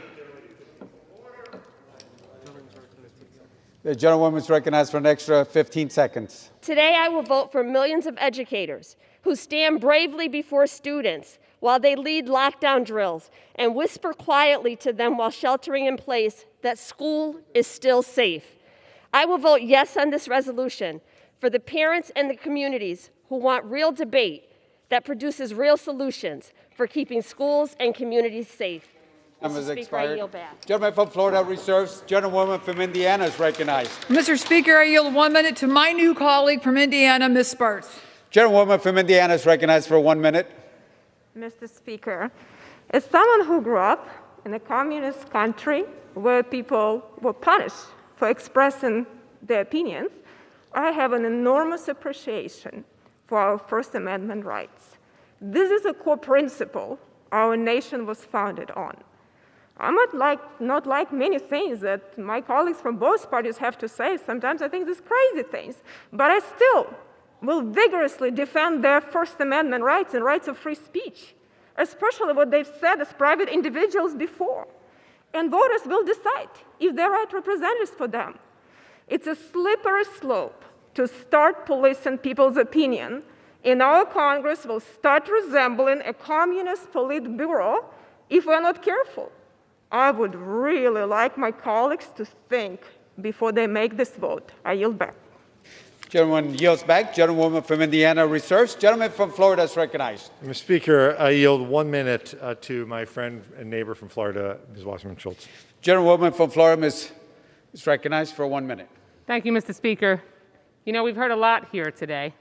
The gentlewoman is recognized for an extra 15 seconds. Today, I will vote for millions of educators who stand bravely before students while they lead lockdown drills and whisper quietly to them while sheltering in place that school is still safe. I will vote yes on this resolution for the parents and the communities who want real debate that produces real solutions for keeping schools and communities safe. Mr. Speaker, I yield back. Gentleman from Florida reserves. Gentlewoman from Indiana is recognized. Mr. Speaker, I yield 1 minute to my new colleague from Indiana, Ms. Sparks. Gentlewoman from Indiana is recognized for 1 minute. Mr. Speaker, as someone who grew up in a communist country where people were punished for expressing their opinions, I have an enormous appreciation for our First Amendment rights. This is a core principle our nation was founded on. I might not like many things that my colleagues from both parties have to say. Sometimes I think these crazy things, but I still will vigorously defend their First Amendment rights and rights of free speech, especially what they've said as private individuals before. And voters will decide if they're right representatives for them. It's a slippery slope to start policing people's opinion, and our Congress will start resembling a communist politburo if we're not careful. I would really like my colleagues to think before they make this vote. I yield back. Gentleman yields back. Gentlewoman from Indiana reserves. Gentleman from Florida is recognized. Mr. Speaker, I yield 1 minute to my friend and neighbor from Florida, Ms. Wasserman Schultz. Gentlewoman from Florida is recognized for 1 minute. Thank you, Mr. Speaker. You know, we've heard a lot here today.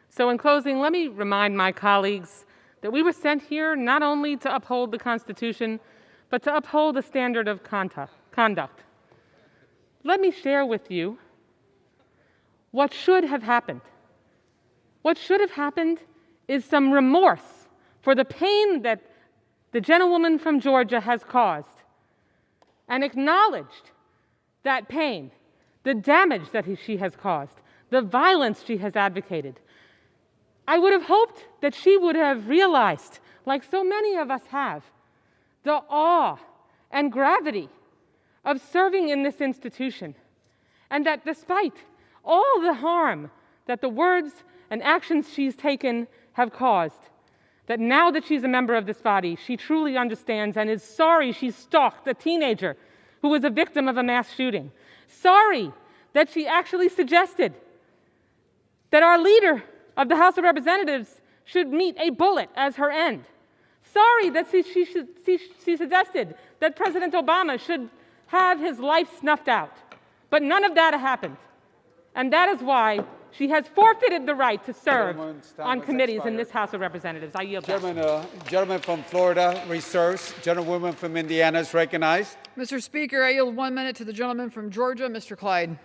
So in closing, let me remind my colleagues that we were sent here not only to uphold the Constitution, but to uphold a standard of conduct. Let me share with you what should have happened. What should have happened is some remorse for the pain that the gentlewoman from Georgia has caused, and acknowledged that pain, the damage that she has caused, the violence she has advocated. I would have hoped that she would have realized, like so many of us have, the awe and gravity of serving in this institution, and that despite all the harm that the words and actions she's taken have caused, that now that she's a member of this body, she truly understands and is sorry she stalked a teenager who was a victim of a mass shooting. Sorry that she actually suggested that our leader of the House of Representatives should meet a bullet as her end. Sorry that she suggested that President Obama should have his life snuffed out. But none of that happened. And that is why She has forfeited the right to serve on committees in this House of Representatives. I yield back. Gentleman from Florida reserves. Gentlewoman from Indiana is recognized. Mr. Speaker, I yield 1 minute to the gentleman from Georgia, Mr. Clyde.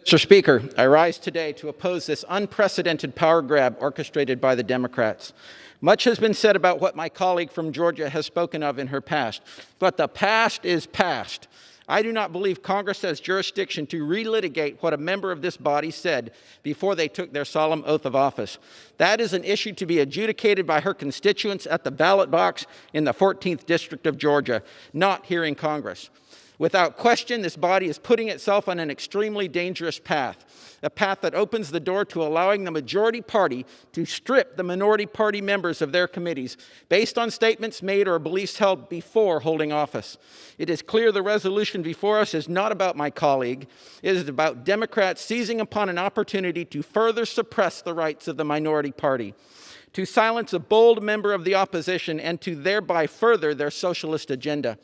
Mr. Speaker, I rise today to oppose this unprecedented power grab orchestrated by the Democrats. Much has been said about what my colleague from Georgia has spoken of in her past, but the past is past. I do not believe Congress has jurisdiction to relitigate what a member of this body said before they took their solemn oath of office. That is an issue to be adjudicated by her constituents at the ballot box in the 14th District of Georgia, not here in Congress. Without question, this body is putting itself on an extremely dangerous path, a path that opens the door to allowing the majority party to strip the minority party members of their committees based on statements made or beliefs held before holding office. It is clear the resolution before us is not about my colleague. It is about Democrats seizing upon an opportunity to further suppress the rights of the minority party, to silence a bold member of the opposition, and to thereby further their socialist agenda.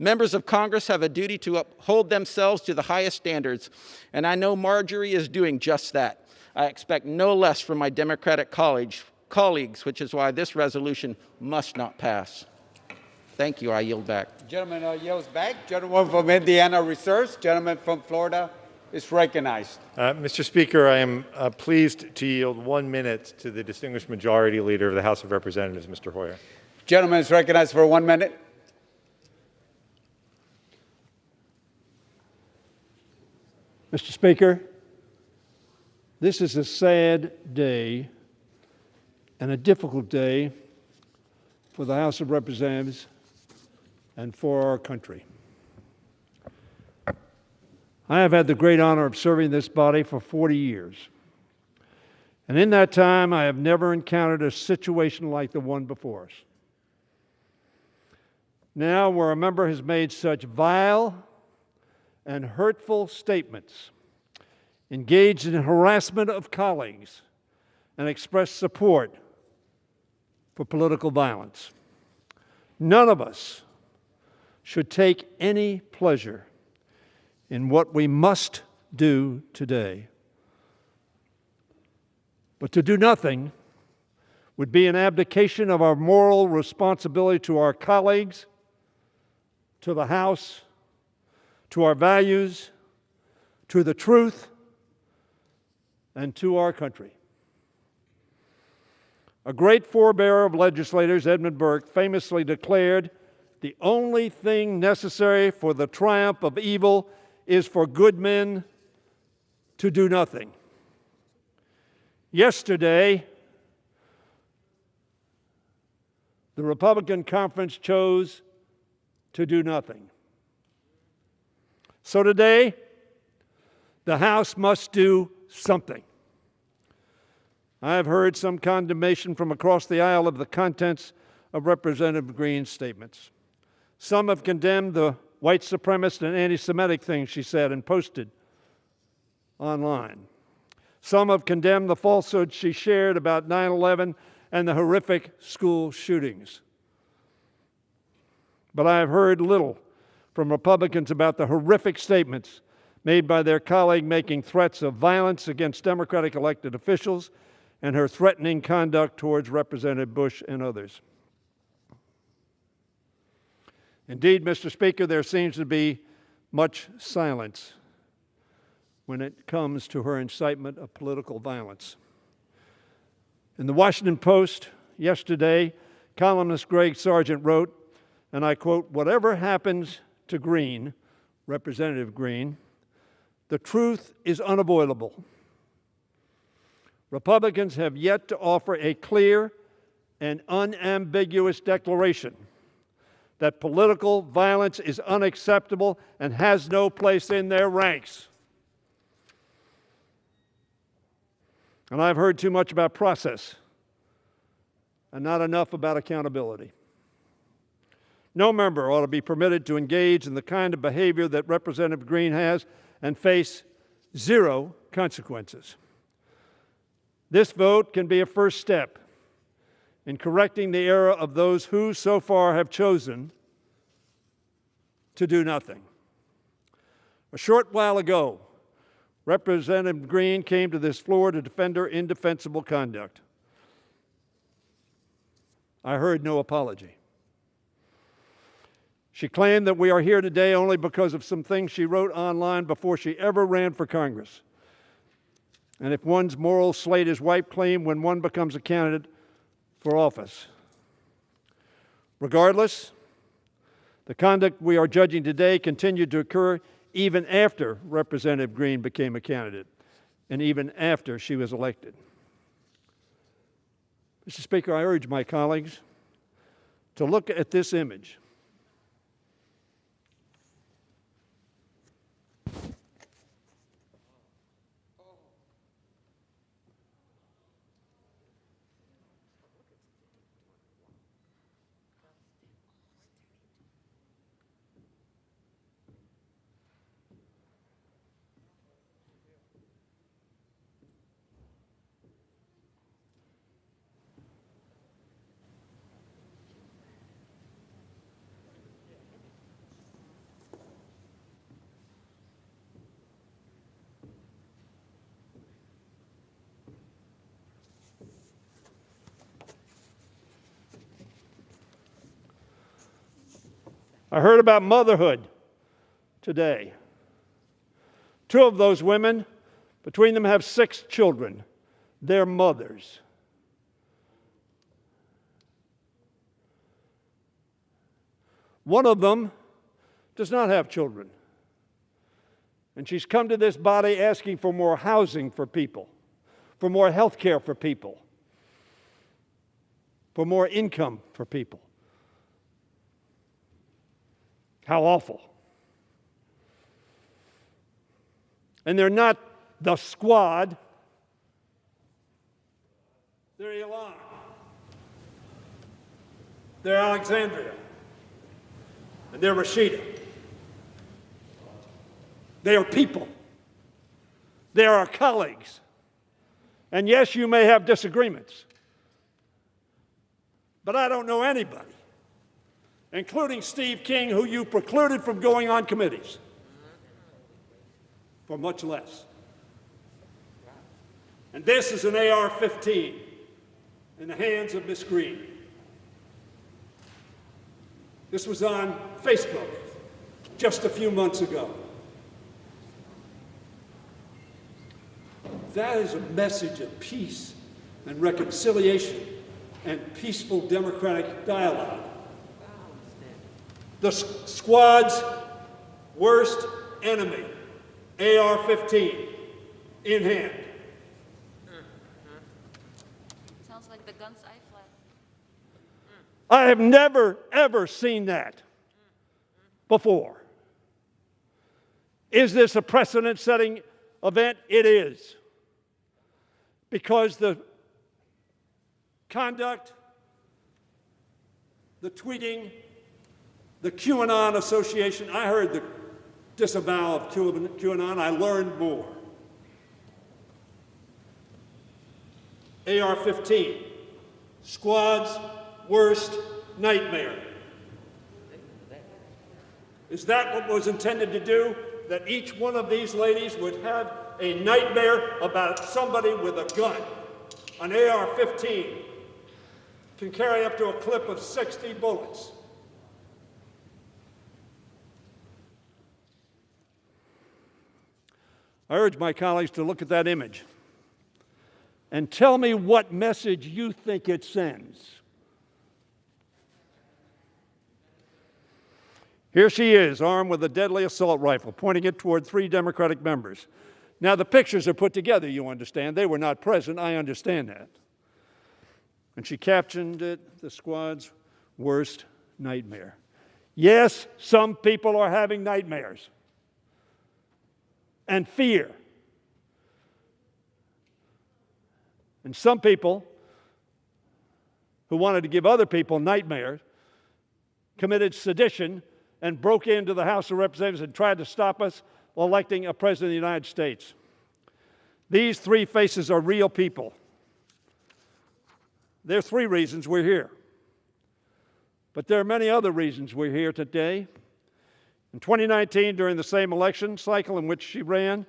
Members of Congress have a duty to uphold themselves to the highest standards, and I know Marjorie is doing just that. I expect no less from my Democratic colleagues, which is why this resolution must not pass. Thank you. I yield back. Gentleman yields back. Gentleman from Indiana reserves. Gentleman from Florida is recognized. Mr. Speaker, I am pleased to yield 1 minute to the distinguished majority leader of the House of Representatives, Mr. Hoyer. Gentleman is recognized for 1 minute. Mr. Speaker, this is a sad day and a difficult day for the House of Representatives and for our country. I have had the great honor of serving this body for 40 years. And in that time, I have never encountered a situation like the one before us. Now, where a member has made such vile and hurtful statements, engaged in harassment of colleagues, and expressed support for political violence. None of us should take any pleasure in what we must do today. But to do nothing would be an abdication of our moral responsibility to our colleagues, to the House, to our values, to the truth, and to our country. A great forebearer of legislators, Edmund Burke, famously declared, "The only thing necessary for the triumph of evil is for good men to do nothing." Yesterday, the Republican conference chose to do nothing. So today, the House must do something. I have heard some condemnation from across the aisle of the contents of Representative Greene's statements. Some have condemned the white supremacist and anti-Semitic things she said and posted online. Some have condemned the falsehoods she shared about 9/11 and the horrific school shootings. But I have heard little from Republicans about the horrific statements made by their colleague making threats of violence against Democratic elected officials and her threatening conduct towards Representative Bush and others. Indeed, Mr. Speaker, there seems to be much silence when it comes to her incitement of political violence. In the Washington Post yesterday, columnist Greg Sargent wrote, and I quote, "Whatever happens to Greene, Representative Greene, the truth is unavoidable. Republicans have yet to offer a clear and unambiguous declaration that political violence is unacceptable and has no place in their ranks." And I've heard too much about process and not enough about accountability. No member ought to be permitted to engage in the kind of behavior that Representative Greene has and face zero consequences. This vote can be a first step in correcting the error of those who so far have chosen to do nothing. A short while ago, Representative Greene came to this floor to defend her indefensible conduct. I heard no apology. She claimed that we are here today only because of some things she wrote online before she ever ran for Congress. And if one's moral slate is wiped clean when one becomes a candidate for office. Regardless, the conduct we are judging today continued to occur even after Representative Greene became a candidate and even after she was elected. Mr. Speaker, I urge my colleagues to look at this image. I heard about motherhood today. 2 of those women, between them, have 6 children. They're mothers. One of them does not have children. And she's come to this body asking for more housing for people, for more health care for people, for more income for people. How awful. And they're not the squad. They're Elon. They're Alexandria. And they're Rashida. They are people. They are our colleagues. And yes, you may have disagreements. But I don't know anybody, including Steve King, who you precluded from going on committees for much less. And this is an AR-15 in the hands of Ms. Greene. This was on Facebook just a few months ago. That is a message of peace and reconciliation and peaceful democratic dialogue. The squad's worst enemy, AR-15, in hand. Sounds like the guns I fled. I have never, ever seen that before. Is this a precedent-setting event? It is. Because the conduct, the tweeting, the QAnon association, I heard the disavowal of QAnon, I learned more. AR-15, squad's worst nightmare. Is that what was intended to do? That each one of these ladies would have a nightmare about somebody with a gun? An AR-15 can carry up to a clip of 60 bullets. I urge my colleagues to look at that image and tell me what message you think it sends. Here she is, armed with a deadly assault rifle, pointing it toward 3 Democratic members. Now, the pictures are put together, you understand. They were not present. I understand that. And she captioned it, the squad's worst nightmare. Yes, some people are having nightmares and fear. And some people who wanted to give other people nightmares committed sedition and broke into the House of Representatives and tried to stop us electing a president of the United States. These 3 faces are real people. There are 3 reasons we're here. But there are many other reasons we're here today. In 2019, during the same election cycle in which she ran,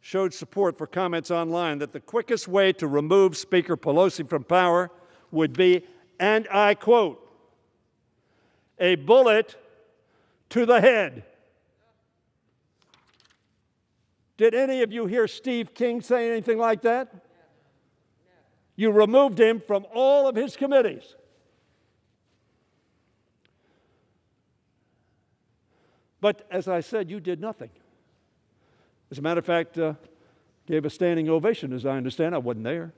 showed support for comments online that the quickest way to remove Speaker Pelosi from power would be, and I quote, a bullet to the head. Did any of you hear Steve King say anything like that? You removed him from all of his committees. But as I said, you did nothing. As a matter of fact, gave a standing ovation, as I understand. I wasn't there.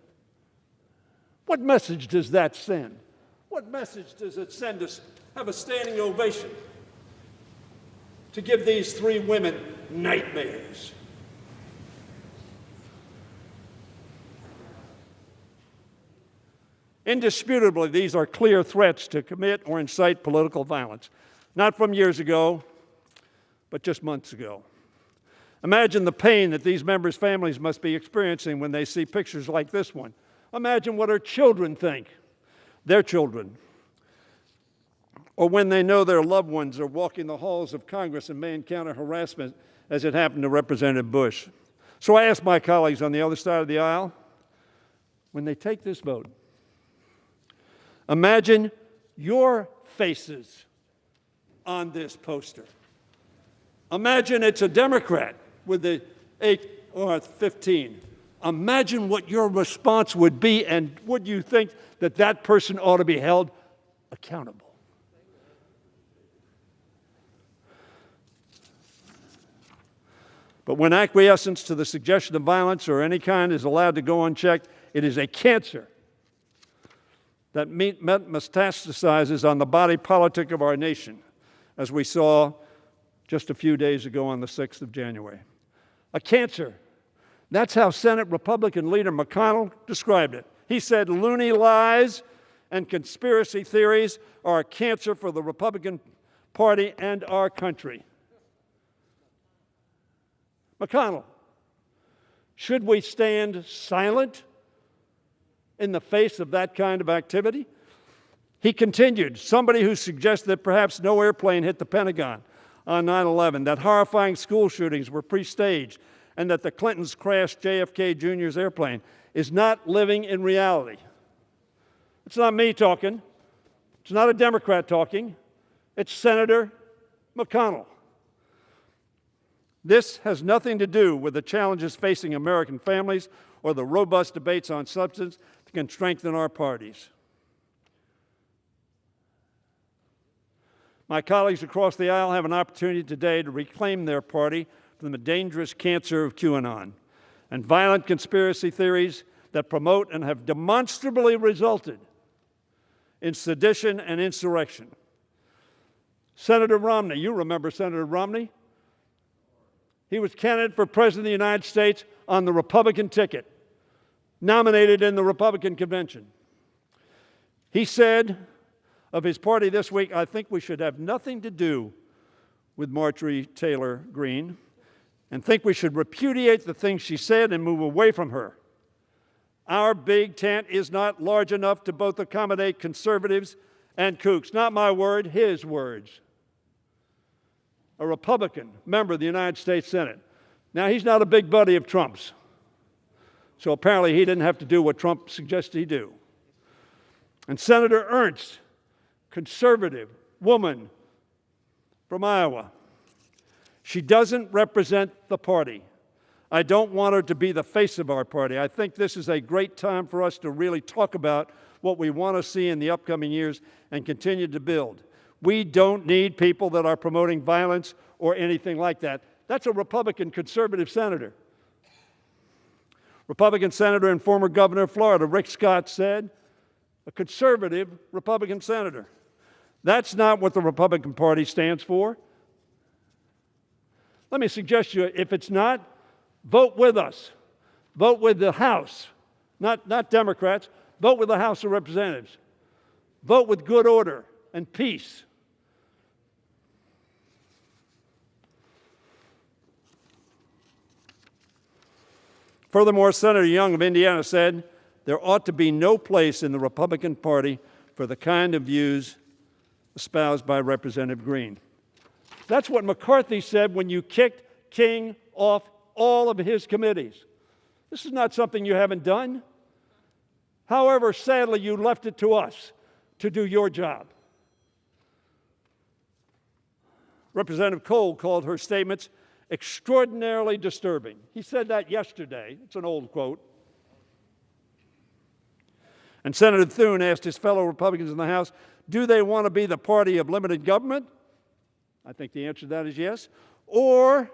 What message does that send? What message does it send us? Have a standing ovation to give these three women nightmares. Indisputably, these are clear threats to commit or incite political violence, not from years ago, but just months ago. Imagine the pain that these members' families must be experiencing when they see pictures like this one. Imagine what our children think, their children, or when they know their loved ones are walking the halls of Congress and may encounter harassment as it happened to Representative Bush. So I ask my colleagues on the other side of the aisle, when they take this vote, imagine your faces on this poster. Imagine it's a Democrat with the 8 or 15. Imagine what your response would be, and would you think that that person ought to be held accountable? But when acquiescence to the suggestion of violence or any kind is allowed to go unchecked, it is a cancer that metastasizes on the body politic of our nation, as we saw just a few days ago on the 6th of January. A cancer. That's how Senate Republican leader McConnell described it. He said, loony lies and conspiracy theories are a cancer for the Republican Party and our country. McConnell, should we stand silent in the face of that kind of activity? He continued, somebody who suggested that perhaps no airplane hit the Pentagon on 9/11, that horrifying school shootings were pre-staged, and that the Clintons crashed JFK Jr.'s airplane is not living in reality. It's not me talking. It's not a Democrat talking. It's Senator McConnell. This has nothing to do with the challenges facing American families or the robust debates on substance that can strengthen our parties. My colleagues across the aisle have an opportunity today to reclaim their party from the dangerous cancer of QAnon and violent conspiracy theories that promote and have demonstrably resulted in sedition and insurrection. Senator Romney, you remember Senator Romney? He was candidate for President of the United States on the Republican ticket, nominated in the Republican convention. He said of his party this week, I think we should have nothing to do with Marjorie Taylor Greene and think we should repudiate the things she said and move away from her. Our big tent is not large enough to both accommodate conservatives and kooks. Not my word, his words. A Republican member of the United States Senate. Now, he's not a big buddy of Trump's, so apparently he didn't have to do what Trump suggested he do. And Senator Ernst, conservative woman from Iowa, she doesn't represent the party. I don't want her to be the face of our party. I think this is a great time for us to really talk about what we want to see in the upcoming years and continue to build. We don't need people that are promoting violence or anything like that. That's a Republican conservative senator. Republican senator and former governor of Florida, Rick Scott, said, a conservative Republican senator. That's not what the Republican Party stands for. Let me suggest to you, if it's not, vote with us. Vote with the House, not Democrats. Vote with the House of Representatives. Vote with good order and peace. Furthermore, Senator Young of Indiana said, there ought to be no place in the Republican Party for the kind of views espoused by Representative Greene. That's what McCarthy said when you kicked King off all of his committees. This is not something you haven't done. However, sadly, you left it to us to do your job. Representative Cole called her statements extraordinarily disturbing. He said that yesterday. It's an old quote. And Senator Thune asked his fellow Republicans in the House, do they want to be the party of limited government? I think the answer to that is yes. Or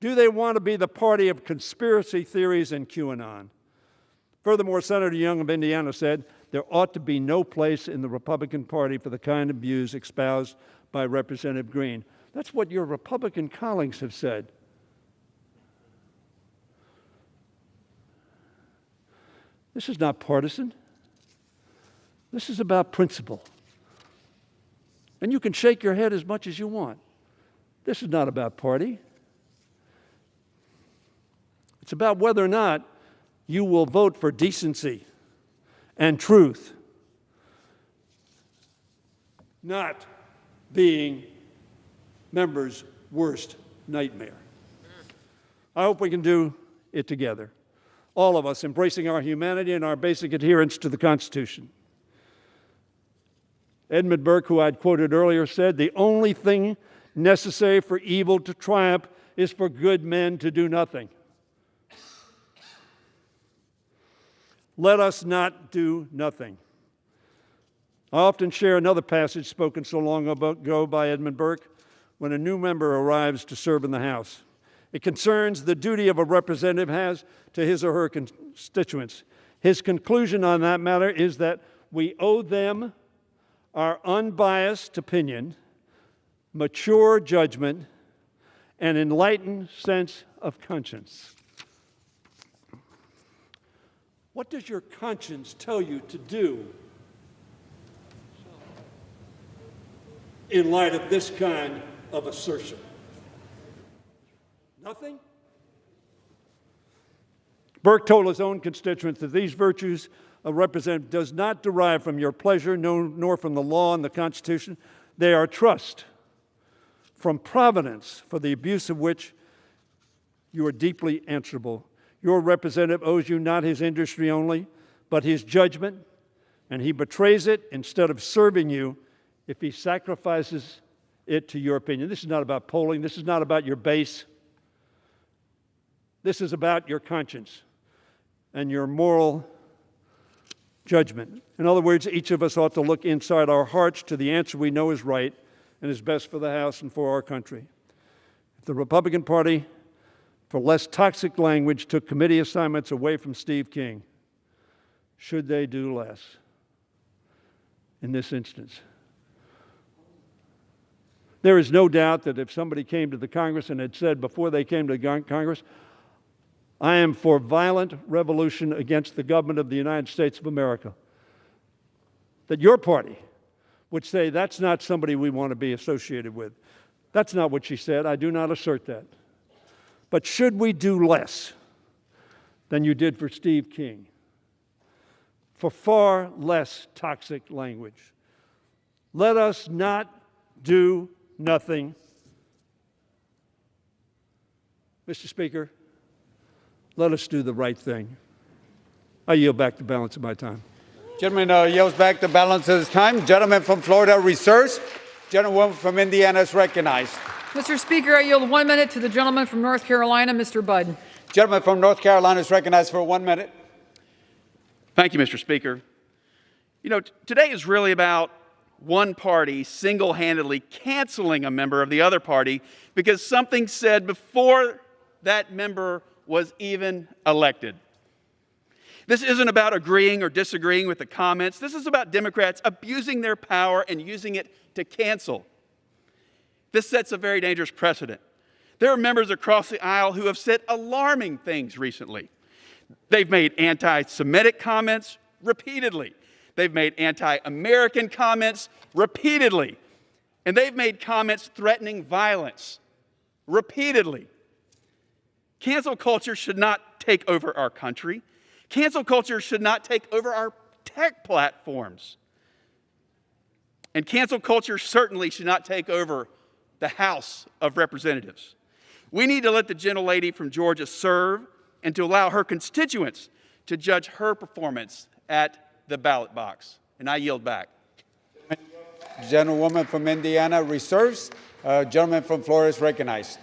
do they want to be the party of conspiracy theories and QAnon? Furthermore, Senator Young of Indiana said, there ought to be no place in the Republican Party for the kind of views espoused by Representative Greene. That's what your Republican colleagues have said. This is not partisan. This is about principle. And you can shake your head as much as you want. This is not about party. It's about whether or not you will vote for decency and truth, not being members' worst nightmare. I hope we can do it together, all of us embracing our humanity and our basic adherence to the Constitution. Edmund Burke, who I'd quoted earlier, said, the only thing necessary for evil to triumph is for good men to do nothing. Let us not do nothing. I often share another passage spoken so long ago by Edmund Burke when a new member arrives to serve in the House. It concerns the duty of a representative has to his or her constituents. His conclusion on that matter is that we owe them our unbiased opinion, mature judgment, and enlightened sense of conscience. What does your conscience tell you to do in light of this kind of assertion? Nothing? Burke told his own constituents that these virtues a representative does not derive from your pleasure, nor from the law and the Constitution. They are trust from providence, for the abuse of which you are deeply answerable. Your representative owes you not his industry only, but his judgment, and he betrays it instead of serving you if he sacrifices it to your opinion. This is not about polling. This is not about your base. This is about your conscience and your moral judgment. In other words, each of us ought to look inside our hearts to the answer we know is right and is best for the House and for our country. If the Republican Party, for less toxic language, took committee assignments away from Steve King, should they do less in this instance? There is no doubt that if somebody came to the Congress and had said before they came to Congress, I am for violent revolution against the government of the United States of America, that your party would say that's not somebody we want to be associated with. That's not what she said. I do not assert that. But should we do less than you did for Steve King, for far less toxic language? Let us not do nothing. Mr. Speaker, let us do the right thing. I yield back the balance of my time. Gentleman yields back the balance of his time. Gentleman from Florida reserves. Gentlewoman from Indiana is recognized. Mr. Speaker, I yield 1 minute to the gentleman from North Carolina, Mr. Budd. Gentleman from North Carolina is recognized for 1 minute. Thank you, Mr. Speaker. You know, today is really about one party single-handedly canceling a member of the other party because something said before that member was even elected. This isn't about agreeing or disagreeing with the comments. This is about Democrats abusing their power and using it to cancel. This sets a very dangerous precedent. There are members across the aisle who have said alarming things recently. They've made anti-Semitic comments repeatedly. They've made anti-American comments repeatedly. And they've made comments threatening violence repeatedly. Cancel culture should not take over our country. Cancel culture should not take over our tech platforms. And cancel culture certainly should not take over the House of Representatives. We need to let the gentlelady from Georgia serve and to allow her constituents to judge her performance at the ballot box. And I yield back. Gentlewoman from Indiana reserves. Gentleman from Florida is recognized.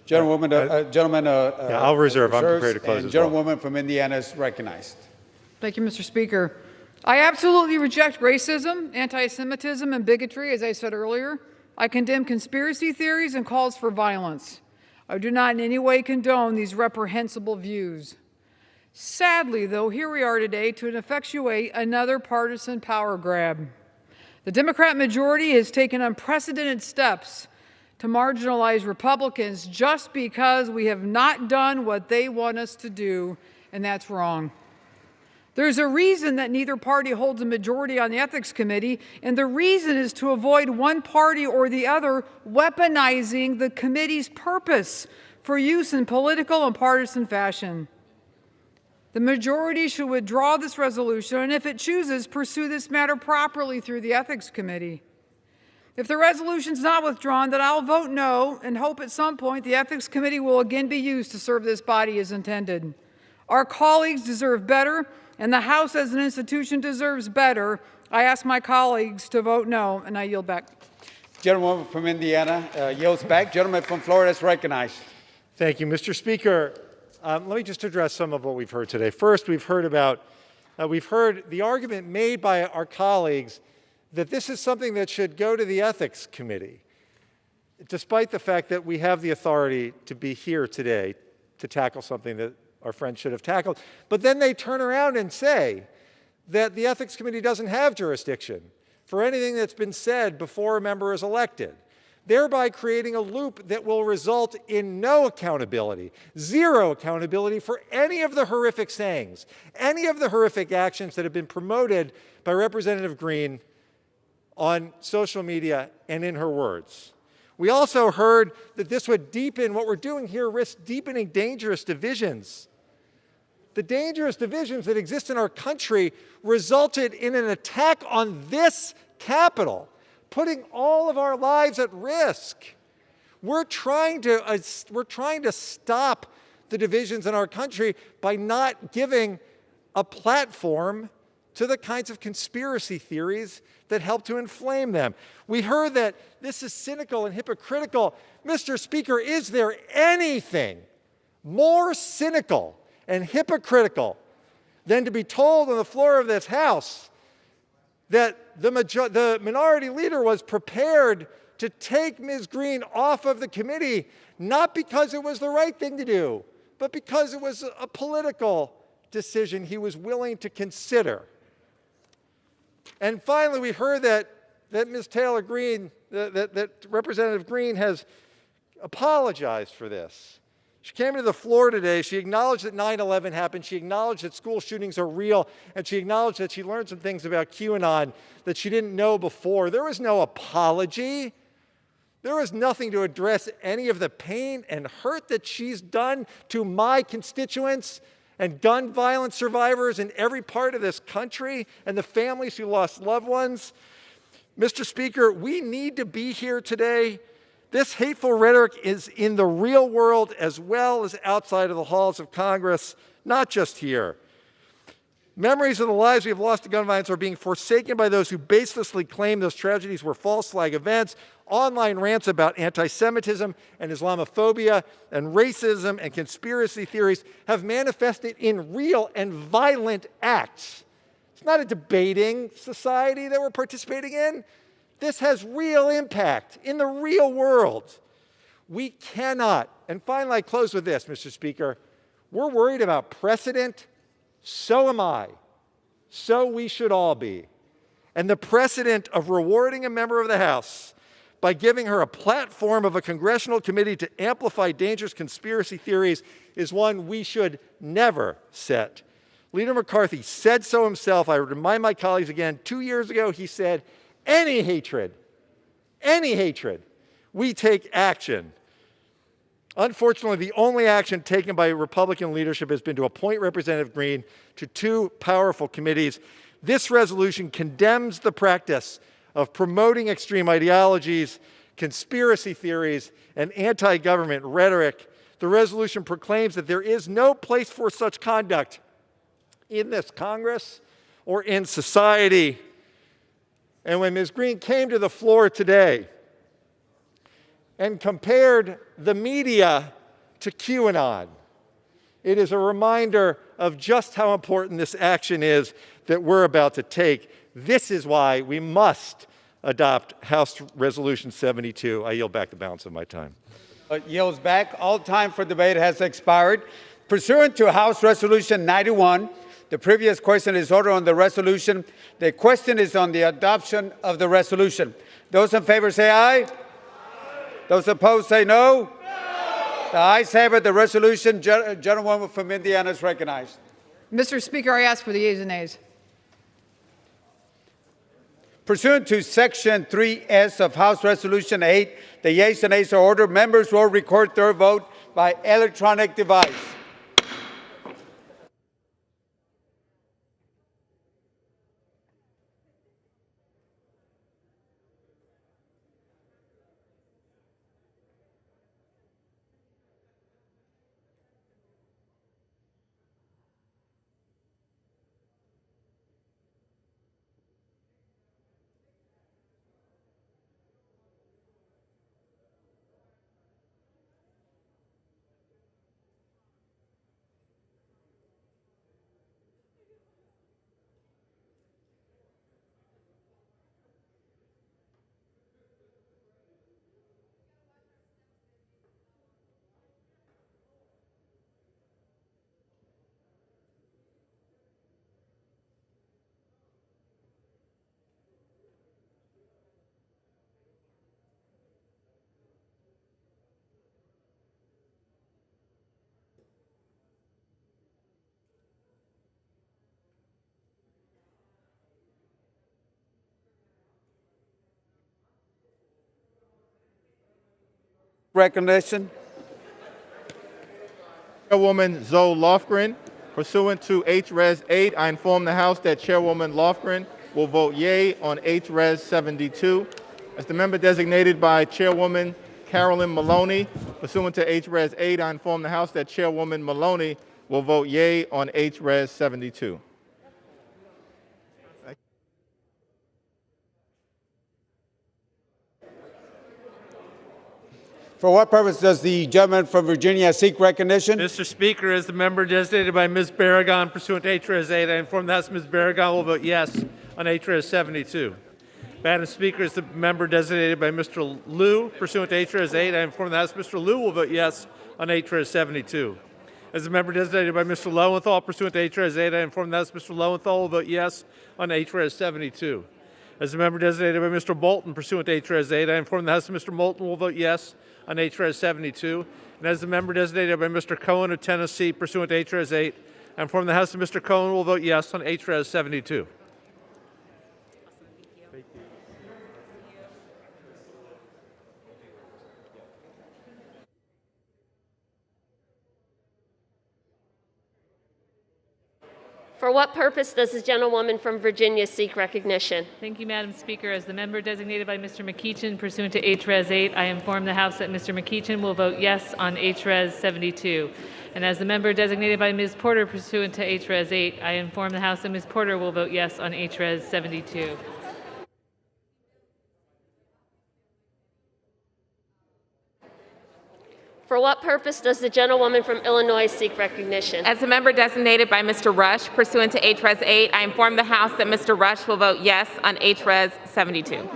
Gentlewoman, yeah, I'll reserve. I'm prepared to close as well. Gentlewoman from Indiana is recognized. Thank you, Mr. Speaker. I absolutely reject racism, anti-Semitism, and bigotry, as I said earlier. I condemn conspiracy theories and calls for violence. I do not in any way condone these reprehensible views. Sadly, though, here we are today to effectuate another partisan power grab. The Democrat majority has taken unprecedented steps to marginalize Republicans just because we have not done what they want us to do, and that's wrong. There's a reason that neither party holds a majority on the Ethics Committee, and the reason is to avoid one party or the other weaponizing the committee's purpose for use in political and partisan fashion. The majority should withdraw this resolution, and if it chooses, pursue this matter properly through the Ethics Committee. If the resolution is not withdrawn, then I'll vote no and hope at some point the Ethics Committee will again be used to serve this body as intended. Our colleagues deserve better, and the House as an institution deserves better. I ask my colleagues to vote no, and I yield back. Gentleman from Indiana yields back. Gentleman from Florida is recognized. Thank you, Mr. Speaker. Let me just address some of what we've heard today. First, we've heard the argument made by our colleagues that this is something that should go to the Ethics Committee, despite the fact that we have the authority to be here today to tackle something that our friends should have tackled. But then they turn around and say that the Ethics Committee doesn't have jurisdiction for anything that's been said before a member is elected, thereby creating a loop that will result in no accountability, zero accountability for any of the horrific sayings, any of the horrific actions that have been promoted by Representative Greene on social media and in her words. We also heard that this would deepen, what we're doing here risks deepening dangerous divisions. The dangerous divisions that exist in our country resulted in an attack on this Capitol, putting all of our lives at risk. We're trying to stop the divisions in our country by not giving a platform to the kinds of conspiracy theories that help to inflame them. We heard that this is cynical and hypocritical. Mr. Speaker, is there anything more cynical and hypocritical than to be told on the floor of this House that the minority leader was prepared to take Ms. Greene off of the committee, not because it was the right thing to do, but because it was a political decision he was willing to consider. And finally, we heard that Ms. Taylor Greene, that Representative Greene has apologized for this. She came to the floor today. She acknowledged that 9/11 happened. She acknowledged that school shootings are real. And she acknowledged that she learned some things about QAnon that she didn't know before. There was no apology. There was nothing to address any of the pain and hurt that she's done to my constituents and gun violence survivors in every part of this country and the families who lost loved ones. Mr. Speaker, we need to be here today. This hateful rhetoric is in the real world as well as outside of the halls of Congress, not just here. Memories of the lives we have lost to gun violence are being forsaken by those who baselessly claim those tragedies were false flag events. Online rants about anti-Semitism and Islamophobia and racism and conspiracy theories have manifested in real and violent acts. It's not a debating society that we're participating in. This has real impact in the real world. We cannot, and finally I close with this, Mr. Speaker, we're worried about precedent. So am I. So we should all be. And the precedent of rewarding a member of the House by giving her a platform of a congressional committee to amplify dangerous conspiracy theories is one we should never set. Leader McCarthy said so himself. I remind my colleagues again, 2 years ago he said, any hatred, we take action. Unfortunately, the only action taken by Republican leadership has been to appoint Representative Greene to 2 powerful committees. This resolution condemns the practice of promoting extreme ideologies, conspiracy theories, and anti-government rhetoric, the resolution proclaims that there is no place for such conduct in this Congress or in society. And when Ms. Greene came to the floor today and compared the media to QAnon, it is a reminder of just how important this action is that we're about to take. This is why we must adopt House Resolution 72. I yield back the balance of my time. Yields back. All time for debate has expired. Pursuant to House Resolution 91, the previous question is ordered on the resolution. The question is on the adoption of the resolution. Those in favor say aye. Those opposed say no. The ayes have it. The resolution. Gentlewoman from Indiana is recognized. Mr. Speaker, I ask for the yeas and nays. Pursuant to Section 3S of House Resolution 8, the yeas and nays are ordered. Members will record their vote by electronic device. Recognition. Chairwoman Zoe Lofgren. Pursuant to HRes 8, I inform the House that Chairwoman Lofgren will vote yea on HRes 72. As the member designated by Chairwoman Carolyn Maloney, pursuant to HRes 8, I inform the House that Chairwoman Maloney will vote yea on HRes 72. For what purpose does the gentleman from Virginia seek recognition? Mr. Speaker, as the member designated by Ms. Barragan pursuant to HRes 8, I inform the House Ms. Barragan will vote yes on HRes 72. Madam Speaker, as the member designated by Mr. Liu pursuant to HRes 8, I inform the House Mr. Liu will vote yes on HRes 72. As the member designated by Mr. Lowenthal pursuant to HRes 8, I inform the House Mr. Lowenthal will vote yes on HRes 72. As the member designated by Mr. Bolton pursuant to HRes 8, I inform the House Mr. Bolton will vote yes on HRes 72. And as the member designated by Mr. Cohen of Tennessee pursuant to HRes 8, I inform the House that Mr. Cohen will vote yes on HRes 72. For what purpose does the gentlewoman from Virginia seek recognition? Thank you, Madam Speaker. As the member designated by Mr. McEachin pursuant to HRes 8, I inform the House that Mr. McEachin will vote yes on HRes 72. And as the member designated by Ms. Porter pursuant to HRes 8, I inform the House that Ms. Porter will vote yes on HRes 72. For what purpose does the gentlewoman from Illinois seek recognition? As a member designated by Mr. Rush pursuant to HRes 8, I inform the House that Mr. Rush will vote yes on HRes 72.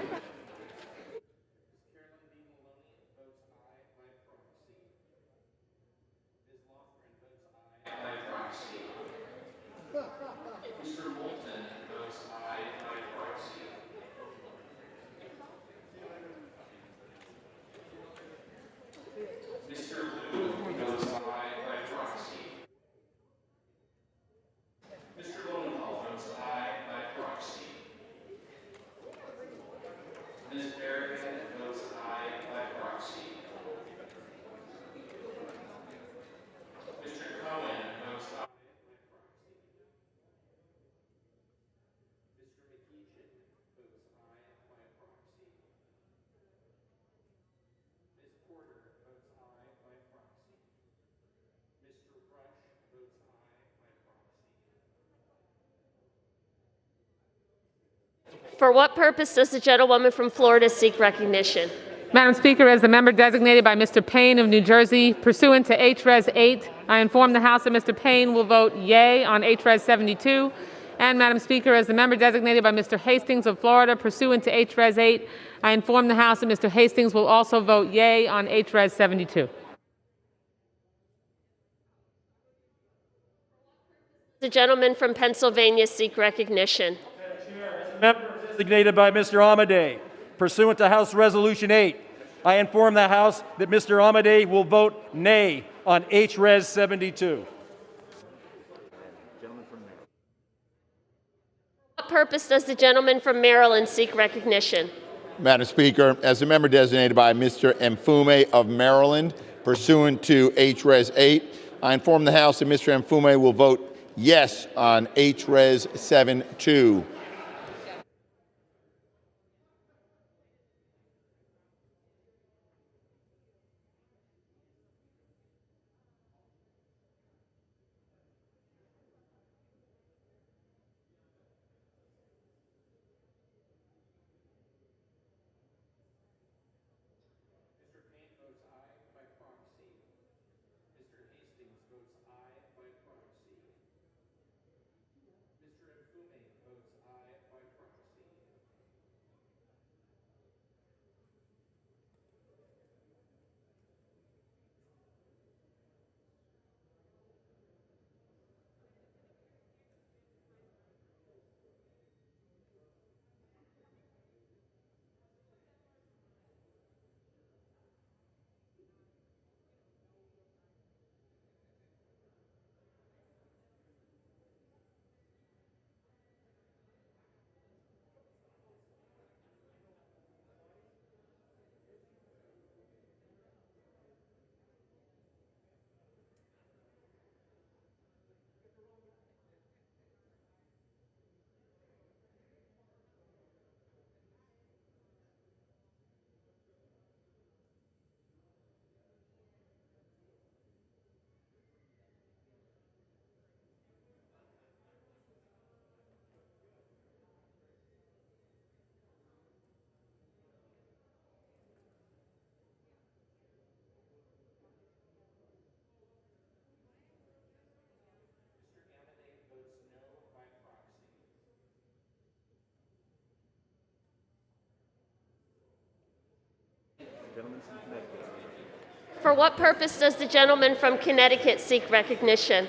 For what purpose does the gentlewoman from Florida seek recognition? Madam Speaker, as the member designated by Mr. Payne of New Jersey, pursuant to HRes 8, I inform the House that Mr. Payne will vote yea on HRes 72. And Madam Speaker, as the member designated by Mr. Hastings of Florida, pursuant to HRes 8, I inform the House that Mr. Hastings will also vote yea on HRes 72. The gentleman from Pennsylvania seek recognition. Member designated by Mr. Amadei, pursuant to House Resolution 8, I inform the House that Mr. Amadei will vote nay on HRes 72. For what purpose does the gentleman from Maryland seek recognition? Madam Speaker, as the member designated by Mr. Mfume of Maryland, pursuant to HRes 8, I inform the House that Mr. Mfume will vote yes on HRes 72. For what purpose does the gentleman from Connecticut seek recognition?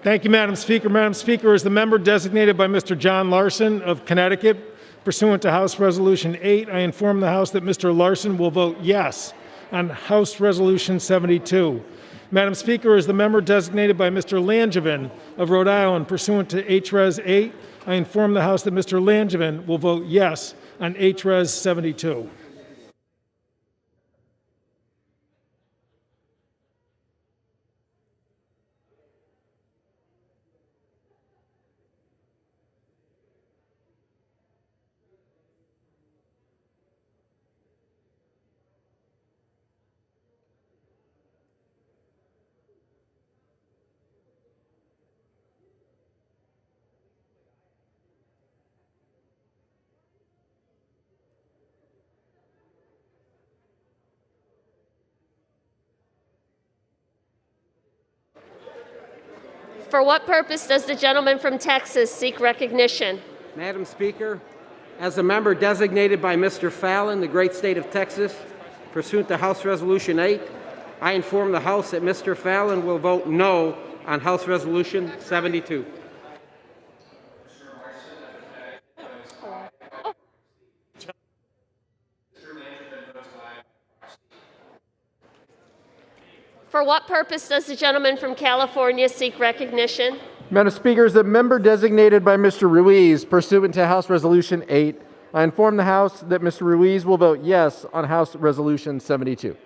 Thank you, Madam Speaker. Madam Speaker, as the member designated by Mr. John Larson of Connecticut, pursuant to House Resolution 8, I inform the House that Mr. Larson will vote yes on House Resolution 72. Madam Speaker, as the member designated by Mr. Langevin of Rhode Island, pursuant to HRes 8, I inform the House that Mr. Langevin will vote yes on HRes 72. For what purpose does the gentleman from Texas seek recognition? Madam Speaker, as a member designated by Mr. Fallon, the great state of Texas, pursuant to House Resolution 8, I inform the House that Mr. Fallon will vote no on House Resolution 72. For what purpose does the gentleman from California seek recognition? Madam Speaker, as a member designated by Mr. Ruiz, pursuant to House Resolution 8, I inform the House that Mr. Ruiz will vote yes on House Resolution 72.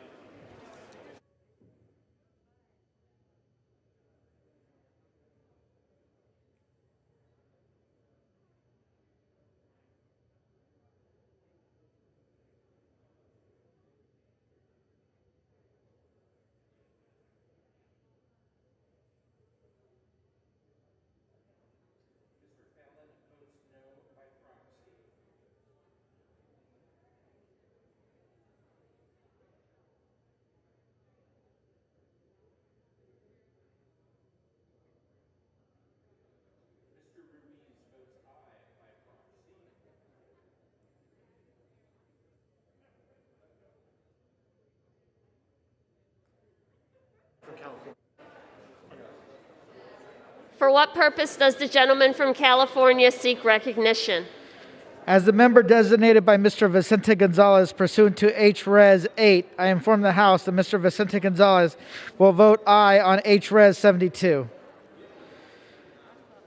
For what purpose does the gentleman from California seek recognition? As the member designated by Mr. Vicente Gonzalez pursuant to H-Res 8, I inform the House that Mr. Vicente Gonzalez will vote aye on H-Res 72.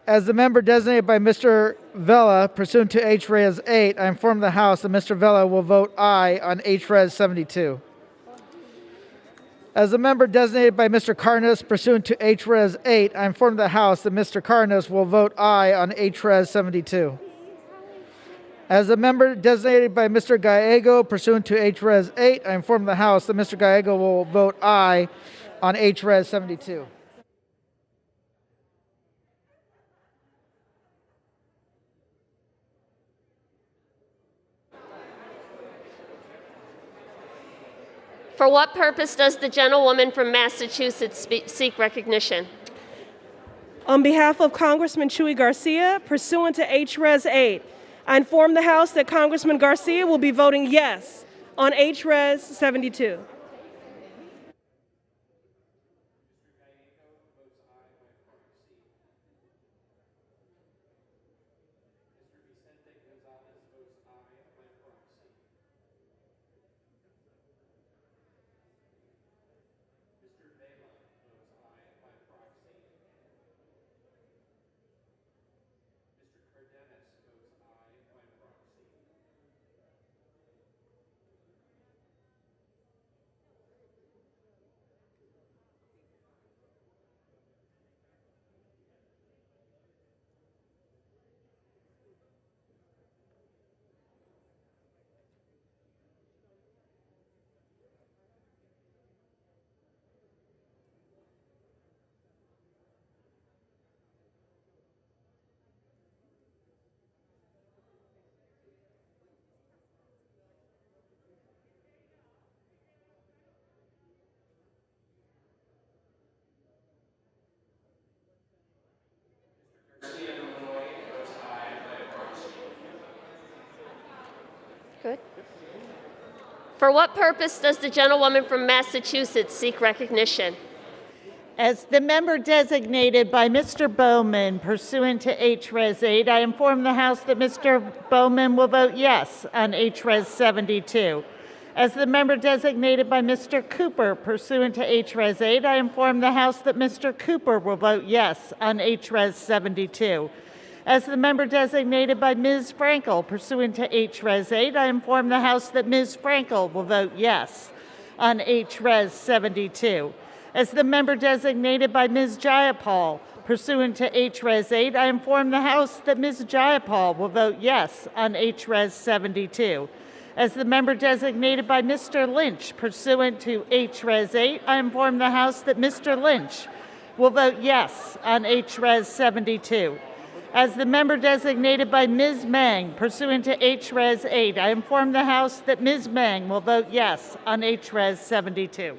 As the member designated by Mr. Vela pursuant to H-Res 8, I inform the House that Mr. Vela will vote aye on H-Res 72. As the member designated by Mr. Carnes pursuant to H-Res 8, I inform the House that Mr. Carnes will vote aye on H-Res 72. As the member designated by Mr. Gallego pursuant to H-Res 8, I inform the House that Mr. Gallego will vote aye on H-Res 72. For what purpose does the gentlewoman from Massachusetts seek recognition? On behalf of Congressman Chuy Garcia, pursuant to H-Res 8, I inform the House that Congressman Garcia will be voting yes on H-Res 72. Good. For what purpose does the gentlewoman from Massachusetts seek recognition? As the member designated by Mr. Bowman pursuant to H-Res 8, I inform the House that Mr. Bowman will vote yes on H-Res 72. As the member designated by Mr. Cooper pursuant to H-Res 8, I inform the House that Mr. Cooper will vote yes on H-Res 72. As the member designated by Ms. Frankel pursuant to H-Res 8, I inform the House that Ms. Frankel will vote yes on H-Res 72. As the member designated by Ms. Jayapal pursuant to H-Res 8, I inform the House that Ms. Jayapal will vote yes on H-Res 72. As the member designated by Mr. Lynch pursuant to H-Res 8, I inform the House that Mr. Lynch will vote yes on H-Res 72. As the member designated by Ms. Mang pursuant to H-Res 8, I inform the House that Ms. Mang will vote yes on H-Res 72.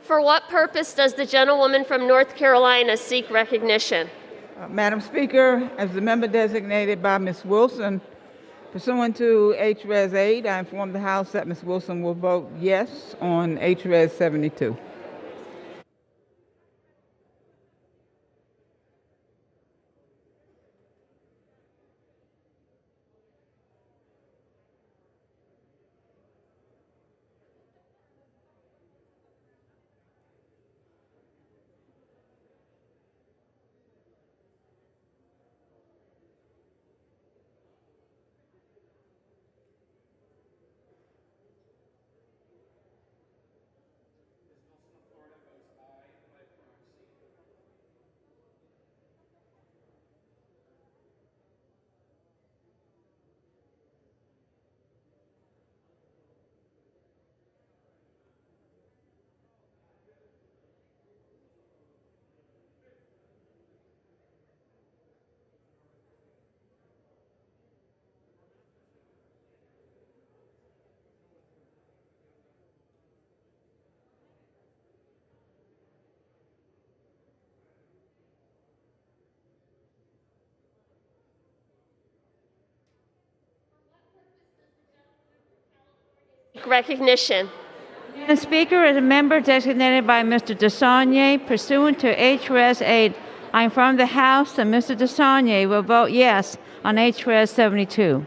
For what purpose does the gentlewoman from North Carolina seek recognition? Madam Speaker, as the member designated by Ms. Wilson, pursuant to H-Res 8, I inform the House that Ms. Wilson will vote yes on H-Res 72. seek recognition. Madam Speaker, as a member designated by Mr. DeSaulnier pursuant to HRES 8, I inform the House that Mr. DeSaulnier will vote yes on HRES 72.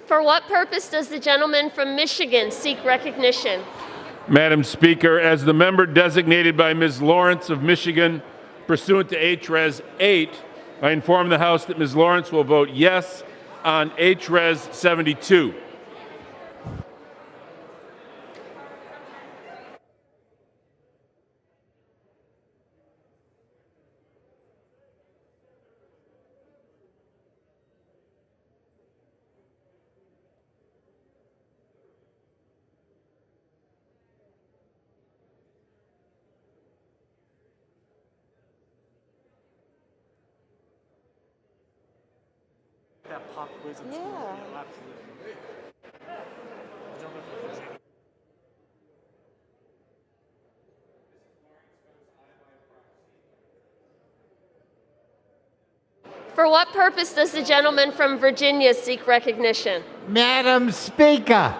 For what purpose does the gentleman from Michigan seek recognition? Madam Speaker, as the member designated by Ms. Lawrence of Michigan pursuant to HRES 8, I inform the House that Ms. Lawrence will vote yes on HRES 72. That pop quiz in school. Yeah, absolutely. For what purpose does the gentleman from Virginia seek recognition? Madam Speaker,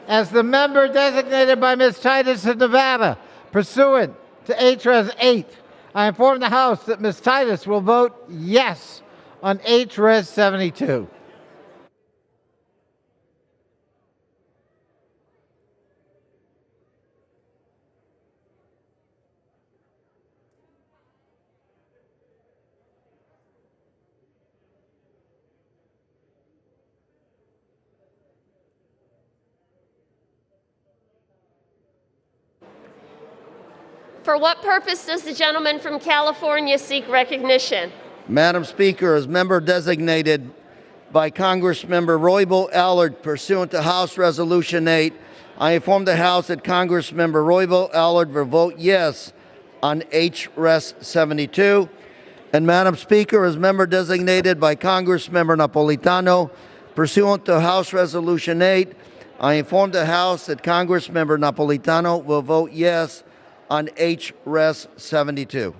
as the member designated by Ms. Titus of Nevada, pursuant to HRES 8, I inform the House that Ms. Titus will vote yes on HRES 72. For what purpose does the gentleman from California seek recognition? Madam Speaker, as member designated by Congressmember Roybal Allard pursuant to House Resolution 8, I inform the House that Congressmember Roybal Allard will vote yes on HRES 72. And Madam Speaker, as member designated by Congressmember Napolitano pursuant to House Resolution 8, I inform the House that Congressmember Napolitano will vote yes on HRES 72.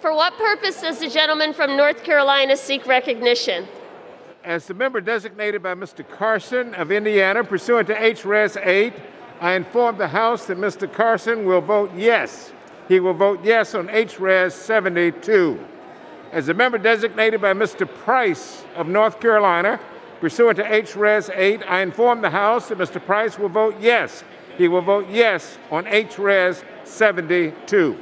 For what purpose does the gentleman from North Carolina seek recognition? As the member designated by Mr. Carson of Indiana pursuant to HRES 8, I inform the House that Mr. Carson will vote yes. He will vote yes on HRES 72. As the member designated by Mr. Price of North Carolina pursuant to HRES 8, I inform the House that Mr. Price will vote yes. He will vote yes on HRES 72.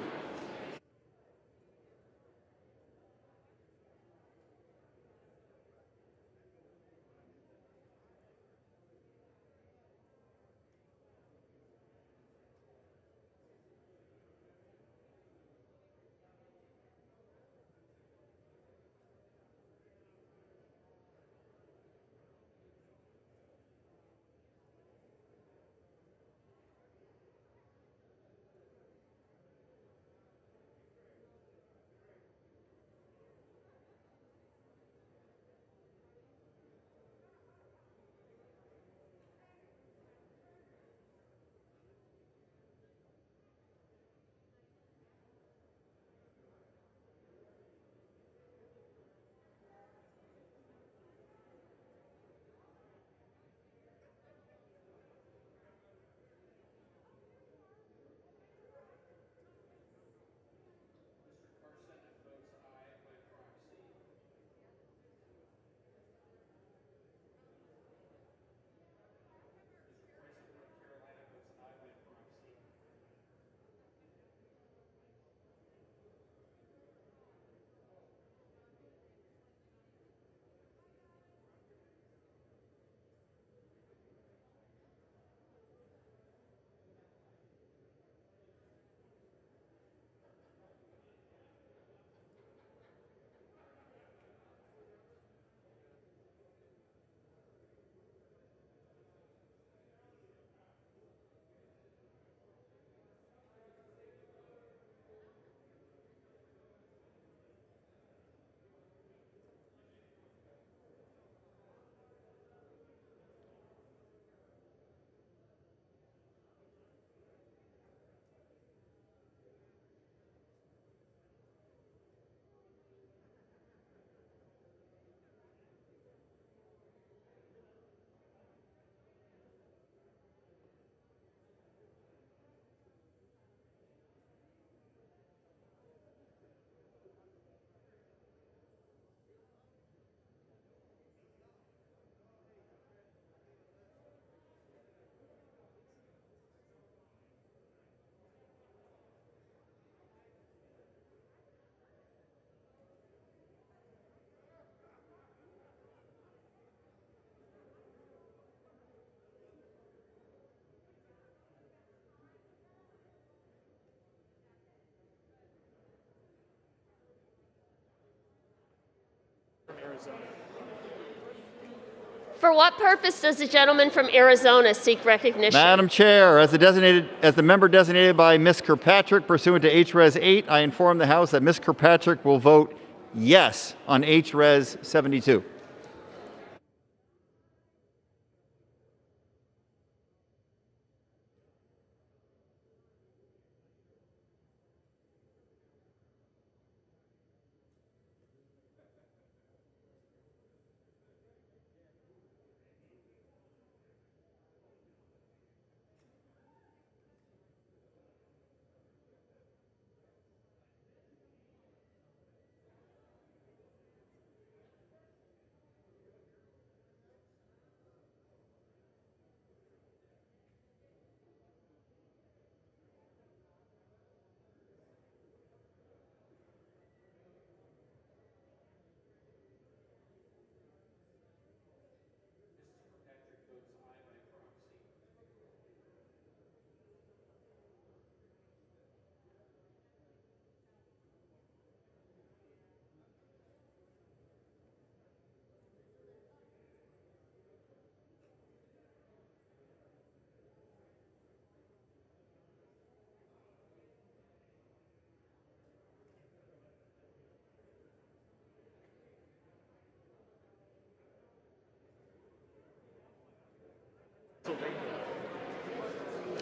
For what purpose does the gentleman from Arizona seek recognition? Madam Chair, as the member designated by Ms. Kirkpatrick pursuant to HRes 8, I inform the House that Ms. Kirkpatrick will vote yes on HRes 72.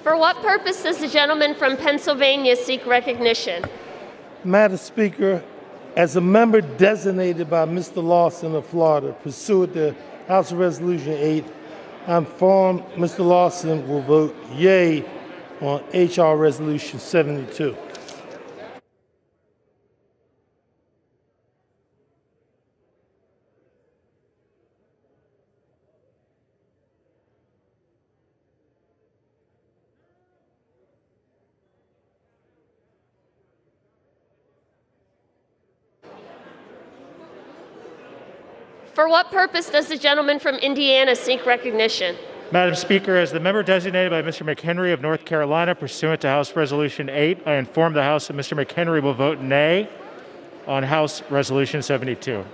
For what purpose does the gentleman from Pennsylvania seek recognition? Madam Speaker, as a member designated by Mr. Lawson of Florida, pursuant to House Resolution 8, I inform Mr. Lawson will vote yea on H.R. Resolution 72. For what purpose does the gentleman from Indiana seek recognition? Madam Speaker, as the member designated by Mr. McHenry of North Carolina pursuant to House Resolution 8, I inform the House that Mr. McHenry will vote nay on House Resolution 72.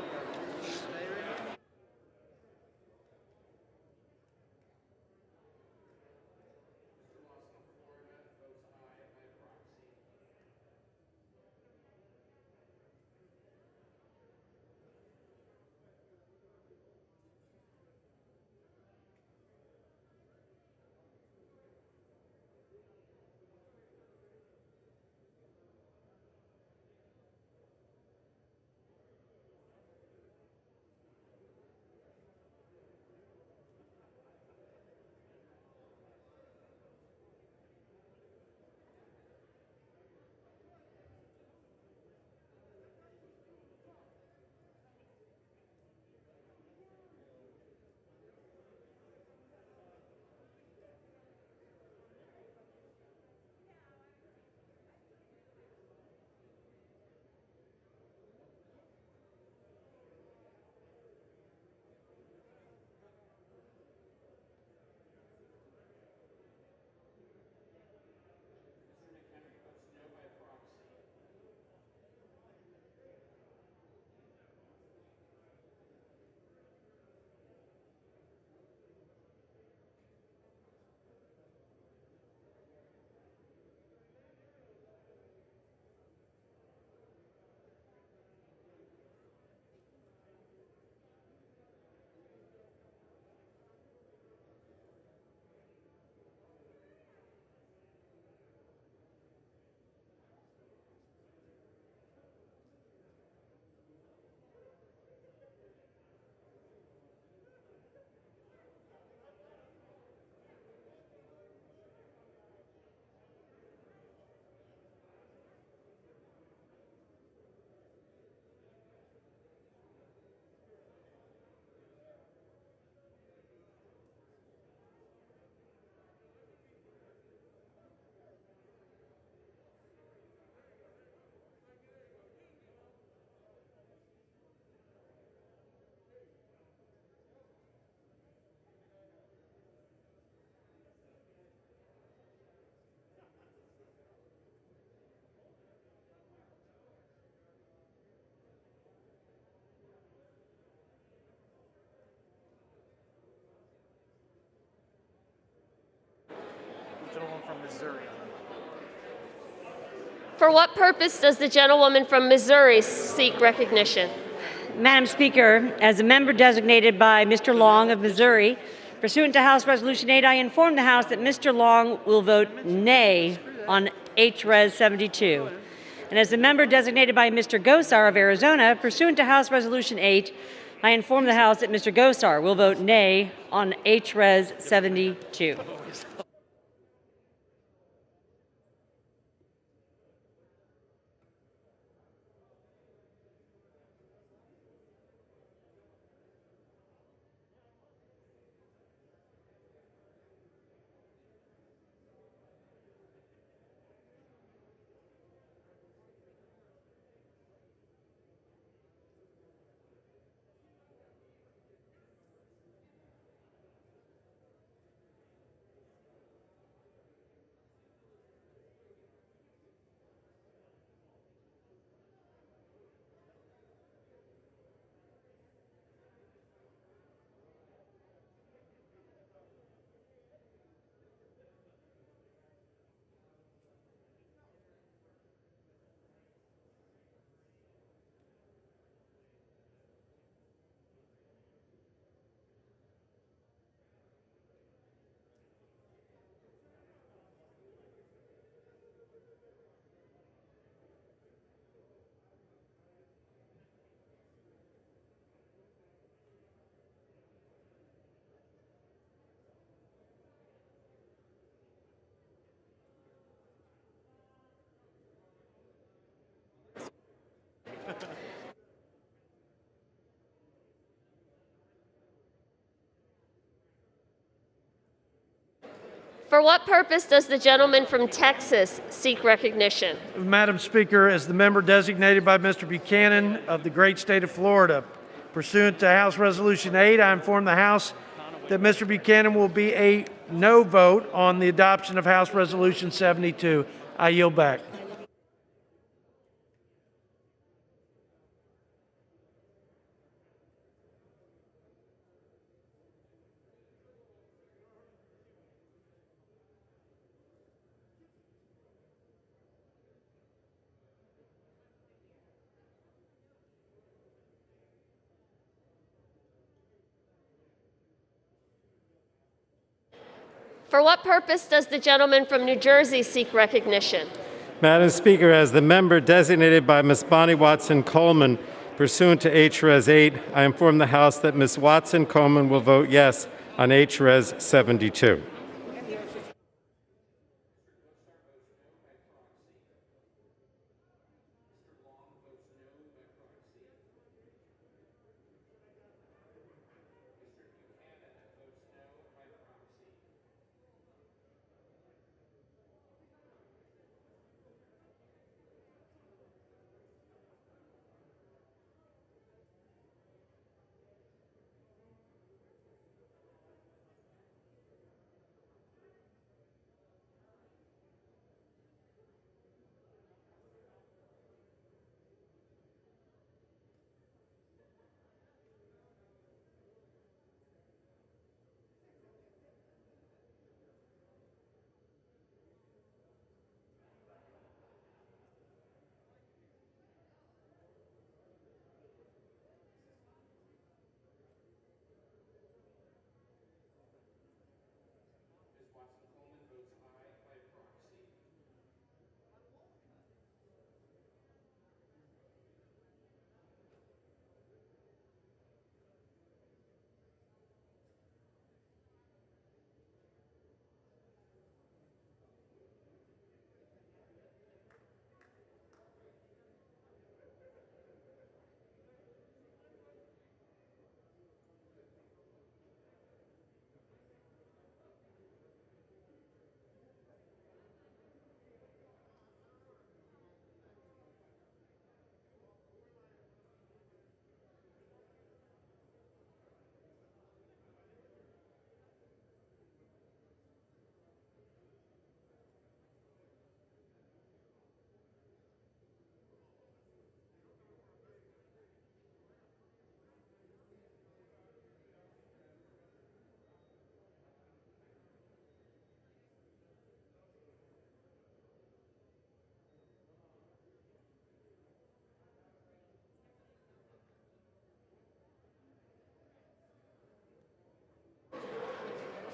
from Missouri. For what purpose does the gentlewoman from Missouri seek recognition? Madam Speaker, as a member designated by Mr. Long of Missouri, pursuant to House Resolution 8, I inform the House that Mr. Long will vote nay on HRES 72. And as a member designated by Mr. Gosar of Arizona, pursuant to House Resolution 8, I inform the House that Mr. Gosar will vote nay on HRES 72. For what purpose does the gentleman from Texas seek recognition? Madam Speaker, as the member designated by Mr. Buchanan of the great state of Florida, pursuant to House Resolution 8, I inform the House that Mr. Buchanan will be a no vote on the adoption of House Resolution 72. I yield back. For what purpose does the gentleman from New Jersey seek recognition? Madam Speaker, as the member designated by Ms. Bonnie Watson Coleman, pursuant to HRES 8, I inform the House that Ms. Watson Coleman will vote yes on HRES 72.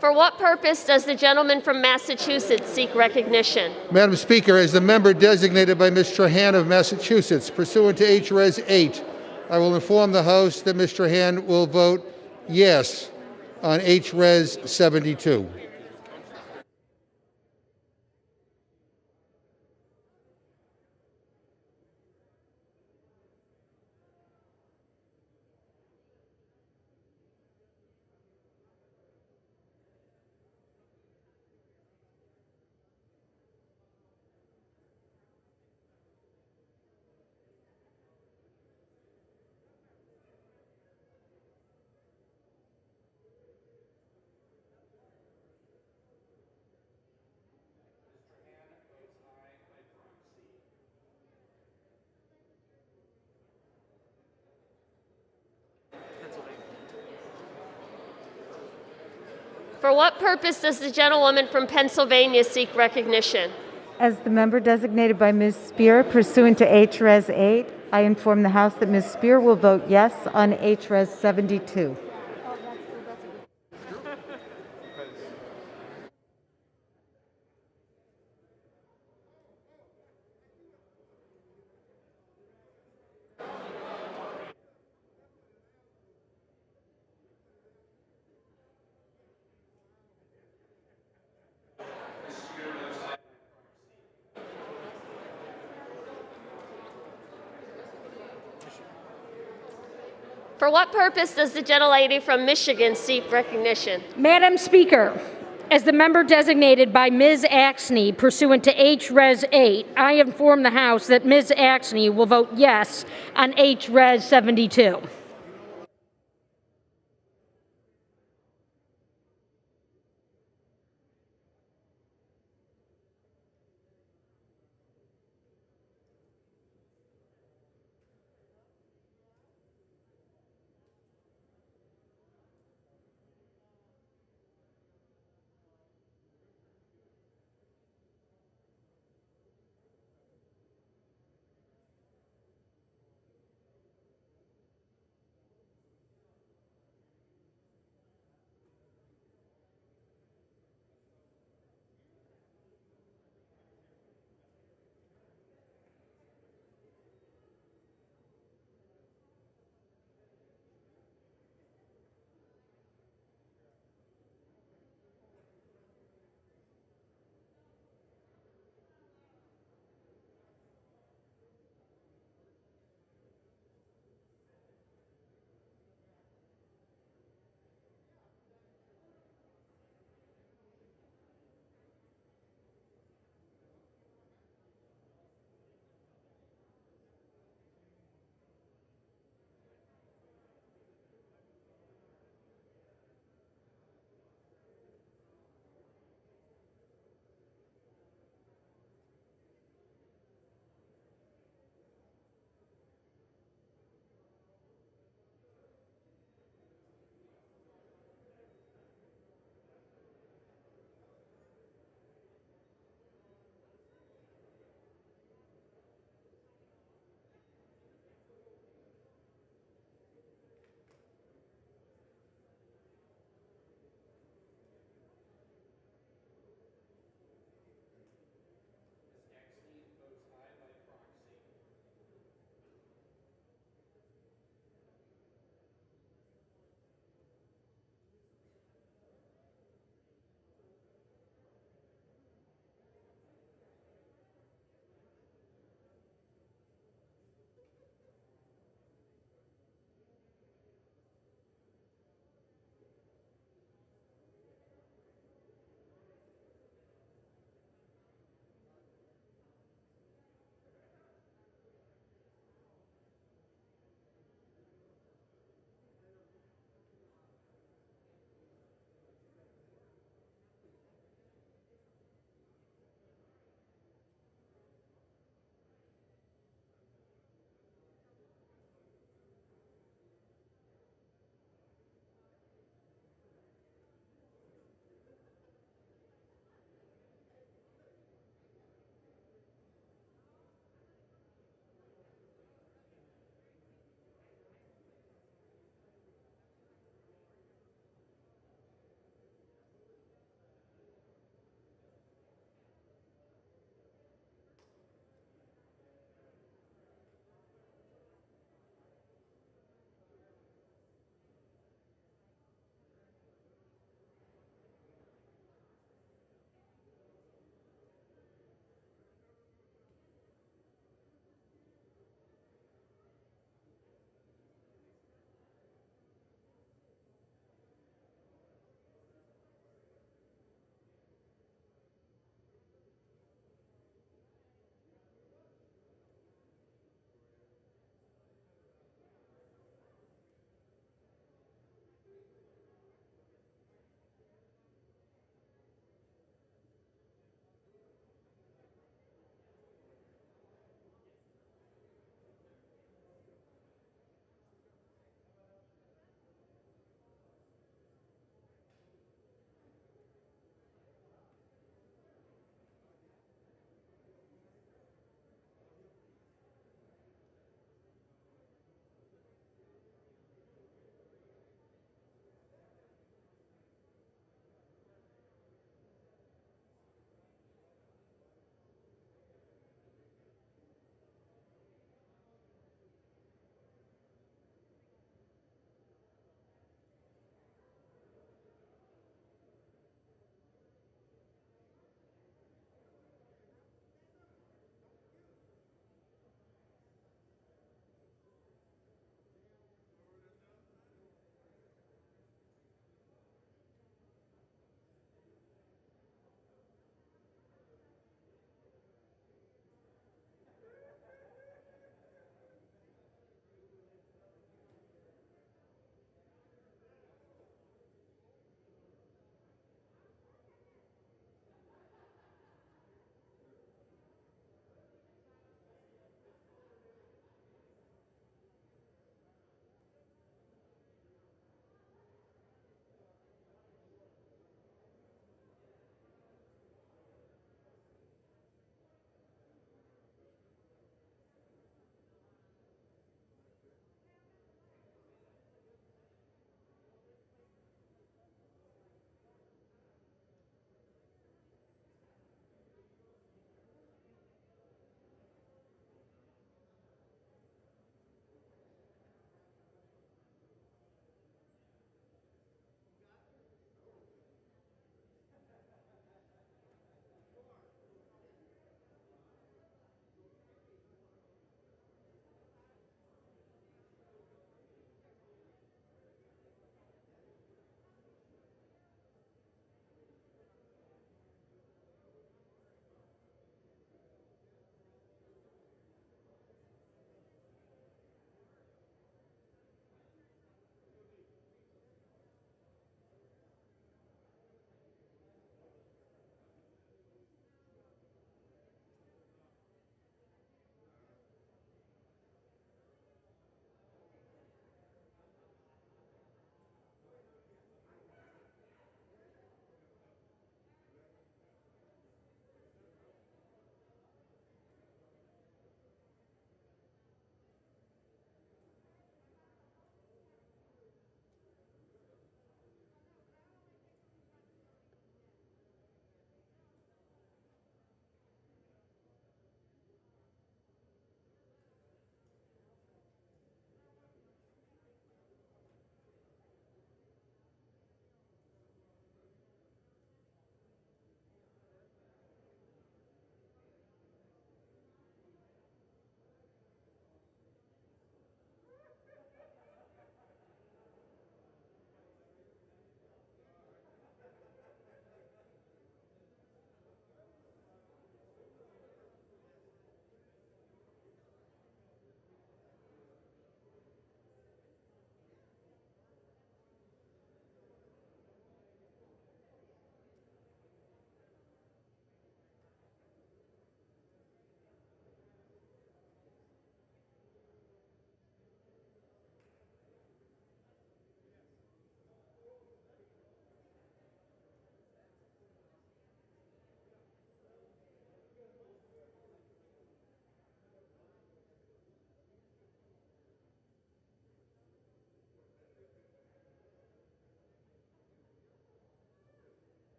For what purpose does the gentleman from Massachusetts seek recognition? Madam Speaker, as the member designated by Ms. Trahan of Massachusetts, pursuant to H-Res 8, I will inform the House that Ms. Trahan will vote yes on H-Res 72. For what purpose does the gentlewoman from Pennsylvania seek recognition? As the member designated by Ms. Spear pursuant to H-Res 8, I inform the House that Ms. Spear will vote yes on H-Res 72. For what purpose does the gentlelady from Michigan seek recognition? Madam Speaker, as the member designated by Ms. Axney pursuant to H-Res 8, I inform the House that Ms. Axney will vote yes on H-Res 72.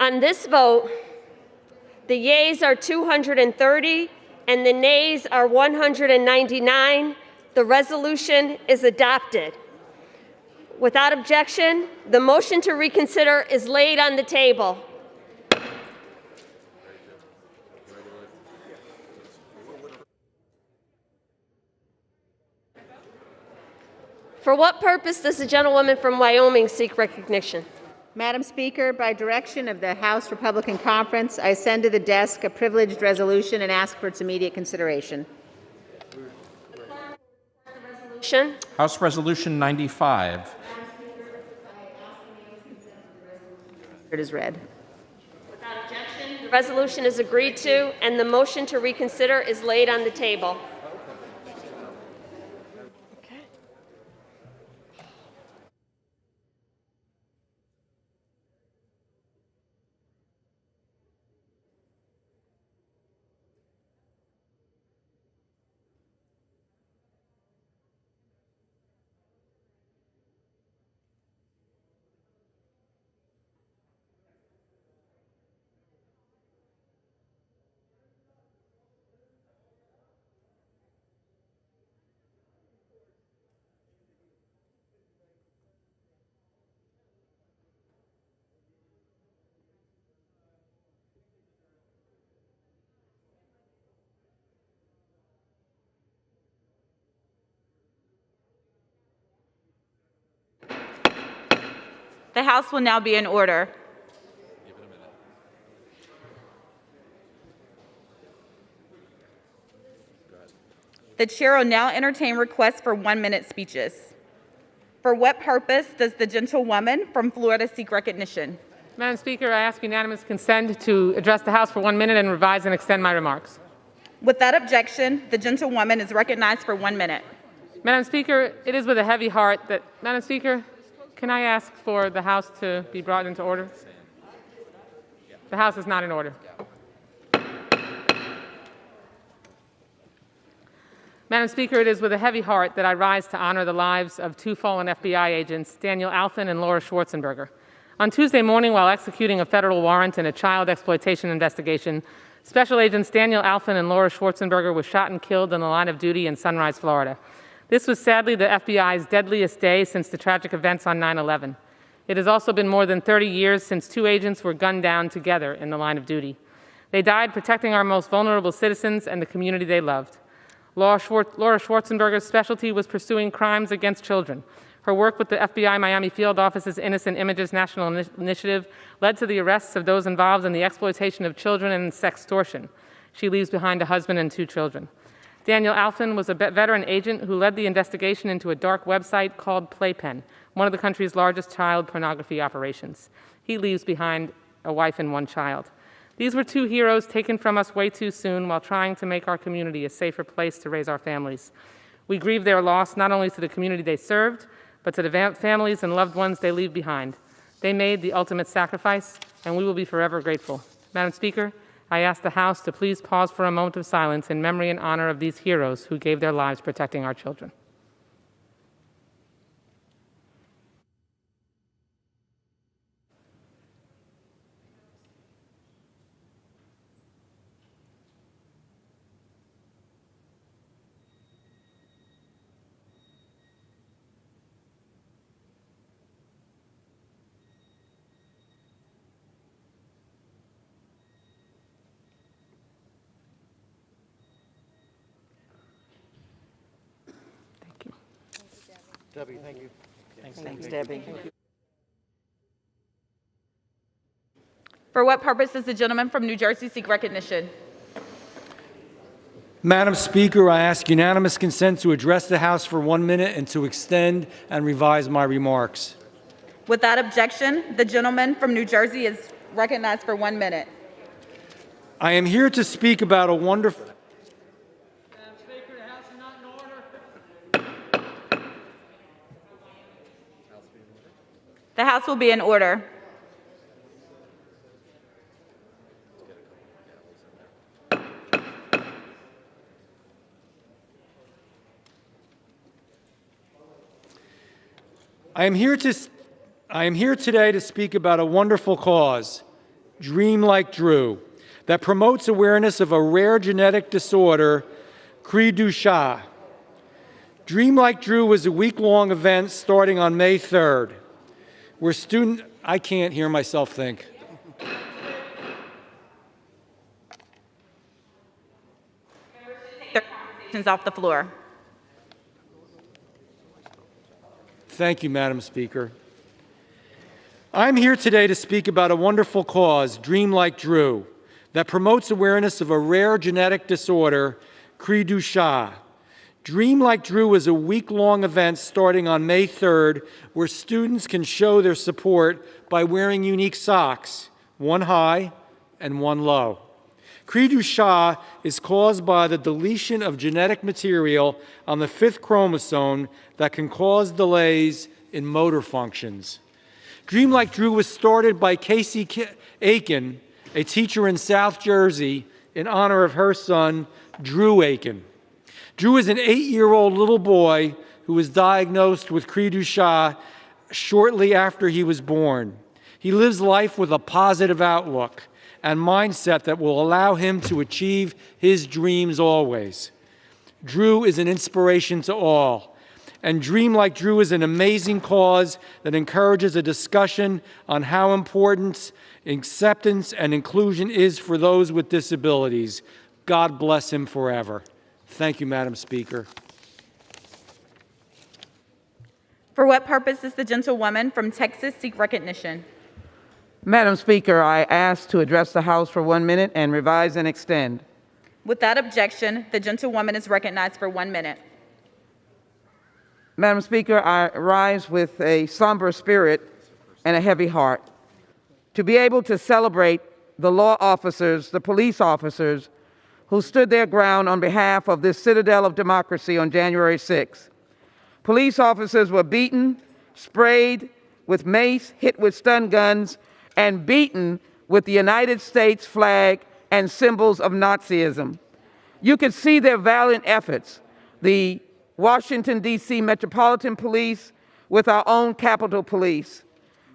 On this vote, the yeas are 230 and the nays are 199. The resolution is adopted. Without objection, the motion to reconsider is laid on the table. For what purpose does the gentlewoman from Wyoming seek recognition? Madam Speaker, by direction of the House Republican Conference, I send to the desk a privileged resolution and ask for its immediate consideration. House Resolution 95. It is read. Without objection, the resolution is agreed to and the motion to reconsider is laid on the table. The House will now be in order. The Chair will now entertain requests for 1-minute speeches. For what purpose does the gentlewoman from Florida seek recognition? Madam Speaker, I ask unanimous consent to address the House for 1 minute and revise and extend my remarks. Without objection, the gentlewoman is recognized for 1 minute. Madam Speaker, it is with a heavy heart that, Madam Speaker, can I ask for the House to be brought into order? The House is not in order. Madam Speaker, it is with a heavy heart that I rise to honor the lives of two fallen FBI agents, Daniel Alfin and Laura Schwarzenberger. On Tuesday morning, while executing a federal warrant in a child exploitation investigation, Special Agents Daniel Alfin and Laura Schwarzenberger were shot and killed in the line of duty in Sunrise, Florida. This was sadly the FBI's deadliest day since the tragic events on 9/11. It has also been more than 30 years since two agents were gunned down together in the line of duty. They died protecting our most vulnerable citizens and the community they loved. Laura Schwarzenberger's specialty was pursuing crimes against children. Her work with the FBI Miami Field Office's Innocent Images National Initiative led to the arrests of those involved in the exploitation of children and sextortion. She leaves behind a husband and 2 children. Daniel Alfin was a veteran agent who led the investigation into a dark website called Playpen, one of the country's largest child pornography operations. He leaves behind a wife and 1 child. These were 2 heroes taken from us way too soon while trying to make our community a safer place to raise our families. We grieve their loss not only to the community they served, but to the families and loved ones they leave behind. They made the ultimate sacrifice, and we will be forever grateful. Madam Speaker, I ask the House to please pause for a moment of silence in memory and honor of these heroes who gave their lives protecting our children. Debbie, thank you. Thanks, Debbie. For what purpose does the gentleman from New Jersey seek recognition? Madam Speaker, I ask unanimous consent to address the House for 1 minute and to extend and revise my remarks. Without objection, the gentleman from New Jersey is recognized for 1 minute. I am here to speak about a wonderful... The House will be in order. I am here today to speak about a wonderful cause, Dream Like Drew, that promotes awareness of a rare genetic disorder, Cri du Chat. Dream Like Drew was a week-long event starting on May 3rd, where I can't hear myself think. Their conversations off the floor. Thank you, Madam Speaker. I'm here today to speak about a wonderful cause, Dream Like Drew, that promotes awareness of a rare genetic disorder, Cri du Chat. Dream Like Drew is a week-long event starting on May 3rd where students can show their support by wearing unique socks, one high and one low. Cri du Chat is caused by the deletion of genetic material on the 5th chromosome that can cause delays in motor functions. Dream Like Drew was started by Casey Aiken, a teacher in South Jersey, in honor of her son, Drew Aiken. Drew is an 8-year-old little boy who was diagnosed with Cri du Chat shortly after he was born. He lives life with a positive outlook and mindset that will allow him to achieve his dreams always. Drew is an inspiration to all, and Dream Like Drew is an amazing cause that encourages a discussion on how important acceptance and inclusion is for those with disabilities. God bless him forever. Thank you, Madam Speaker. For what purpose does the gentlewoman from Texas seek recognition? Madam Speaker, I ask to address the House for 1 minute and revise and extend. Without objection, the gentlewoman is recognized for 1 minute. Madam Speaker, I rise with a somber spirit and a heavy heart to be able to celebrate the law officers, the police officers, who stood their ground on behalf of this citadel of democracy on January 6th. Police officers were beaten, sprayed with mace, hit with stun guns, and beaten with the United States flag and symbols of Nazism. You could see their valiant efforts, the Washington, D.C. Metropolitan Police with our own Capitol Police.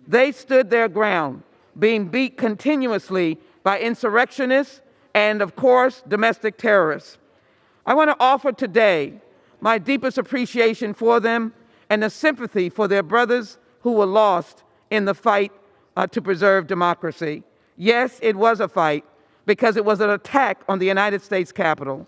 They stood their ground, being beat continuously by insurrectionists and, of course, domestic terrorists. I want to offer today my deepest appreciation for them and the sympathy for their brothers who were lost in the fight to preserve democracy. Yes, it was a fight because it was an attack on the United States Capitol.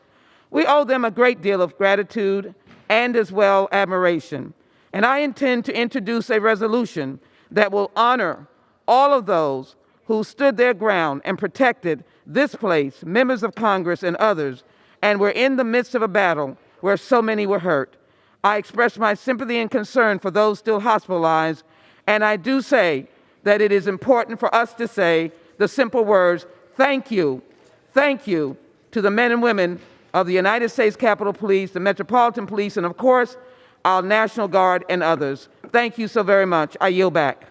We owe them a great deal of gratitude and as well admiration. And I intend to introduce a resolution that will honor all of those who stood their ground and protected this place, members of Congress and others, and were in the midst of a battle where so many were hurt. I express my sympathy and concern for those still hospitalized, and I do say that it is important for us to say the simple words, thank you to the men and women of the United States Capitol Police, the Metropolitan Police, and of course, our National Guard and others. Thank you so very much. I yield back.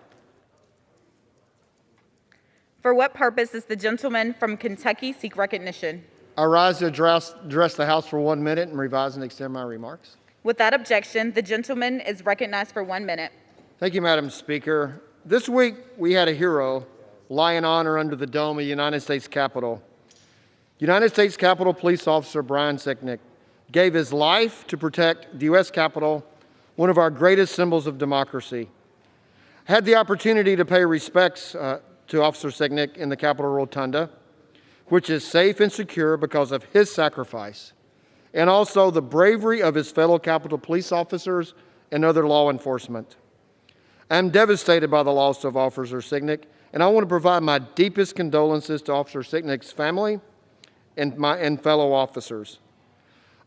For what purpose does the gentleman from Kentucky seek recognition? I rise to address the House for 1 minute and revise and extend my remarks. Without objection, the gentleman is recognized for 1 minute. Thank you, Madam Speaker. This week, we had a hero lie in honor under the dome of the United States Capitol. United States Capitol Police Officer Brian Sicknick gave his life to protect the U.S. Capitol, one of our greatest symbols of democracy. I had the opportunity to pay respects to Officer Sicknick in the Capitol Rotunda, which is safe and secure because of his sacrifice, and also the bravery of his fellow Capitol Police officers and other law enforcement. I'm devastated by the loss of Officer Sicknick, and I want to provide my deepest condolences to Officer Sicknick's family and fellow officers.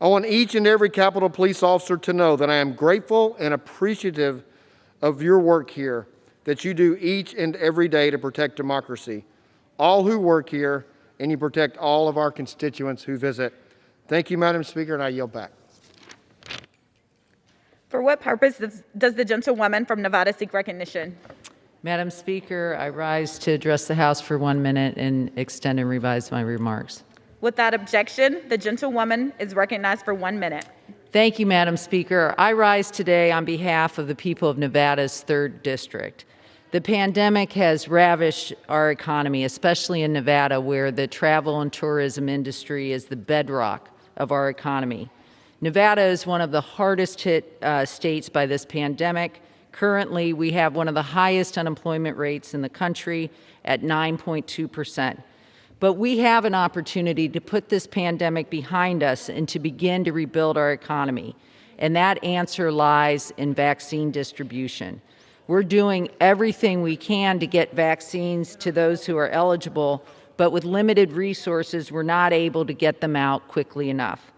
I want each and every Capitol Police officer to know that I am grateful and appreciative of your work here, that you do each and every day to protect democracy, all who work here, and you protect all of our constituents who visit. Thank you, Madam Speaker, and I yield back. For what purpose does the gentlewoman from Nevada seek recognition? Madam Speaker, I rise to address the House for 1 minute and extend and revise my remarks. Without objection, the gentlewoman is recognized for 1 minute. Thank you, Madam Speaker. I rise today on behalf of the people of Nevada's 3rd District. The pandemic has ravished our economy, especially in Nevada, where the travel and tourism industry is the bedrock of our economy. Nevada is one of the hardest hit states by this pandemic. Currently, we have one of the highest unemployment rates in the country at 9.2%. But we have an opportunity to put this pandemic behind us and to begin to rebuild our economy. And that answer lies in vaccine distribution. We're doing everything we can to get vaccines to those who are eligible, but with limited resources, we're not able to get them out quickly enough.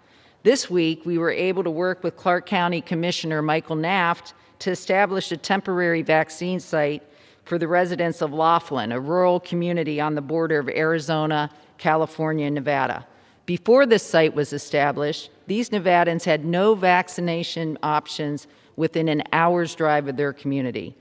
This week, we were able to work with Clark County Commissioner Michael Naft to establish a temporary vaccine site for the residents of Laughlin, a rural community on the border of Arizona, California, and Nevada. Before this site was established, these Nevadans had no vaccination options within an hour's drive of their community.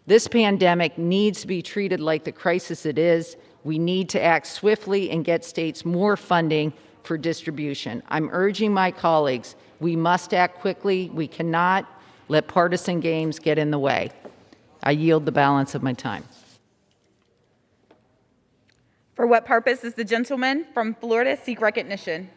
This pandemic needs to be treated like the crisis it is. We need to act swiftly and get states more funding for distribution. I'm urging my colleagues, we must act quickly. We cannot let partisan games get in the way. I yield the balance of my time. For what purpose does the gentleman from Florida seek recognition?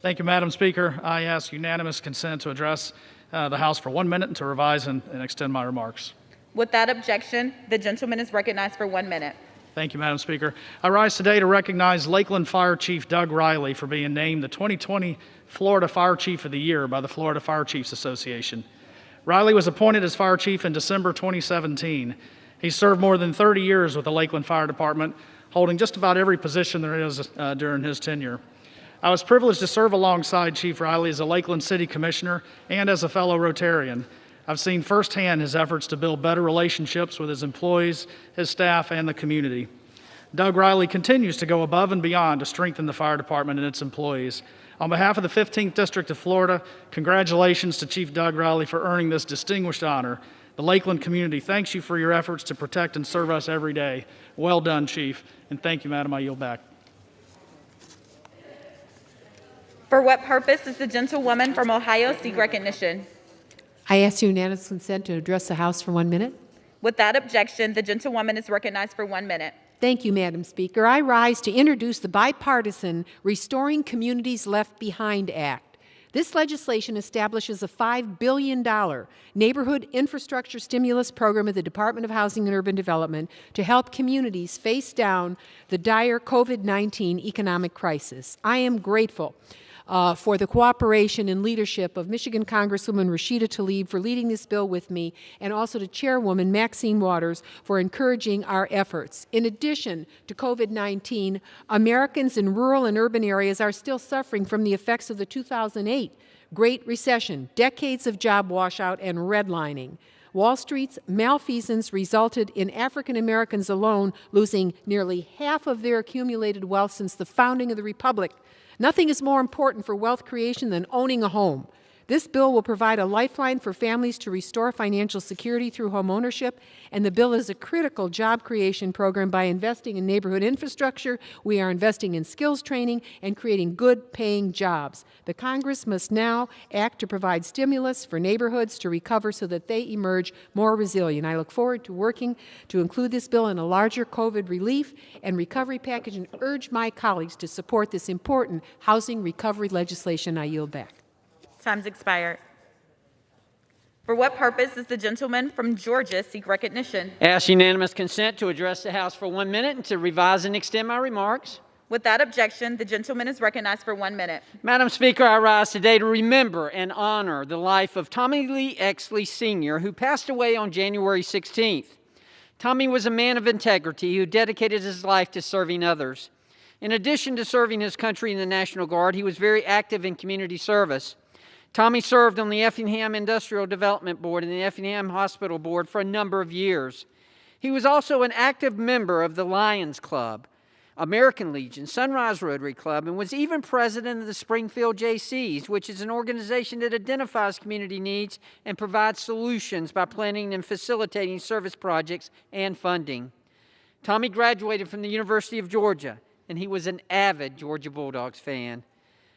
Thank you, Madam Speaker. I ask unanimous consent to address the House for 1 minute and to revise and extend my remarks. Without objection, the gentleman is recognized for 1 minute. Thank you, Madam Speaker. I rise today to recognize Lakeland Fire Chief Doug Riley for being named the 2020 Florida Fire Chief of the Year by the Florida Fire Chiefs Association. Riley was appointed as Fire Chief in December 2017. He served more than 30 years with the Lakeland Fire Department, holding just about every position there is during his tenure. I was privileged to serve alongside Chief Riley as a Lakeland City Commissioner and as a fellow Rotarian. I've seen firsthand his efforts to build better relationships with his employees, his staff, and the community. Doug Riley continues to go above and beyond to strengthen the fire department and its employees. On behalf of the 15th District of Florida, congratulations to Chief Doug Riley for earning this distinguished honor. The Lakeland community thanks you for your efforts to protect and serve us every day. Well done, Chief, and thank you, Madam. I yield back. For what purpose does the gentlewoman from Ohio seek recognition? I ask unanimous consent to address the House for 1 minute. Without objection, the gentlewoman is recognized for 1 minute. Thank you, Madam Speaker. I rise to introduce the bipartisan Restoring Communities Left Behind Act. This legislation establishes a $5 billion neighborhood infrastructure stimulus program at the Department of Housing and Urban Development to help communities face down the dire COVID-19 economic crisis. I am grateful for the cooperation and leadership of Michigan Congresswoman Rashida Tlaib for leading this bill with me, and also to Chairwoman Maxine Waters for encouraging our efforts. In addition to COVID-19, Americans in rural and urban areas are still suffering from the effects of the 2008 Great Recession, decades of job washout and redlining. Wall Street's malfeasance resulted in African Americans alone losing nearly half of their accumulated wealth since the founding of the Republic. Nothing is more important for wealth creation than owning a home. This bill will provide a lifeline for families to restore financial security through home ownership, and the bill is a critical job creation program. By investing in neighborhood infrastructure, we are investing in skills training and creating good-paying jobs. The Congress must now act to provide stimulus for neighborhoods to recover so that they emerge more resilient. I look forward to working to include this bill in a larger COVID relief and recovery package and urge my colleagues to support this important housing recovery legislation. I yield back. Time's expired. For what purpose does the gentleman from Georgia seek recognition? Ask unanimous consent to address the House for 1 minute and to revise and extend my remarks. Without objection, the gentleman is recognized for 1 minute. Madam Speaker, I rise today to remember and honor the life of Tommy Lee Exley Sr., who passed away on January 16th. Tommy was a man of integrity who dedicated his life to serving others. In addition to serving his country in the National Guard, he was very active in community service. Tommy served on the Effingham Industrial Development Board and the Effingham Hospital Board for a number of years. He was also an active member of the Lions Club, American Legion, Sunrise Rotary Club, and was even president of the Springfield JCs, which is an organization that identifies community needs and provides solutions by planning and facilitating service projects and funding. Tommy graduated from the University of Georgia, and he was an avid Georgia Bulldogs fan.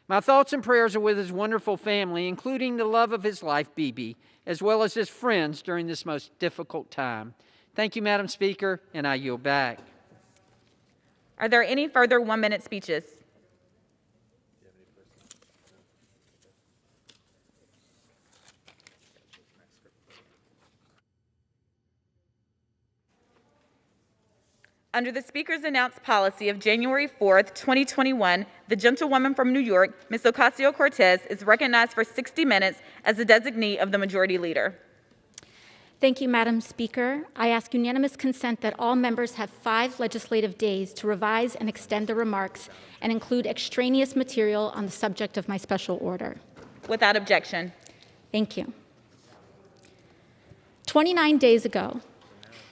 My thoughts and prayers are with his wonderful family, including the love of his life, Bibi, as well as his friends during this most difficult time. Thank you, Madam Speaker, and I yield back. Are there any further 1-minute speeches? Under the Speaker's announced policy of January 4th, 2021, the gentlewoman from New York, Ms. Ocasio-Cortez, is recognized for 60 minutes as the designee of the Majority Leader. Thank you, Madam Speaker. I ask unanimous consent that all members have 5 legislative days to revise and extend their remarks and include extraneous material on the subject of my special order. Without objection. Thank you. 29 days ago,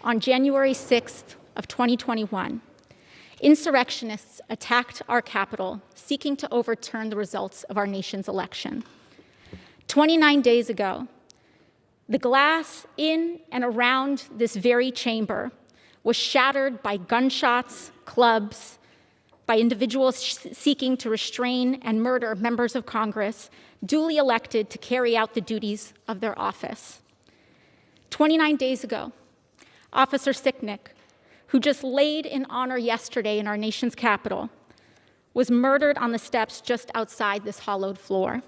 on January 6th of 2021, insurrectionists attacked our Capitol, seeking to overturn the results of our nation's election. 29 days ago, the glass in and around this very chamber was shattered by gunshots, clubs, by individuals seeking to restrain and murder members of Congress duly elected to carry out the duties of their office. 29 days ago, Officer Sicknick, who just laid in honor yesterday in our nation's capital, was murdered on the steps just outside this hollowed floor.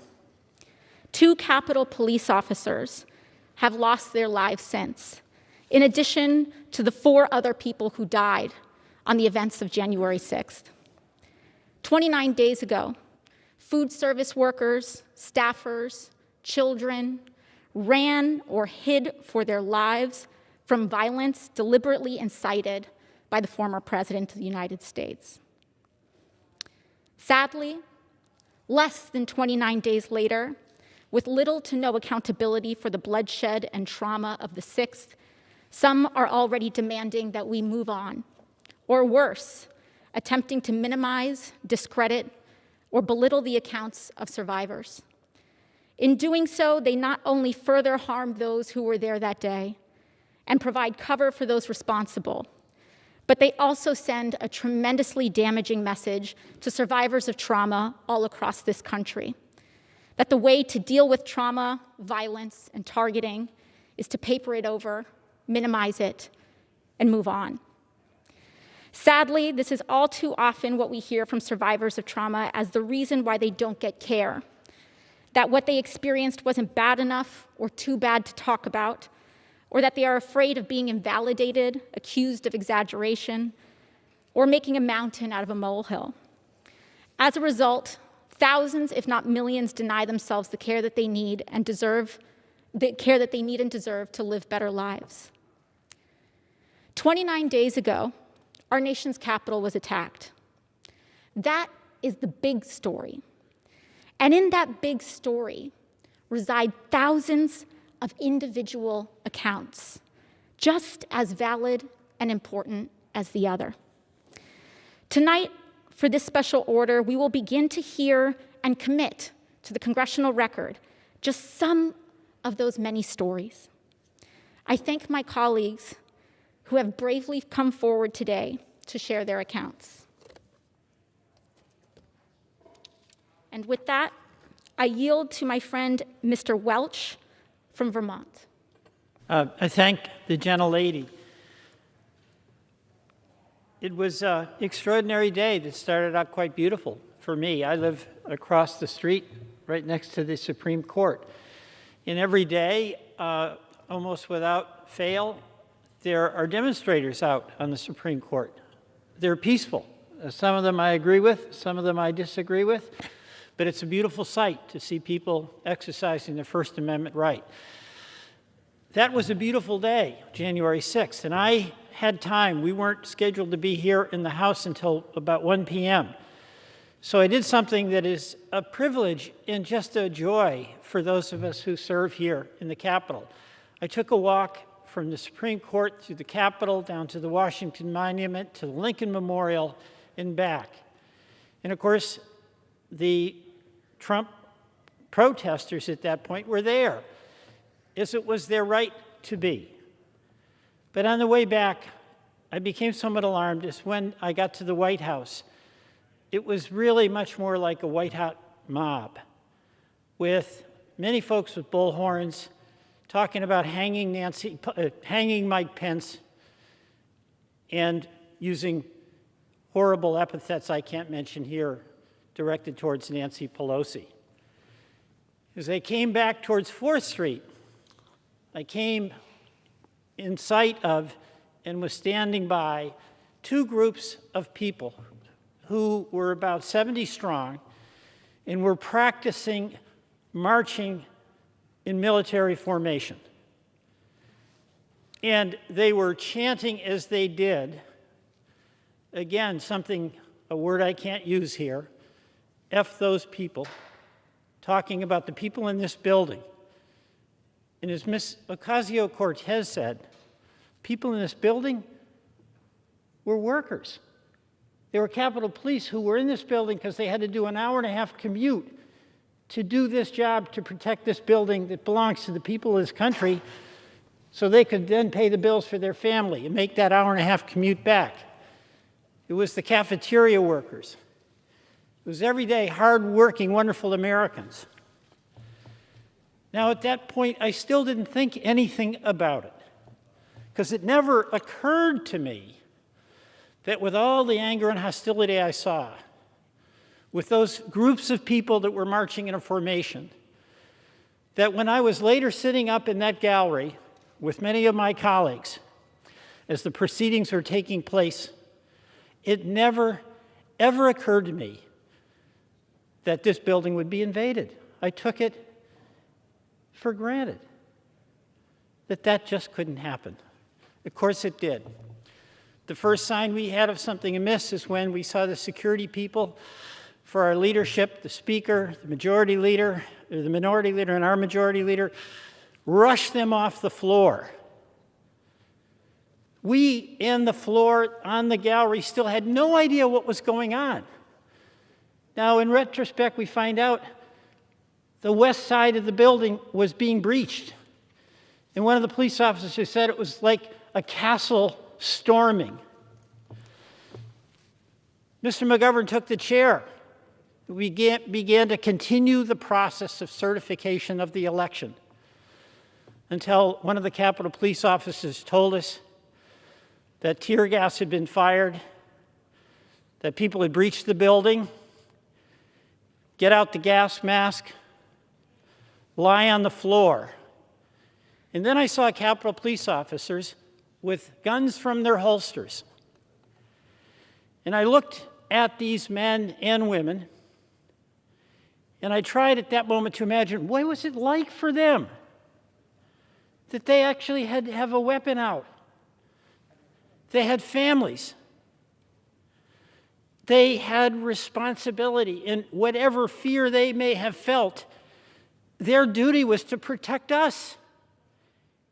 2 Capitol police officers have lost their lives since, in addition to the 4 other people who died on the events of January 6th. 29 days ago, food service workers, staffers, children ran or hid for their lives from violence deliberately incited by the former President of the United States. Sadly, less than 29 days later, with little to no accountability for the bloodshed and trauma of the 6th, some are already demanding that we move on, or worse, attempting to minimize, discredit, or belittle the accounts of survivors. In doing so, they not only further harm those who were there that day and provide cover for those responsible, but they also send a tremendously damaging message to survivors of trauma all across this country, that the way to deal with trauma, violence, and targeting is to paper it over, minimize it, and move on. Sadly, this is all too often what we hear from survivors of trauma as the reason why they don't get care, that what they experienced wasn't bad enough or too bad to talk about, or that they are afraid of being invalidated, accused of exaggeration, or making a mountain out of a molehill. As a result, thousands, if not millions, deny themselves the care that they need and deserve to live better lives. 29 days ago, our nation's capital was attacked. That is the big story. And in that big story reside thousands of individual accounts, just as valid and important as the other. Tonight, for this special order, we will begin to hear and commit to the congressional record just some of those many stories. I thank my colleagues who have bravely come forward today to share their accounts. And with that, I yield to my friend, Mr. Welch from Vermont. I thank the gentlelady. It was an extraordinary day that started out quite beautiful for me. I live across the street, right next to the Supreme Court. And every day, almost without fail, there are demonstrators out on the Supreme Court. They're peaceful. Some of them I agree with, some of them I disagree with, but it's a beautiful sight to see people exercising their First Amendment right. That was a beautiful day, January 6th, and I had time. We weren't scheduled to be here in the House until about 1 p.m. So I did something that is a privilege and just a joy for those of us who serve here in the Capitol. I took a walk from the Supreme Court to the Capitol, down to the Washington Monument, to the Lincoln Memorial, and back. And of course, the Trump protesters at that point were there, as it was their right to be. But on the way back, I became somewhat alarmed as when I got to the White House. It was really much more like a white-hot mob, with many folks with bullhorns talking about hanging Mike Pence, and using horrible epithets I can't mention here directed towards Nancy Pelosi. As I came back towards 4th Street, I came in sight of and was standing by two groups of people who were about 70 strong and were practicing marching in military formation. And they were chanting as they did, again, a word I can't use here, F those people, talking about the people in this building. And as Ms. Ocasio-Cortez said, people in this building were workers. They were Capitol Police who were in this building because they had to do an hour-and-a-half commute to do this job to protect this building that belongs to the people of this country so they could then pay the bills for their family and make that hour-and-a-half commute back. It was the cafeteria workers. It was everyday, hard-working, wonderful Americans. Now, at that point, I still didn't think anything about it because it never occurred to me that with all the anger and hostility I saw, with those groups of people that were marching in a formation, that when I was later sitting up in that gallery with many of my colleagues as the proceedings were taking place, it never, ever occurred to me that this building would be invaded. I took it for granted that that just couldn't happen. Of course it did. The first sign we had of something amiss is when we saw the security people for our leadership, the Speaker, the Majority Leader, or the Minority Leader and our Majority Leader, rush them off the floor. We in the floor on the gallery still had no idea what was going on. Now, in retrospect, we find out the west side of the building was being breached. And one of the police officers said it was like a castle storming. Mr. McGovern took the chair. We began to continue the process of certification of the election until one of the Capitol Police officers told us that tear gas had been fired, that people had breached the building, get out the gas mask, lie on the floor. And then I saw Capitol Police officers with guns from their holsters. And I looked at these men and women, and I tried at that moment to imagine, what was it like for them that they actually had to have a weapon out? They had families. They had responsibility, and whatever fear they may have felt, their duty was to protect us.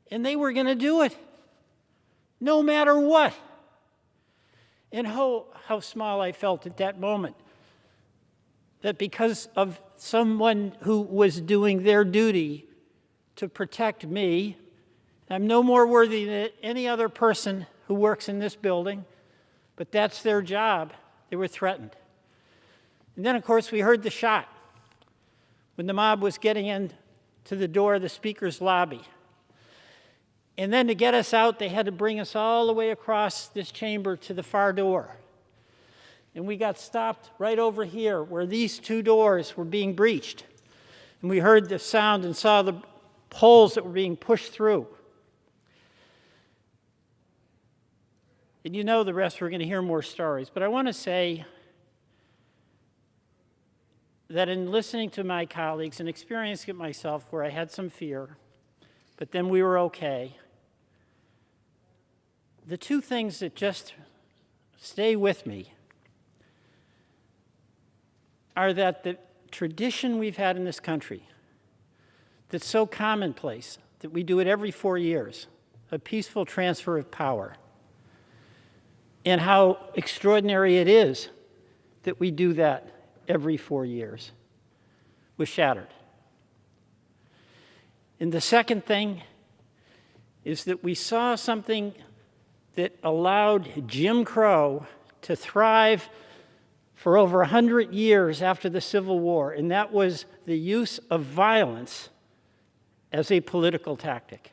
And they were going to do it, no matter what. And how small I felt at that moment, that because of someone who was doing their duty to protect me, I'm no more worthy than any other person who works in this building, but that's their job. They were threatened. And then, of course, we heard the shot when the mob was getting in to the door of the Speaker's lobby. And then to get us out, they had to bring us all the way across this chamber to the far door. And we got stopped right over here where these two doors were being breached. And we heard the sound and saw the poles that were being pushed through. And you know the rest, we're going to hear more stories. But I want to say that in listening to my colleagues and experiencing it myself where I had some fear, but then we were okay, the two things that just stay with me are that the tradition we've had in this country that's so commonplace that we do it every 4 years, a peaceful transfer of power, and how extraordinary it is that we do that every 4 years, was shattered. And the second thing is that we saw something that allowed Jim Crow to thrive for over 100 years after the Civil War, and that was the use of violence as a political tactic.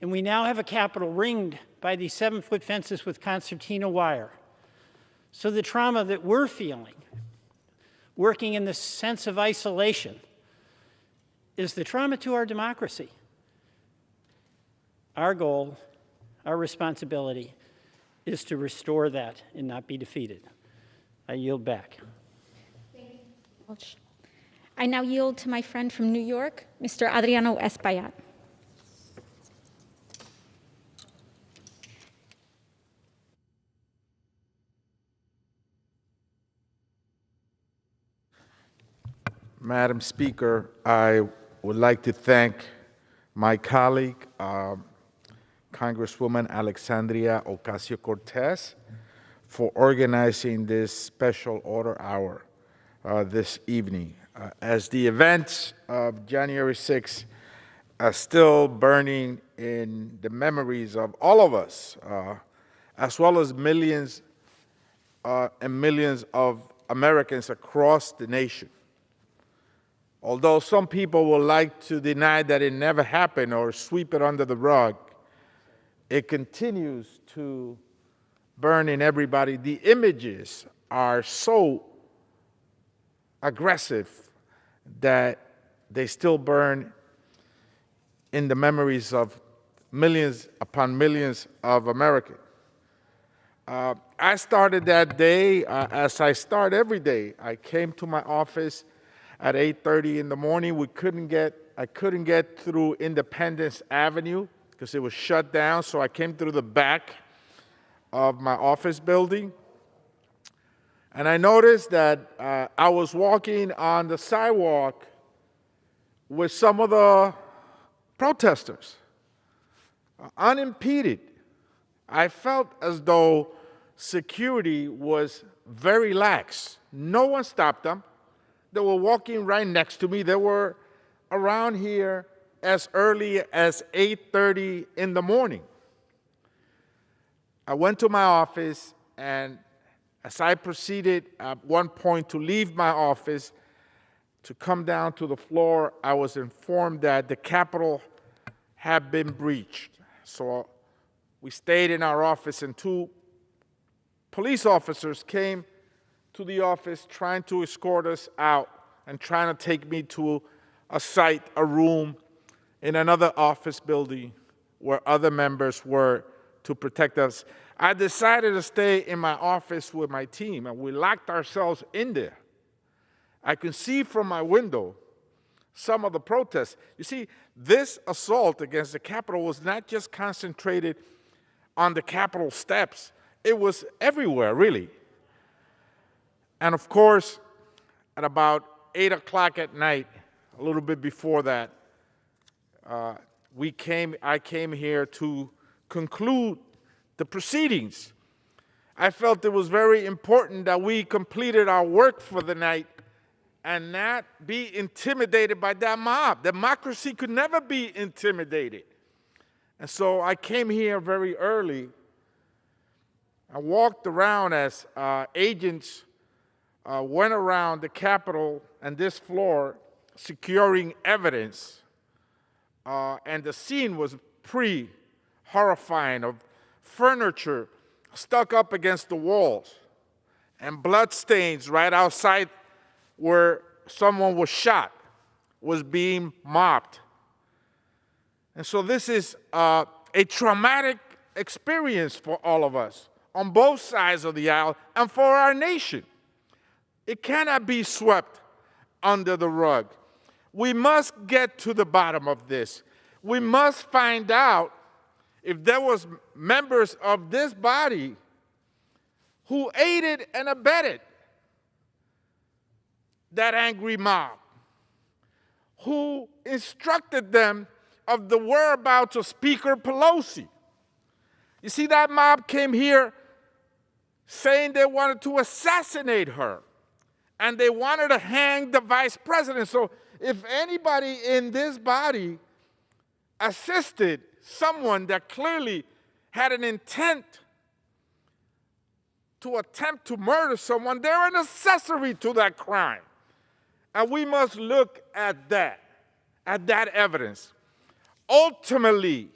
And we now have a Capitol ringed by these 7-foot fences with concertina wire. So the trauma that we're feeling, working in this sense of isolation, is the trauma to our democracy. Our goal, our responsibility, is to restore that and not be defeated. I yield back. I now yield to my friend from New York, Mr. Adriano Espaillat. Madam Speaker, I would like to thank my colleague, Congresswoman Alexandria Ocasio-Cortez, for organizing this special order hour this evening. As the events of January 6th are still burning in the memories of all of us, as well as millions and millions of Americans across the nation. Although some people would like to deny that it never happened or sweep it under the rug, it continues to burn in everybody. The images are so aggressive that they still burn in the memories of millions upon millions of Americans. I started that day, as I start every day. I came to my office at 8:30 in the morning. I couldn't get through Independence Avenue because it was shut down, so I came through the back of my office building. And I noticed that I was walking on the sidewalk with some of the protesters, unimpeded. I felt as though security was very lax. No one stopped them. They were walking right next to me. They were around here as early as 8:30 in the morning. I went to my office, and as I proceeded at one point to leave my office to come down to the floor, I was informed that the Capitol had been breached. So we stayed in our office, and 2 police officers came to the office trying to escort us out and trying to take me to a room in another office building where other members were to protect us. I decided to stay in my office with my team, and we locked ourselves in there. I could see from my window some of the protests. You see, this assault against the Capitol was not just concentrated on the Capitol steps. It was everywhere, really. And of course, at about 8 o'clock at night, a little bit before that, I came here to conclude the proceedings. I felt it was very important that we completed our work for the night and not be intimidated by that mob. Democracy could never be intimidated. And so I came here very early. I walked around as agents went around the Capitol and this floor securing evidence. And the scene was pretty horrifying, of furniture stuck up against the walls and blood stains right outside where someone was shot, was being mopped. And so this is a traumatic experience for all of us on both sides of the aisle and for our nation. It cannot be swept under the rug. We must get to the bottom of this. We must find out if there was members of this body who aided and abetted that angry mob, who instructed them of the whereabouts of Speaker Pelosi. You see, that mob came here saying they wanted to assassinate her, and they wanted to hang the vice president. So if anybody in this body assisted someone that clearly had an intent to attempt to murder someone, they're an accessory to that crime. And we must look at that evidence. Ultimately,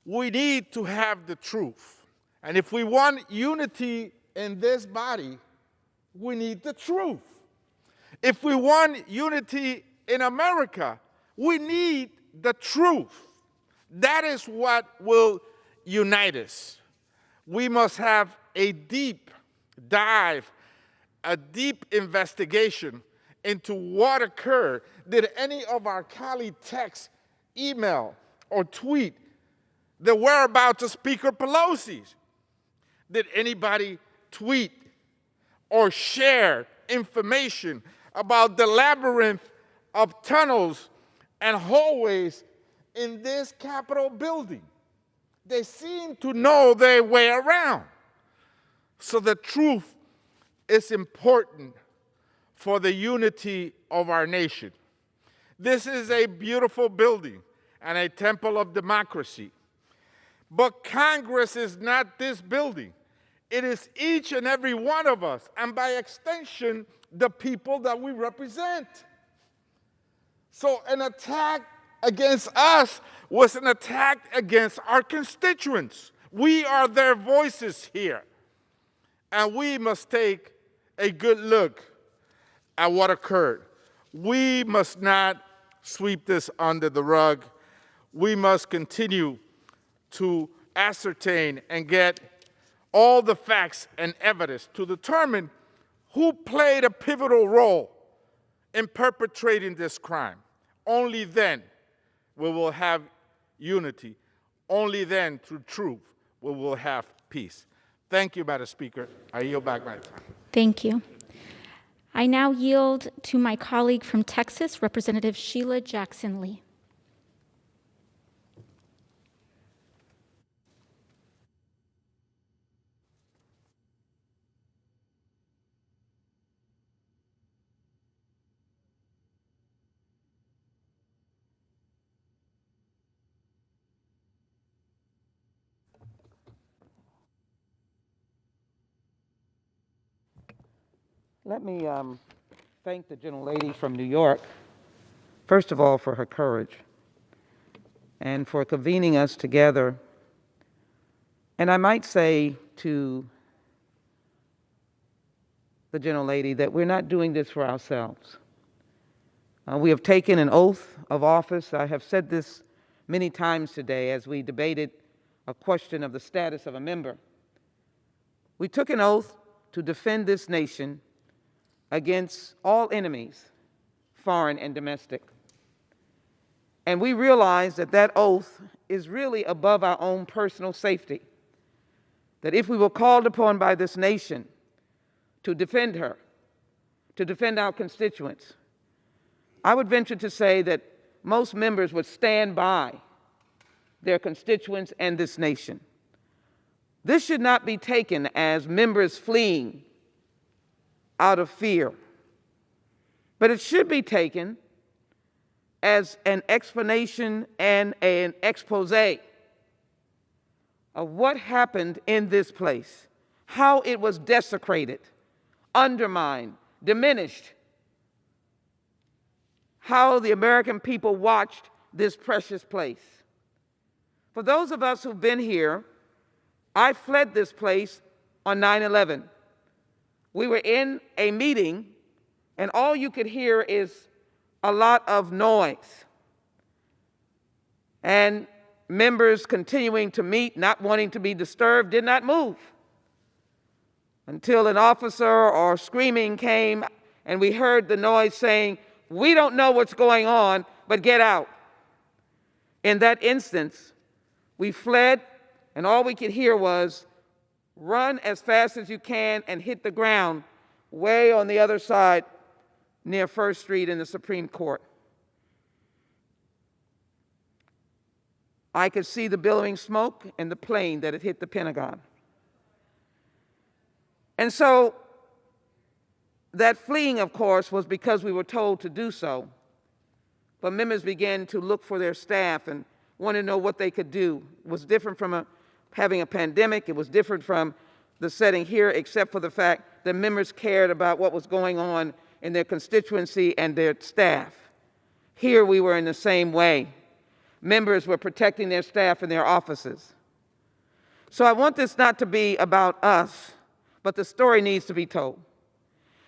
we need to have the truth. And if we want unity in this body, we need the truth. If we want unity in America, we need the truth. That is what will unite us. We must have a deep dive, a deep investigation into what occurred. Did any of our colleagues text, email, or tweet the whereabouts of Speaker Pelosi? Did anybody tweet or share information about the labyrinth of tunnels and hallways in this Capitol building? They seem to know their way around. So the truth is important for the unity of our nation. This is a beautiful building and a temple of democracy. But Congress is not this building. It is each and every one of us, and by extension, the people that we represent. So an attack against us was an attack against our constituents. We are their voices here. And we must take a good look at what occurred. We must not sweep this under the rug. We must continue to ascertain and get all the facts and evidence to determine who played a pivotal role in perpetrating this crime. Only then we will have unity. Only then, through truth, we will have peace. Thank you, Madam Speaker. I yield back my time. Thank you. I now yield to my colleague from Texas, Representative Sheila Jackson Lee. Let me thank the gentlelady from New York, first of all, for her courage and for convening us together. And I might say to the gentlelady that we're not doing this for ourselves. We have taken an oath of office. I have said this many times today as we debated a question of the status of a member. We took an oath to defend this nation against all enemies, foreign and domestic. And we realize that that oath is really above our own personal safety. That if we were called upon by this nation to defend her, to defend our constituents, I would venture to say that most members would stand by their constituents and this nation. This should not be taken as members fleeing out of fear, but it should be taken as an explanation and an expose of what happened in this place, how it was desecrated, undermined, diminished, how the American people watched this precious place. For those of us who've been here, I fled this place on 9/11. We were in a meeting, and all you could hear is a lot of noise. And members continuing to meet, not wanting to be disturbed, did not move until an officer or screaming came, and we heard the noise saying, "We don't know what's going on, but get out." In that instance, we fled, and all we could hear was, "Run as fast as you can and hit the ground way on the other side near First Street in the Supreme Court." I could see the billowing smoke and the plane that had hit the Pentagon. And so that fleeing, of course, was because we were told to do so. But members began to look for their staff and want to know what they could do. It was different from having a pandemic. It was different from the setting here, except for the fact that members cared about what was going on in their constituency and their staff. Here we were in the same way. members were protecting their staff and their offices. So I want this not to be about us, but the story needs to be told.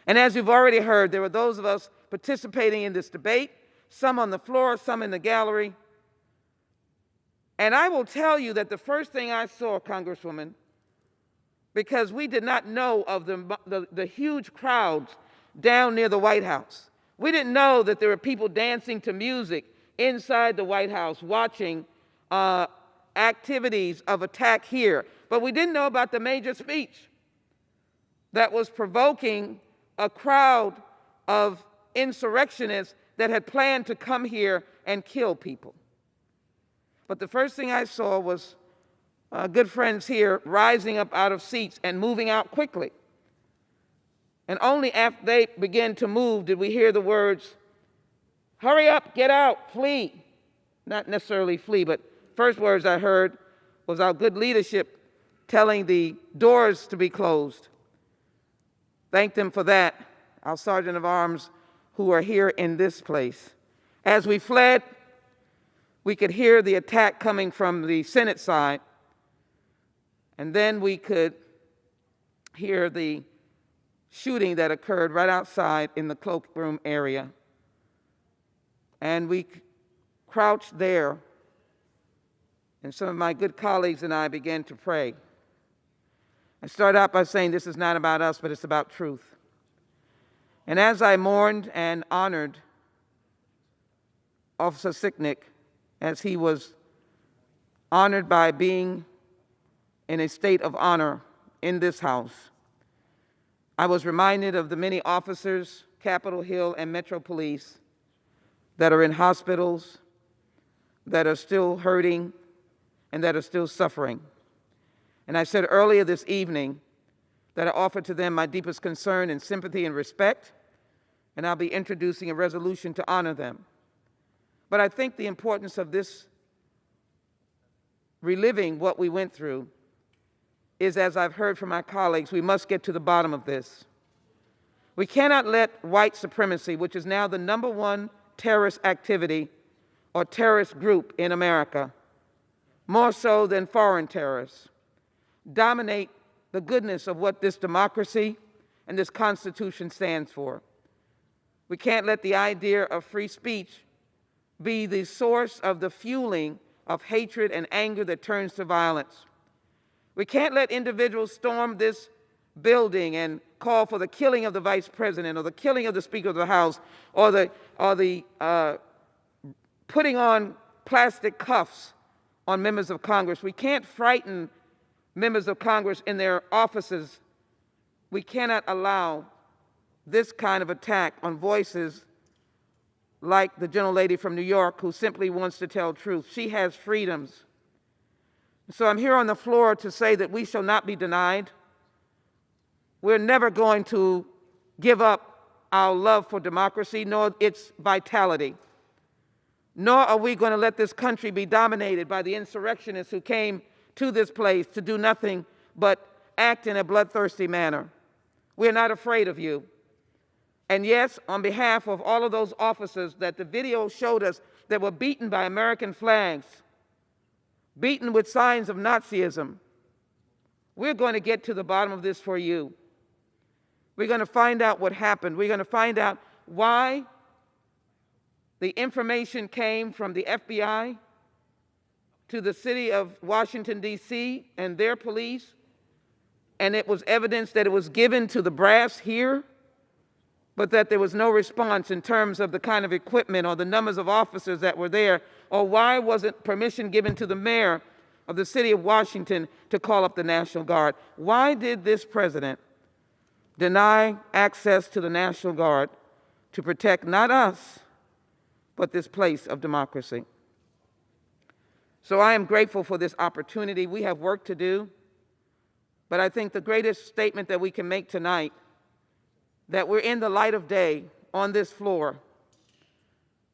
And as you've already heard, there were those of us participating in this debate, some on the floor, some in the gallery. And I will tell you that the first thing I saw, Congresswoman, because we did not know of the huge crowds down near the White House. We didn't know that there were people dancing to music inside the White House, watching activities of attack here. But we didn't know about the major speech that was provoking a crowd of insurrectionists that had planned to come here and kill people. But the first thing I saw was good friends here rising up out of seats and moving out quickly. And only after they began to move did we hear the words, "Hurry up, get out, flee." Not necessarily flee, but first words I heard was our good leadership telling the doors to be closed. Thank them for that, our Sergeant of Arms who are here in this place. As we fled, we could hear the attack coming from the Senate side, and then we could hear the shooting that occurred right outside in the cloakroom area. And we crouched there, and some of my good colleagues and I began to pray. I started out by saying this is not about us, but it's about truth. And as I mourned and honored Officer Sicknick, as he was honored by being in a state of honor in this House, I was reminded of the many officers, Capitol Hill and Metro Police, that are in hospitals, that are still hurting, and that are still suffering. And I said earlier this evening that I offer to them my deepest concern and sympathy and respect, and I'll be introducing a resolution to honor them. But I think the importance of this reliving what we went through is, as I've heard from my colleagues, we must get to the bottom of this. We cannot let white supremacy, which is now the #1 terrorist activity or terrorist group in America, more so than foreign terrorists, dominate the goodness of what this democracy and this Constitution stands for. We can't let the idea of free speech be the source of the fueling of hatred and anger that turns to violence. We can't let individuals storm this building and call for the killing of the Vice President or the killing of the Speaker of the House or the putting on plastic cuffs on members of Congress. We can't frighten members of Congress in their offices. We cannot allow this kind of attack on voices like the gentlelady from New York who simply wants to tell truth. She has freedoms. So I'm here on the floor to say that we shall not be denied. We're never going to give up our love for democracy, nor its vitality. Nor are we going to let this country be dominated by the insurrectionists who came to this place to do nothing but act in a bloodthirsty manner. We're not afraid of you. And yes, on behalf of all of those officers that the video showed us that were beaten by American flags, beaten with signs of Nazism, we're going to get to the bottom of this for you. We're going to find out what happened. We're going to find out why the information came from the FBI to the city of Washington, D.C. and their police, and it was evidence that it was given to the brass here, but that there was no response in terms of the kind of equipment or the numbers of officers that were there, or why wasn't permission given to the mayor of the city of Washington to call up the National Guard? Why did this president deny access to the National Guard to protect not us, but this place of democracy? So I am grateful for this opportunity. We have work to do, but I think the greatest statement that we can make tonight, that we're in the light of day on this floor,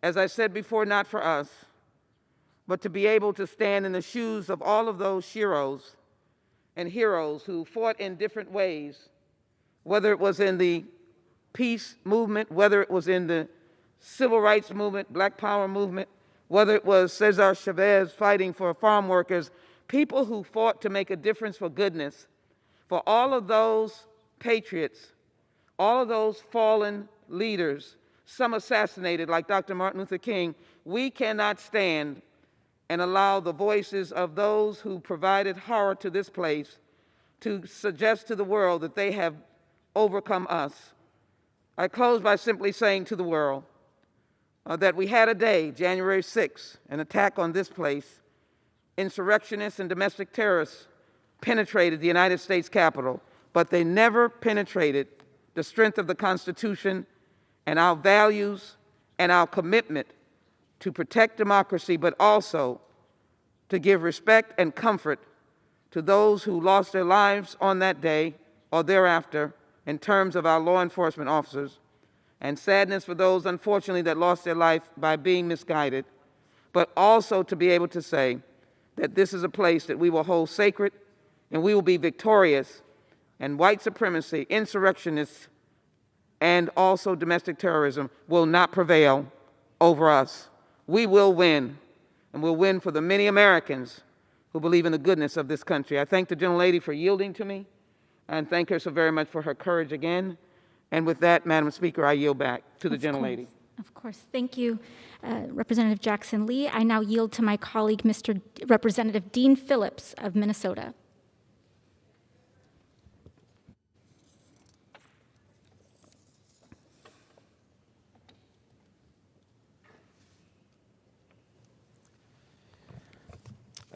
as I said before, not for us, but to be able to stand in the shoes of all of those sheroes and heroes who fought in different ways, whether it was in the peace movement, whether it was in the civil rights movement, Black Power movement, whether it was Cesar Chavez fighting for farm workers, people who fought to make a difference for goodness, for all of those patriots, all of those fallen leaders, some assassinated like Dr. Martin Luther King, we cannot stand and allow the voices of those who provided horror to this place to suggest to the world that they have overcome us. I close by simply saying to the world that we had a day, January 6th, an attack on this place. Insurrectionists and domestic terrorists penetrated the United States Capitol, but they never penetrated the strength of the Constitution and our values and our commitment to protect democracy, but also to give respect and comfort to those who lost their lives on that day or thereafter in terms of our law enforcement officers, and sadness for those, unfortunately, that lost their life by being misguided, but also to be able to say that this is a place that we will hold sacred and we will be victorious, and white supremacy, insurrectionists, and also domestic terrorism will not prevail over us. We will win, and we'll win for the many Americans who believe in the goodness of this country. I thank the gentlelady for yielding to me, and thank her so very much for her courage again. And with that, Madam Speaker, I yield back to the gentlelady. Of course. Thank you, Representative Jackson Lee. I now yield to my colleague, Mr. Representative Dean Phillips of Minnesota.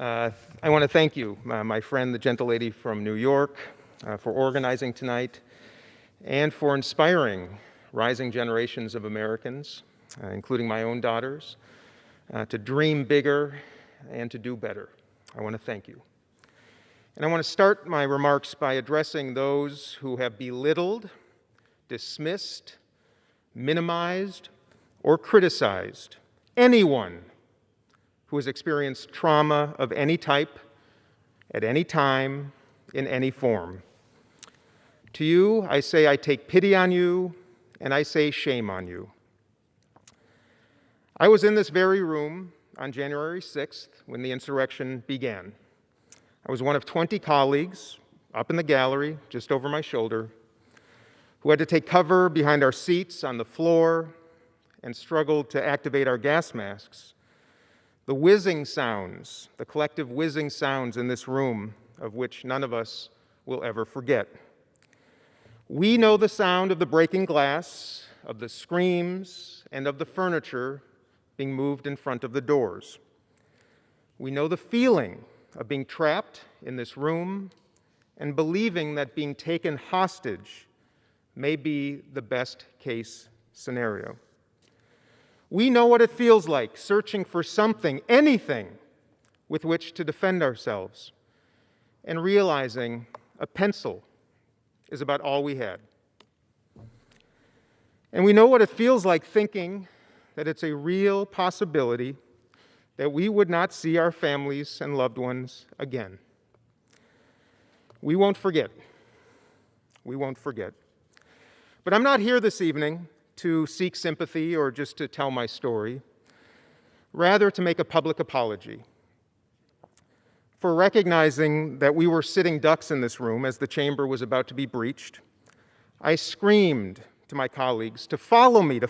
I want to thank you, my friend, the gentlelady from New York, for organizing tonight and for inspiring rising generations of Americans, including my own daughters, to dream bigger and to do better. I want to thank you. And I want to start my remarks by addressing those who have belittled, dismissed, minimized, or criticized anyone who has experienced trauma of any type, at any time, in any form. To you, I say I take pity on you, and I say shame on you. I was in this very room on January 6th when the insurrection began. I was one of 20 colleagues up in the gallery, just over my shoulder, who had to take cover behind our seats on the floor and struggled to activate our gas masks. The whizzing sounds, the collective whizzing sounds in this room, of which none of us will ever forget. We know the sound of the breaking glass, of the screams, and of the furniture being moved in front of the doors. We know the feeling of being trapped in this room and believing that being taken hostage may be the best case scenario. We know what it feels like searching for something, anything, with which to defend ourselves, and realizing a pencil is about all we had. And we know what it feels like thinking that it's a real possibility that we would not see our families and loved ones again. We won't forget. We won't forget. But I'm not here this evening to seek sympathy or just to tell my story, rather to make a public apology for recognizing that we were sitting ducks in this room as the chamber was about to be breached. I screamed to my colleagues to follow me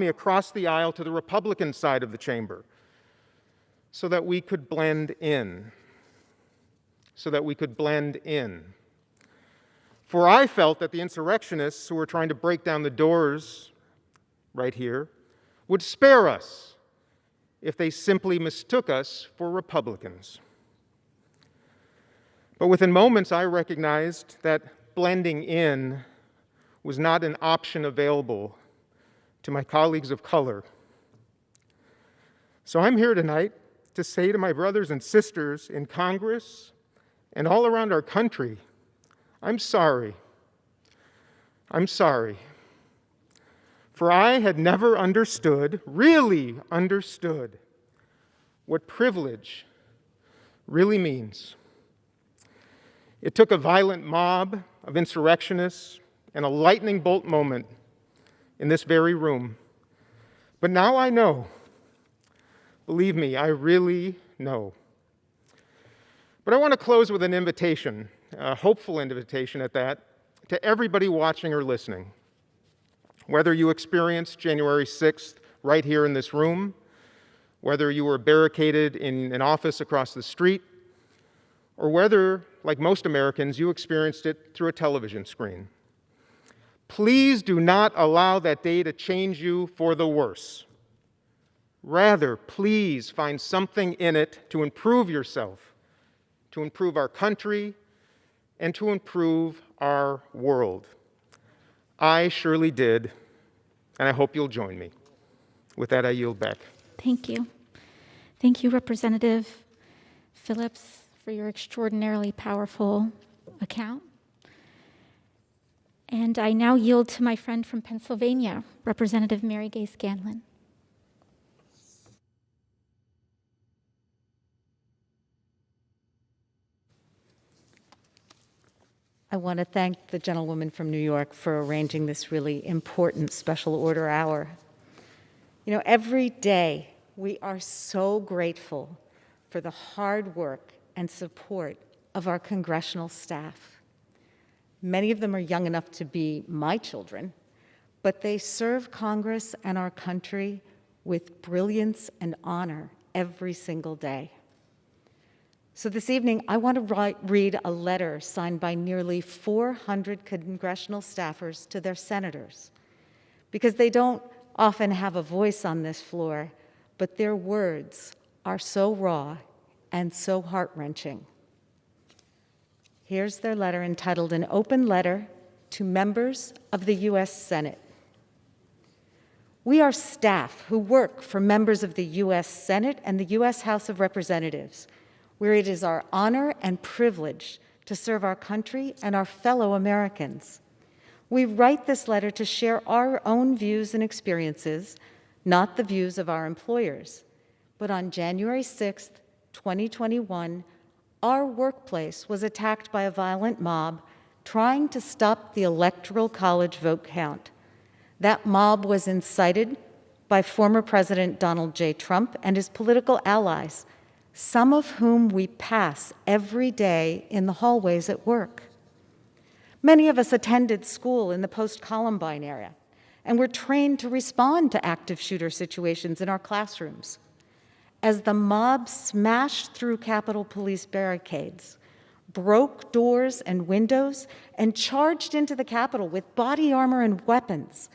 across the aisle to the Republican side of the chamber so that we could blend in, For I felt that the insurrectionists who were trying to break down the doors right here would spare us if they simply mistook us for Republicans. But within moments, I recognized that blending in was not an option available to my colleagues of color. So I'm here tonight to say to my brothers and sisters in Congress and all around our country, I'm sorry. I'm sorry. For I had never understood, really understood, what privilege really means. It took a violent mob of insurrectionists and a lightning bolt moment in this very room. But now I know Believe me, I really know. But I want to close with an invitation, a hopeful invitation at that, to everybody watching or listening. Whether you experienced January 6th right here in this room, whether you were barricaded in an office across the street, or whether, like most Americans, you experienced it through a television screen. Please do not allow that day to change you for the worse. Rather, please find something in it to improve yourself, to improve our country, and to improve our world. I surely did, and I hope you'll join me. With that, I yield back. Thank you. Thank you, Representative Phillips, for your extraordinarily powerful account. And I now yield to my friend from Pennsylvania, Representative Mary Gay Scanlon. I want to thank the gentlewoman from New York for arranging this really important special order hour. You know, every day we are so grateful for the hard work and support of our congressional staff. Many of them are young enough to be my children, but they serve Congress and our country with brilliance and honor every single day. So this evening, I want to read a letter signed by nearly 400 congressional staffers to their senators, because they don't often have a voice on this floor, but their words are so raw and so heart-wrenching. Here's their letter entitled An Open Letter to Members of the U.S. Senate. We are staff who work for members of the U.S. Senate and the U.S. House of Representatives, where it is our honor and privilege to serve our country and our fellow Americans. We write this letter to share our own views and experiences, not the views of our employers. But on January 6th, 2021, our workplace was attacked by a violent mob trying to stop the Electoral College vote count. That mob was incited by former President Donald J. Trump and his political allies, some of whom we pass every day in the hallways at work. Many of us attended school in the post-Columbine era and were trained to respond to active shooter situations in our classrooms. As the mob smashed through Capitol Police barricades, broke doors and windows, and charged into the Capitol with body armor and weapons,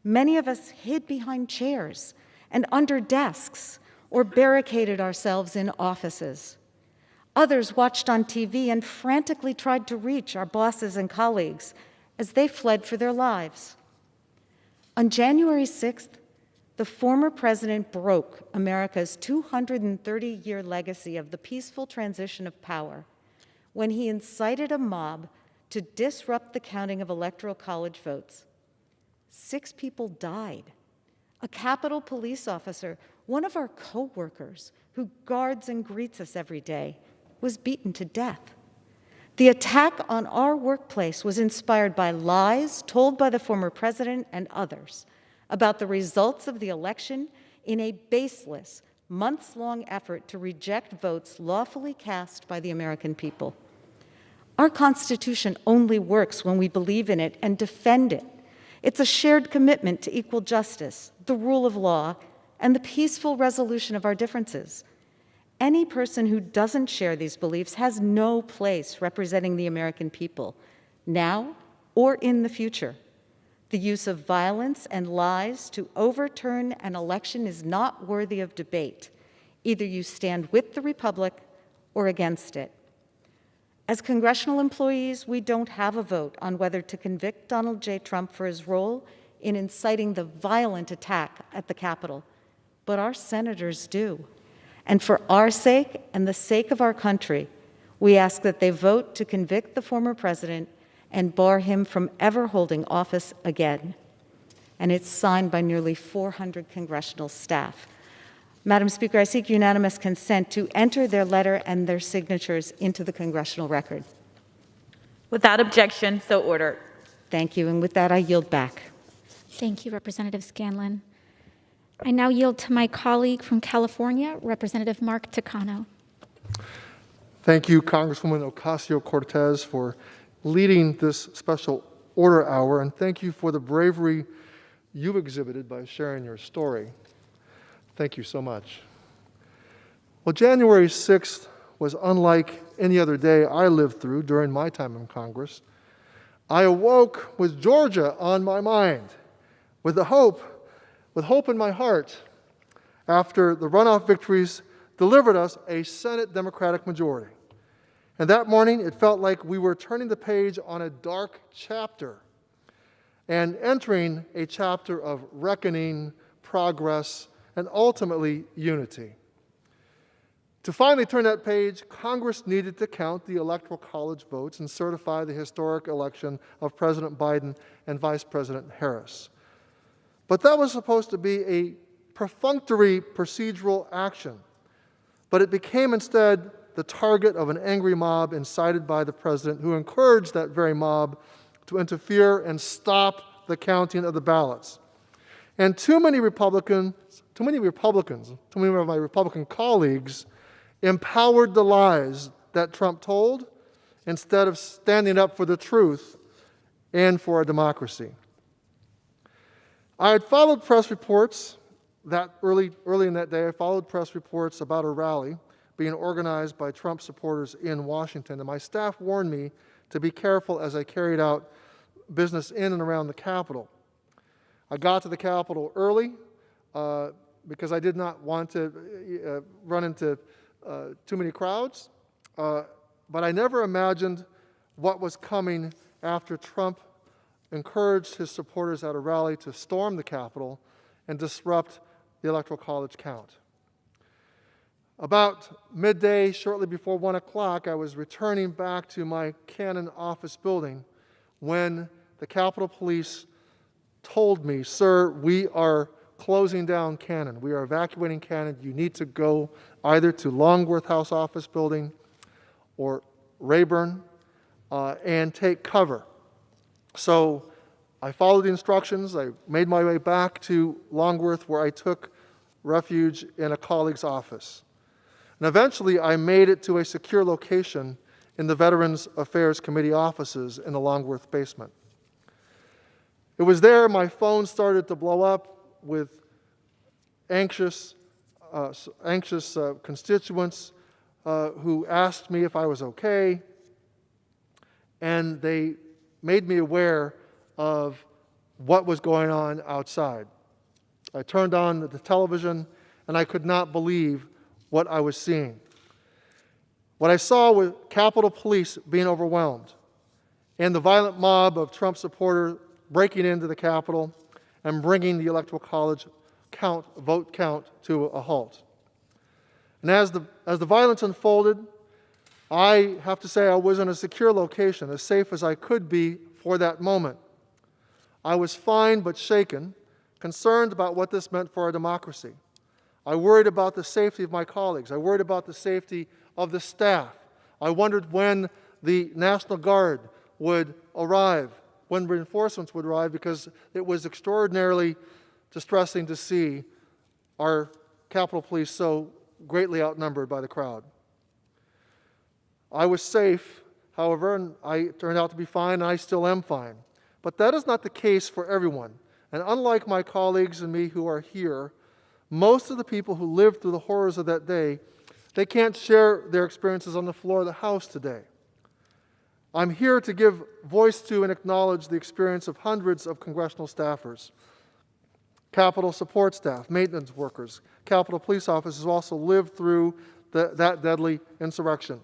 many of us hid behind chairs and under desks or barricaded ourselves in offices. Others watched on TV and frantically tried to reach our bosses and colleagues as they fled for their lives. On January 6th, the former president broke America's 230-year legacy of the peaceful transition of power when he incited a mob to disrupt the counting of Electoral College votes. 6 people died. A Capitol police officer, one of our co-workers who guards and greets us every day, was beaten to death. The attack on our workplace was inspired by lies told by the former president and others about the results of the election in a baseless, months-long effort to reject votes lawfully cast by the American people. Our Constitution only works when we believe in it and defend it. It's a shared commitment to equal justice, the rule of law, and the peaceful resolution of our differences. Any person who doesn't share these beliefs has no place representing the American people, now or in the future. The use of violence and lies to overturn an election is not worthy of debate. Either you stand with the Republic or against it. As congressional employees, we don't have a vote on whether to convict Donald J. Trump for his role in inciting the violent attack at the Capitol, but our senators do. And for our sake and the sake of our country, we ask that they vote to convict the former president and bar him from ever holding office again. And it's signed by nearly 400 congressional staff. Madam Speaker, I seek unanimous consent to enter their letter and their signatures into the congressional record. Without objection, so ordered. Thank you, and with that, I yield back. Thank you, Representative Scanlon. I now yield to my colleague from California, Representative Mark Takano. Thank you, Congresswoman Ocasio-Cortez, for leading this special order hour, and thank you for the bravery you've exhibited by sharing your story. Thank you so much. Well, January 6th was unlike any other day I lived through during my time in Congress. I awoke with Georgia on my mind, with hope in my heart, after the runoff victories delivered us a Senate Democratic majority. And that morning, it felt like we were turning the page on a dark chapter and entering a chapter of reckoning, progress, and ultimately unity. To finally turn that page, Congress needed to count the Electoral College votes and certify the historic election of President Biden and Vice President Harris. But that was supposed to be a perfunctory procedural action. But it became instead the target of an angry mob incited by the president, who encouraged that very mob to interfere and stop the counting of the ballots. And too many of my Republican colleagues empowered the lies that Trump told instead of standing up for the truth and for our democracy. I had followed press reports that early in that day. I followed press reports about a rally being organized by Trump supporters in Washington, and my staff warned me to be careful as I carried out business in and around the Capitol. I got to the Capitol early because I did not want to run into too many crowds, but I never imagined what was coming after Trump encouraged his supporters at a rally to storm the Capitol and disrupt the Electoral College count. About midday, shortly before 1 o'clock, I was returning back to my Cannon office building when the Capitol Police told me, "Sir, we are closing down Cannon. We are evacuating Cannon. You need to go either to Longworth House office building or Rayburn and take cover." So I followed the instructions. I made my way back to Longworth, where I took refuge in a colleague's office. And eventually, I made it to a secure location in the Veterans Affairs Committee offices in the Longworth basement. It was there my phone started to blow up with anxious constituents who asked me if I was okay, and they made me aware of what was going on outside. I turned on the television, and I could not believe what I was seeing. What I saw was Capitol Police being overwhelmed and the violent mob of Trump supporters breaking into the Capitol and bringing the Electoral College vote count to a halt. And as the violence unfolded, I have to say I was in a secure location, as safe as I could be for that moment. I was fine but shaken, concerned about what this meant for our democracy. I worried about the safety of my colleagues. I worried about the safety of the staff. I wondered when the National Guard would arrive, when reinforcements would arrive, because it was extraordinarily distressing to see our Capitol Police so greatly outnumbered by the crowd. I was safe, however, and I turned out to be fine, and I still am fine. But that is not the case for everyone. And unlike my colleagues and me who are here, most of the people who lived through the horrors of that day, they can't share their experiences on the floor of the House today. I'm here to give voice to and acknowledge the experience of hundreds of congressional staffers, Capitol support staff, maintenance workers, Capitol police officers who also lived through that deadly insurrection.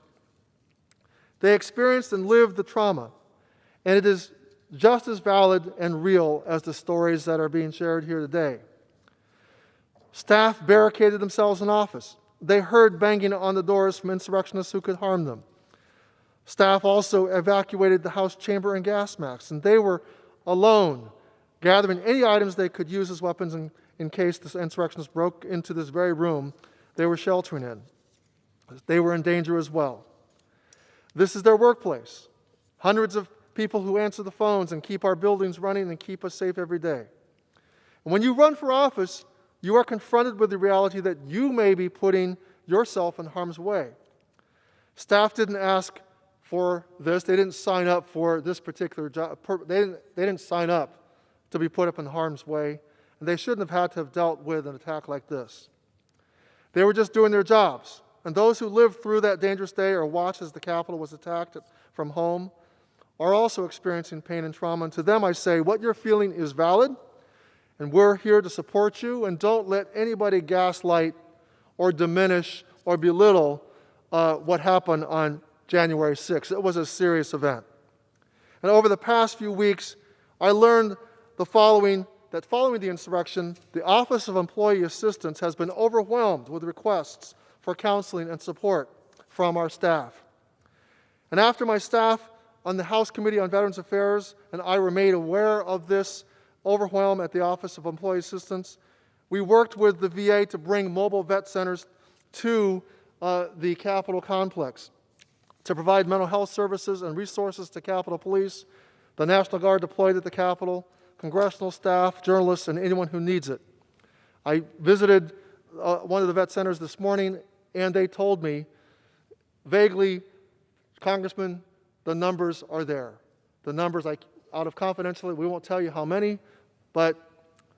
They experienced and lived the trauma, and it is just as valid and real as the stories that are being shared here today. Staff barricaded themselves in office. They heard banging on the doors from insurrectionists who could harm them. Staff also evacuated the House chamber and gas masks, and they were alone, gathering any items they could use as weapons in case the insurrectionists broke into this very room they were sheltering in. They were in danger as well. This is their workplace. Hundreds of people who answer the phones and keep our buildings running and keep us safe every day. And when you run for office, you are confronted with the reality that you may be putting yourself in harm's way. Staff didn't ask for this. They didn't sign up for this particular job. They didn't sign up to be put up in harm's way, and they shouldn't have had to have dealt with an attack like this. They were just doing their jobs. And those who lived through that dangerous day or watched as the Capitol was attacked from home are also experiencing pain and trauma. And to them I say, what you're feeling is valid, and we're here to support you, and don't let anybody gaslight or diminish or belittle what happened on January 6th. It was a serious event. And over the past few weeks, I learned that following the insurrection, the Office of Employee Assistance has been overwhelmed with requests for counseling and support from our staff. And after my staff on the House Committee on Veterans Affairs and I were made aware of this overwhelm at the Office of Employee Assistance, we worked with the VA to bring mobile vet centers to the Capitol complex to provide mental health services and resources to Capitol Police, the National Guard deployed at the Capitol, congressional staff, journalists, and anyone who needs it. I visited one of the vet centers this morning, and they told me, vaguely, Congressman, the numbers are there. The numbers, out of confidentiality, we won't tell you how many, but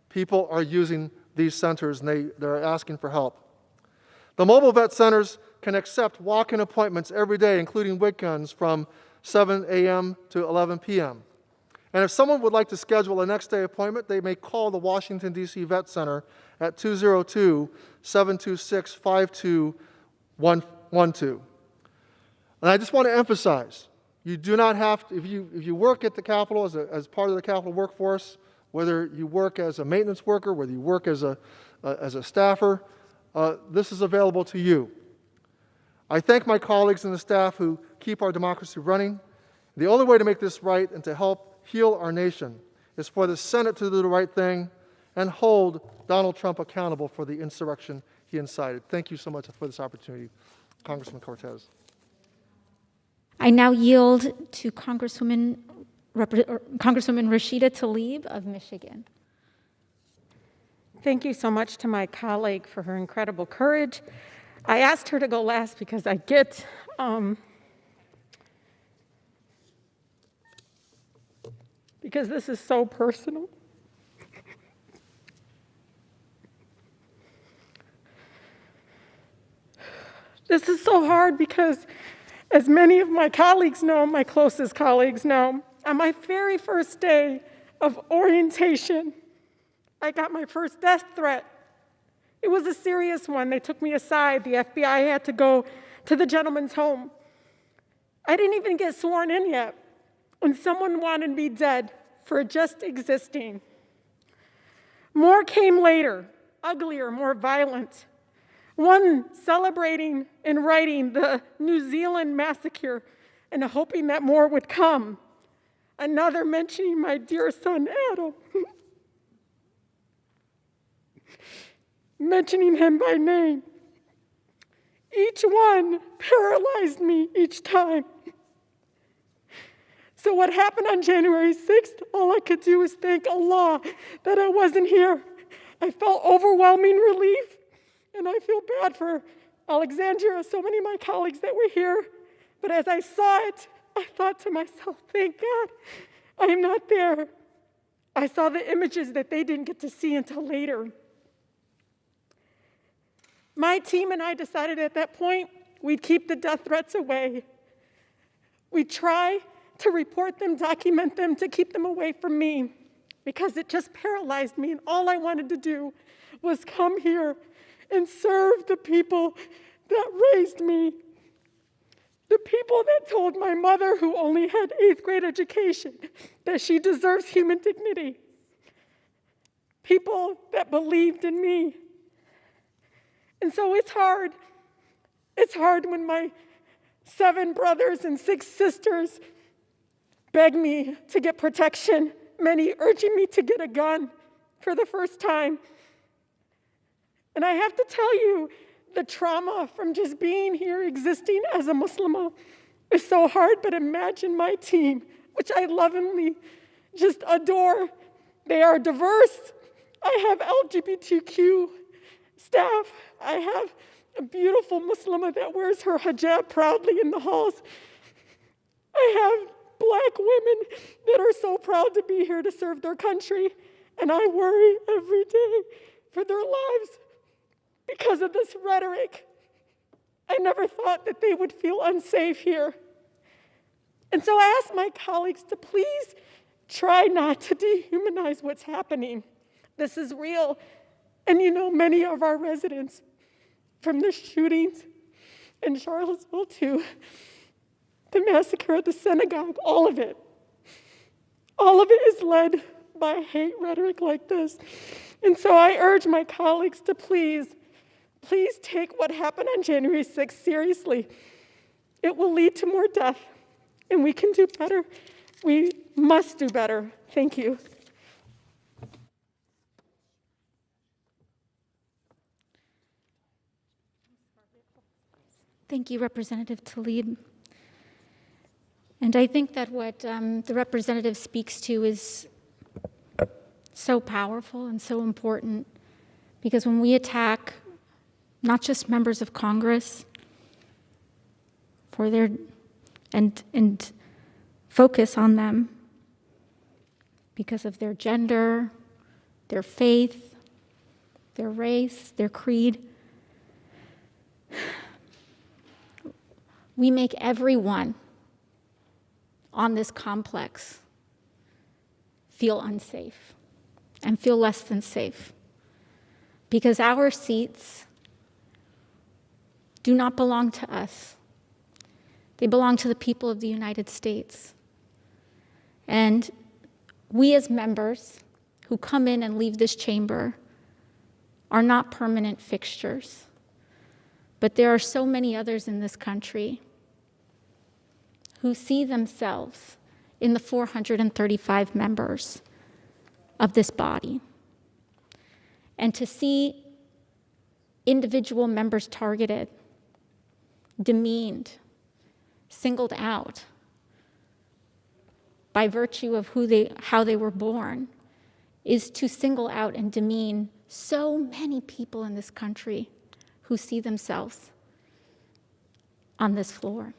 people are using these centers, and they're asking for help. The mobile vet centers can accept walk-in appointments every day, including weekends, from 7 a.m. to 11 p.m. And if someone would like to schedule a next-day appointment, they may call the Washington, D.C. Vet Center at 202-726-5212. And I just want to emphasize, you do not have to, if you work at the Capitol as part of the Capitol workforce, whether you work as a maintenance worker, whether you work as a staffer, this is available to you. I thank my colleagues and the staff who keep our democracy running. The only way to make this right and to help heal our nation is for the Senate to do the right thing and hold Donald Trump accountable for the insurrection he incited. Thank you so much for this opportunity, Congressman Cortez. I now yield to Congresswoman Rashida Tlaib of Michigan. Thank you so much to my colleague for her incredible courage. I asked her to go last because I get because this is so personal. This is so hard because, as many of my colleagues know, my closest colleagues know, on my very first day of orientation, I got my first death threat. It was a serious one. They took me aside. The FBI had to go to the gentleman's home. I didn't even get sworn in yet, and someone wanted me dead for just existing. More came later, uglier, more violent. One celebrating and writing the New Zealand massacre and hoping that more would come. Another mentioning my dear son, Adam. Mentioning him by name. Each one paralyzed me each time. So what happened on January 6th, all I could do was thank Allah that I wasn't here. I felt overwhelming relief, and I feel bad for Alexandria, so many of my colleagues that were here. But as I saw it, I thought to myself, thank God I am not there. I saw the images that they didn't get to see until later. My team and I decided at that point we'd keep the death threats away. We'd try to report them, document them, to keep them away from me, because it just paralyzed me, and all I wanted to do was come here and serve the people that raised me, the people that told my mother, who only had 8th grade education, that she deserves human dignity, people that believed in me. And so it's hard. It's hard when my 7 brothers and 6 sisters beg me to get protection, many urging me to get a gun for the first time. And I have to tell you, the trauma from just being here, existing as a Muslimah, is so hard. But imagine my team, which I lovingly just adore. They are diverse, I have LGBTQ staff. I have a beautiful Muslima that wears her hijab proudly in the halls. I have Black women that are so proud to be here to serve their country, and I worry every day for their lives because of this rhetoric. I never thought that they would feel unsafe here. And so I ask my colleagues to please try not to dehumanize what's happening. This is real. And many of our residents, from the shootings in Charlottesville to the massacre at the synagogue, all of it is led by hate rhetoric like this. And so I urge my colleagues to please take what happened on January 6th seriously. It will lead to more death, and we can do better. We must do better. Thank you. Thank you, Representative Tlaib. And I think that what the representative speaks to is so powerful and so important, because when we attack not just members of Congress for their and focus on them because of their gender, their faith, their race, their creed, we make everyone on this complex feel unsafe and feel less than safe, because our seats do not belong to us. They belong to the people of the United States. And we as members who come in and leave this chamber are not permanent fixtures. But there are so many others in this country who see themselves in the 435 members of this body. And to see individual members targeted, demeaned, singled out by virtue of how they were born is to single out and demean so many people in this country who see themselves on this floor.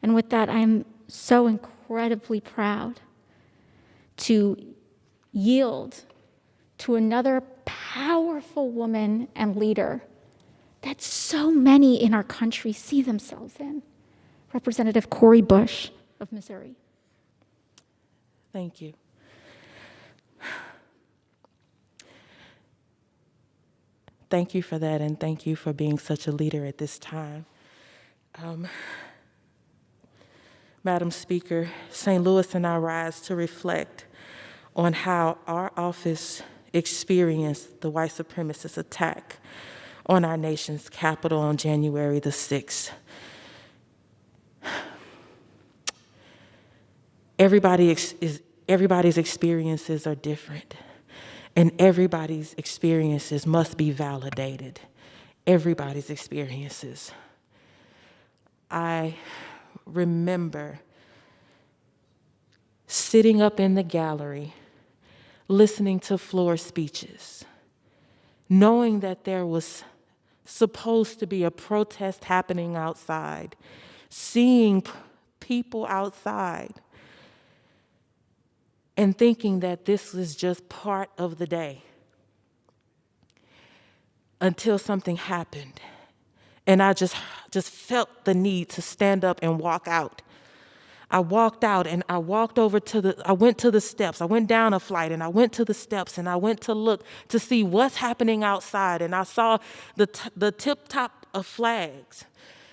And with that, I'm so incredibly proud to yield to another powerful woman and leader that so many in our country see themselves in, Representative Cori Bush of Missouri. Thank you. Thank you for that, and thank you for being such a leader at this time. Madam Speaker, St. Louis and I rise to reflect on how our office experienced the white supremacist attack on our nation's capital on January the 6th. Everybody's experiences are different, and everybody's experiences must be validated. Everybody's experiences. I remember sitting up in the gallery, listening to floor speeches, knowing that there was supposed to be a protest happening outside, seeing people outside, and thinking that this was just part of the day until something happened. And I just felt the need to stand up and walk out. I walked out and I walked over I went to the steps. I went down a flight and I went to the steps and I went to look to see what's happening outside. And I saw the tip top of flags.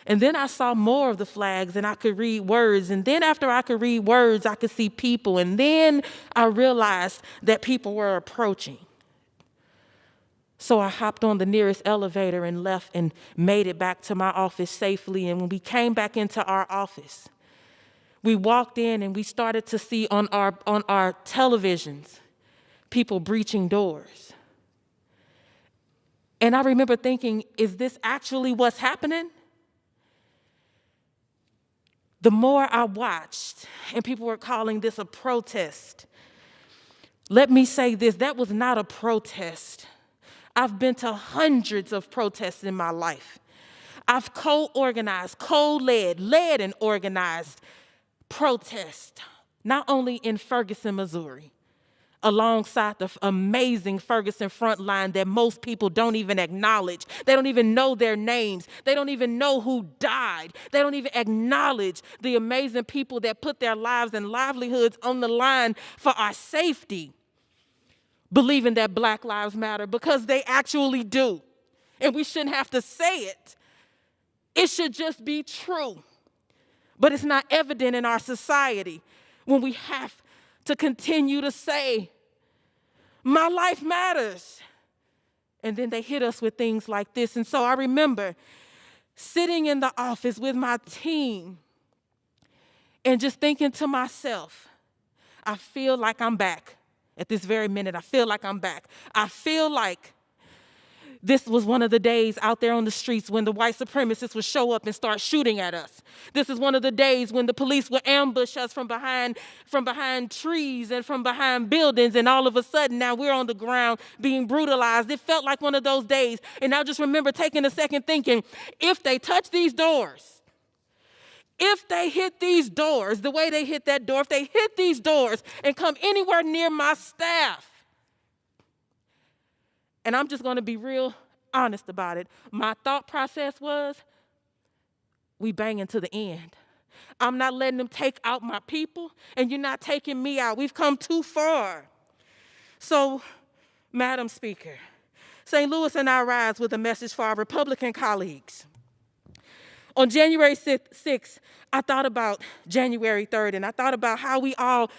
And then I saw more of the flags and I could read words. And then after I could read words, I could see people. And then I realized that people were approaching. So I hopped on the nearest elevator and left and made it back to my office safely. And when we came back into our office, we walked in and we started to see on our televisions people breaching doors. And I remember thinking, is this actually what's happening? The more I watched, and people were calling this a protest, Let me say this, that was not a protest. I've been to hundreds of protests in my life. I've co-organized, led and organized protests, not only in Ferguson, Missouri, alongside the amazing Ferguson front line that most people don't even acknowledge. They don't even know their names. They don't even know who died. They don't even acknowledge the amazing people that put their lives and livelihoods on the line for our safety, believing that Black Lives Matter, because they actually do. And we shouldn't have to say it. It should just be true. But it's not evident in our society when we have to continue to say, my life matters. And then they hit us with things like this. And so I remember sitting in the office with my team and just thinking to myself, I feel like I'm back. At this very minute, I feel like I'm back. I feel like this was one of the days out there on the streets when the white supremacists would show up and start shooting at us. This is one of the days when the police would ambush us from behind trees and from behind buildings, and all of a sudden now we're on the ground being brutalized. It felt like one of those days. And I just remember taking a second thinking, if they touch these doors, if they hit these doors the way they hit that door, if they hit these doors and come anywhere near my staff, and I'm just going to be real honest about it, my thought process was, we banging to the end. I'm not letting them take out my people, and you're not taking me out. We've come too far. So, Madam Speaker, St. Louis and I rise with a message for our Republican colleagues. On January 6th, I thought about January 3rd, and I thought about how we all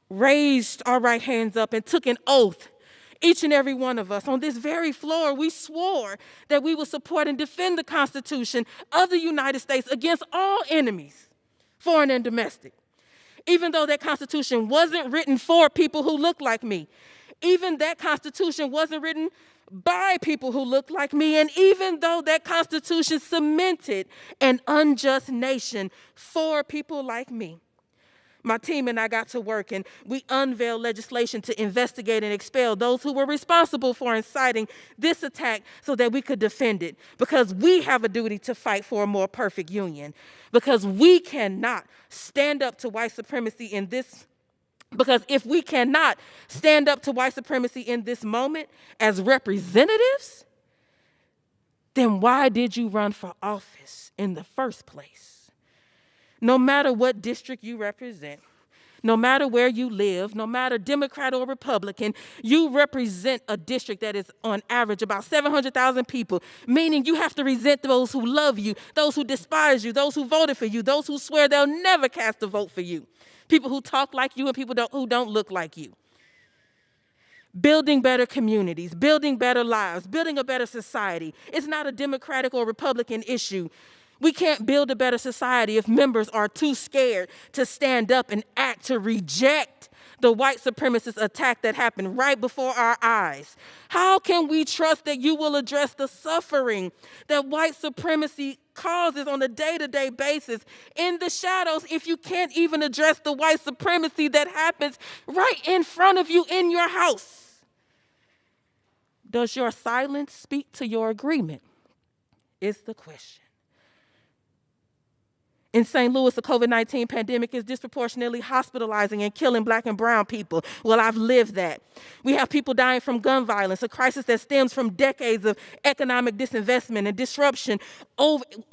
raised our right hands up and took an oath. Each and every one of us on this very floor, we swore that we would support and defend the Constitution of the United States against all enemies, foreign and domestic. Even though that Constitution wasn't written for people who look like me, even that Constitution wasn't written by people who look like me, and even though that Constitution cemented an unjust nation for people like me, my team and I got to work, and we unveiled legislation to investigate and expel those who were responsible for inciting this attack so that we could defend it, because we have a duty to fight for a more perfect union, because we cannot stand up to white supremacy in this. Because if we cannot stand up to white supremacy in this moment as representatives, then why did you run for office in the first place? No matter what district you represent, no matter where you live, no matter Democrat or Republican, you represent a district that is on average about 700,000 people, meaning you have to resent those who love you, those who despise you, those who voted for you, those who swear they'll never cast a vote for you, people who talk like you and people who don't look like you. Building better communities, building better lives, building a better society. It's not a Democratic or Republican issue. We can't build a better society if members are too scared to stand up and act to reject the white supremacist attack that happened right before our eyes. How can we trust that you will address the suffering that white supremacy causes on a day-to-day basis in the shadows if you can't even address the white supremacy that happens right in front of you in your house? Does your silence speak to your agreement? Is the question. In St. Louis, the COVID-19 pandemic is disproportionately hospitalizing and killing Black and brown people. Well, I've lived that. We have people dying from gun violence, a crisis that stems from decades of economic disinvestment and disruption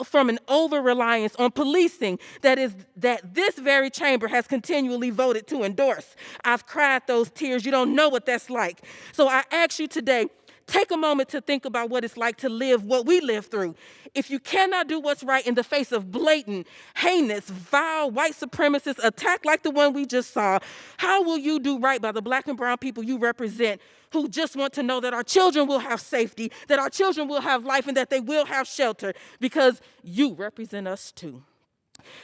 from an over-reliance on policing that this very chamber has continually voted to endorse. I've cried those tears. You don't know what that's like. So I ask you today, take a moment to think about what it's like to live what we live through. If you cannot do what's right in the face of blatant, heinous, vile, white supremacist attack like the one we just saw, how will you do right by the Black and brown people you represent who just want to know that our children will have safety, that our children will have life, and that they will have shelter, because you represent us too.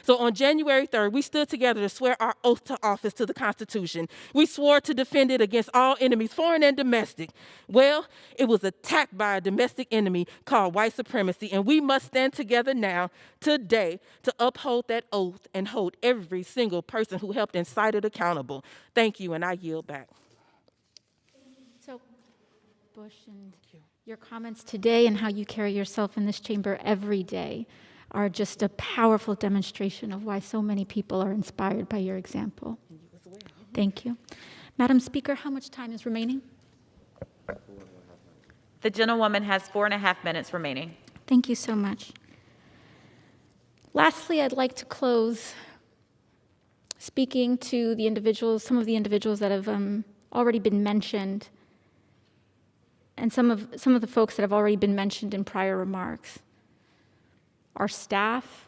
So on January 3rd, we stood together to swear our oath to office to the Constitution. We swore to defend it against all enemies, foreign and domestic. Well, it was attacked by a domestic enemy called white supremacy, and we must stand together now, today, to uphold that oath and hold every single person who helped incite it accountable. Thank you, and I yield back. Bush, and your comments today and how you carry yourself in this chamber every day are just a powerful demonstration of why so many people are inspired by your example. Thank you. Madam Speaker, how much time is remaining? The gentlewoman has 4.5 minutes remaining. Thank you so much. Lastly, I'd like to close speaking to the individuals, some of the individuals that have already been mentioned, and some of the folks that have already been mentioned in prior remarks. Our staff,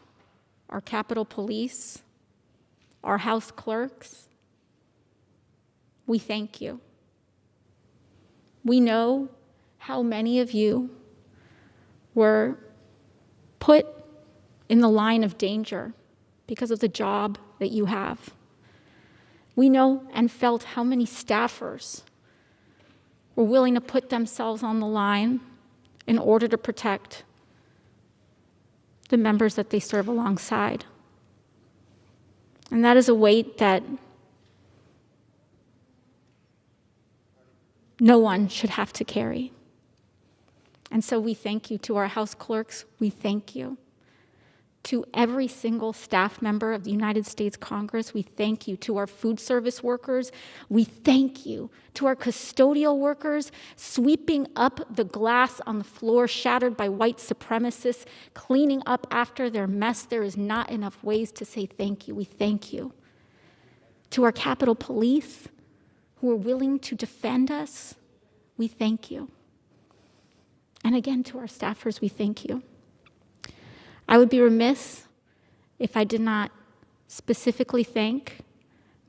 our Capitol Police, our House clerks, we thank you. We know how many of you were put in the line of danger because of the job that you have. We know and felt how many staffers were willing to put themselves on the line in order to protect the members that they serve alongside. And that is a weight that no one should have to carry. And so we thank you. To our House clerks, we thank you. To every single staff member of the United States Congress, we thank you. To our food service workers, we thank you. To our custodial workers, sweeping up the glass on the floor shattered by white supremacists, cleaning up after their mess, there is not enough ways to say thank you. We thank you. To our Capitol Police, who are willing to defend us, we thank you. And again, to our staffers, we thank you. I would be remiss if I did not specifically thank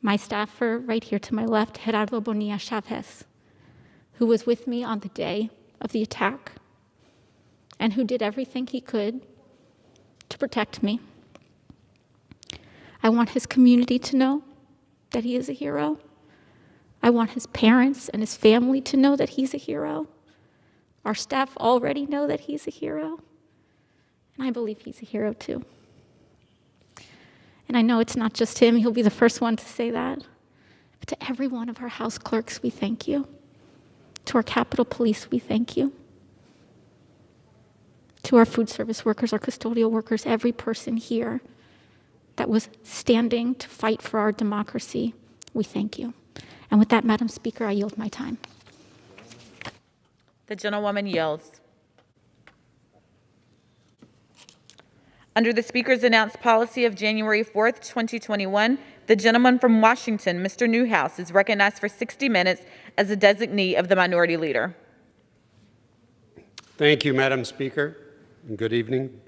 my staffer right here to my left, Gerardo Bonilla Chavez, who was with me on the day of the attack and who did everything he could to protect me. I want his community to know that he is a hero. I want his parents and his family to know that he's a hero. Our staff already know that he's a hero. And I believe he's a hero too. And I know it's not just him, he'll be the first one to say that. But to every one of our House clerks, we thank you. To our Capitol Police, we thank you. To our food service workers, our custodial workers, every person here that was standing to fight for our democracy, we thank you. And with that, Madam Speaker, I yield my time. The gentlewoman yields. Under the Speaker's announced policy of January 4th, 2021, the gentleman from Washington, Mr. Newhouse, is recognized for 60 minutes as a designee of the Minority Leader. Thank you, Madam Speaker, and good evening.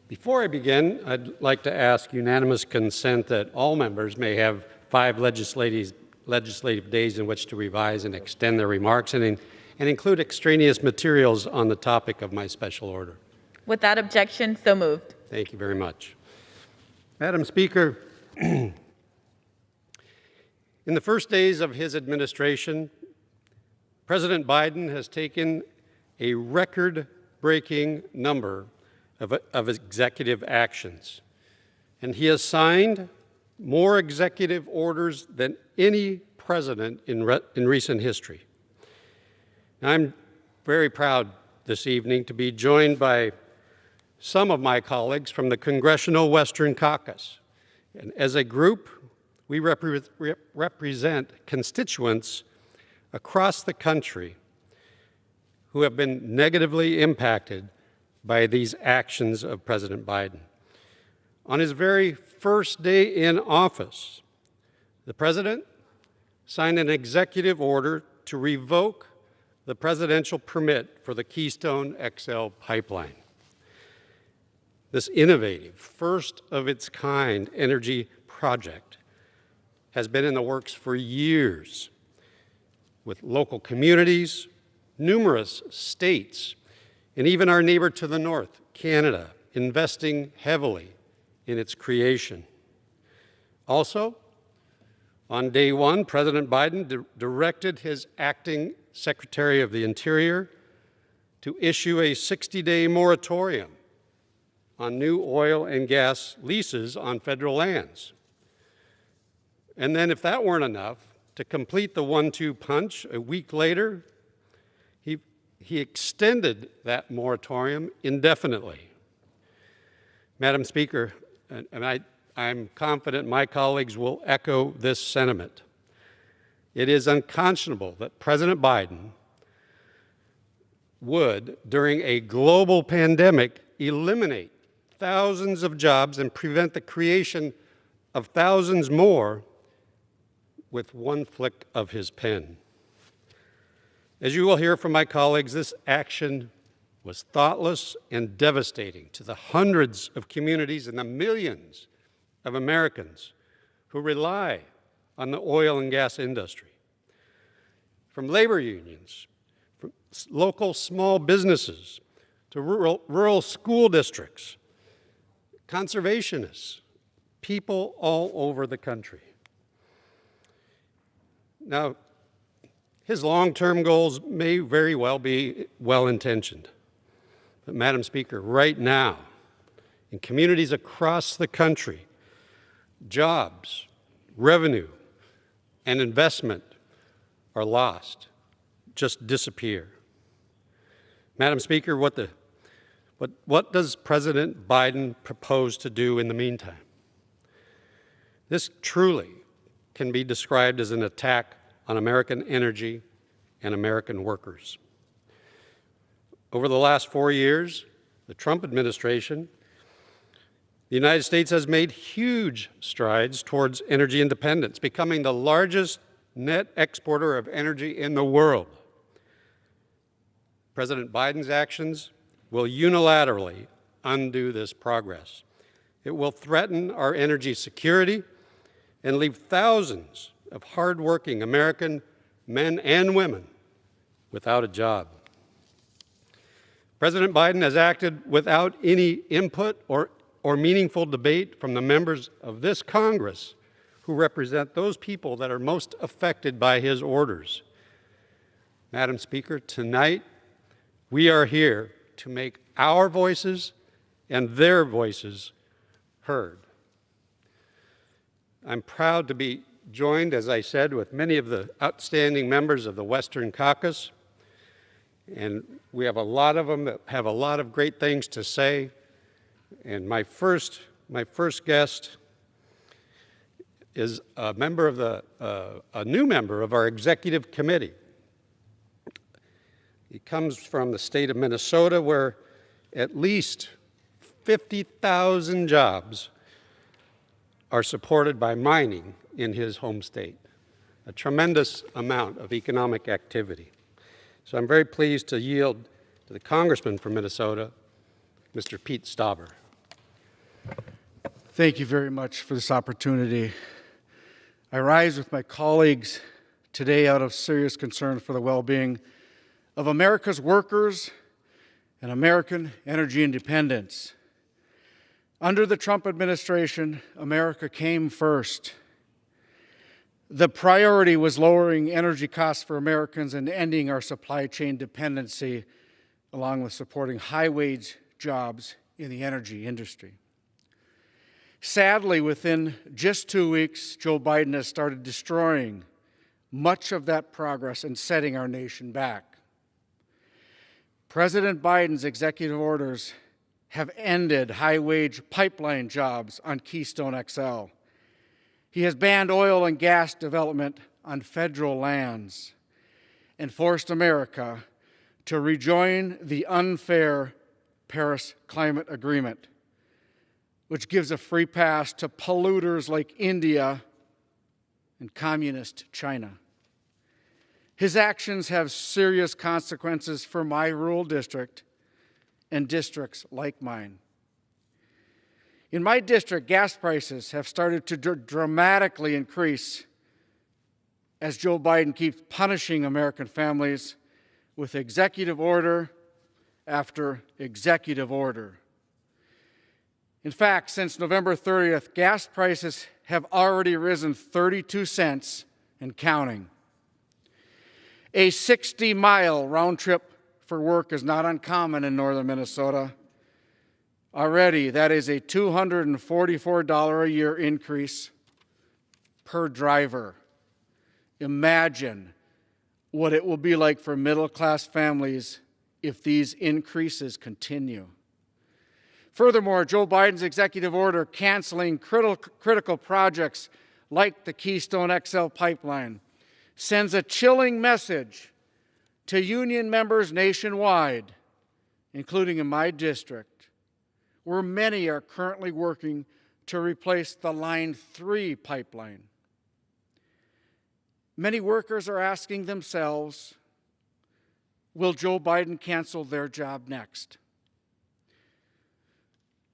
Before I begin, I'd like to ask unanimous consent that all members may have 5 legislative days in which to revise and extend their remarks and include extraneous materials on the topic of my special order. Without objection, so moved. Thank you very much. Madam Speaker, in the first days of his administration, President Biden has taken a record-breaking number of executive actions, and he has signed more executive orders than any president in recent history. I'm very proud this evening to be joined by some of my colleagues from the Congressional Western Caucus. And as a group, we represent constituents across the country who have been negatively impacted by these actions of President Biden. On his very first day in office, the President signed an executive order to revoke the presidential permit for the Keystone XL pipeline. This innovative, first-of-its-kind energy project has been in the works for years, with local communities, numerous states, and even our neighbor to the north, Canada, investing heavily in its creation. Also, on day one, President Biden directed his acting Secretary of the Interior to issue a 60-day moratorium on new oil and gas leases on federal lands. And then, if that weren't enough, to complete the 1-2 punch, a week later, he he extended that moratorium indefinitely. Madam Speaker, and I'm confident my colleagues will echo this sentiment. It is unconscionable that President Biden would, during a global pandemic, eliminate thousands of jobs and prevent the creation of thousands more with one flick of his pen. As you will hear from my colleagues, this action was thoughtless and devastating to the hundreds of communities and the millions of Americans who rely on the oil and gas industry. From labor unions, from local small businesses, to rural school districts, conservationists, people all over the country. Now, his long-term goals may very well be well-intentioned. But Madam Speaker, right now, in communities across the country, jobs, revenue, and investment are lost, just disappear. Madam Speaker, what does President Biden propose to do in the meantime? This truly can be described as an attack on American energy and American workers. Over the last 4 years, the Trump administration, the United States has made huge strides towards energy independence, becoming the largest net exporter of energy in the world. President Biden's actions will unilaterally undo this progress. It will threaten our energy security and leave thousands of hardworking American men and women without a job. President Biden has acted without any input or meaningful debate from the members of this Congress who represent those people that are most affected by his orders. Madam Speaker, tonight we are here to make our voices and their voices heard. I'm proud to be joined, as I said, with many of the outstanding members of the Western Caucus, and we have a lot of them that have a lot of great things to say. And my first guest is a new member of our executive committee. He comes from the state of Minnesota, where at least 50,000 jobs are supported by mining in his home state, a tremendous amount of economic activity. So I'm very pleased to yield to the congressman from Minnesota, Mr. Pete Stauber. Thank you very much for this opportunity. I rise with my colleagues today out of serious concern for the well-being of America's workers and American energy independence. Under the Trump administration, America came first. The priority was lowering energy costs for Americans and ending our supply chain dependency, along with supporting high-wage jobs in the energy industry. Sadly, within just 2 weeks, Joe Biden has started destroying much of that progress and setting our nation back. President Biden's executive orders have ended high-wage pipeline jobs on Keystone XL. He has banned oil and gas development on federal lands and forced America to rejoin the unfair Paris Climate Agreement, which gives a free pass to polluters like India and communist China. His actions have serious consequences for my rural district and districts like mine. In my district, gas prices have started to dramatically increase as Joe Biden keeps punishing American families with executive order after executive order. In fact, since November 30th, gas prices have already risen 32 cents and counting. A 60-mile round trip for work is not uncommon in northern Minnesota. Already, that is a $244 a year increase per driver. Imagine what it will be like for middle-class families if these increases continue. Furthermore, Joe Biden's executive order canceling critical projects like the Keystone XL pipeline sends a chilling message to union members nationwide, including in my district, where many are currently working to replace the Line 3 pipeline. Many workers are asking themselves, will Joe Biden cancel their job next?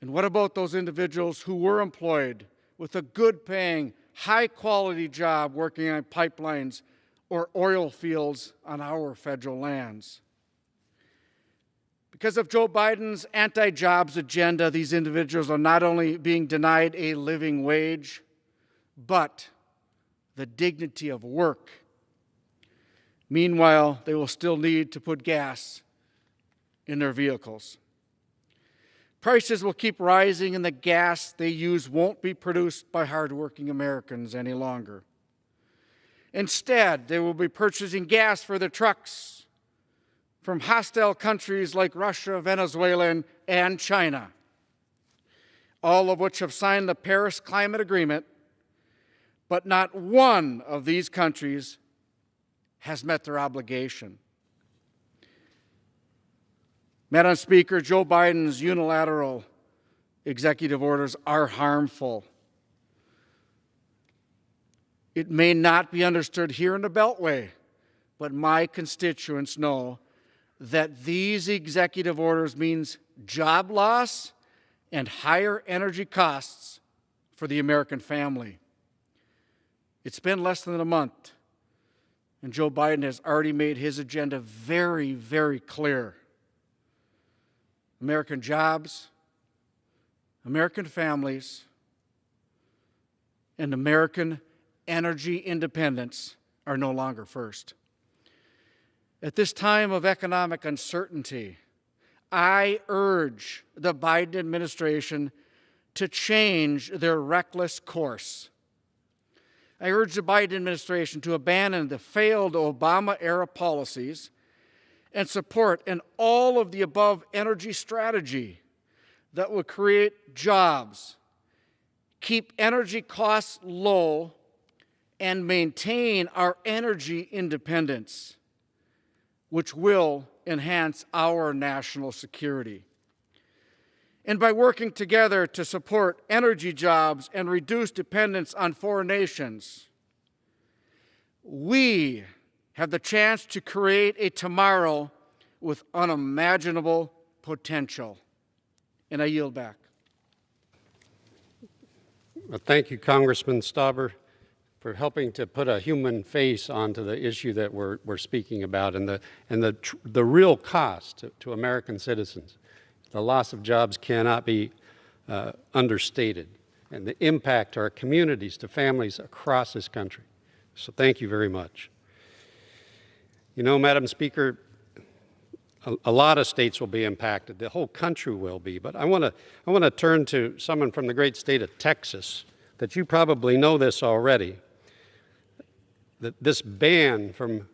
And what about those individuals who were employed with a good-paying, high-quality job working on pipelines or oil fields on our federal lands? Because of Joe Biden's anti-jobs agenda, these individuals are not only being denied a living wage, but the dignity of work. Meanwhile, they will still need to put gas in their vehicles. Prices will keep rising, and the gas they use won't be produced by hardworking Americans any longer. Instead, they will be purchasing gas for their trucks from hostile countries like Russia, Venezuela, and China, all of which have signed the Paris Climate Agreement, but not one of these countries has met their obligation. Madam Speaker, Joe Biden's unilateral executive orders are harmful. It may not be understood here in the Beltway, but my constituents know that these executive orders means job loss and higher energy costs for the American family. It's been less than a month, and Joe Biden has already made his agenda very, very clear. American jobs, American families, and American energy independence are no longer first. At this time of economic uncertainty, I urge the Biden administration to change their reckless course. I urge the Biden administration to abandon the failed Obama-era policies and support an all-of-the-above energy strategy that will create jobs, keep energy costs low, and maintain our energy independence, which will enhance our national security. And by working together to support energy jobs and reduce dependence on foreign nations, we have the chance to create a tomorrow with unimaginable potential. And I yield back. Well, thank you, Congressman Stauber, for helping to put a human face onto the issue that we're speaking about and the real cost to American citizens. The loss of jobs cannot be understated, and the impact to our communities, to families across this country. So thank you very much. You know, Madam Speaker, a lot of states will be impacted. The whole country will be. But I want to turn to someone from the great state of Texas, that you probably know this already. That this ban from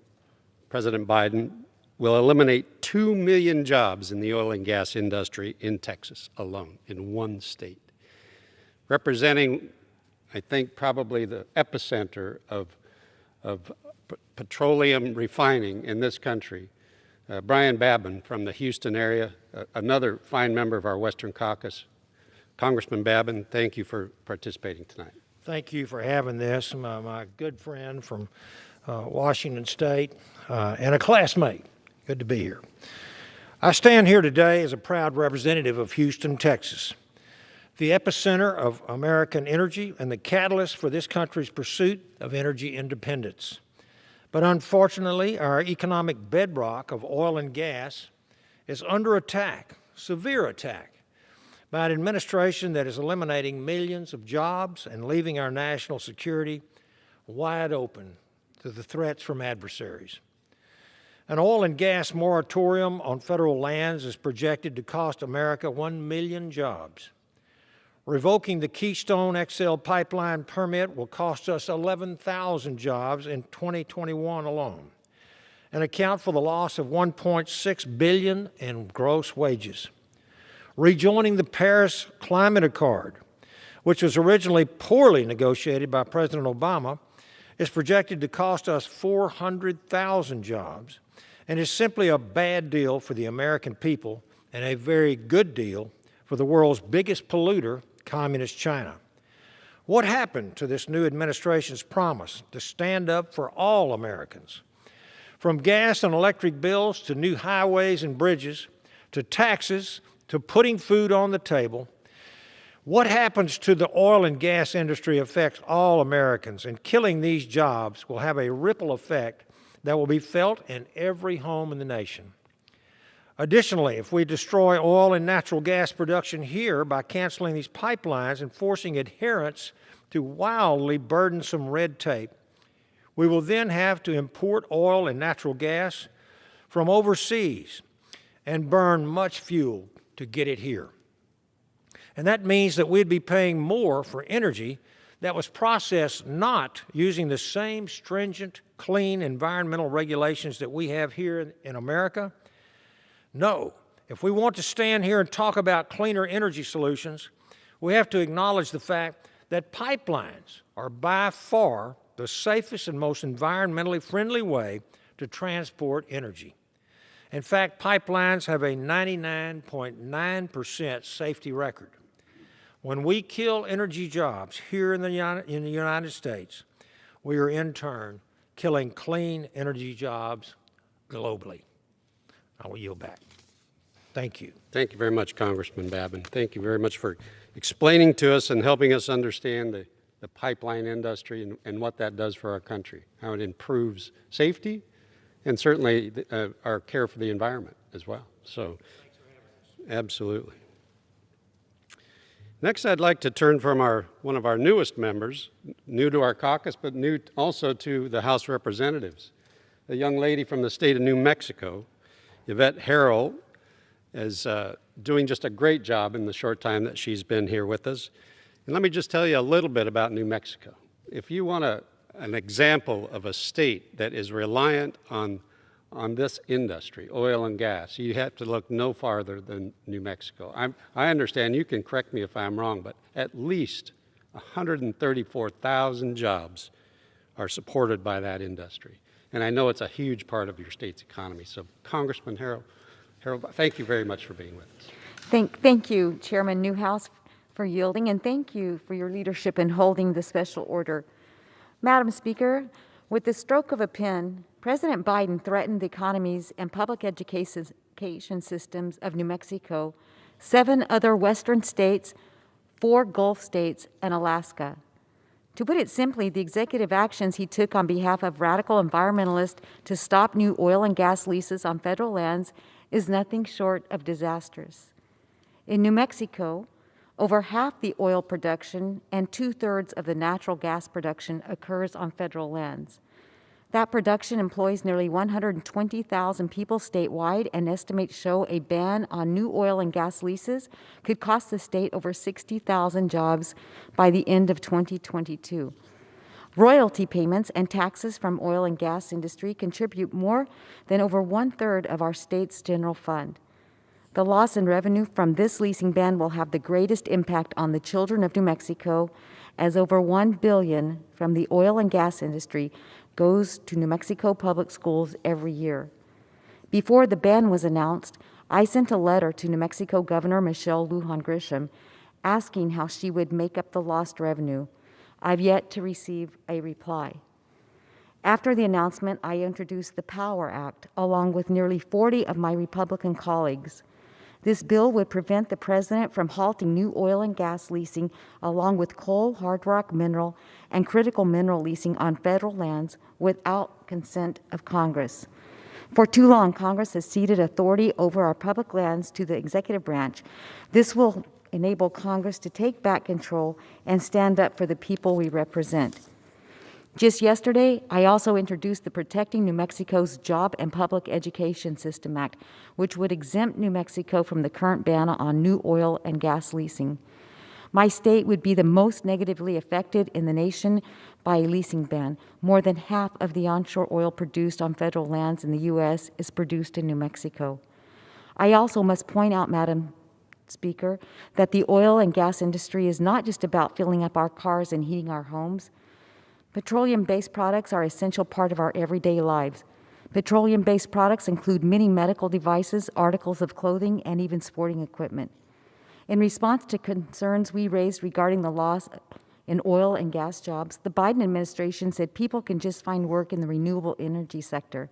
President Biden will eliminate 2 million jobs in the oil and gas industry in Texas alone, in one state, representing, I think, probably the epicenter of petroleum refining in this country. Brian Babin from the Houston area, another fine member of our Western Caucus. Congressman Babin, thank you for participating tonight. Thank you for having this. My good friend from Washington State and a classmate. Good to be here. I stand here today as a proud representative of Houston, Texas, the epicenter of American energy and the catalyst for this country's pursuit of energy independence. But unfortunately, our economic bedrock of oil and gas is under attack, severe attack, by an administration that is eliminating millions of jobs and leaving our national security wide open to the threats from adversaries. An oil and gas moratorium on federal lands is projected to cost America 1 million jobs. Revoking the Keystone XL pipeline permit will cost us 11,000 jobs in 2021 alone. and account for the loss of $1.6 billion in gross wages. Rejoining the Paris Climate Accord, which was originally poorly negotiated by President Obama, is projected to cost us 400,000 jobs and is simply a bad deal for the American people and a very good deal for the world's biggest polluter, Communist China. What happened to this new administration's promise to stand up for all Americans? From gas and electric bills to new highways and bridges, to taxes, to putting food on the table, what happens to the oil and gas industry affects all Americans, and killing these jobs will have a ripple effect that will be felt in every home in the nation. Additionally, if we destroy oil and natural gas production here by canceling these pipelines and forcing adherence to wildly burdensome red tape, we will then have to import oil and natural gas from overseas and burn much fuel to get it here. And that means that we'd be paying more for energy that was processed not using the same stringent, clean environmental regulations that we have here in America. No, if we want to stand here and talk about cleaner energy solutions, we have to acknowledge the fact that pipelines are by far the safest and most environmentally friendly way to transport energy. In fact, pipelines have a 99.9% safety record. When we kill energy jobs here in the United States, we are in turn killing clean energy jobs globally. I will yield back. Thank you. Thank you very much, Congressman Babin. Thank you very much for explaining to us and helping us understand the pipeline industry and what that does for our country, how it improves safety and certainly our care for the environment as well. So, absolutely. Next, I'd like to turn from one of our newest members, new to our caucus, but new also to the House of Representatives, a young lady from the state of New Mexico. Yvette Harrell is doing just a great job in the short time that she's been here with us. And let me just tell you a little bit about New Mexico. If you want an example of a state that is reliant on this industry, oil and gas, you have to look no farther than New Mexico. I understand, you can correct me if I'm wrong, but at least 134,000 jobs are supported by that industry. And I know it's a huge part of your state's economy. So Congressman Harrell, thank you very much for being with us. Thank you, Chairman Newhouse, for yielding, and thank you for your leadership in holding the special order. Madam Speaker, with the stroke of a pen, President Biden threatened the economies and public education systems of New Mexico, 7 other western states, 4 Gulf states, and Alaska. To put it simply, the executive actions he took on behalf of radical environmentalists to stop new oil and gas leases on federal lands is nothing short of disastrous. In New Mexico, over half the oil production and 2/3 of the natural gas production occurs on federal lands. That production employs nearly 120,000 people statewide, and estimates show a ban on new oil and gas leases could cost the state over 60,000 jobs by the end of 2022. Royalty payments and taxes from oil and gas industry contribute more than over 1/3 of our state's general fund. The loss in revenue from this leasing ban will have the greatest impact on the children of New Mexico, as over $1 billion from the oil and gas industry goes to New Mexico public schools every year. Before the ban was announced, I sent a letter to New Mexico Governor Michelle Lujan Grisham asking how she would make up the lost revenue. I've yet to receive a reply. After the announcement, I introduced the Power Act along with nearly 40 of my Republican colleagues. This bill would prevent the president from halting new oil and gas leasing, along with coal, hard rock mineral, and critical mineral leasing on federal lands without consent of Congress. For too long, Congress has ceded authority over our public lands to the executive branch. This will enable Congress to take back control and stand up for the people we represent. Just yesterday, I also introduced the Protecting New Mexico's Job and Public Education System Act, which would exempt New Mexico from the current ban on new oil and gas leasing. My state would be the most negatively affected in the nation by a leasing ban. More than half of the onshore oil produced on federal lands in the U.S. is produced in New Mexico. I also must point out, Madam Speaker, that the oil and gas industry is not just about filling up our cars and heating our homes. Petroleum-based products are an essential part of our everyday lives. Petroleum-based products include many medical devices, articles of clothing, and even sporting equipment. In response to concerns we raised regarding the loss in oil and gas jobs, the Biden administration said people can just find work in the renewable energy sector.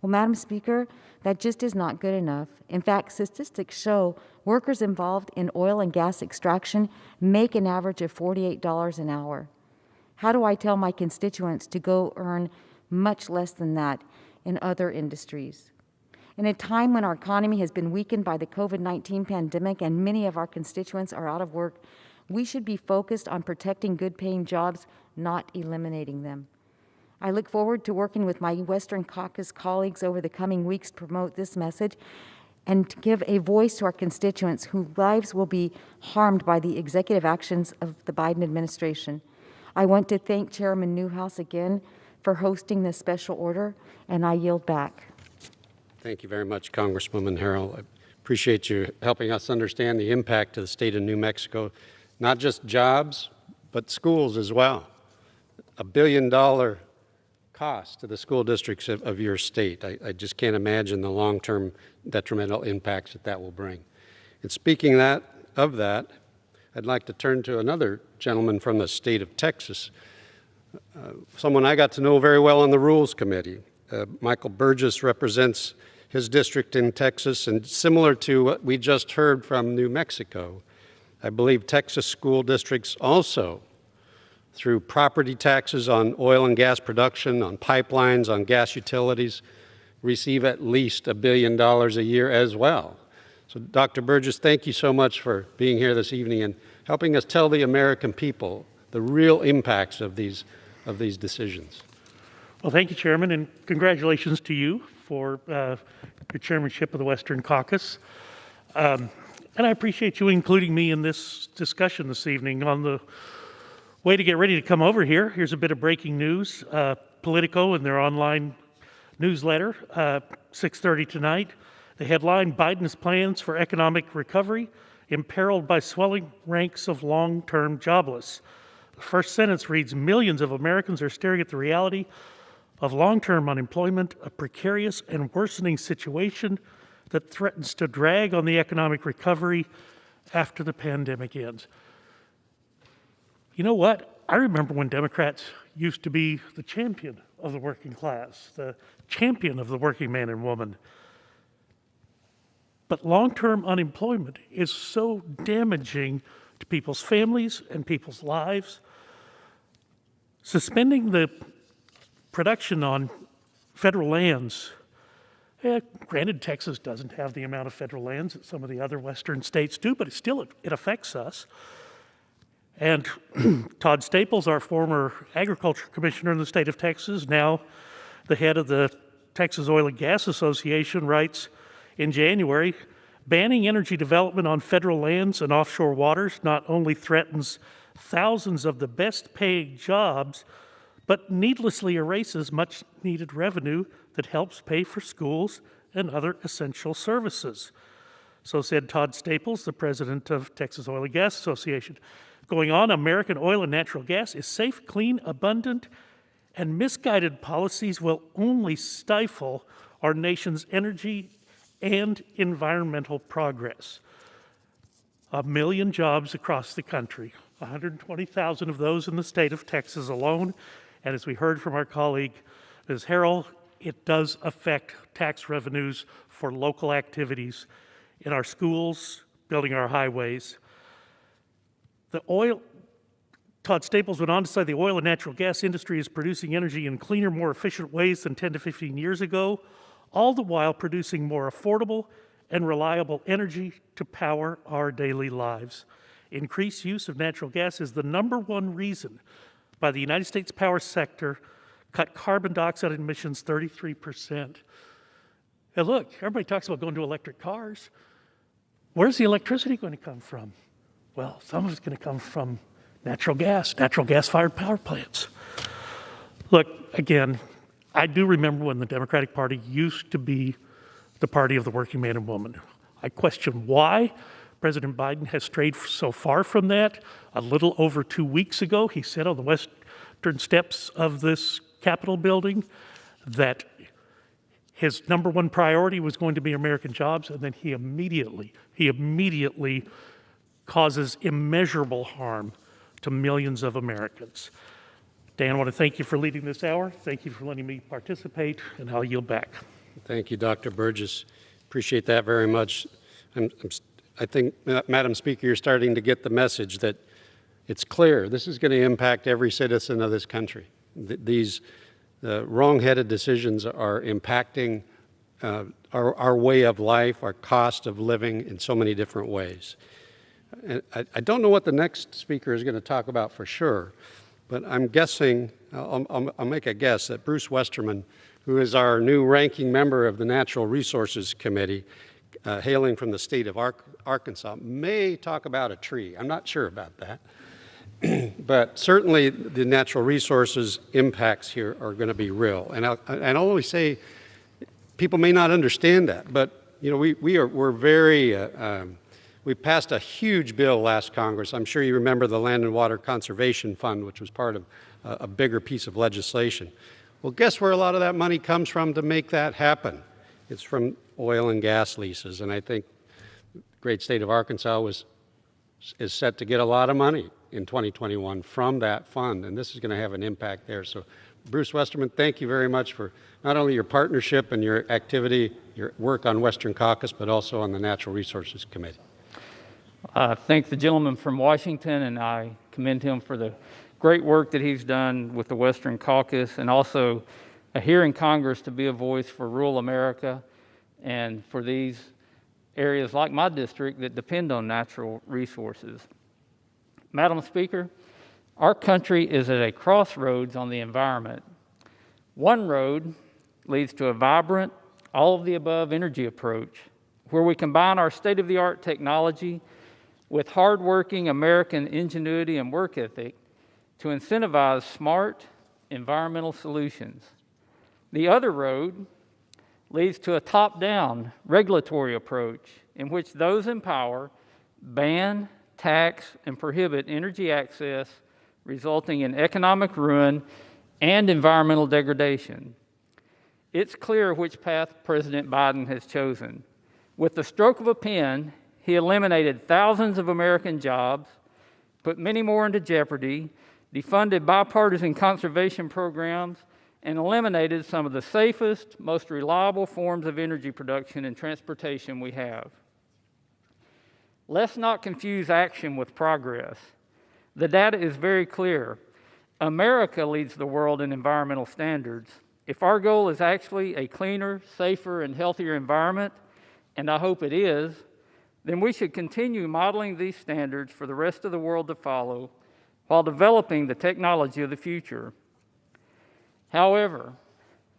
Well, Madam Speaker, that just is not good enough. In fact, statistics show workers involved in oil and gas extraction make an average of $48 an hour. How do I tell my constituents to go earn much less than that in other industries? In a time when our economy has been weakened by the COVID-19 pandemic and many of our constituents are out of work, we should be focused on protecting good-paying jobs, not eliminating them. I look forward to working with my Western Caucus colleagues over the coming weeks to promote this message and to give a voice to our constituents whose lives will be harmed by the executive actions of the Biden administration. I want to thank Chairman Newhouse again for hosting this special order, and I yield back. Thank you very much, Congresswoman Harrell. I appreciate you helping us understand the impact to the state of New Mexico, not just jobs, but schools as well. $1 billion cost to the school districts of your state. I just can't imagine the long-term detrimental impacts that will bring. And speaking of that, I'd like to turn to another gentleman from the state of Texas, someone I got to know very well on the Rules Committee. Michael Burgess represents his district in Texas, and similar to what we just heard from New Mexico, I believe Texas school districts also, through property taxes on oil and gas production, on pipelines, on gas utilities, receive at least $1 billion a year as well. So, Dr. Burgess, thank you so much for being here this evening and helping us tell the American people the real impacts of these decisions. Well, thank you, Chairman, and congratulations to you for your chairmanship of the Western Caucus. And I appreciate you including me in this discussion this evening. On the way to get ready to come over here, here's a bit of breaking news. Politico and their online newsletter, 6:30 tonight. The headline, Biden's plans for economic recovery imperiled by swelling ranks of long-term jobless. The first sentence reads, millions of Americans are staring at the reality of long-term unemployment, a precarious and worsening situation that threatens to drag on the economic recovery after the pandemic ends. You know what? I remember when Democrats used to be the champion of the working class, the champion of the working man and woman. But long-term unemployment is so damaging to people's families and people's lives. Suspending the production on federal lands, granted Texas doesn't have the amount of federal lands that some of the other western states do, but it affects us. And Todd Staples, our former agriculture commissioner in the state of Texas, now the head of the Texas Oil and Gas Association, writes in January, banning energy development on federal lands and offshore waters not only threatens thousands of the best paying jobs, but needlessly erases much needed revenue that helps pay for schools and other essential services. So said Todd Staples, the president of Texas Oil and Gas Association. Going on, American oil and natural gas is safe, clean, abundant, and misguided policies will only stifle our nation's energy and environmental progress. 1 million jobs across the country, 120,000 of those in the state of Texas alone. And as we heard from our colleague, Ms. Harrell, it does affect tax revenues for local activities in our schools, building our highways. Todd Staples went on to say the oil and natural gas industry is producing energy in cleaner, more efficient ways than 10 to 15 years ago, all the while producing more affordable and reliable energy to power our daily lives. Increased use of natural gas is the #1 reason by the United States power sector cut carbon dioxide emissions 33%. And look, everybody talks about going to electric cars. Where's the electricity going to come from? Well, some of it's going to come from natural gas-fired power plants. Look, again, I do remember when the Democratic Party used to be the party of the working man and woman. I question why President Biden has strayed so far from that. A little over 2 weeks ago, he said on the western steps of this Capitol building that his number one priority was going to be American jobs, and then he immediately causes immeasurable harm to millions of Americans. Dan, I want to thank you for leading this hour. Thank you for letting me participate, and I'll yield back. Thank you, Dr. Burgess. Appreciate that very much. I think, Madam Speaker, you're starting to get the message that it's clear this is going to impact every citizen of this country. These wrong-headed decisions are impacting our way of life, our cost of living in so many different ways. And I don't know what the next speaker is going to talk about for sure, but I'm guessing, I'll make a guess, that Bruce Westerman, who is our new ranking member of the Natural Resources Committee, hailing from the state of Arkansas, may talk about a tree. I'm not sure about that. But certainly the natural resources impacts here are going to be real. And I'll always say, people may not understand that, but you know, we're very, we passed a huge bill last Congress. I'm sure you remember the Land and Water Conservation Fund, which was part of a bigger piece of legislation. Well, guess where a lot of that money comes from to make that happen? It's from oil and gas leases. And I think the great state of Arkansas is set to get a lot of money in 2021 from that fund, and this is going to have an impact there. So, Bruce Westerman, thank you very much for not only your partnership and your activity, your work on Western Caucus, but also on the Natural Resources Committee. I thank the gentleman from Washington, and I commend him for the great work that he's done with the Western Caucus, and also here in Congress to be a voice for rural America and for these areas like my district that depend on natural resources. Madam Speaker, our country is at a crossroads on the environment. One road leads to a vibrant, all-of-the-above energy approach, where we combine our state-of-the-art technology with hardworking American ingenuity and work ethic to incentivize smart environmental solutions. The other road leads to a top-down regulatory approach in which those in power ban, tax, and prohibit energy access, resulting in economic ruin and environmental degradation. It's clear which path President Biden has chosen. With the stroke of a pen, he eliminated thousands of American jobs, put many more into jeopardy, defunded bipartisan conservation programs, and eliminated some of the safest, most reliable forms of energy production and transportation we have. Let's not confuse action with progress. The data is very clear. America leads the world in environmental standards. If our goal is actually a cleaner, safer, and healthier environment, and I hope it is, then we should continue modeling these standards for the rest of the world to follow while developing the technology of the future. However,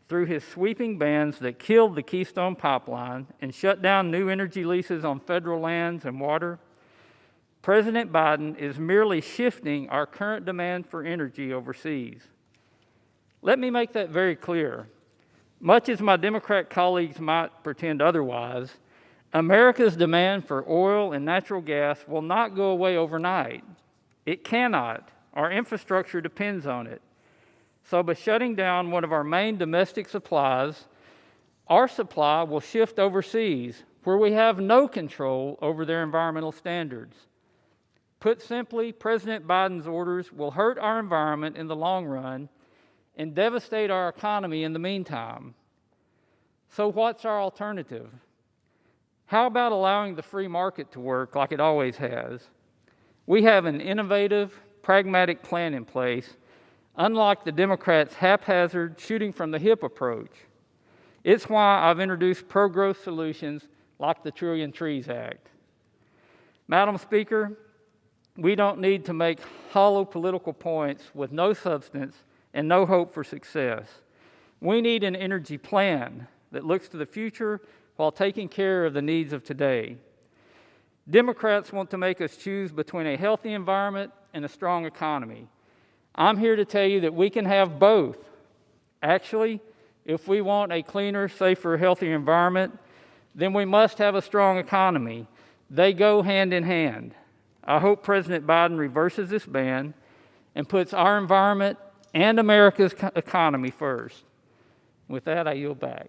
through his sweeping bans that killed the Keystone Pipeline and shut down new energy leases on federal lands and water, President Biden is merely shifting our current demand for energy overseas. Let me make that very clear. Much as my Democrat colleagues might pretend otherwise, America's demand for oil and natural gas will not go away overnight. It cannot. Our infrastructure depends on it. So by shutting down one of our main domestic supplies, our supply will shift overseas, where we have no control over their environmental standards. Put simply, President Biden's orders will hurt our environment in the long run and devastate our economy in the meantime. So what's our alternative? How about allowing the free market to work like it always has? We have an innovative, pragmatic plan in place, unlike the Democrats' haphazard, shooting-from-the-hip approach. It's why I've introduced pro-growth solutions like the Trillion Trees Act. Madam Speaker, we don't need to make hollow political points with no substance and no hope for success. We need an energy plan that looks to the future while taking care of the needs of today. Democrats want to make us choose between a healthy environment and a strong economy. I'm here to tell you that we can have both. Actually, if we want a cleaner, safer, healthier environment, then we must have a strong economy. They go hand in hand. I hope President Biden reverses this ban and puts our environment and America's economy first. With that, I yield back.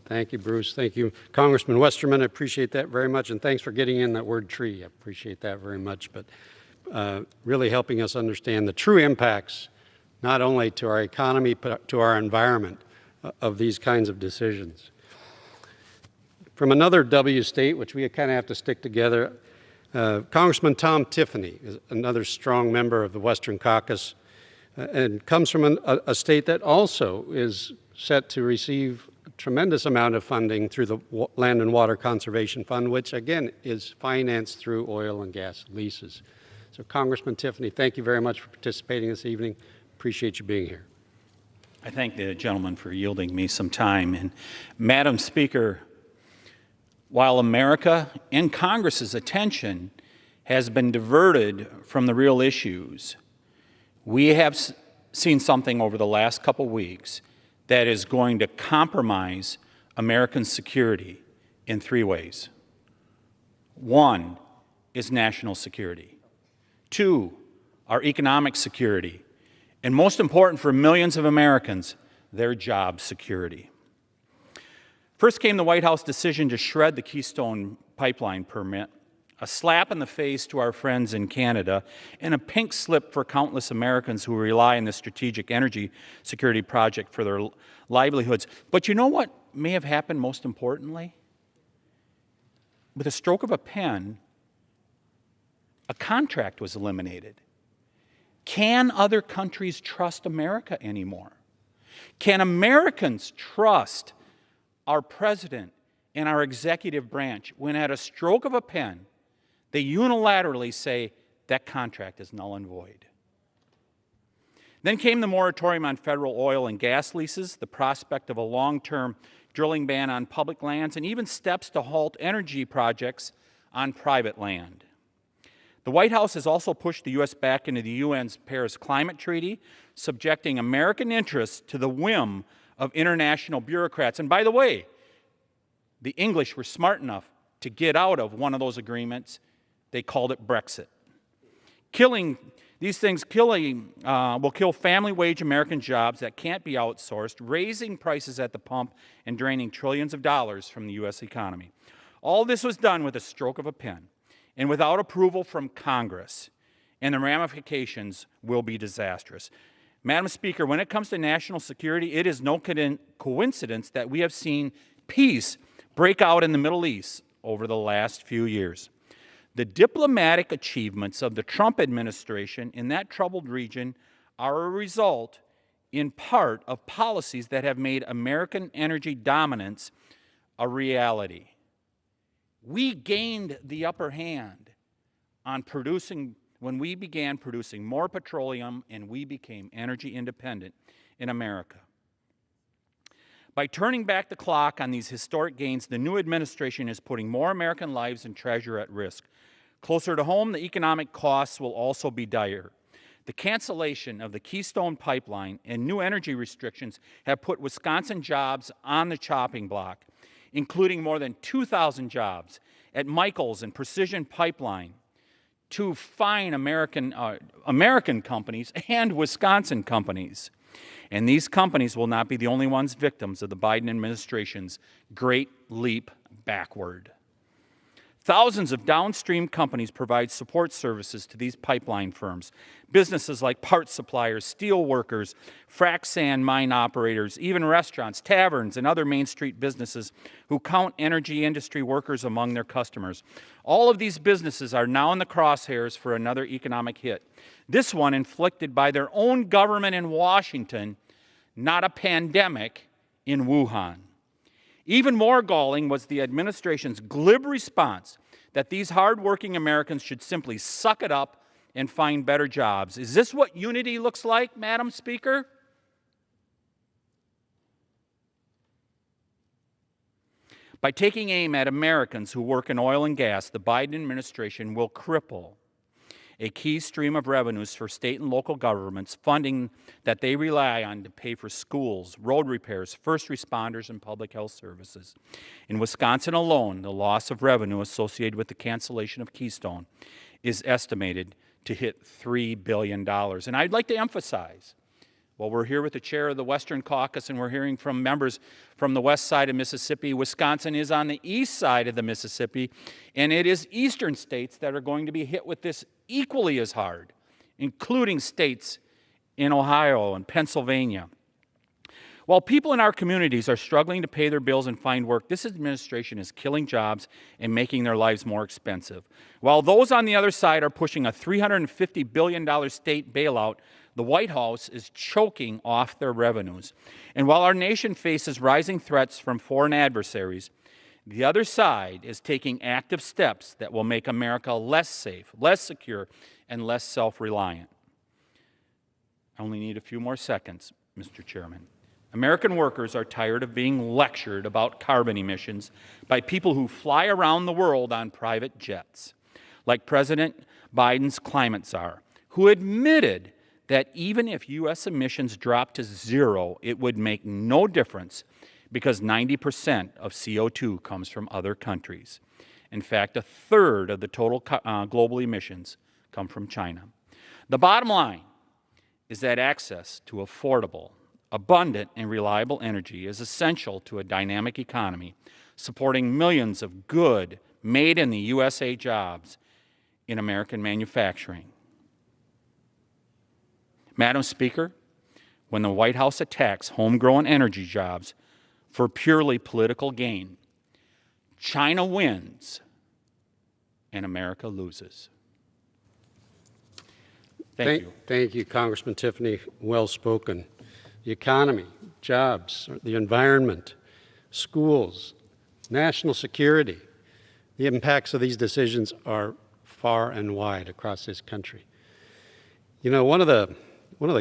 Thank you, Bruce. Thank you, Congressman Westerman. I appreciate that very much, and thanks for getting in that word tree. I appreciate that very much, but really helping us understand the true impacts, not only to our economy, but to our environment of these kinds of decisions. From another W state, which we kind of have to stick together, Congressman Tom Tiffany is another strong member of the Western Caucus and comes from a state that also is set to receive a tremendous amount of funding through the Land and Water Conservation Fund, which again is financed through oil and gas leases. So Congressman Tiffany, thank you very much for participating this evening. Appreciate you being here. I thank the gentleman for yielding me some time. And Madam Speaker, while America and Congress's attention has been diverted from the real issues, we have seen something over the last couple weeks that is going to compromise American security in three ways. One is national security. Two, our economic security. And most important for millions of Americans, their job security. First came the White House decision to shred the Keystone Pipeline permit, a slap in the face to our friends in Canada, and a pink slip for countless Americans who rely on this strategic energy security project for their livelihoods. But you know what may have happened most importantly? With a stroke of a pen, a contract was eliminated. Can other countries trust America anymore? Can Americans trust our president and our executive branch when at a stroke of a pen, they unilaterally say that contract is null and void? Then came the moratorium on federal oil and gas leases, the prospect of a long-term drilling ban on public lands, and even steps to halt energy projects on private land. The White House has also pushed the U.S. back into the UN's Paris Climate Treaty, subjecting American interests to the whim of international bureaucrats. And by the way, the English were smart enough to get out of one of those agreements. They called it Brexit. These things will kill family wage American jobs that can't be outsourced, raising prices at the pump and draining trillions of dollars from the U.S. economy. All this was done with a stroke of a pen and without approval from Congress, and the ramifications will be disastrous. Madam Speaker, when it comes to national security, it is no coincidence that we have seen peace break out in the Middle East over the last few years. The diplomatic achievements of the Trump administration in that troubled region are a result, in part, of policies that have made American energy dominance a reality. We gained the upper hand on when we began producing more petroleum and we became energy independent in America. By turning back the clock on these historic gains, the new administration is putting more American lives and treasure at risk. Closer to home, the economic costs will also be dire. The cancellation of the Keystone Pipeline and new energy restrictions have put Wisconsin jobs on the chopping block, including more than 2,000 jobs at Michaels and Precision Pipeline, two fine American companies and Wisconsin companies. And these companies will not be the only ones victims of the Biden administration's great leap backward. Thousands of downstream companies provide support services to these pipeline firms. Businesses like parts suppliers, steel workers, frac sand mine operators, even restaurants, taverns, and other Main Street businesses who count energy industry workers among their customers. All of these businesses are now in the crosshairs for another economic hit. This one inflicted by their own government in Washington, not a pandemic in Wuhan. Even more galling was the administration's glib response that these hardworking Americans should simply suck it up and find better jobs. Is this what unity looks like, Madam Speaker? By taking aim at Americans who work in oil and gas, the Biden administration will cripple a key stream of revenues for state and local governments, funding that they rely on to pay for schools, road repairs, first responders, and public health services. In Wisconsin alone, the loss of revenue associated with the cancellation of Keystone is estimated to hit $3 billion. And I'd like to emphasize, well, we're here with the chair of the Western Caucus, and we're hearing from members from the west side of Mississippi. Wisconsin is on the east side of the Mississippi, and it is eastern states that are going to be hit with this equally as hard, including states in Ohio and Pennsylvania. While people in our communities are struggling to pay their bills and find work, this administration is killing jobs and making their lives more expensive. While those on the other side are pushing a $350 billion state bailout, the White House is choking off their revenues. And while our nation faces rising threats from foreign adversaries, the other side is taking active steps that will make America less safe, less secure, and less self-reliant. I only need a few more seconds, Mr. Chairman. American workers are tired of being lectured about carbon emissions by people who fly around the world on private jets, like President Biden's climate czar, who admitted that even if U.S. emissions dropped to zero, it would make no difference because 90% of CO2 comes from other countries. In fact, a third of the total global emissions come from China. The bottom line is that access to affordable, abundant, and reliable energy is essential to a dynamic economy, supporting millions of good, made-in-the-USA jobs in American manufacturing. Madam Speaker, when the White House attacks homegrown energy jobs for purely political gain, China wins and America loses. Thank you. Thank you, Congressman Tiffany. Well spoken. The economy, jobs, the environment, schools, national security, the impacts of these decisions are far and wide across this country. You know, one of the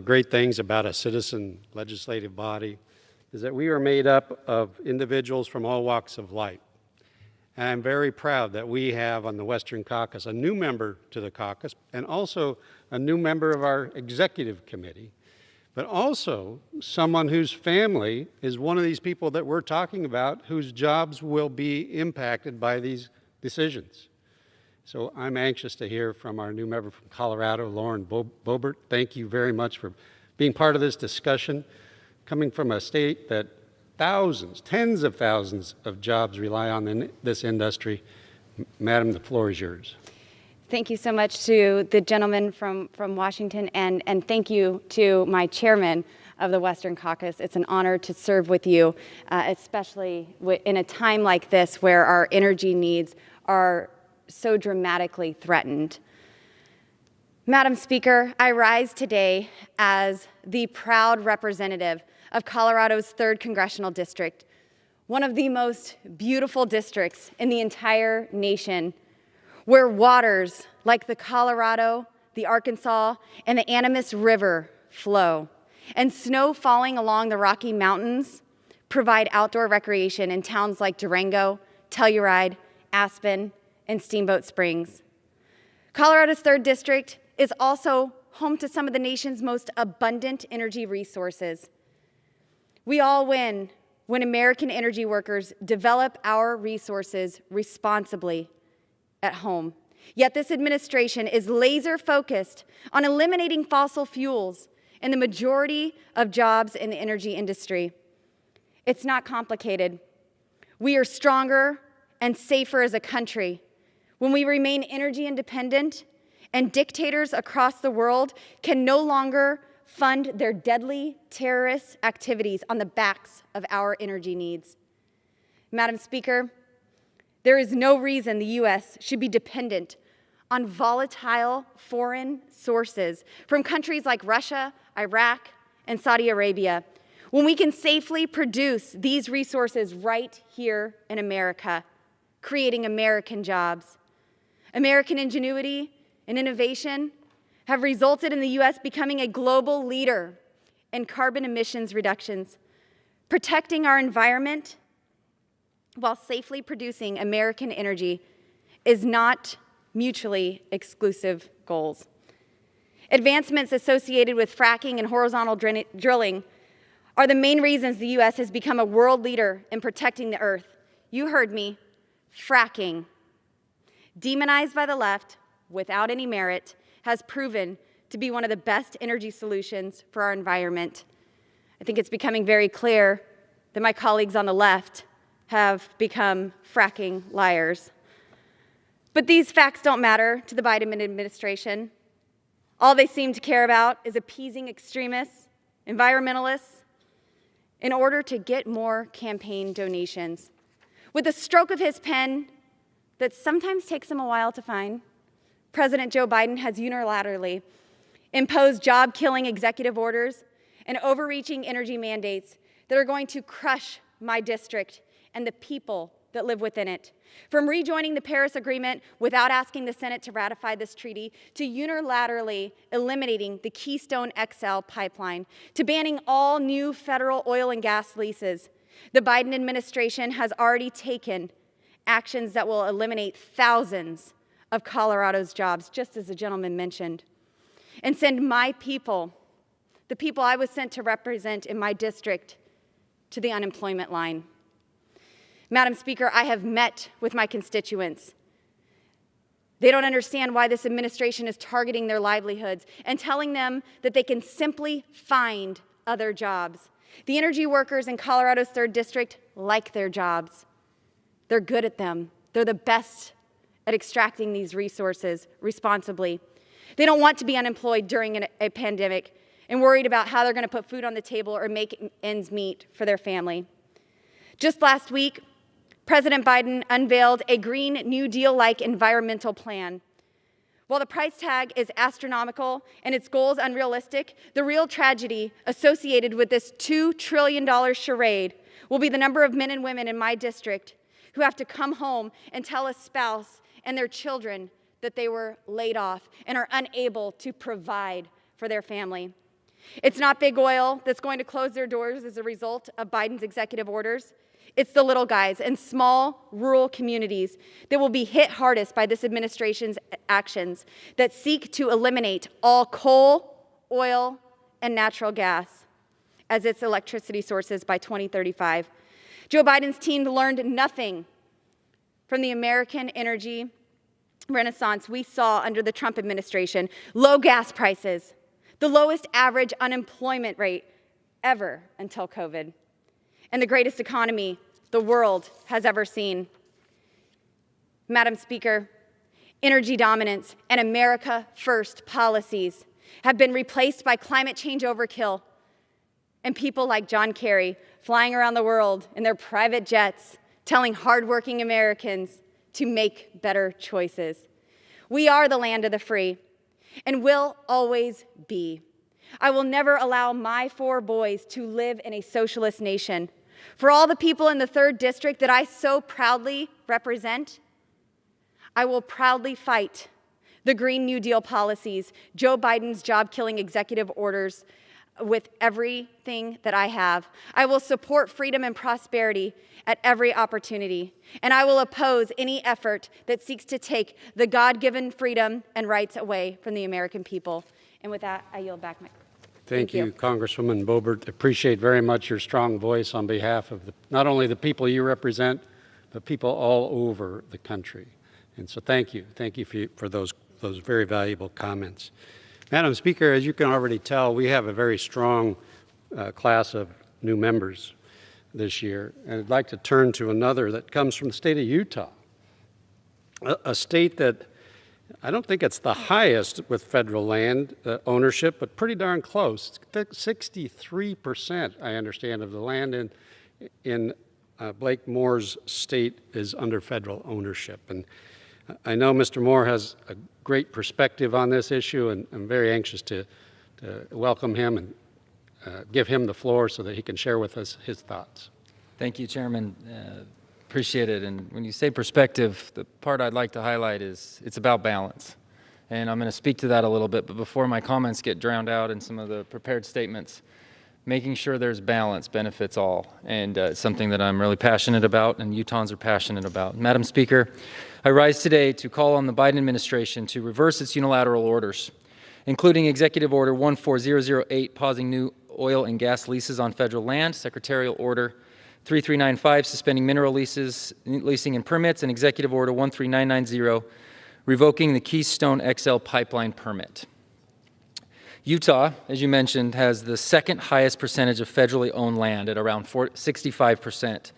great things about a citizen legislative body is that we are made up of individuals from all walks of life. And I'm very proud that we have on the Western Caucus a new member to the caucus and also a new member of our executive committee, but also someone whose family is one of these people that we're talking about whose jobs will be impacted by these decisions. So I'm anxious to hear from our new member from Colorado, Lauren Boebert. Thank you very much for being part of this discussion, coming from a state that thousands, tens of thousands of jobs rely on this industry. Madam, the floor is yours. Thank you so much to the gentleman from Washington, and thank you to my chairman of the Western Caucus. It's an honor to serve with you, especially in a time like this where our energy needs are so dramatically threatened. Madam Speaker, I rise today as the proud representative of Colorado's 3rd Congressional District, one of the most beautiful districts in the entire nation, where waters like the Colorado, the Arkansas, and the Animas River flow, and snow falling along the Rocky Mountains provide outdoor recreation in towns like Durango, Telluride, Aspen, and Steamboat Springs. Colorado's 3rd District is also home to some of the nation's most abundant energy resources. We all win when American energy workers develop our resources responsibly at home. Yet this administration is laser focused on eliminating fossil fuels and the majority of jobs in the energy industry. It's not complicated. We are stronger and safer as a country when we remain energy independent, and dictators across the world can no longer fund their deadly terrorist activities on the backs of our energy needs. Madam Speaker, there is no reason the U.S. should be dependent on volatile foreign sources from countries like Russia, Iraq, and Saudi Arabia, when we can safely produce these resources right here in America, creating American jobs. American ingenuity and innovation have resulted in the U.S. becoming a global leader in carbon emissions reductions, protecting our environment while safely producing American energy is not mutually exclusive goals. Advancements associated with fracking and horizontal drilling are the main reasons the U.S. has become a world leader in protecting the earth. You heard me, fracking, demonized by the left without any merit, has proven to be one of the best energy solutions for our environment. I think it's becoming very clear that my colleagues on the left have become fracking liars. But these facts don't matter to the Biden administration. All they seem to care about is appeasing extremists, environmentalists, in order to get more campaign donations. With a stroke of his pen that sometimes takes him a while to find, President Joe Biden has unilaterally imposed job-killing executive orders and overreaching energy mandates that are going to crush my district and the people that live within it. From rejoining the Paris Agreement without asking the Senate to ratify this treaty, to unilaterally eliminating the Keystone XL pipeline, to banning all new federal oil and gas leases, the Biden administration has already taken actions that will eliminate thousands of Colorado's jobs, just as the gentleman mentioned, and send my people, the people I was sent to represent in my district, to the unemployment line. Madam Speaker, I have met with my constituents. They don't understand why this administration is targeting their livelihoods and telling them that they can simply find other jobs. The energy workers in Colorado's 3rd District like their jobs. They're good at them. They're the best at extracting these resources responsibly. They don't want to be unemployed during a pandemic and worried about how they're going to put food on the table or make ends meet for their family. Just last week, President Biden unveiled a Green New Deal-like environmental plan. While the price tag is astronomical and its goals unrealistic, the real tragedy associated with this $2 trillion charade will be the number of men and women in my district who have to come home and tell a spouse and their children that they were laid off and are unable to provide for their family. It's not big oil that's going to close their doors as a result of Biden's executive orders. It's the little guys in small rural communities that will be hit hardest by this administration's actions that seek to eliminate all coal, oil, and natural gas as its electricity sources by 2035. Joe Biden's team learned nothing from the American energy renaissance we saw under the Trump administration. Low gas prices, the lowest average unemployment rate ever until COVID, and the greatest economy the world has ever seen. Madam Speaker, energy dominance and America First policies have been replaced by climate change overkill and people like John Kerry flying around the world in their private jets, telling hardworking Americans to make better choices. We are the land of the free and will always be. I will never allow my 4 boys to live in a socialist nation. For all the people in the 3rd District that I so proudly represent, I will proudly fight the Green New Deal policies, Joe Biden's job-killing executive orders, with everything that I have. I will support freedom and prosperity at every opportunity, and I will oppose any effort that seeks to take the God-given freedom and rights away from the American people. And with that, I yield back my. Thank you, Congresswoman Boebert. Appreciate very much your strong voice on behalf of not only the people you represent, but people all over the country. And so thank you. Thank you for those very valuable comments. Madam Speaker, as you can already tell, we have a very strong class of new members this year. And I'd like to turn to another that comes from the state of Utah, a state that I don't think it's the highest with federal land ownership, but pretty darn close. 63%, I understand, of the land in Blake Moore's state is under federal ownership. And I know Mr. Moore has a great perspective on this issue, and I'm very anxious to welcome him and give him the floor so that he can share with us his thoughts. Thank you, Chairman. Appreciate it. And when you say perspective, the part I'd like to highlight is it's about balance. And I'm going to speak to that a little bit, but before my comments get drowned out in some of the prepared statements, Making sure there's balance benefits all, and it's something that I'm really passionate about and Utahns are passionate about. Madam Speaker, I rise today to call on the Biden administration to reverse its unilateral orders, including Executive Order 14008, pausing new oil and gas leases on federal land, Secretarial Order 3395, suspending mineral leasing and permits, and Executive Order 13990, revoking the Keystone XL pipeline permit. Utah, as you mentioned, has the second highest percentage of federally owned land at around 65%.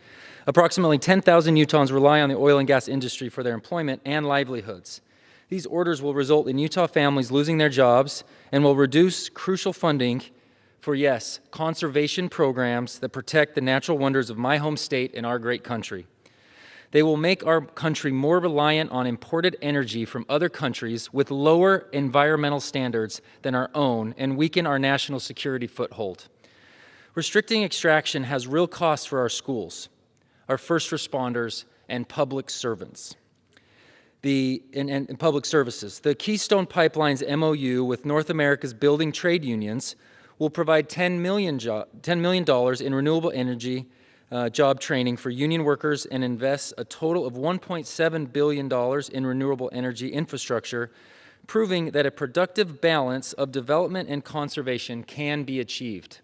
Approximately 10,000 Utahns rely on the oil and gas industry for their employment and livelihoods. These orders will result in Utah families losing their jobs and will reduce crucial funding for, yes, conservation programs that protect the natural wonders of my home state and our great country. They will make our country more reliant on imported energy from other countries with lower environmental standards than our own and weaken our national security foothold. Restricting extraction has real costs for our schools, our first responders, and public servants. And public services. The Keystone Pipeline's MOU with North America's building trade unions will provide $10 million in renewable energy job training for union workers and invest a total of $1.7 billion in renewable energy infrastructure, proving that a productive balance of development and conservation can be achieved.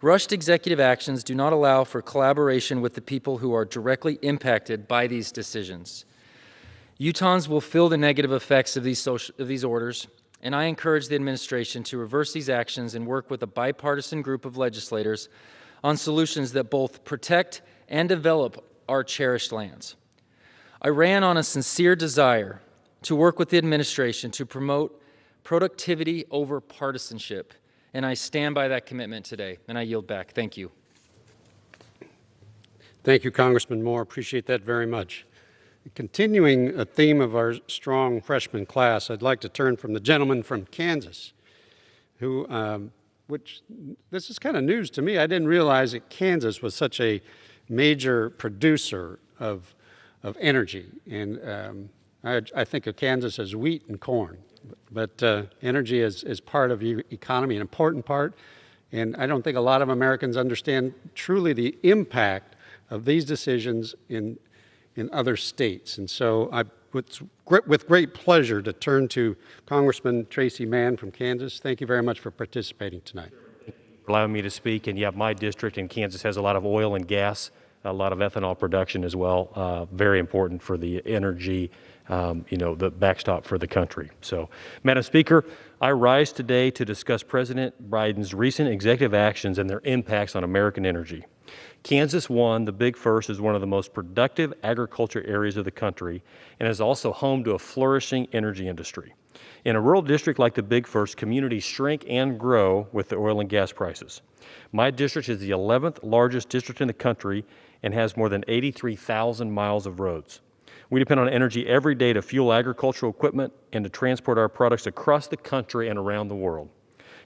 Rushed executive actions do not allow for collaboration with the people who are directly impacted by these decisions. Utahns will feel the negative effects of these orders, and I encourage the administration to reverse these actions and work with a bipartisan group of legislators on solutions that both protect and develop our cherished lands. I ran on a sincere desire to work with the administration to promote productivity over partisanship, and I stand by that commitment today, and I yield back. Thank you. Thank you, Congressman Moore. Appreciate that very much. Continuing a theme of our strong freshman class, I'd like to turn from the gentleman from Kansas, who this is kind of news to me. I didn't realize that Kansas was such a major producer of energy. And I think of Kansas as wheat and corn. But energy is part of the economy, an important part. And I don't think a lot of Americans understand truly the impact of these decisions in other states. And so with great pleasure to turn to Congressman Tracy Mann from Kansas. Thank you very much for participating tonight. Allowing me to speak, and yeah, my district in Kansas has a lot of oil and gas, a lot of ethanol production as well, very important for the energy, the backstop for the country. So, Madam Speaker, I rise today to discuss President Biden's recent executive actions and their impacts on American energy. Kansas won the Big First as one of the most productive agriculture areas of the country and is also home to a flourishing energy industry. In a rural district like the Big First, communities shrink and grow with the oil and gas prices. My district is the 11th largest district in the country and has more than 83,000 miles of roads. We depend on energy every day to fuel agricultural equipment and to transport our products across the country and around the world.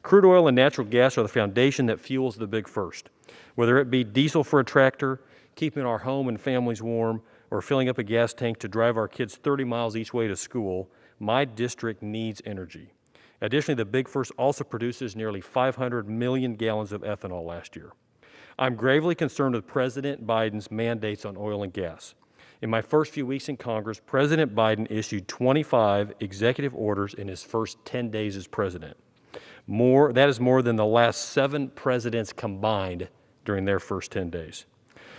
Crude oil and natural gas are the foundation that fuels the Big First. Whether it be diesel for a tractor, keeping our home and families warm, or filling up a gas tank to drive our kids 30 miles each way to school, my district needs energy. Additionally, the Big First also produces nearly 500 million gallons of ethanol last year. I'm gravely concerned with President Biden's mandates on oil and gas. In my first few weeks in Congress, President Biden issued 25 executive orders in his first 10 days as president. That is more than the last 7 presidents combined during their first 10 days.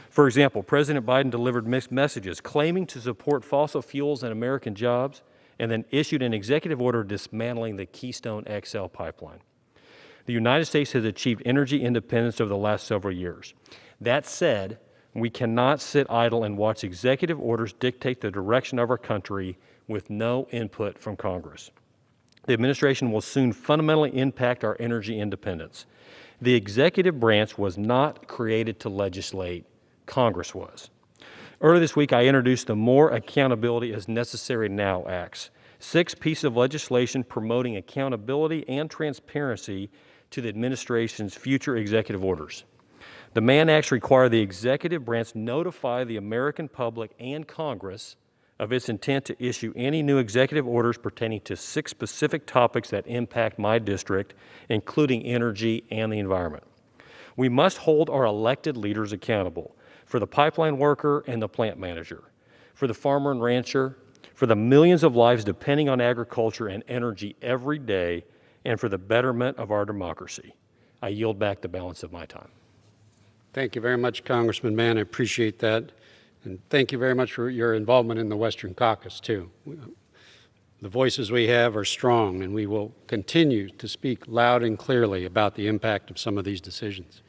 For example, President Biden delivered mixed messages claiming to support fossil fuels and American jobs, and then issued an executive order dismantling the Keystone XL pipeline. The United States has achieved energy independence over the last several years. That said, we cannot sit idle and watch executive orders dictate the direction of our country with no input from Congress. The administration will soon fundamentally impact our energy independence. The executive branch was not created to legislate, Congress was. Earlier this week, I introduced the More Accountability is Necessary Now Acts, 6 pieces of legislation promoting accountability and transparency to the administration's future executive orders. The Mann Acts require the executive branch notify the American public and Congress of its intent to issue any new executive orders pertaining to 6 specific topics that impact my district, including energy and the environment. We must hold our elected leaders accountable for the pipeline worker and the plant manager, for the farmer and rancher, for the millions of lives depending on agriculture and energy every day, and for the betterment of our democracy. I yield back the balance of my time. Thank you very much, Congressman Mann. I appreciate that. And thank you very much for your involvement in the Western Caucus, too. The voices we have are strong, and we will continue to speak loud and clearly about the impact of some of these decisions.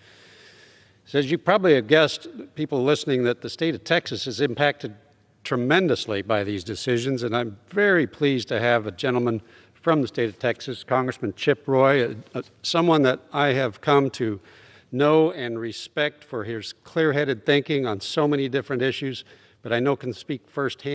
So as you probably have guessed, people listening, that the state of Texas is impacted tremendously by these decisions, and I'm very pleased to have a gentleman from the state of Texas, Congressman Chip Roy, someone that I have come to know and respect for his clear-headed thinking on so many different issues, but I know can speak firsthand